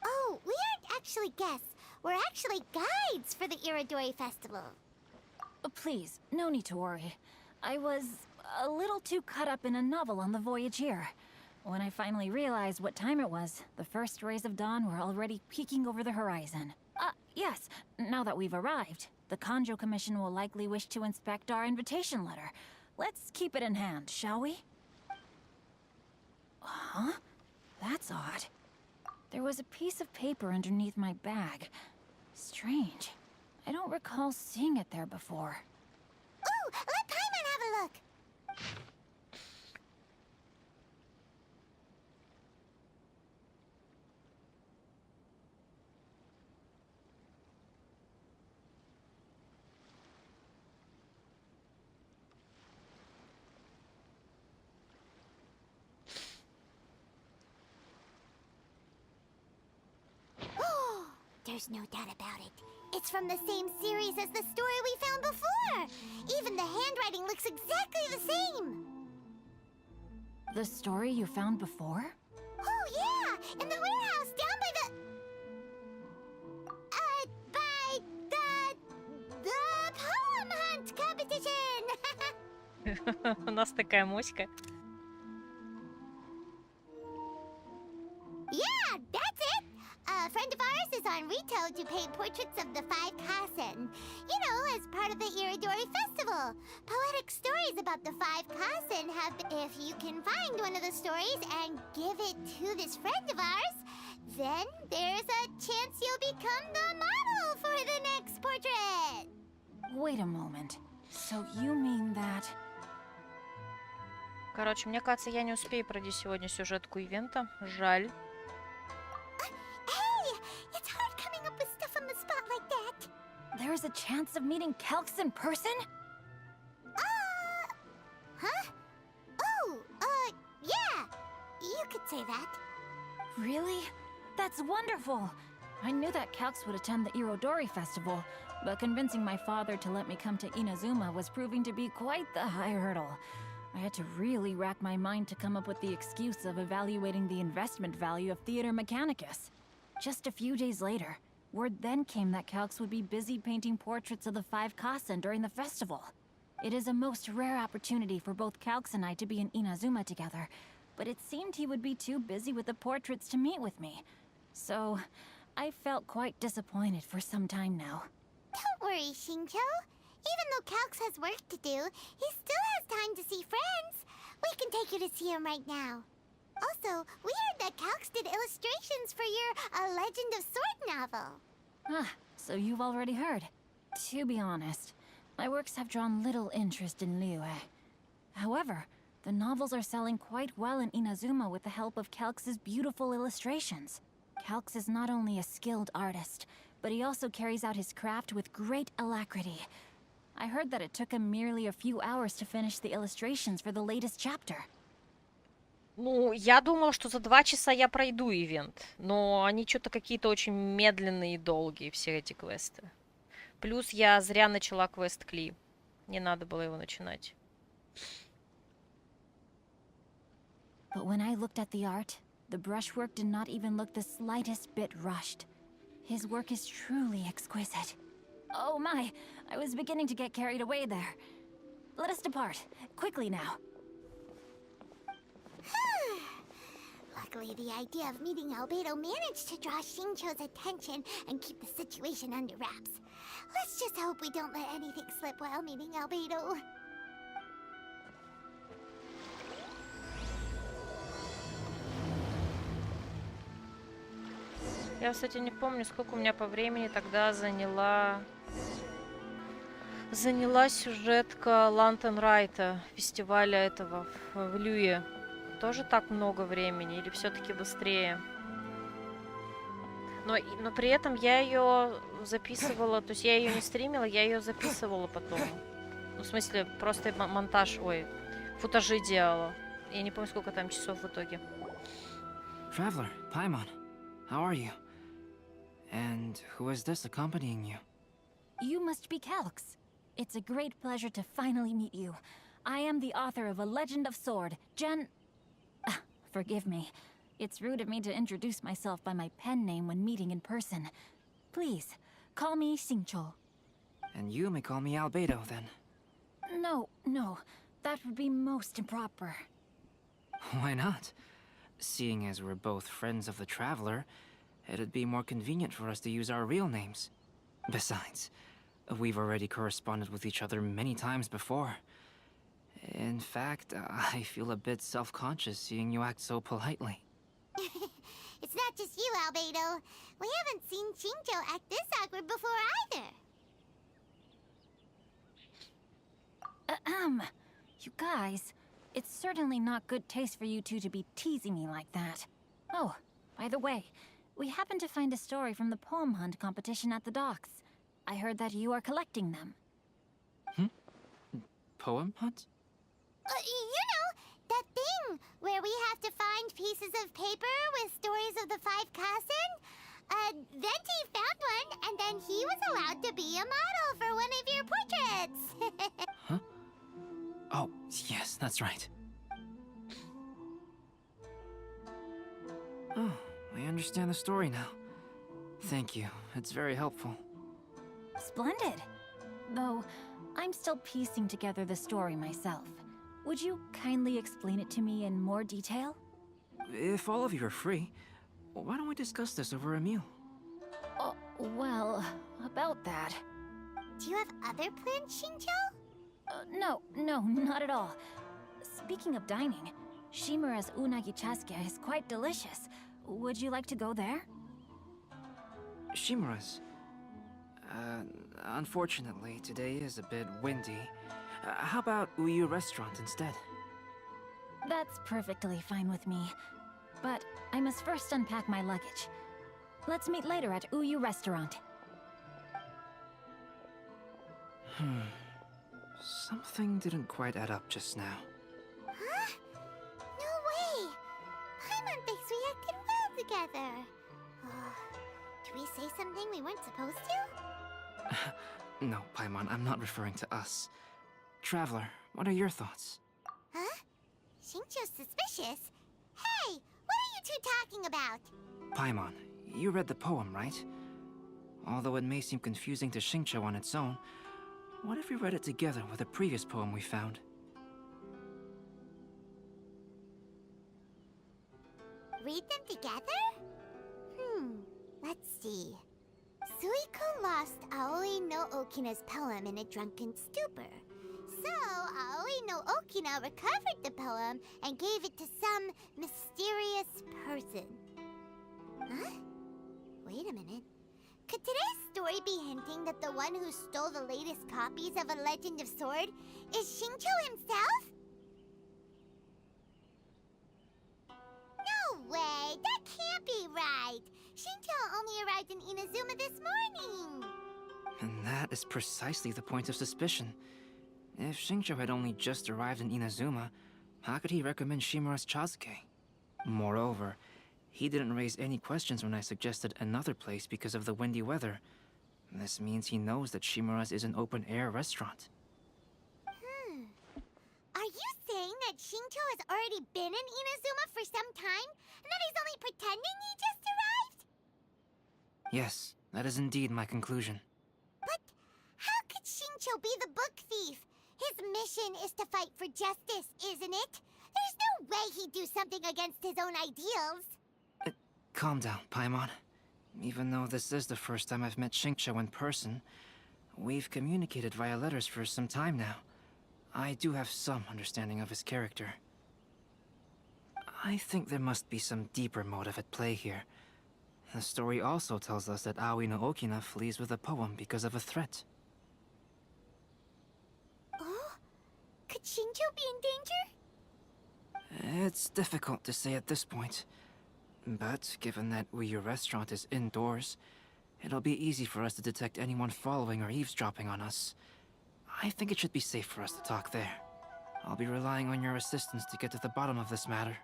Oh, we aren't actually guests. We're actually guides for the Iridori Festival. Please, no need to worry. I was a little too caught up in a novel on the voyage here. When I finally realized what time it was, the first rays of dawn were already peeking over the horizon. Yes, now that we've arrived, the Kanjo Commission will likely wish to inspect our invitation letter. Let's keep it in hand, shall we? Huh? That's odd. There was a piece of paper underneath my bag. Strange. I don't recall seeing it there before. Ooh, let Paimon have a look! There's no doubt about it. It's from the same series as the story we found before. Even the handwriting looks exactly the same. The story you found before? Oh yeah, in the warehouse down by the poem hunt competition. У нас такая моська. Yeah, that's it. A friend of ours is on Rito to paint portraits of the 5 Kasen. You know, as part of the Iridori Festival. Poetic stories about the 5 Kasen have... If you can find one of the stories and give it to this friend of ours, then there's a chance you'll become the model for the next portrait. Wait a moment. So you mean that... Короче, мне кажется, я не успею пройти сегодня сюжетку ивента. Жаль. There's a chance of meeting Calx in person? Huh? Oh, yeah. You could say that. Really? That's wonderful! I knew that Calx would attend the Irodori Festival, but convincing my father to let me come to Inazuma was proving to be quite the high hurdle. I had to really rack my mind to come up with the excuse of evaluating the investment value of Theater Mechanicus. Just a few days later, word then came that Calx would be busy painting portraits of the 5 Kasen during the festival. It is a most rare opportunity for both Calx and I to be in Inazuma together, but it seemed he would be too busy with the portraits to meet with me. So, I felt quite disappointed for some time now. Don't worry, Shincho. Even though Calx has work to do, he still has time to see friends. We can take you to see him right now. Also, we heard that Calx did illustrations for your A Legend of Sword novel. So you've already heard. To be honest, my works have drawn little interest in Liyue. However, The novels are selling quite well in Inazuma with the help of Calx's beautiful illustrations. Calx is not only a skilled artist, but he also carries out his craft with great alacrity. I heard that it took him merely a few hours to finish the illustrations for the latest chapter. Ну, я думала, что за 2 часа я пройду ивент, но они что-то какие-то очень медленные и долгие, все эти квесты. Плюс я зря начала квест Кли. Не надо было его начинать. But when I looked at the art, the brushwork did not even look the slightest bit rushed. His work is truly exquisite. Oh my, I was beginning to get carried away there. Let us depart, quickly now. Luckily, the idea of meeting Albedo managed to draw Xingqiu's attention and keep the situation under wraps. Let's just hope we don't let anything slip while meeting Albedo. Я, кстати, не помню, сколько у меня по времени тогда заняла сюжетка Лантенрайта, фестиваля этого в Люе. Тоже так много времени или все-таки быстрее? Но при этом я ее записывала, то есть я ее не стримила, я ее записывала потом. Ну, в смысле, просто монтаж, футажи делала. Я не помню, сколько там часов в итоге. Traveler, Paimon, how are you? And who is this accompanying you? You must be Calx. It's a great pleasure to finally meet you. I am the author of A Legend of Sword, Forgive me. It's rude of me to introduce myself by my pen name when meeting in person. Please, call me Xingqiu. And you may call me Albedo, then. No, that would be most improper. Why not? Seeing as we're both friends of the Traveler, it'd be more convenient for us to use our real names. Besides, we've already corresponded with each other many times before. In fact, I feel a bit self-conscious seeing you act so politely. It's not just you, Albedo. We haven't seen Xingqiu act this awkward before either. You guys, it's certainly not good taste for you two to be teasing me like that. Oh, by the way, we happened to find a story from the poem hunt competition at the docks. I heard that you are collecting them. Poem hunt? You know, that thing where we have to find pieces of paper with stories of the 5 Kasen. Venti found one, and then he was allowed to be a model for one of your portraits. Huh? Oh, yes, that's right. Oh, I understand the story now. Thank you. It's very helpful. Splendid. Though, I'm still piecing together the story myself. Would you kindly explain it to me in more detail? If all of you are free, why don't we discuss this over a meal? Well, about that. Do you have other plans, Xingqiu? No, not at all. Speaking of dining, Shimura's unagi chasuke is quite delicious. Would you like to go there? Shimura's? Unfortunately, today is a bit windy. How about Uyu Restaurant instead? That's perfectly fine with me. But I must first unpack my luggage. Let's meet later at Uyu Restaurant. Something didn't quite add up just now. Huh? No way! Paimon thinks we acted well together. Did we say something we weren't supposed to? No, Paimon, I'm not referring to us. Traveler, what are your thoughts? Huh? Xingqiu's suspicious? Hey, what are you two talking about? Paimon, you read the poem, right? Although it may seem confusing to Xingqiu on its own, what if we read it together with a previous poem we found? Read them together? Let's see. Suiko lost Aoi no Okina's poem in a drunken stupor. So, Aoi no Okina recovered the poem and gave it to some mysterious person. Huh? Wait a minute. Could today's story be hinting that the one who stole the latest copies of A Legend of Sword is Xingqiu himself? Shinto only arrived in Inazuma this morning. And that is precisely the point of suspicion. If Xingqiu had only just arrived in Inazuma, how could he recommend Shimura's Chazuke? Moreover, he didn't raise any questions when I suggested another place because of the windy weather. This means he knows that Shimura's is an open-air restaurant. Are you saying that Shinto has already been in Inazuma for some time, and that he's only pretending he just arrived? Yes, that is indeed my conclusion. But how could Shinto be the book thief? His mission is to fight for justice, isn't it? There's no way he'd do something against his own ideals. Calm down, Paimon. Even though this is the first time I've met Xingqiu in person, we've communicated via letters for some time now. I do have some understanding of his character. I think there must be some deeper motive at play here. The story also tells us that Aoi no Okina flees with a poem because of a threat. Oh? Could Shinto be in danger? It's difficult to say at this point. But given that Uyu Restaurant is indoors, it'll be easy for us to detect anyone following or eavesdropping on us. I think it should be safe for us to talk there. I'll be relying on your assistance to get to the bottom of this matter.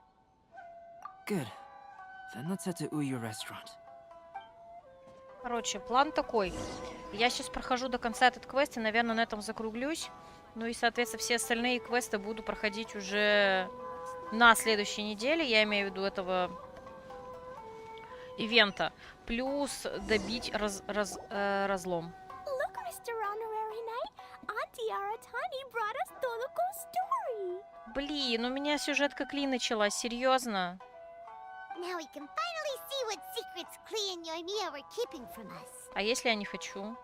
Good. Then let's head to Uyu Restaurant. Короче, план такой. Я сейчас прохожу до конца этот квест и, наверное, на этом закруглюсь. Ну и, соответственно, все остальные квесты буду проходить уже на следующей неделе. Я имею в виду этого ивента. Плюс добить разлом. Look, Mr. Honorary Knight, Auntie Aratani brought us Toluko's story. Блин, у меня сюжетка Кли началась, серьезно. Now we can finally see what secrets Klee and Yoimiya were keeping from us. А если я не хочу?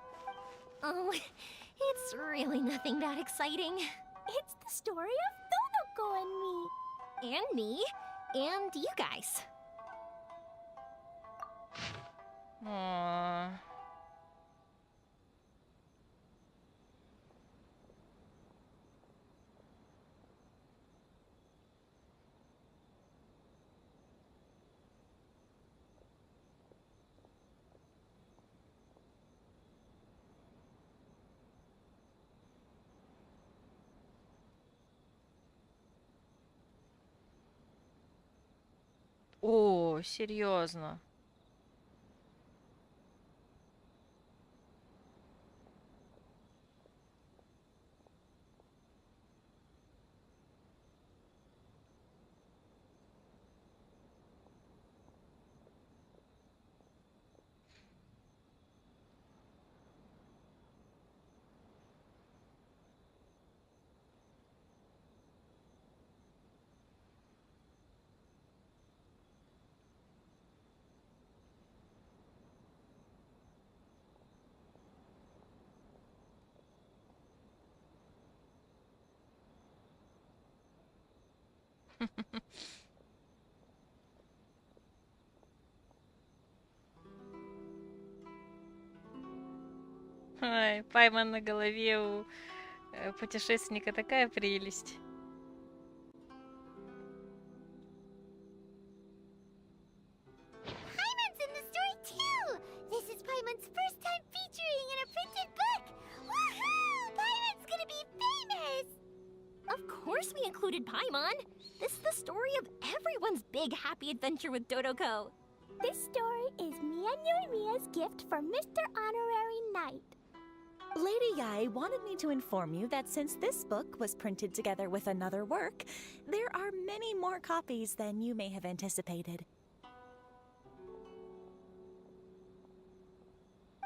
Oh, it's really nothing that exciting. It's the story of Toluko and me. And me. And you guys. Aww. О, серьезно. Ай, Пайман на голове у путешественника такая прелесть. Paimon's in the story too! This is Paimon's first time featuring in a printed book! Woohoo! Paimon's gonna be famous! Of course we included Paimon. This is the story of everyone's big happy adventure with Dodoko. This story is me and Yoimiya's gift for Mr. Honorary Knight. Lady Yai wanted me to inform you that since this book was printed together with another work, there are many more copies than you may have anticipated.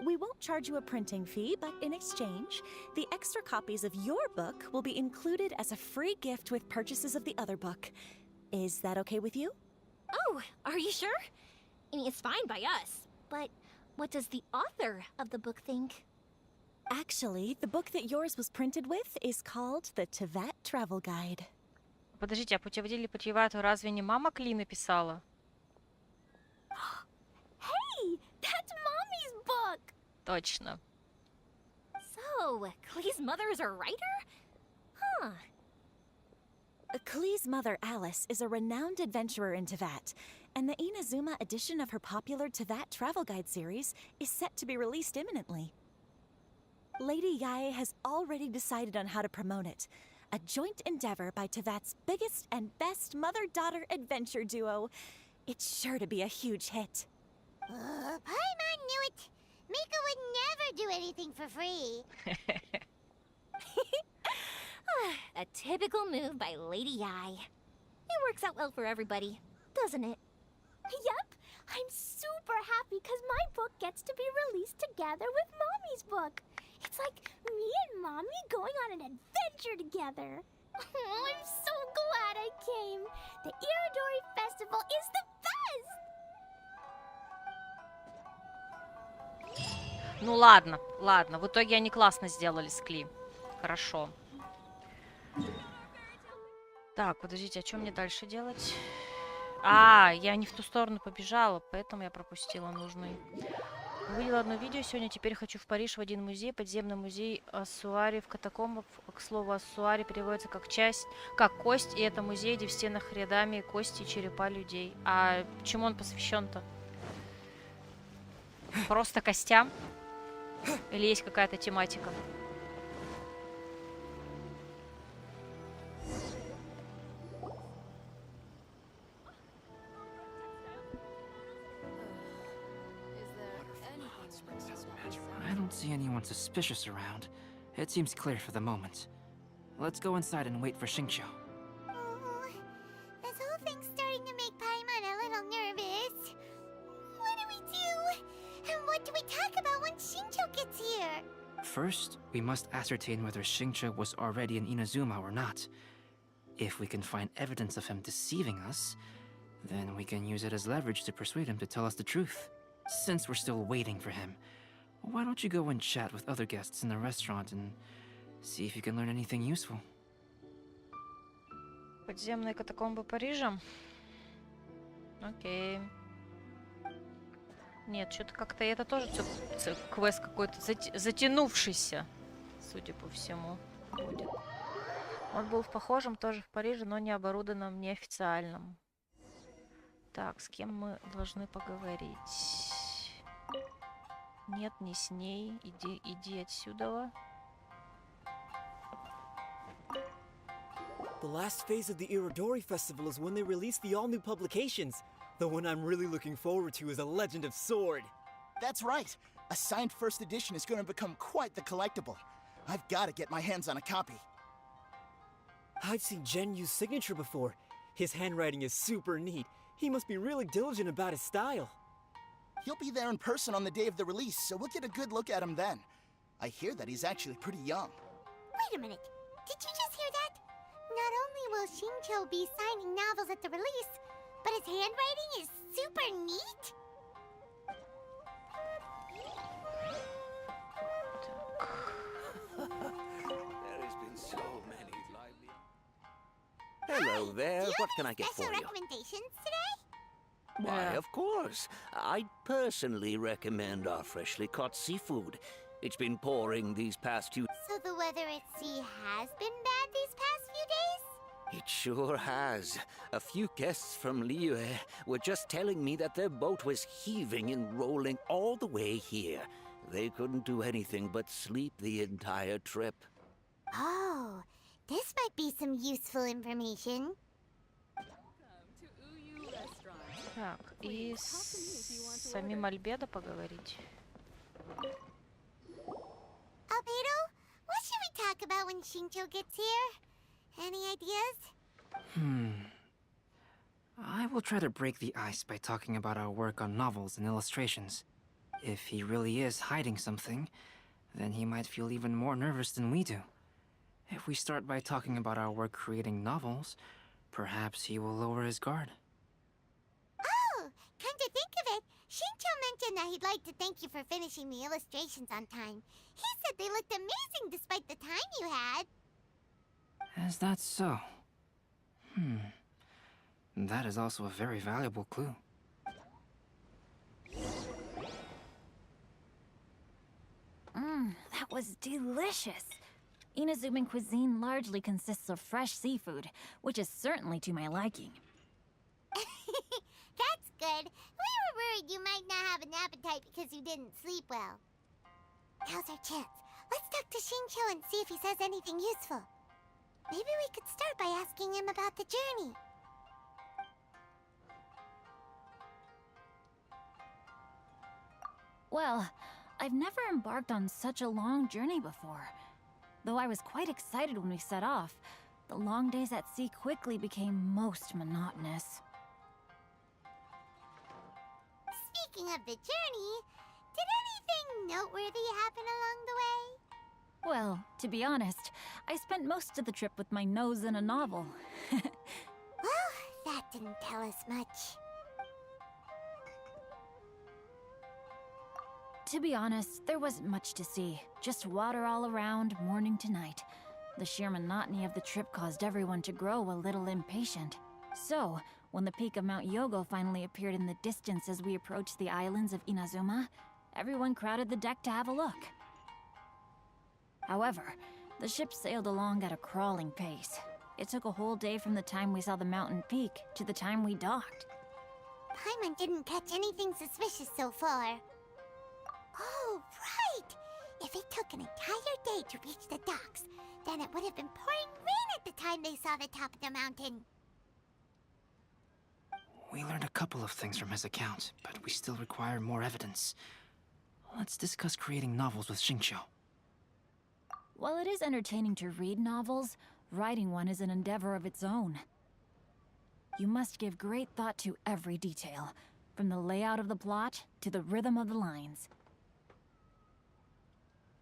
We won't charge you a printing fee, but in exchange, the extra copies of your book will be included as a free gift with purchases of the other book. Is that okay with you? Oh, are you sure? I mean, it's fine by us. But what does the author of the book think? Actually, the book that yours was printed with is called the Tevat Travel Guide. Подождите, а путеводитель по Тивату разве не мама Кли написала? Hey, that's Mommy's book! Точно. So, Klee's mother is a writer? Huh. Klee's mother, Alice, is a renowned adventurer in Tevat, and the Inazuma edition of her popular Teyvat travel guide series is set to be released imminently. Lady Yae has already decided on how to promote it. A joint endeavor by Teyvat's biggest and best mother-daughter adventure duo. It's sure to be a huge hit. Paimon knew it! Mika would never do anything for free. A typical move by Lady Yae. It works out well for everybody, doesn't it? Yep! I'm super happy because my book gets to be released together with Mommy's book. It's like me and Mommy going on an adventure together. I'm so glad I came. The Irodori Festival is the best! Ну ладно, ладно. В итоге они классно сделали с Кли. Хорошо. Так, подождите, а что мне дальше делать? А, я не в ту сторону побежала, поэтому я пропустила нужный. Увидела одно видео сегодня, теперь хочу в Париж в один музей, подземный музей Ассуари в катакомбах. К слову, Ассуари переводится как часть, как кость, и это музей, где в стенах рядами кости и черепа людей. А чему он посвящен-то? Просто костям? Или есть какая-то тематика? I don't see anyone suspicious around. It seems clear for the moment. Let's go inside and wait for Xingqiu. Oh, this whole thing's starting to make Paimon a little nervous. What do we do? And what do we talk about when Xingqiu gets here? First, we must ascertain whether Xingqiu was already in Inazuma or not. If we can find evidence of him deceiving us, then we can use it as leverage to persuade him to tell us the truth. Since we're still waiting for him, why don't you go and chat with other guests in the restaurant and see if you can learn anything useful? Подземные катакомбы Парижа? Окей. Нет, что-то как-то это тоже квест какой-то затянувшийся, судя по всему, будет. Он был в похожем тоже в Париже, но не оборудованном, неофициальном. Так, с кем мы должны поговорить? Нет, не с ней. Иди отсюда. The last phase of the Irodori Festival is when they release the all-new publications. The one I'm really looking forward to is A Legend of Sword. That's right. A signed first edition is going to become quite the collectible. I've got to get my hands on a copy. I've seen Genyu's signature before. His handwriting is super neat. He must be really diligent about his style. He'll be there in person on the day of the release, so we'll get a good look at him then. I hear that he's actually pretty young. Wait a minute. Did you just hear that? Not only will Xingqiu be signing novels at the release, but his handwriting is super neat? There has been so many lively... Hello there, what can I get for you? Special recommendations today? Why, of course. I'd personally recommend our freshly caught seafood. It's been pouring these past few... So the weather at sea has been bad these past few days? It sure has. A few guests from Liyue were just telling me that their boat was heaving and rolling all the way here. They couldn't do anything but sleep the entire trip. Oh, this might be some useful information. Так, и с самим Альбедо поговорить. Albedo, what should we talk about when Xingqiu gets here? Any ideas? I will try to break the ice by talking about our work on novels and illustrations. If he really is hiding something, then he might feel even more nervous than we do. If we start by talking about our work creating novels, perhaps he will lower his guard. Oh, come to think of it, Xingqiu mentioned that he'd like to thank you for finishing the illustrations on time. He said they looked amazing despite the time you had. Is that so? That is also a very valuable clue. That was delicious. Inazuman cuisine largely consists of fresh seafood, which is certainly to my liking. That's good. We were worried you might not have an appetite because you didn't sleep well. Now's our chance. Let's talk to Shincho and see if he says anything useful. Maybe we could start by asking him about the journey. Well, I've never embarked on such a long journey before. Though I was quite excited when we set off, the long days at sea quickly became most monotonous. Speaking of the journey, did anything noteworthy happen along the way? Well, to be honest, I spent most of the trip with my nose in a novel. Well, that didn't tell us much. To be honest, there wasn't much to see. Just water all around, morning to night. The sheer monotony of the trip caused everyone to grow a little impatient. So, when the peak of Mount Yogo finally appeared in the distance as we approached the islands of Inazuma, everyone crowded the deck to have a look. However, the ship sailed along at a crawling pace. It took a whole day from the time we saw the mountain peak to the time we docked. Paimon didn't catch anything suspicious so far. Oh, right! If it took an entire day to reach the docks, then it would have been pouring rain at the time they saw the top of the mountain. We learned a couple of things from his account, but we still require more evidence. Let's discuss creating novels with Shincho. While it is entertaining to read novels, writing one is an endeavor of its own. You must give great thought to every detail, from the layout of the plot to the rhythm of the lines.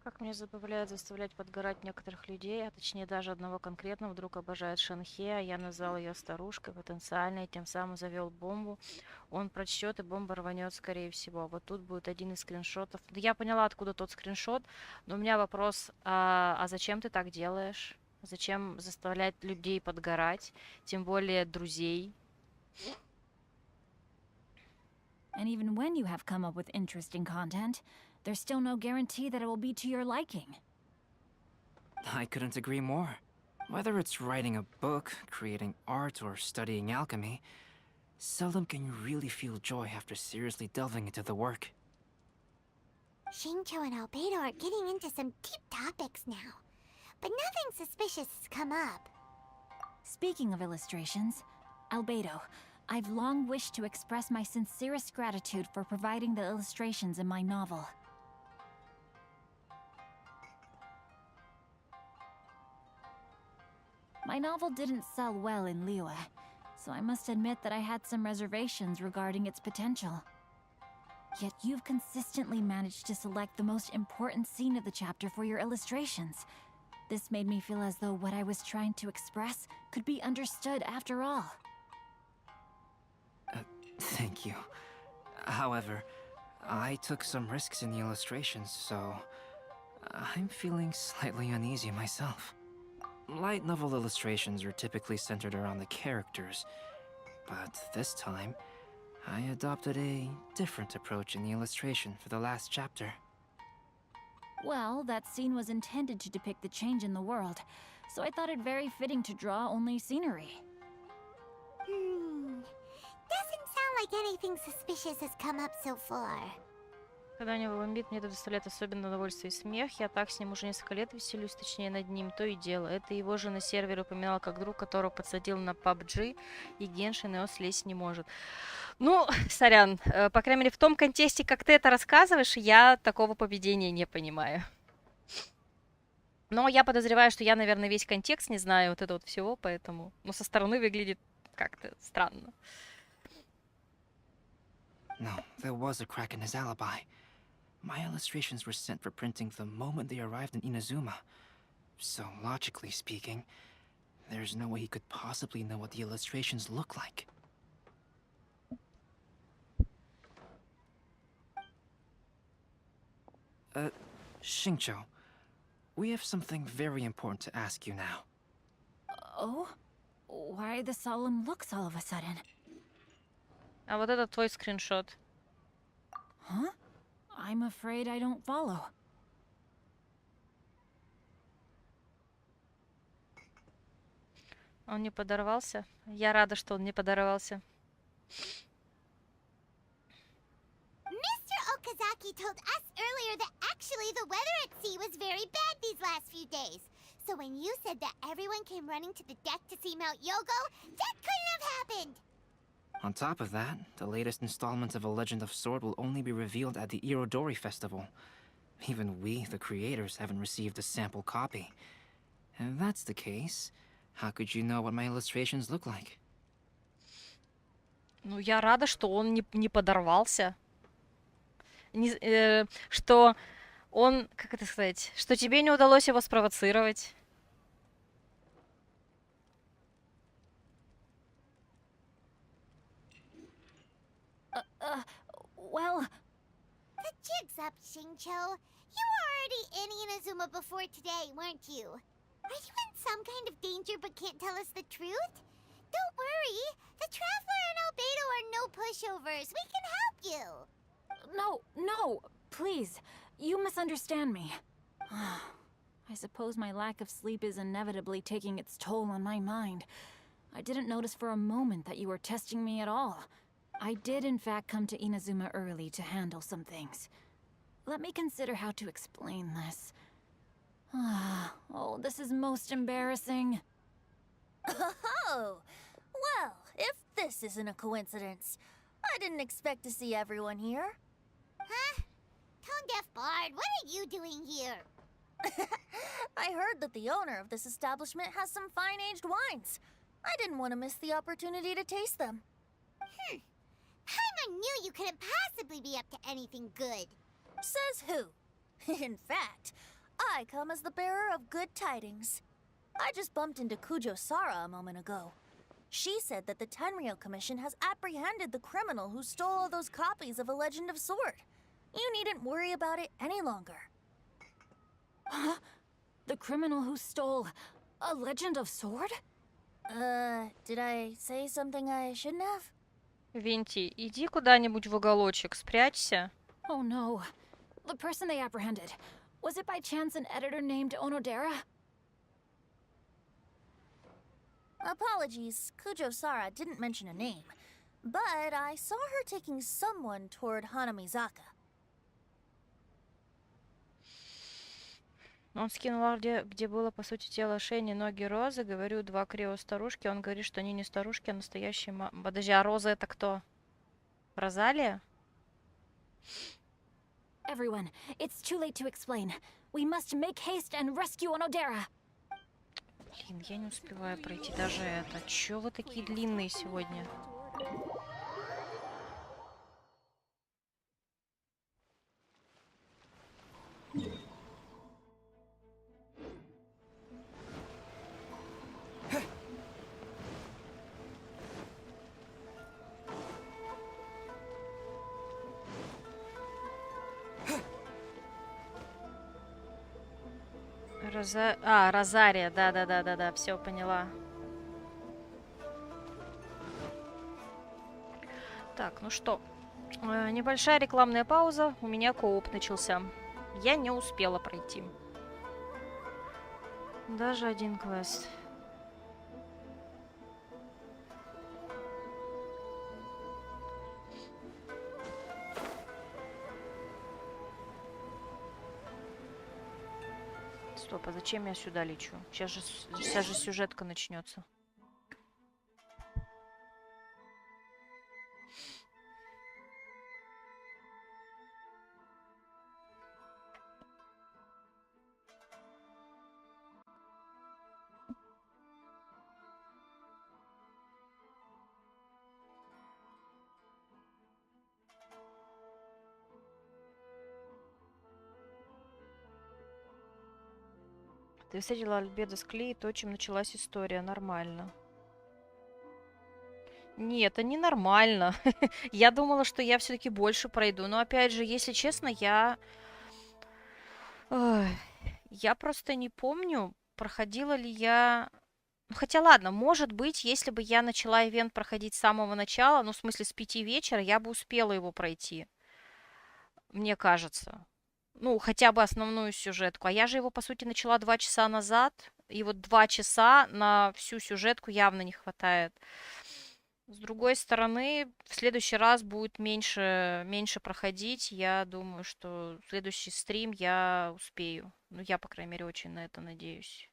Как мне забавляет заставлять подгорать некоторых людей, а точнее даже одного конкретного, вдруг обожает Шанхе, а я назвал ее старушкой потенциально и тем самым завел бомбу. Он прочтет, и бомба рванет, скорее всего. Вот тут будет один из скриншотов. Да я поняла, откуда тот скриншот, но у меня вопрос, а зачем ты так делаешь? Зачем заставлять людей подгорать, тем более друзей? And even when you have come up with interesting content, there's still no guarantee that it will be to your liking. I couldn't agree more. Whether it's writing a book, creating art, or studying alchemy, seldom can you really feel joy after seriously delving into the work. Shincho and Albedo are getting into some deep topics now, but nothing suspicious has come up. Speaking of illustrations, Albedo, I've long wished to express my sincerest gratitude for providing the illustrations in my novel. My novel didn't sell well in Liyue, so I must admit that I had some reservations regarding its potential. Yet you've consistently managed to select the most important scene of the chapter for your illustrations. This made me feel as though what I was trying to express could be understood after all. Thank you. However, I took some risks in the illustrations, so I'm feeling slightly uneasy myself. Light novel illustrations are typically centered around the characters, but this time, I adopted a different approach in the illustration for the last chapter. Well, that scene was intended to depict the change in the world, so I thought it very fitting to draw only scenery. Doesn't sound like anything suspicious has come up so far. Когда у него бомбит, мне это доставляет особенное удовольствие и смех. Я так с ним уже несколько лет веселюсь, точнее над ним, то и дело. Это его же на сервере упоминал как друг, которого подсадил на PUBG, и Геншин его слезть не может. Ну, сорян, по крайней мере, в том контексте, как ты это рассказываешь, я такого поведения не понимаю. Но я подозреваю, что я, наверное, весь контекст не знаю вот этого вот всего, поэтому... Но со стороны выглядит как-то странно. No, there was a crack in his alibi. My illustrations were sent for printing the moment they arrived in Inazuma. So, logically speaking, there's no way he could possibly know what the illustrations look like. Shincho, we have something very important to ask you now. Oh? Why the solemn looks all of a sudden? А вот это твой скриншот. Huh? I'm afraid I don't follow. Он не подорвался? Я рада, что он не подорвался. Okazaki told us earlier that actually the weather at sea was very bad these last few days. So when you said that everyone came running to the deck to see Mount Yogo, that couldn't have happened. On top of that, the latest installment of A Legend of Sword will only be revealed at the Irodori Festival. Even we, the creators, haven't received a sample copy. If that's the case, how could you know what my illustrations look like? Ну, я рада, что он не подорвался. Что он, как это сказать, что тебе не удалось его спровоцировать. Well... The jig's up, Xingqiu. You were already in Inazuma before today, weren't you? Are you in some kind of danger but can't tell us the truth? Don't worry. The Traveler and Albedo are no pushovers. We can help you. No, please. You misunderstand me. I suppose my lack of sleep is inevitably taking its toll on my mind. I didn't notice for a moment that you were testing me at all. I did in fact come to Inazuma early to handle some things. Let me consider how to explain this. Oh, this is most embarrassing. Oh, well, if this isn't a coincidence, I didn't expect to see everyone here. Huh? Tone-deaf Bard, what are you doing here? I heard that the owner of this establishment has some fine-aged wines. I didn't want to miss the opportunity to taste them. Paimon knew you couldn't possibly be up to anything good. Says who? In fact, I come as the bearer of good tidings. I just bumped into Kujo Sara a moment ago. She said that the Tenryou Commission has apprehended the criminal who stole all those copies of A Legend of Sword. You needn't worry about it any longer. Huh? The criminal who stole A Legend of Sword? Did I say something I shouldn't have? Винти, иди куда-нибудь в уголочек, спрячься. Oh no. The person they apprehended. Was it by chance an editor named Onodera? Apologies, Kujo Sara didn't mention a name. But I saw her taking someone toward Hanamizaka. Он скинул, где было, по сути, тело Шенни, ноги Розы. Говорю, 2 крио-старушки. Он говорит, что они не старушки, а настоящие Подожди, а Роза это кто? Розалия? Everyone, it's too late to explain. We must make haste and rescue Onodera. Блин, я не успеваю пройти даже это. Чё вы такие длинные сегодня? Розария, да, все поняла. Так, ну что, небольшая рекламная пауза, у меня кооп начался. Я не успела пройти. Даже один квест. Стоп, а зачем я сюда лечу? Сейчас же сюжетка начнется. Ты встретила Альбедо с Клей, то, чем началась история. Нормально. Нет, это не нормально. Я думала, что я все-таки больше пройду. Но опять же, если честно, я просто не помню, проходила ли я... Ну, хотя ладно, может быть, если бы я начала ивент проходить с самого начала, ну, в смысле, с 5 вечера, я бы успела его пройти. Мне кажется. Ну, хотя бы основную сюжетку. А я же его, по сути, начала 2 часа назад. И вот 2 часа на всю сюжетку явно не хватает. С другой стороны, в следующий раз будет меньше проходить. Я думаю, что в следующий стрим я успею. Ну, я, по крайней мере, очень на это надеюсь.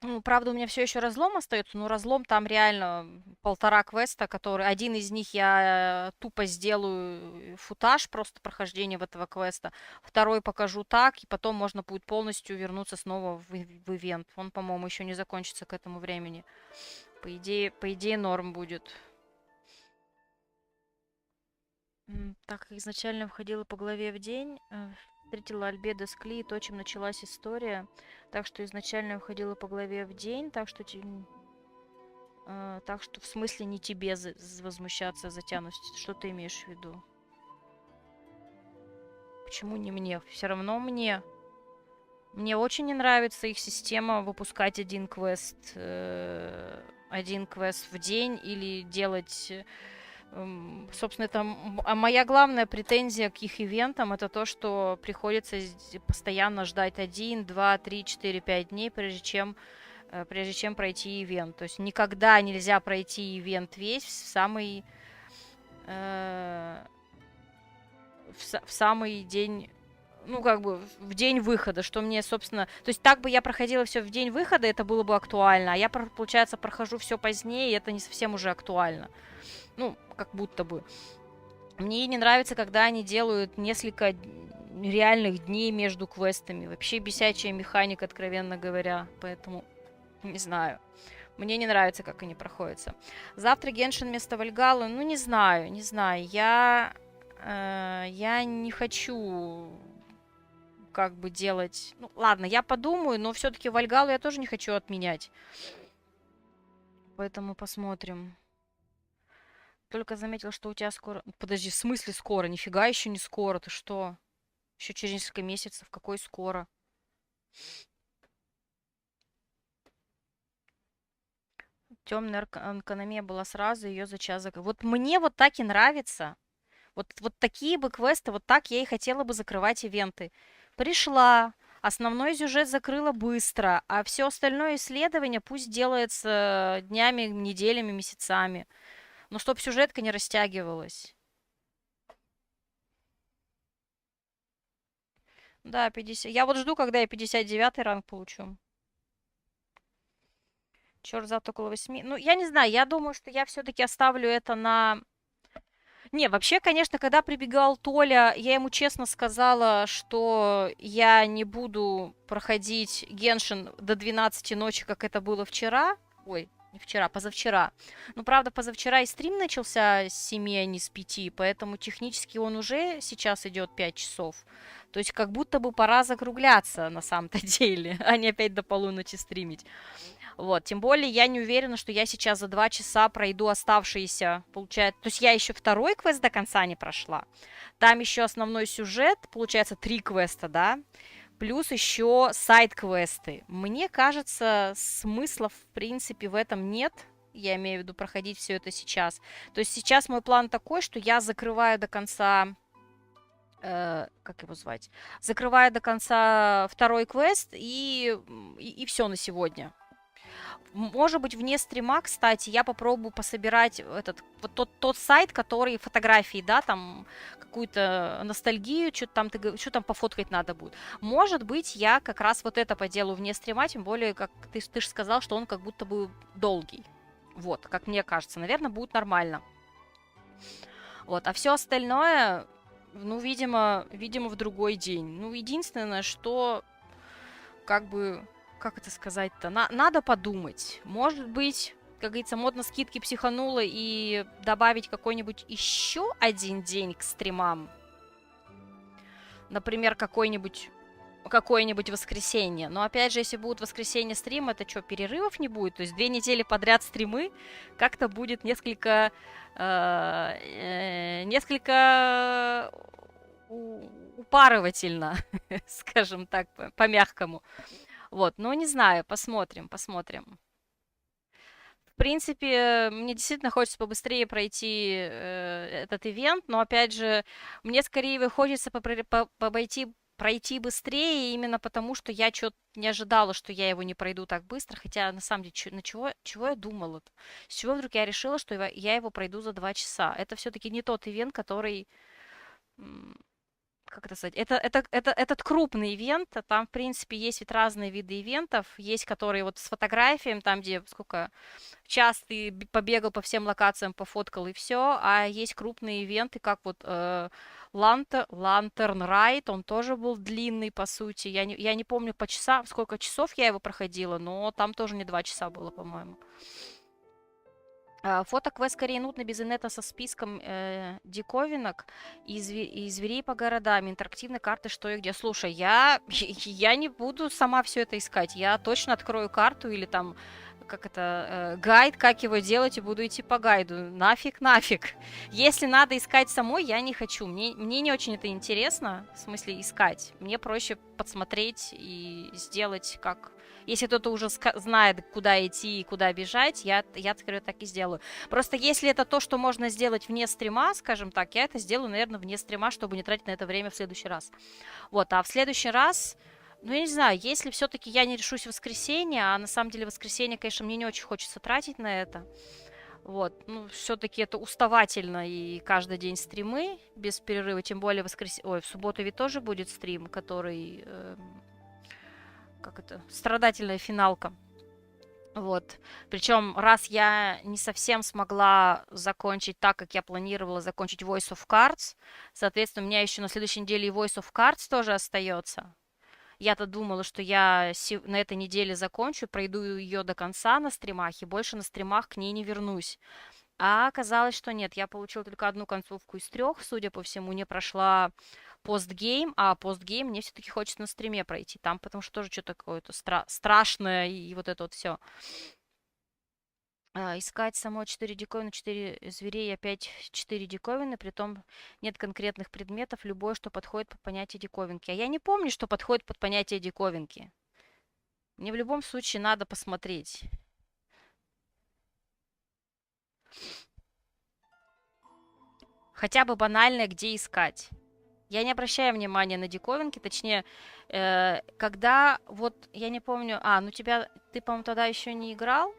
Ну, правда, у меня все еще разлом остается, но разлом там реально 1,5 квеста, который один из них я тупо сделаю футаж, просто прохождение в этого квеста. Второй покажу так, и потом можно будет полностью вернуться снова в ивент. Он, по-моему, еще не закончится к этому времени. По идее норм будет. Так как изначально входила по главе в день, встретила Альбедо с Кли, и то, чем началась история. Так что изначально входила по главе в день, так что в смысле не тебе возмущаться за тянущесть. Что ты имеешь в виду? Почему не мне? Все равно мне. Мне очень не нравится их система выпускать один квест в день или делать... Собственно, это моя главная претензия к их ивентам, это то, что приходится постоянно ждать 1, 2, 3, 4, 5 дней, прежде чем пройти ивент. То есть никогда нельзя пройти ивент весь в самый день, ну, как бы, в день выхода, что мне, собственно... То есть так бы я проходила все в день выхода, это было бы актуально, а я, получается, прохожу все позднее, и это не совсем уже актуально. Ну, как будто бы. Мне не нравится, когда они делают несколько реальных дней между квестами. Вообще бесячая механика, откровенно говоря. Поэтому, не знаю. Мне не нравится, как они проходятся. Завтра Геншин вместо Вальгаллы. Ну, не знаю. Я не хочу как бы делать... Ну, ладно, я подумаю, но все-таки Вальгаллу я тоже не хочу отменять. Поэтому посмотрим. Только заметил, что у тебя скоро... Подожди, в смысле скоро? Нифига еще не скоро. Ты что? Еще через несколько месяцев. Какой скоро? Темная экономия была сразу, ее за час закрыли. Вот мне вот так и нравится. Вот такие бы квесты, вот так я и хотела бы закрывать ивенты. Пришла, основной сюжет закрыла быстро, а все остальное исследование пусть делается днями, неделями, месяцами. Но чтоб сюжетка не растягивалась. Да, 50. Я вот жду, когда я 59-й ранг получу. Черт, завтра около 8. Ну, я не знаю, я думаю, что я все-таки оставлю это на... Не, вообще, конечно, когда прибегал Толя, я ему честно сказала, что я не буду проходить Геншин до 12 ночи, как это было вчера. Ой, не вчера, позавчера. Ну, правда, позавчера и стрим начался с 7, а не с 5, поэтому технически он уже сейчас идет 5 часов. То есть как будто бы пора закругляться на самом-то деле, а не опять до полуночи стримить. Вот, тем более я не уверена, что я сейчас за 2 часа пройду оставшиеся, получается... То есть я еще второй квест до конца не прошла. Там еще основной сюжет, получается 3 квеста, да? Плюс еще сайд-квесты. Мне кажется, смысла, в принципе, в этом нет. Я имею в виду проходить все это сейчас. То есть сейчас мой план такой, что я закрываю до конца... как его звать? Закрываю до конца второй квест и все на сегодня. Может быть, вне стрима, кстати, я попробую пособирать тот сайт, который фотографии, да, там какую-то ностальгию, что там пофоткать надо будет. Может быть, я как раз вот это поделаю вне стрима, тем более, как ты же сказал, что он как будто бы долгий. Вот, как мне кажется, наверное, будет нормально. Вот, а все остальное, ну, видимо, в другой день. Ну, единственное, что, как бы... Как это сказать-то? Надо подумать. Может быть, как говорится, модно скидки психанула и добавить какой-нибудь еще один день к стримам. Например, какое-нибудь воскресенье. Но опять же, если будет воскресенье стрим, это что, перерывов не будет? То есть 2 недели подряд стримы как-то будет несколько упарывательно, скажем так, по-мягкому. Вот, ну, не знаю, посмотрим. В принципе, мне действительно хочется побыстрее пройти этот ивент, но, опять же, мне скорее хочется пройти быстрее именно потому, что я что-то не ожидала, что я его не пройду так быстро, хотя на самом деле, чего я думала? С чего вдруг я решила, что я его пройду за 2 часа? Это все-таки не тот ивент, который... Как это сказать? Этот крупный ивент, там, в принципе, есть ведь разные виды ивентов, есть которые вот с фотографией, там, где сколько час ты побегал по всем локациям, пофоткал и все, а есть крупные ивенты, как вот Lantern Ride, он тоже был длинный, по сути, я не помню по часам, сколько часов я его проходила, но там тоже не 2 часа было, по-моему. Фото-квест скорее нудно без инета со списком диковинок и зверей по городам, интерактивной карты, что и где. Слушай, я не буду сама все это искать. Я точно открою карту или там, гайд, как его делать, и буду идти по гайду. Нафиг. Если надо искать самой, я не хочу. Мне не очень это интересно, в смысле искать. Мне проще подсмотреть и сделать как... Если кто-то уже знает, куда идти и куда бежать, я скорее так и сделаю. Просто если это то, что можно сделать вне стрима, скажем так, я это сделаю, наверное, вне стрима, чтобы не тратить на это время в следующий раз. Вот, а в следующий раз, ну, я не знаю, если все-таки я не решусь в воскресенье, а на самом деле в воскресенье, конечно, мне не очень хочется тратить на это. Вот, ну, все-таки это уставательно, и каждый день стримы без перерыва, тем более в субботу ведь тоже будет стрим, который... страдательная финалка. Вот. Причем, раз я не совсем смогла закончить так, как я планировала закончить Voice of Cards, соответственно, у меня еще на следующей неделе и Voice of Cards тоже остается. Я-то думала, что я на этой неделе закончу, пройду ее до конца на стримах, и больше на стримах к ней не вернусь. А оказалось, что нет, я получила только одну концовку из 3, судя по всему, не прошла постгейм, а постгейм мне все-таки хочется на стриме пройти. Там, потому что тоже что-то какое-то страшное и вот это вот все. Искать само 4 диковины, 4 зверей, опять 4 диковины, притом нет конкретных предметов, любое, что подходит под понятие диковинки. А я не помню, что подходит под понятие диковинки. Мне в любом случае надо посмотреть. Хотя бы банальное, где искать. Я не обращаю внимания на диковинки, точнее, когда, вот, я не помню, ты, по-моему, тогда еще не играл,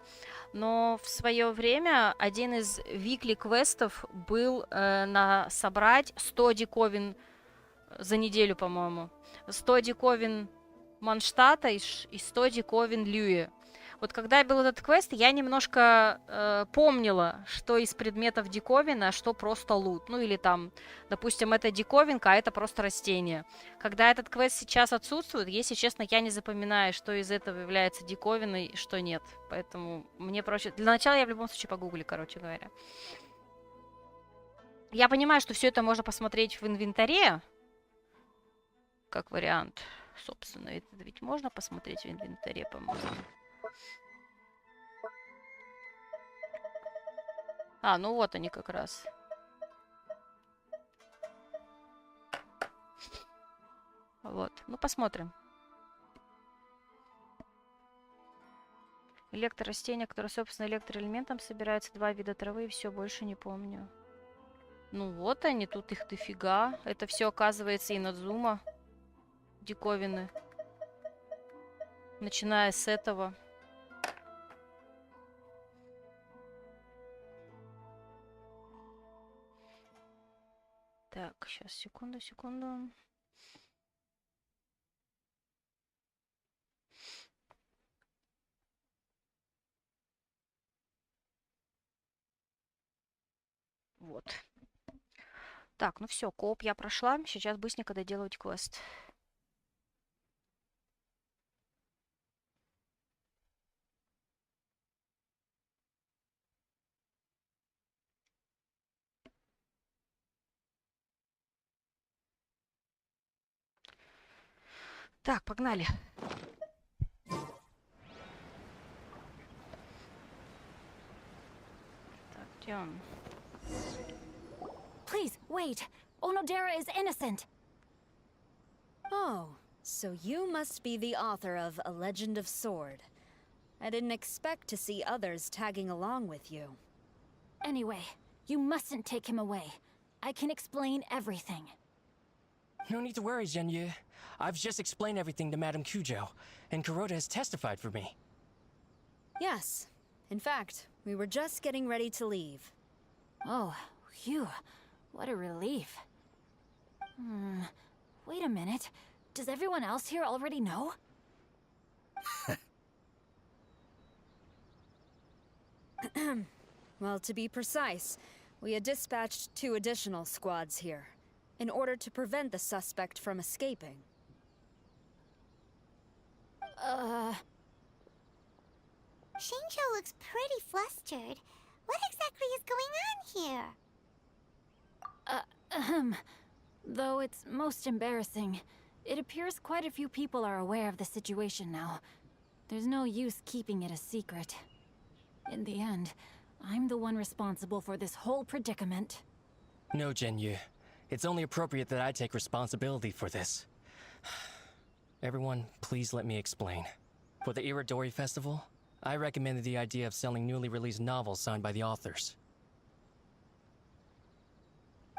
но в свое время один из weekly квестов был собрать 100 диковин за неделю, по-моему. 100 диковин Манштата и 100 диковин Люи. Вот когда был этот квест, я немножко помнила, что из предметов диковина, а что просто лут. Ну или там, допустим, это диковинка, а это просто растение. Когда этот квест сейчас отсутствует, если честно, я не запоминаю, что из этого является диковиной и что нет. Поэтому мне проще... Для начала я в любом случае погуглю, короче говоря. Я понимаю, что все это можно посмотреть в инвентаре, как вариант. Собственно, это ведь можно посмотреть в инвентаре, по-моему. Ну вот они как раз. Вот, ну посмотрим. Электрорастения, которые, собственно, электроэлементом собираются, 2 вида травы, и все, больше не помню. Ну вот они, тут их дофига. Это все, оказывается, Инадзума. Диковины. Начиная с этого. Так, сейчас, секунду. Вот. Так, ну все, кооп я прошла. Сейчас быстренько доделывать квест. Так, погнали. Так, где он? Please, wait. Onodera is innocent. Oh, so you must be the author of A Legend of Sword. I didn't expect to see others tagging along with you. Anyway, you mustn't take him away. I can explain everything. No need to worry, Genyu. I've just explained everything to Madame Kujo, and Kuroda has testified for me. Yes. In fact, we were just getting ready to leave. Oh, phew. What a relief. Wait a minute. Does everyone else here already know? Well, to be precise, we had dispatched 2 additional squads here, in order to prevent the suspect from escaping. Shinjo looks pretty flustered. What exactly is going on here? Though it's most embarrassing, it appears quite a few people are aware of the situation now. There's no use keeping it a secret. In the end, I'm the one responsible for this whole predicament. No, Genyu. It's only appropriate that I take responsibility for this. Everyone, please let me explain. For the Iridori Festival, I recommended the idea of selling newly released novels signed by the authors.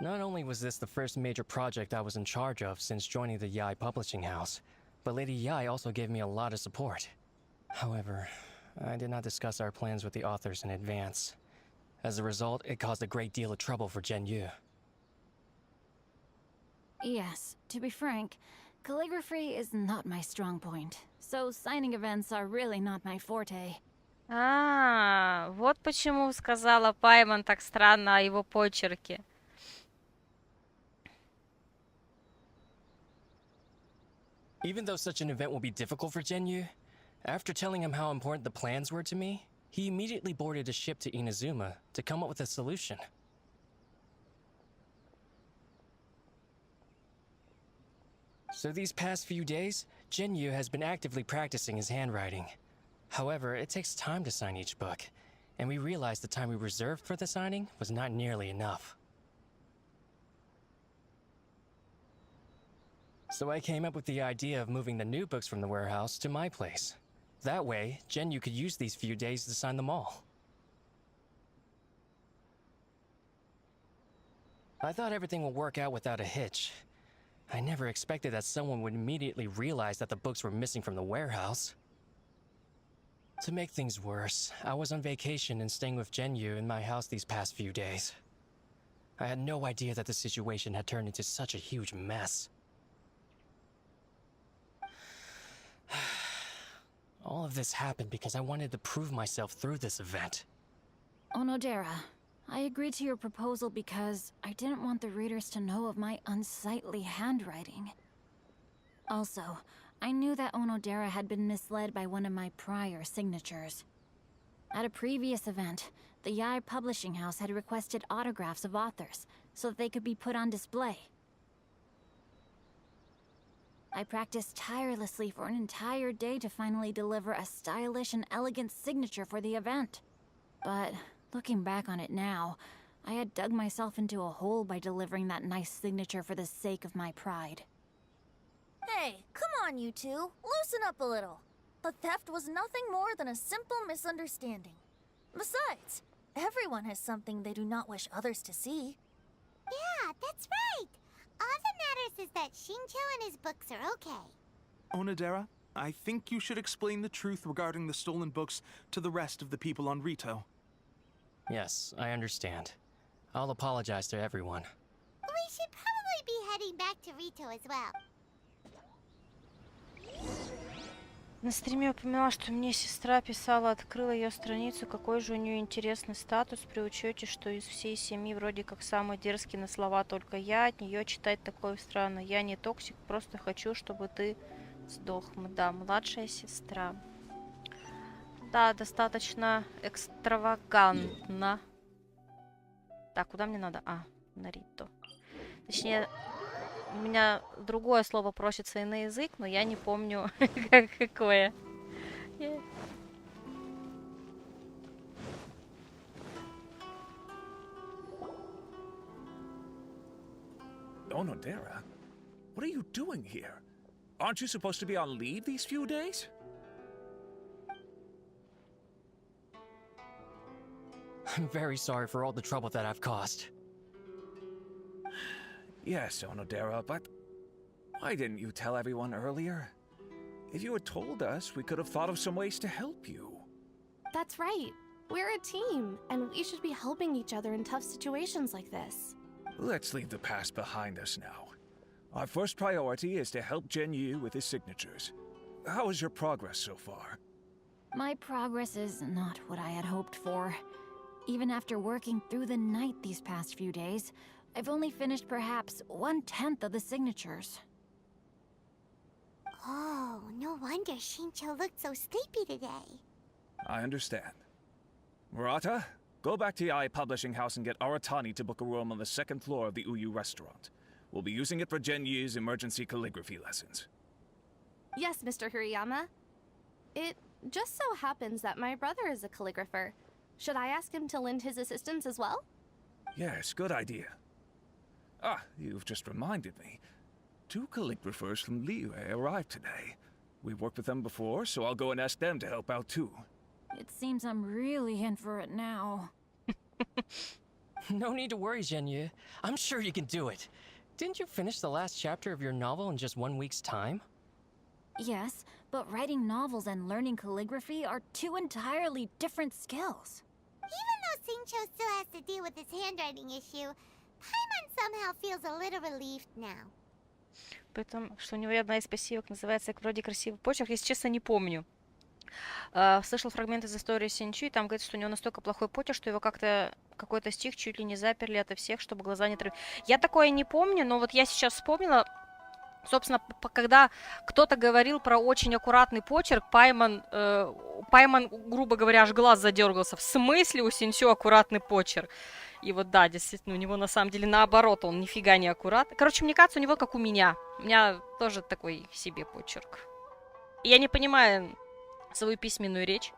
Not only was this the first major project I was in charge of since joining the Yae publishing house, but Lady Yae also gave me a lot of support. However, I did not discuss our plans with the authors in advance. As a result, it caused a great deal of trouble for Genyu. Yes, to be frank, calligraphy is not my strong point, so signing events are really not my forte. Вот почему сказала Пайман так странно о его почерке. Even though such an event will be difficult for Genyu, after telling him how important the plans were to me, he immediately boarded a ship to Inazuma to come up with a solution. So these past few days, Genyu has been actively practicing his handwriting. However, it takes time to sign each book, and we realized the time we reserved for the signing was not nearly enough. So I came up with the idea of moving the new books from the warehouse to my place. That way, Genyu could use these few days to sign them all. I thought everything would work out without a hitch. I never expected that someone would immediately realize that the books were missing from the warehouse. To make things worse, I was on vacation and staying with Genyu in my house these past few days. I had no idea that the situation had turned into such a huge mess. All of this happened because I wanted to prove myself through this event. Onodera, I agreed to your proposal because I didn't want the readers to know of my unsightly handwriting. Also, I knew that Onodera had been misled by one of my prior signatures. At a previous event, the Yae publishing house had requested autographs of authors so that they could be put on display. I practiced tirelessly for an entire day to finally deliver a stylish and elegant signature for the event. But looking back on it now, I had dug myself into a hole by delivering that nice signature for the sake of my pride. Hey, come on, you two. Loosen up a little. The theft was nothing more than a simple misunderstanding. Besides, everyone has something they do not wish others to see. Yeah, that's right. All that matters is that Shinjo and his books are okay. Onodera, I think you should explain the truth regarding the stolen books to the rest of the people on Rito. Yes, I understand. I'll apologize to everyone. We should probably be heading back to Rito as well. На стриме упоминала, что мне сестра писала, открыла ее страницу, какой же у нее интересный статус, при учете, что из всей семьи вроде как самый дерзкий на слова только я, от нее читать такое странно. Я не токсик, просто хочу, чтобы ты сдох. Да, младшая сестра. Да, достаточно экстравагантно. Так, куда мне надо? А, на Рито. Точнее, у меня другое слово просится и на язык, но я не помню, какое. Onodera, what are you doing here? Aren't you supposed to be on leave these few days? I'm very sorry for all the trouble that I've caused. Yes, Onodera, but Why didn't you tell everyone earlier? If you had told us, we could have thought of some ways to help you. That's right. We're a team, and we should be helping each other in tough situations like this. Let's leave the past behind us now. Our first priority is to help Genyu with his signatures. How is your progress so far? My progress is not what I had hoped for. Even after working through the night these past few days, I've only finished perhaps 1/10 of the signatures. Oh, no wonder Shincho looked so sleepy today. I understand. Murata, go back to Yae Publishing House and get Aratani to book a room on the 2nd floor of the Uyu restaurant. We'll be using it for Genyu's emergency calligraphy lessons. Yes, Mr. Hirayama. It just so happens that my brother is a calligrapher. Should I ask him to lend his assistance as well? Yes, good idea. Ah, you've just reminded me. 2 calligraphers from Liyue arrived today. We've worked with them before, so I'll go and ask them to help out too. It seems I'm really in for it now. No need to worry, Genyu. I'm sure you can do it. Didn't you finish the last chapter of your novel in just 1 week's time? Yes, but writing novels and learning calligraphy are 2 entirely different skills. Even though Shincho still has to deal with his handwriting issue, Paimon somehow feels a little relieved now. Поэтому, что у него одна из пассивок называется вроде красивый почерк. Если честно, не помню. Слышал фрагмент из истории Синчу, и там говорится, что у него настолько плохой почерк, что его как-то какой-то стих чуть ли не заперли ото всех, чтобы глаза не трогали. Я такое не помню, но вот я сейчас вспомнила, собственно, когда кто-то говорил про очень аккуратный почерк, Паймон, грубо говоря, аж глаз задергался. В смысле у Синчу аккуратный почерк? И вот да, действительно, у него на самом деле наоборот, он нифига не аккуратный. Короче, мне кажется, у него как у меня. У меня тоже такой себе почерк. И я не понимаю свою письменную речь.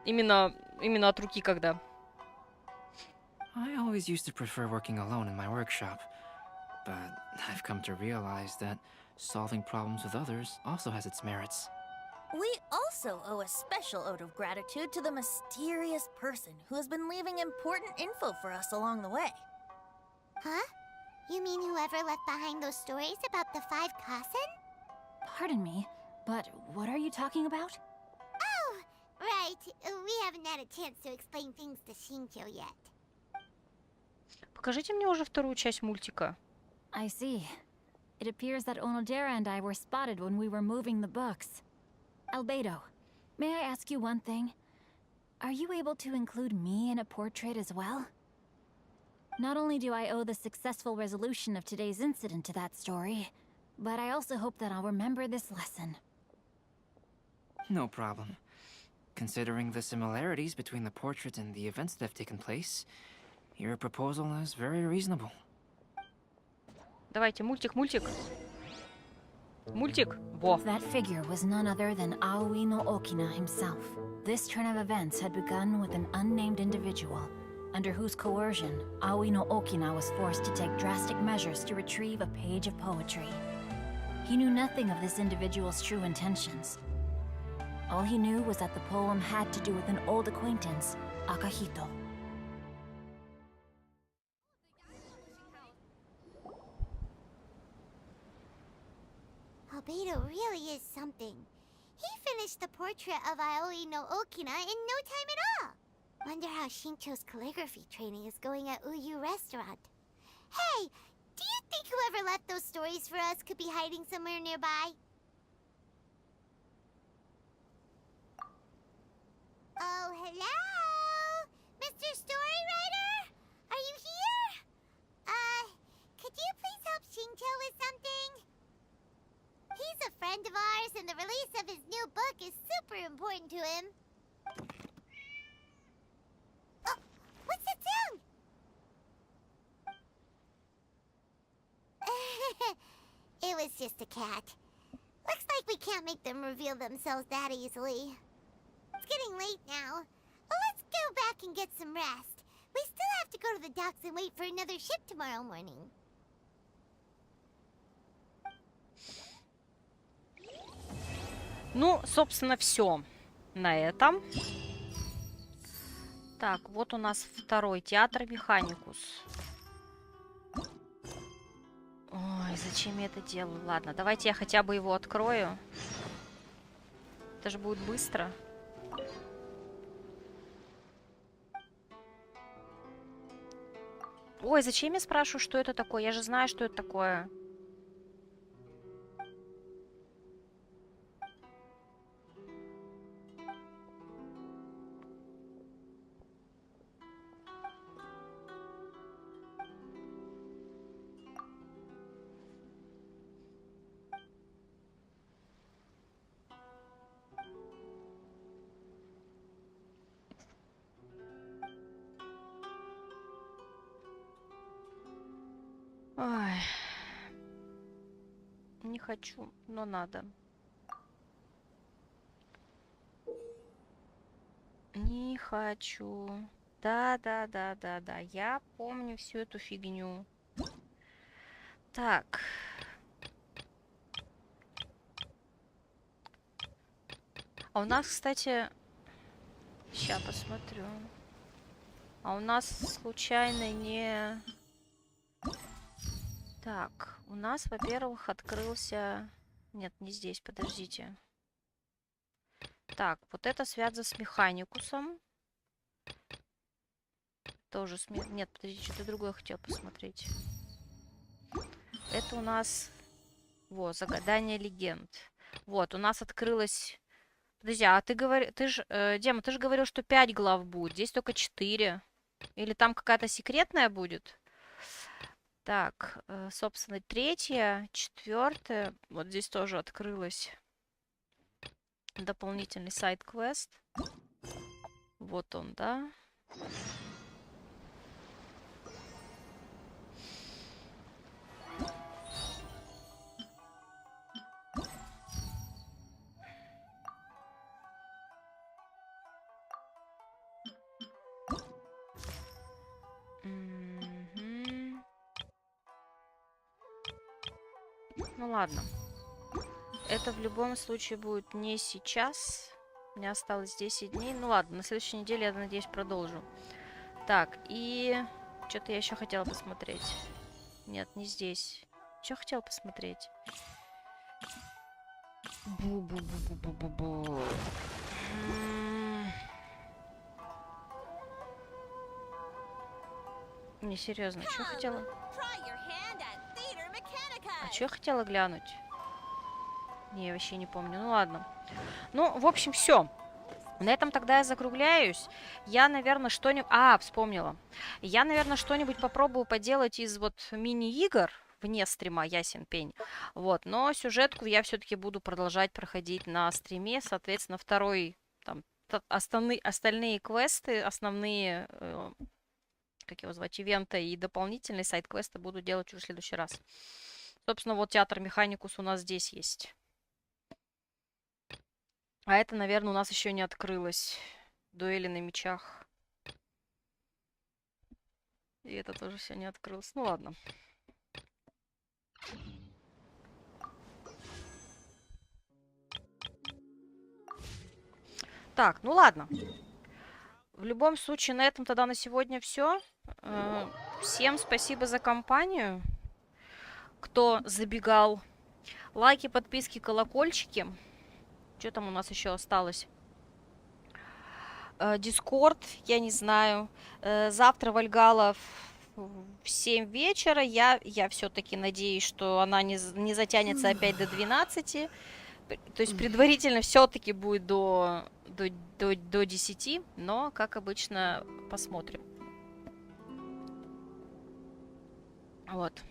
Именно от руки, когда. I always used to prefer working alone in my workshop, but I've come to realize that solving problems with others also has its merits. We also owe a special ode of gratitude to the mysterious person who has been leaving important info for us along the way. Huh? You mean whoever left behind those stories about the 5 Kasen? Pardon me, but what are you talking about? Oh, right. We haven't had a chance to explain things to Shincho yet. Покажите мне уже вторую часть мультика. I see. It appears that Onodera and I were spotted when we were moving the books. Albedo, may I ask you one thing? Are you able to include me in a portrait as well? Not only do I owe the successful resolution of today's incident to that story, but I also hope that I'll remember this lesson. No problem. Considering the similarities between the portraits and the events that have taken place, your proposal is very reasonable. Давайте, мультик. Мультик. Во. That figure was none other than Aoi no Okina himself. This turn of events had begun with an unnamed individual, under whose coercion, Aoi no Okina was forced to take drastic measures to retrieve a page of poetry. He knew nothing of this individual's true intentions. All he knew was that the poem had to do with an old acquaintance, Akahito. Albedo really is something. He finished the portrait of Aoi no Okina in no time at all. Wonder how Shincho's calligraphy training is going at Uyu Restaurant. Hey, do you think whoever left those stories for us could be hiding somewhere nearby? Oh, hello? Mr. Storywriter? Are you here? Could you please help Shincho with something? He's a friend of ours, and the release of his new book is super important to him. Oh, what's that sound? It was just a cat. Looks like we can't make them reveal themselves that easily. It's getting late now. But let's go back and get some rest. We still have to go to the docks and wait for another ship tomorrow morning. Ну, собственно, все на этом. Так, вот у нас второй театр Механикус. О, Ой, зачем я это делаю? Ладно, давайте я хотя бы его открою. Это же будет быстро. Ой, зачем я спрашиваю, что это такое? Я же знаю, что это такое. Ой. Не хочу, но надо. Не хочу. Да. Я помню всю эту фигню. Так. А у нас, кстати... Сейчас посмотрю. А у нас случайно не... Так, у нас, во-первых, открылся... Нет, не здесь, подождите. Так, вот это связано с механикусом. Тоже с... Нет, подождите, что-то другое хотел посмотреть. Это у нас... Вот, загадание легенд. Вот, у нас открылось... Подожди, а ты говоришь... Ты ж... Дема, ты же говорил, что 5 глав будет. Здесь только 4. Или там какая-то секретная будет? Так, собственно, 3-я, 4-я. Вот здесь тоже открылось дополнительный сайт-квест. Вот он, да? Ну ладно. Это в любом случае будет не сейчас. У меня осталось 10 дней. Ну ладно, на следующей неделе, я надеюсь, продолжу. Так, и... Что-то я еще хотела посмотреть. Нет, не здесь. Что хотела посмотреть? Бу-бу-бу-бу-бу-бу-бу. Не, серьезно, что хотела? А что я хотела глянуть? Не, я вообще не помню. Ну ладно. Ну, в общем, все. На этом тогда я закругляюсь. Я, наверное, что-нибудь... А, вспомнила. Я, наверное, что-нибудь попробую поделать из вот мини-игр вне стрима, ясен пень. Вот, но сюжетку я все-таки буду продолжать проходить на стриме. Соответственно, второй, там, остальные квесты, основные, как его звать, ивента и дополнительные сайт-квесты буду делать уже в следующий раз. Собственно, вот театр Механикус у нас здесь есть. А это, наверное, у нас еще не открылось. Дуэли на мечах. И это тоже все не открылось. Ну ладно. Так, ну ладно. В любом случае, на этом тогда на сегодня все. Всем спасибо за компанию. Кто забегал. Лайки, подписки, колокольчики. Что там у нас еще осталось? Дискорд, я не знаю. Завтра Вальгалла в 7 вечера. Я все-таки надеюсь, что она не затянется опять до 12. То есть предварительно все-таки будет до 10. Но, как обычно, посмотрим. Вот.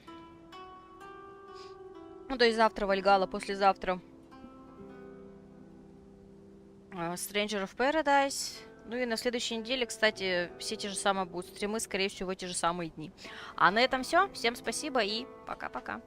Ну, то есть завтра Вальгалла, послезавтра Stranger of Paradise. Ну и на следующей неделе, кстати, все те же самые будут стримы, скорее всего, в эти же самые дни. А на этом все. Всем спасибо и пока-пока.